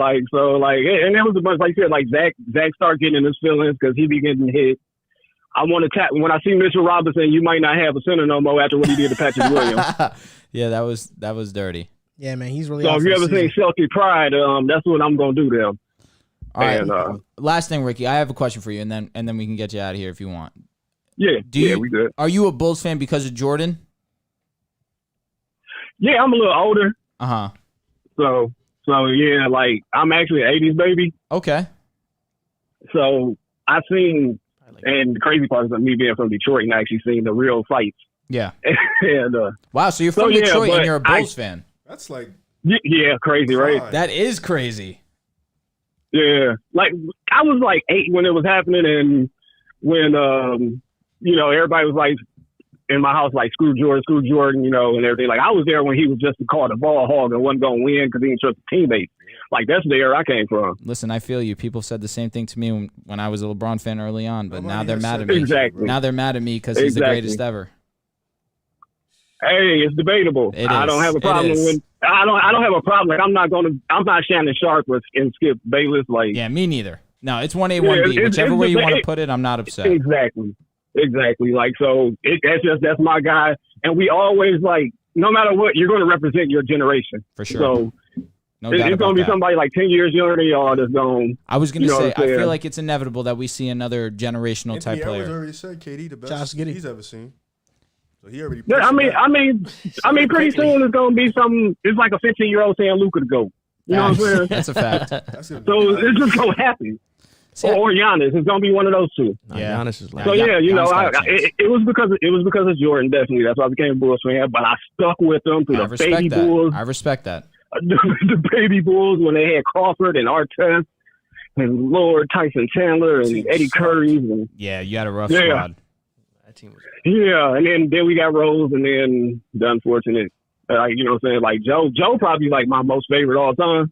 and there was a bunch, like you said, like Zach started getting in his feelings because he be getting hit. I want to tap when I see Mitchell Robinson. You might not have a center no more after what he did to Patrick Williams. Yeah, that was dirty. Yeah, man, he's really. So if you ever seen Celtic Pride, that's what I'm gonna do to them. All right. Last thing, Ricky, I have a question for you, and then we can get you out of here if you want. Yeah. We good. Are you a Bulls fan because of Jordan? Yeah, I'm a little older. Uh-huh. So yeah, like I'm actually an 80s baby. Okay. So I've seen, and the crazy part is me being from Detroit and actually seeing the real fights. Yeah. And wow, so you're from Detroit and you're a Bulls fan. That's like crazy, right? That is crazy. Yeah. Like I was like 8 when it was happening, and when everybody was like in my house, like, screw Jordan, and everything. Like, I was there when he was just called a ball hog and wasn't going to win because he didn't trust the teammates. Like, that's the era I came from. Listen, I feel you. People said the same thing to me when I was a LeBron fan early on, but now they're mad at me. Exactly. Now they're mad at me because he's the greatest ever. Hey, it's debatable. I don't have a problem with. I don't have a problem. Like, I'm not Shannon Sharp and Skip Bayless. Like, yeah, me neither. No, it's 1A, 1B. Whichever way you want to put it, I'm not upset. Exactly. Like, so that's my guy. And we always, like, no matter what, you're going to represent your generation. For sure. So it's going to be somebody like 10 years younger than y'all that's going. I was going to say, I feel like it's inevitable that we see another generational type player. Edwards already said KD the best Josh Giddey he's ever seen. So he already. Yeah, I mean, pretty soon it's going to be something. It's like a 15-year-old saying Luka to go. You know what I'm saying? That's a fact. So it's just going to happen. Or Giannis. It's gonna be one of those two. Yeah, Giannis is like. So yeah, it was because of Jordan. Definitely, that's why I became a Bulls fan. But I stuck with them through the baby Bulls. I respect that. The baby Bulls when they had Crawford and Artest and Lord Tyson Chandler and Eddie Curry. And, yeah, you had a rough squad. That team was. Yeah, and then we got Rose, and then the unfortunate, you know what I'm saying? Like Joe probably like my most favorite all time.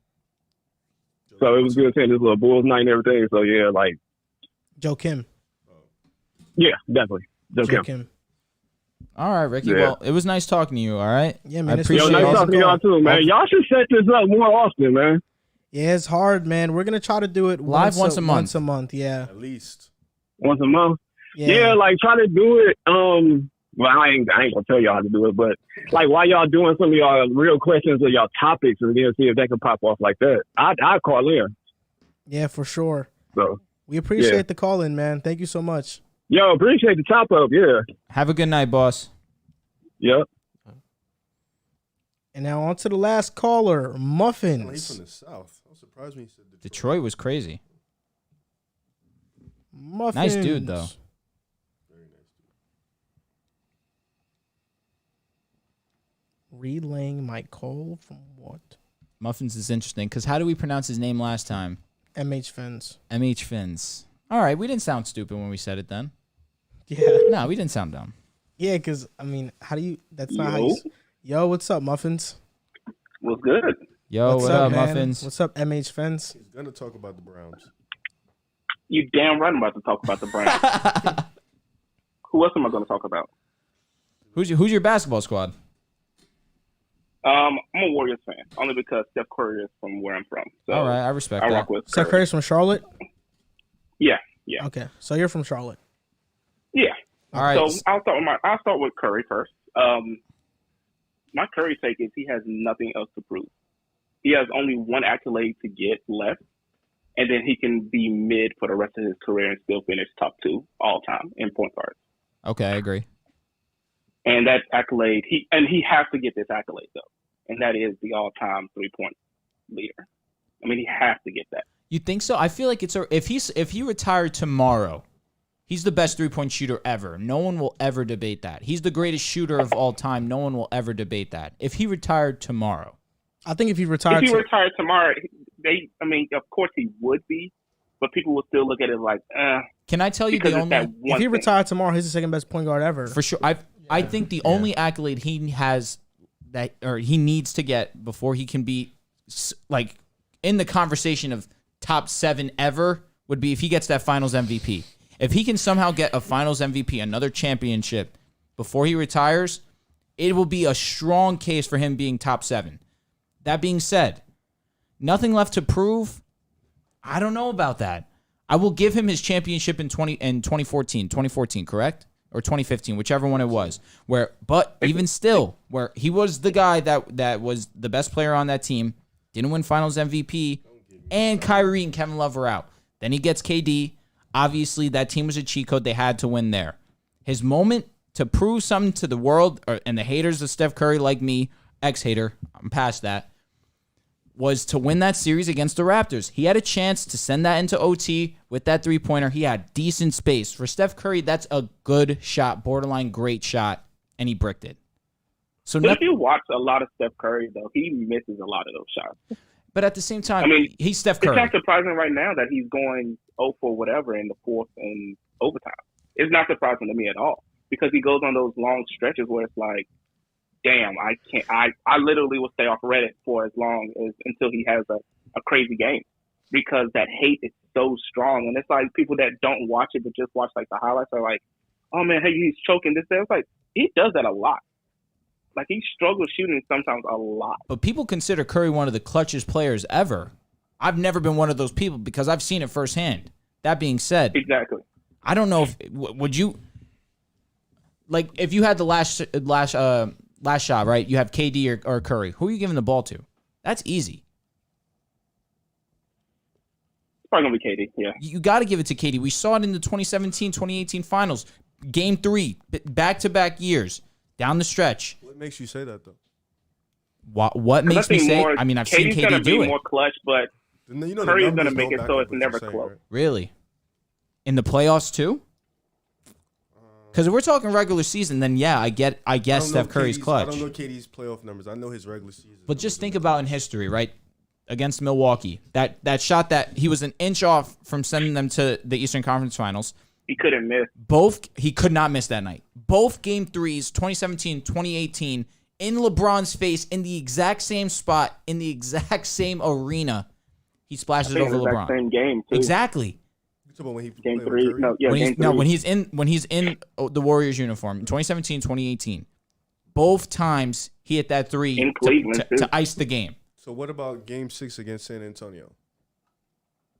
So it was good seeing this little Bulls night and everything. So yeah, like Joakim. Yeah, definitely Joakim. All right, Ricky. Yeah. Well, it was nice talking to you. All right. Yeah, man. I appreciate nice talking to y'all too, man. Y'all should set this up more often, man. Yeah, it's hard, man. We're gonna try to do it live once a month. Once a month, yeah. At least once a month. Yeah, like try to do it. Well, I ain't gonna tell y'all how to do it, but like while y'all doing some of y'all real questions or y'all topics, and then see if that can pop off like that. I'd call in. Yeah, for sure. So we appreciate the call in, man. Thank you so much. Yo, appreciate the chop up. Yeah. Have a good night, boss. Yep. And now on to the last caller, Muffins. He's from the South. I'm surprised when he said Detroit was crazy. Muffins. Nice dude, though. Very nice dude. Relaying my call from what? Muffins is interesting because how do we pronounce his name last time? MH Fins. MH Fins. All right, we didn't sound stupid when we said it then. Yeah. No, we didn't sound dumb. Yeah, because, I mean, how do you... That's not how you... Yo, what's up, Muffins? What's good? Yo, what's what up, man? Muffins? What's up, MH Fins? He's going to talk about the Browns. You damn right I'm about to talk about the Browns. Who else am I going to talk about? Who's your basketball squad? I'm a Warriors fan, only because Steph Curry is from where I'm from. So all right, I respect I that. rock with Steph Curry's from Charlotte? Yeah. Okay, so you're from Charlotte. Yeah. All right. So I'll start with Curry first. My Curry take is he has nothing else to prove. He has only one accolade to get left, and then he can be mid for the rest of his career and still finish top 2 all time in point guards. Okay, I agree. And that accolade, he has to get this accolade though, and that is the all-time 3-point leader. I mean, he has to get that. You think so? I feel like if he retired tomorrow, he's the best 3-point shooter ever. No one will ever debate that. He's the greatest shooter of all time. No one will ever debate that. If he retired tomorrow, I think if he retired tomorrow, of course he would be, but people will still look at it like, Can I tell you the only? If he retired tomorrow, he's the second best point guard ever. For sure. I think the only accolade he has or he needs to get before he can be like in the conversation of top 7 ever would be if he gets that Finals MVP. If he can somehow get a Finals MVP, another championship before he retires, it will be a strong case for him being top 7. That being said, nothing left to prove. I don't know about that. I will give him his championship in 2014, correct? Or 2015, whichever one it was. But even still, where he was the guy that was the best player on that team, didn't win Finals MVP, and Kyrie and Kevin Love were out. Then he gets KD. Obviously, that team was a cheat code. They had to win there. His moment to prove something to the world and the haters of Steph Curry like me, ex-hater, I'm past that, was to win that series against the Raptors. He had a chance to send that into OT with that three-pointer. He had decent space. For Steph Curry, that's a good shot, borderline great shot, and he bricked it. So if you watch a lot of Steph Curry, though, he misses a lot of those shots. But at the same time, he's Steph Curry. It's not surprising right now that he's going 0 for whatever in the fourth and overtime. It's not surprising to me at all because he goes on those long stretches where it's like, damn, I can't. I literally will stay off Reddit for as long as until he has a crazy game because that hate is so strong. And it's like people that don't watch it but just watch like the highlights are like, oh man, hey, he's choking this. It's like he does that a lot. Like he struggles shooting sometimes a lot. But people consider Curry one of the clutchest players ever. I've never been one of those people because I've seen it firsthand. That being said, exactly. I don't know if would you like if you had the last shot, right? You have KD or Curry. Who are you giving the ball to? That's easy. It's probably gonna be KD. Yeah, you got to give it to KD. We saw it in the 2017-2018 finals, Game 3, back-to-back years down the stretch. What makes you say that though? What makes me say? I mean, I've seen KD gonna do be it. More clutch, but Curry's gonna make it so it's never close. Right? Really? In the playoffs too? Because if we're talking regular season, then yeah, I guess Steph Curry's clutch. I don't know KD's playoff numbers. I know his regular season. But just think about in history, right? Against Milwaukee, that shot that he was an inch off from sending them to the Eastern Conference Finals. He couldn't miss. He could not miss that night. Both Game 3s, 2017, 2018, in LeBron's face, in the exact same spot, in the exact same arena, he splashes over LeBron. Same game, too. Exactly. When he Game 3. Game 3. When he's in the Warriors uniform in 2017, 2018, both times he hit that three in Cleveland to ice the game. So what about Game 6 against San Antonio?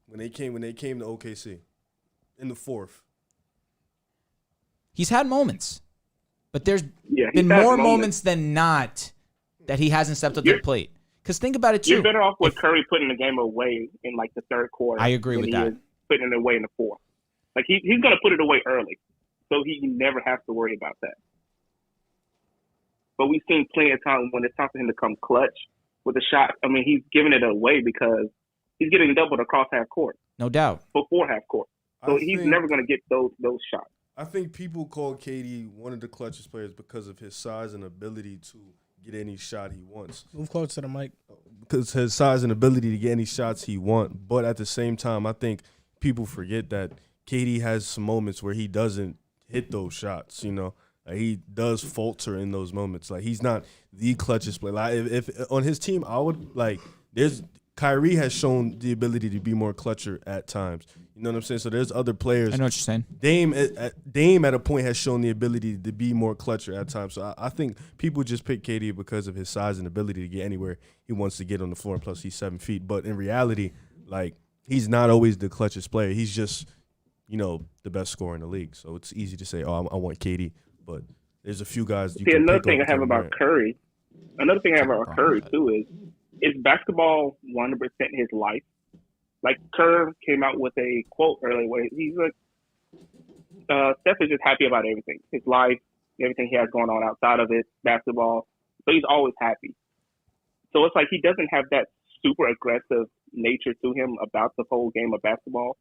When they came to OKC in the fourth. He's had moments, but there's he's been had more moments than not that he hasn't stepped up to the plate. Because think about it, too. You're better off with Curry putting the game away in, like, the third quarter. I agree with that. Is putting it away in the fourth. Like, he's going to put it away early, so he never has to worry about that. But we've seen plenty of times when it's time for him to come clutch with a shot. I mean, he's giving it away because he's getting doubled across half court. No doubt. Before half court. So he's never going to get those shots. I think people call KD one of the clutchest players because of his size and ability to get any shot he wants. Move close to the mic. Because his size and ability to get any shots he wants. But at the same time, I think people forget that KD has some moments where he doesn't hit those shots, you know. Like, he does falter in those moments. Like, he's not the clutchest player. Like, if on his team, I would, like, Kyrie has shown the ability to be more clutcher at times. You know what I'm saying? So there's other players. I know what you're saying. Dame at a point has shown the ability to be more clutcher at times. So I think people just pick KD because of his size and ability to get anywhere he wants to get on the floor. Plus, he's 7 feet. But in reality, like, he's not always the clutchest player. He's just, you know, the best scorer in the league. So it's easy to say, oh, I want KD. But there's a few guys. Another thing I have about Curry. Another thing I have about Curry too is basketball 100% his life. Like, Kerr came out with a quote earlier where he's like, Steph is just happy about everything, his life, everything he has going on outside of it, basketball. So he's always happy. So it's like he doesn't have that super aggressive nature to him about the whole game of basketball.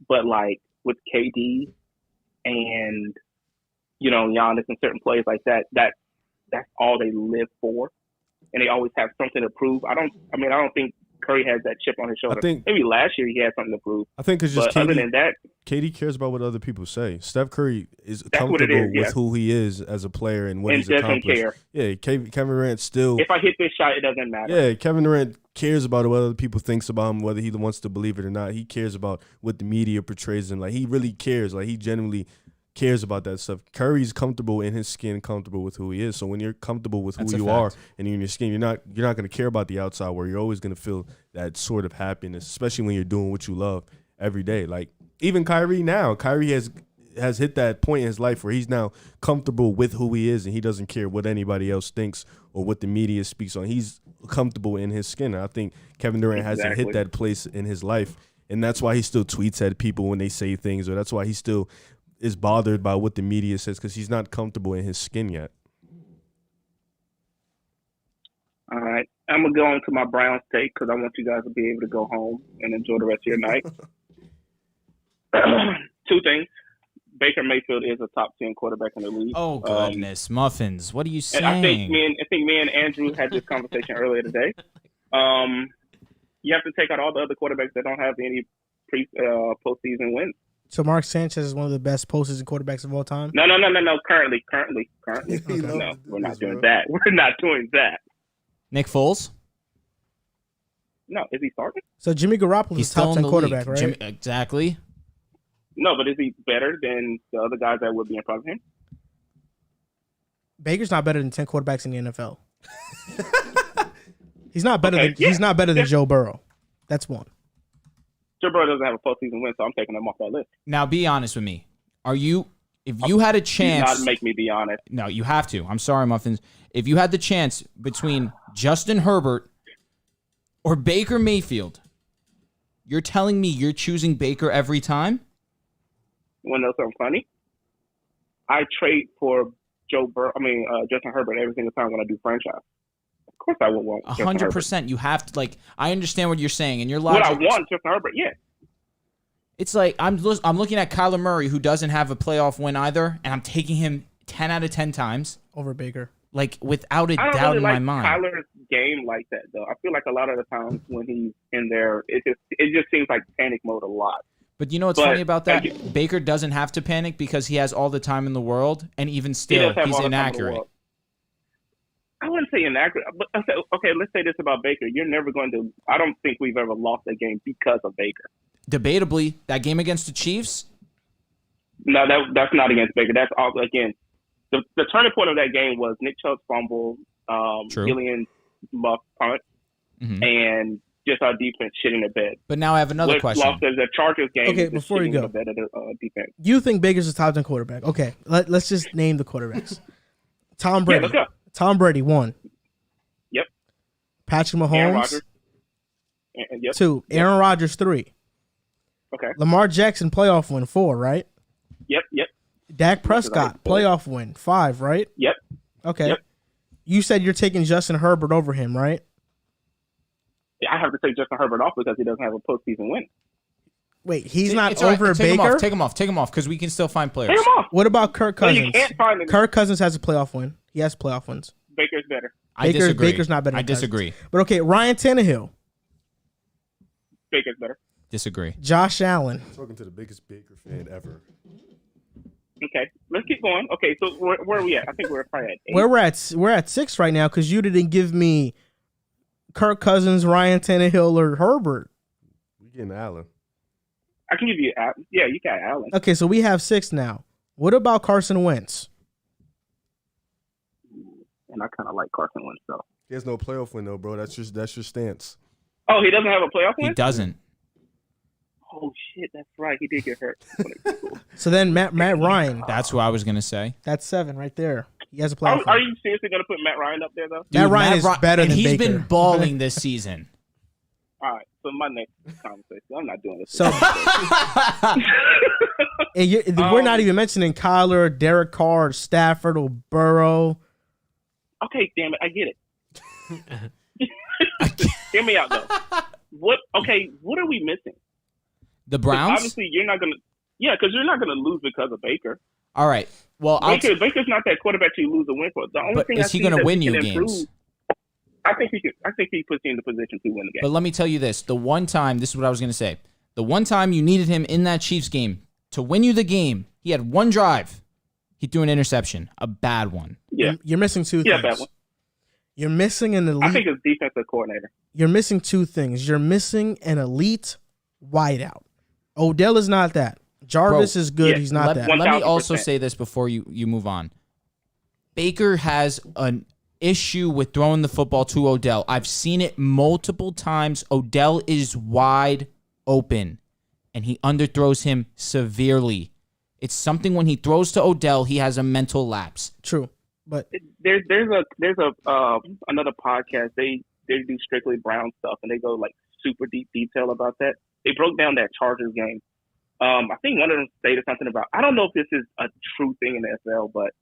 But like with KD and, you know, Giannis and certain players like that, that's all they live for. And they always have something to prove. I don't think Curry has that chip on his shoulder. Maybe last year he had something to prove. I think it's just KD, other than that, KD cares about what other people say. Steph Curry is comfortable with who he is as a player and what he's accomplished. Care. Yeah, Kevin Durant still. If I hit this shot, it doesn't matter. Yeah, Kevin Durant cares about what other people thinks about him, whether he wants to believe it or not. He cares about what the media portrays him. Like, he really cares. Like, he genuinely cares about that stuff. Curry's comfortable in his skin, comfortable with who he is. So when you're comfortable with who you are and in your skin, you're not going to care about the outside, where you're always going to feel that sort of happiness, especially when you're doing what you love every day. Like, even Kyrie now, Kyrie has hit that point in his life where he's now comfortable with who he is and he doesn't care what anybody else thinks or what the media speaks on. He's comfortable in his skin. And I think Kevin Durant hasn't hit that place in his life, and that's why he still tweets at people when they say things, or that's why he still is bothered by what the media says, because he's not comfortable in his skin yet. All right. I'm going to go on to my Browns take because I want you guys to be able to go home and enjoy the rest of your night. Two things. Baker Mayfield is a top 10 quarterback in the league. Oh, goodness. Muffins. What are you saying? And I think me and Andrew had this conversation earlier today. You have to take out all the other quarterbacks that don't have any postseason wins. So Mark Sanchez is one of the best postseason quarterbacks of all time? No. Currently. Okay. No, we're not doing that. We're not doing that. Nick Foles? No, is he starting? So Jimmy Garoppolo is top 10 quarterback, right? Exactly. No, but is he better than the other guys that would be in front of him? Baker's not better than 10 quarterbacks in the NFL. He's not better than Joe Burrow. That's one. Joe Burrow doesn't have a postseason win, so I'm taking him off that list. Now, be honest with me. If you had a chance... Do not make me be honest. No, you have to. I'm sorry, Muffins. If you had the chance between Justin Herbert or Baker Mayfield, you're telling me you're choosing Baker every time? You want to know something funny? I trade for Justin Herbert every single time when I do franchise. Of course I would want 100%. You have to, I understand what you're saying, and your logic. What I want, Justin Herbert, yeah. It's like I'm looking at Kyler Murray, who doesn't have a playoff win either, and I'm taking him 10 out of 10 times over Baker. Like, without a doubt really in my mind. I don't really like Kyler's game like that, though. I feel like a lot of the times when he's in there, it just seems like panic mode a lot. But you know what's funny about that? Baker doesn't have to panic because he has all the time in the world, and even still, he's inaccurate. I wouldn't say inaccurate, but okay, let's say this about Baker. You're never going to – I don't think we've ever lost a game because of Baker. Debatably, that game against the Chiefs? No, that's not against Baker. That's all, again, the turning point of that game was Nick Chubb's fumble, Gillian's muff punt, and just our defense shitting the bed. But now I have another question. Lost as a Chargers game. Okay, before you go, the bed of the, defense. You think Baker's a top 10 quarterback? Okay, let's just name the quarterbacks. Tom Brady. Yeah, let's go. Tom Brady, 1. Yep. Patrick Aaron Mahomes. Rodgers. Yep. 2. Aaron Rodgers, 3. Okay. Lamar Jackson, playoff win, 4, right? Yep. Dak Prescott, playoff win, 5, right? Yep. Okay. Yep. You said you're taking Justin Herbert over him, right? Yeah, I have to take Justin Herbert off because he doesn't have a postseason win. Wait, he's not It's all right. over Take Baker? Take him off, because we can still find players. Take him off. What about Kirk No, Cousins? you can't find him. Kirk Cousins has a playoff win. He has playoff wins. Baker's better. I disagree. Baker's not better than I disagree. Cousins. But okay, Ryan Tannehill. Baker's better. Disagree. Josh Allen. Talking to the biggest Baker fan ever. Okay, let's keep going. Okay, so where are we at? I think we're probably at 8. We're at 6 right now because you didn't give me Kirk Cousins, Ryan Tannehill, or Herbert. We getting Allen. I can give you, yeah, you got Allen. Okay, so we have 6 now. What about Carson Wentz? And I kind of like Carson Wentz, though. He has no playoff win though, bro. That's your stance. Oh, he doesn't have a playoff win? He doesn't. Oh, shit, that's right. He did get hurt. So then Matt Ryan. That's what I was going to say. That's 7 right there. He has a playoff Are win. you seriously going to put Matt Ryan up there, though? Matt Ryan is better and than he's Baker. been balling this season. All right, so my next conversation. I'm not doing this. So and we're not even mentioning Kyler, Derek Carr, Stafford, or Burrow. Okay, damn it. I get it. Hear me out, though. What are we missing? The Browns? Obviously, you're not going to – yeah, because you're not going to lose because of Baker. All right. Well, Baker's not that quarterback you lose a win for. The only thing is he going to win you games? Improve, I think he puts you in the position to win the game. But let me tell you this. The one time – this is what I was going to say. The one time you needed him in that Chiefs game to win you the game, he had one drive. He threw an interception, a bad one. Yeah. You're missing 2 things. Yeah, bad one. You're missing an elite. I think it's defensive coordinator. You're missing 2 things. You're missing an elite wideout. Odell is not that. Jarvis is good. Yeah, He's not that. Let me also say this before you move on. Baker has an issue with throwing the football to Odell. I've seen it multiple times. Odell is wide open, and he underthrows him severely. It's something when he throws to Odell, he has a mental lapse. True, but there's another podcast. They do strictly Brown stuff, and they go like super deep detail about that. They broke down that Chargers game. I think one of them stated something about, I don't know if this is a true thing in the NFL, but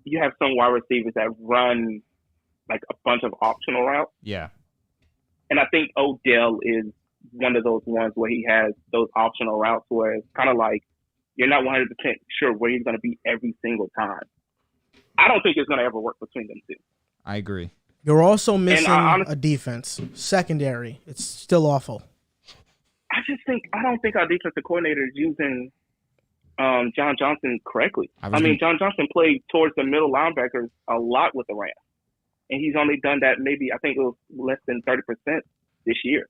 you have some wide receivers that run like a bunch of optional routes. Yeah. And I think Odell is one of those ones where he has those optional routes where it's kind of like you're not 100% sure where he's going to be every single time. I don't think it's going to ever work between them two. I agree. You're also missing a defense. Secondary. It's still awful. I don't think our defensive coordinator is using John Johnson correctly. John Johnson played towards the middle linebackers a lot with the Rams. And he's only done that maybe, I think it was less than 30% this year.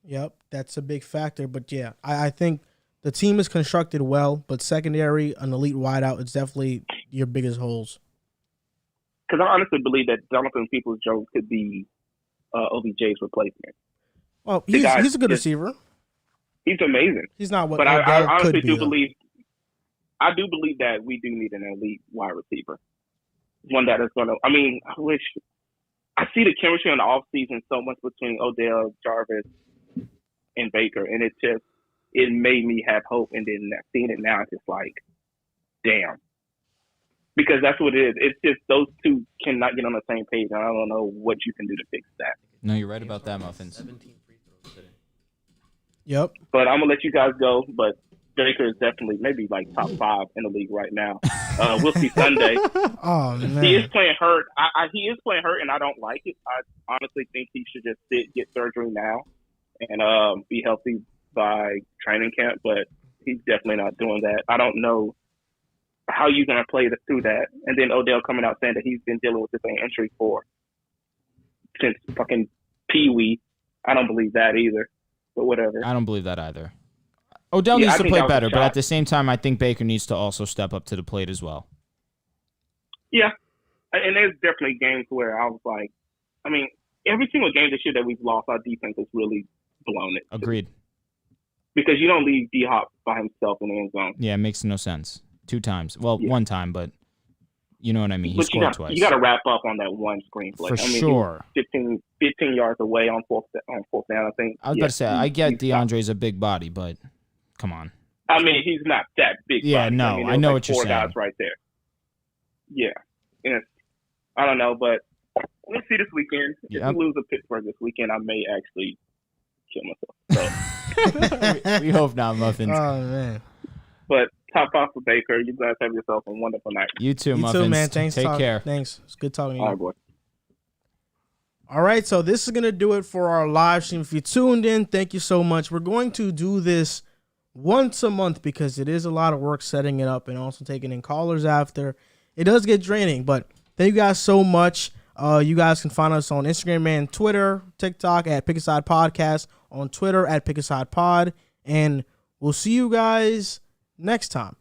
Yep, that's a big factor. But yeah, I think the team is constructed well, but secondary, an elite wideout, it's definitely your biggest holes. Because I honestly believe that Jonathan Peoples-Jones could be OBJ's replacement. Well, he's a good receiver. He's amazing. He's not what but I honestly do believe that we do need an elite wide receiver. One that is going to, I see the chemistry in the offseason so much between Odell, Jarvis, and Baker, and it made me have hope. And then seeing it now, it's just like, damn. Because that's what it is. It's just those two cannot get on the same page, and I don't know what you can do to fix that. No, you're right about that, Muffins. 17 free throws today. Yep. But I'm going to let you guys go, but Baker is definitely maybe like top 5 in the league right now. We'll see Sunday. Oh, man. He is playing hurt. He is playing hurt, and I don't like it. I honestly think he should just get surgery now, and be healthy by training camp, but he's definitely not doing that. I don't know how you're going to play through that. And then Odell coming out saying that he's been dealing with the same injury since fucking Pee-wee. I don't believe that either, but whatever. I don't believe that either. Odell needs to play better, but at the same time, I think Baker needs to also step up to the plate as well. Yeah, and there's definitely games where I was like, every single game this year that we've lost, our defense has really blown it. Agreed. Because you don't leave D-Hop by himself in the end zone. Yeah, it makes no sense. 2 times. Well, 1 time, but you know what I mean. He But scored twice. You got to wrap up on that one screenplay. For sure. 15 yards away on fourth down, I think. I was about to say, I get DeAndre's a big body, but come on. I mean, he's not that big. Yeah, body. no, I know what you're saying. 4 guys right there. Yeah. And I don't know, but we'll see this weekend. If we lose to Pittsburgh this weekend, I may actually kill myself. So. we hope not, Muffins. Oh, man. But top off for Baker. You guys have yourself a wonderful night. You too, You Muffins. too, man. Thanks. Take care. Thanks. It's good talking to you. All right, boy. All right, so this is going to do it for our live stream. If you tuned in, thank you so much. We're going to do this once a month because it is a lot of work setting it up and also taking in callers after. It does get draining, but thank you guys so much. You guys can find us on Instagram and Twitter, TikTok at Pick Aside Podcast, on Twitter at Pick Aside Pod, and we'll see you guys next time.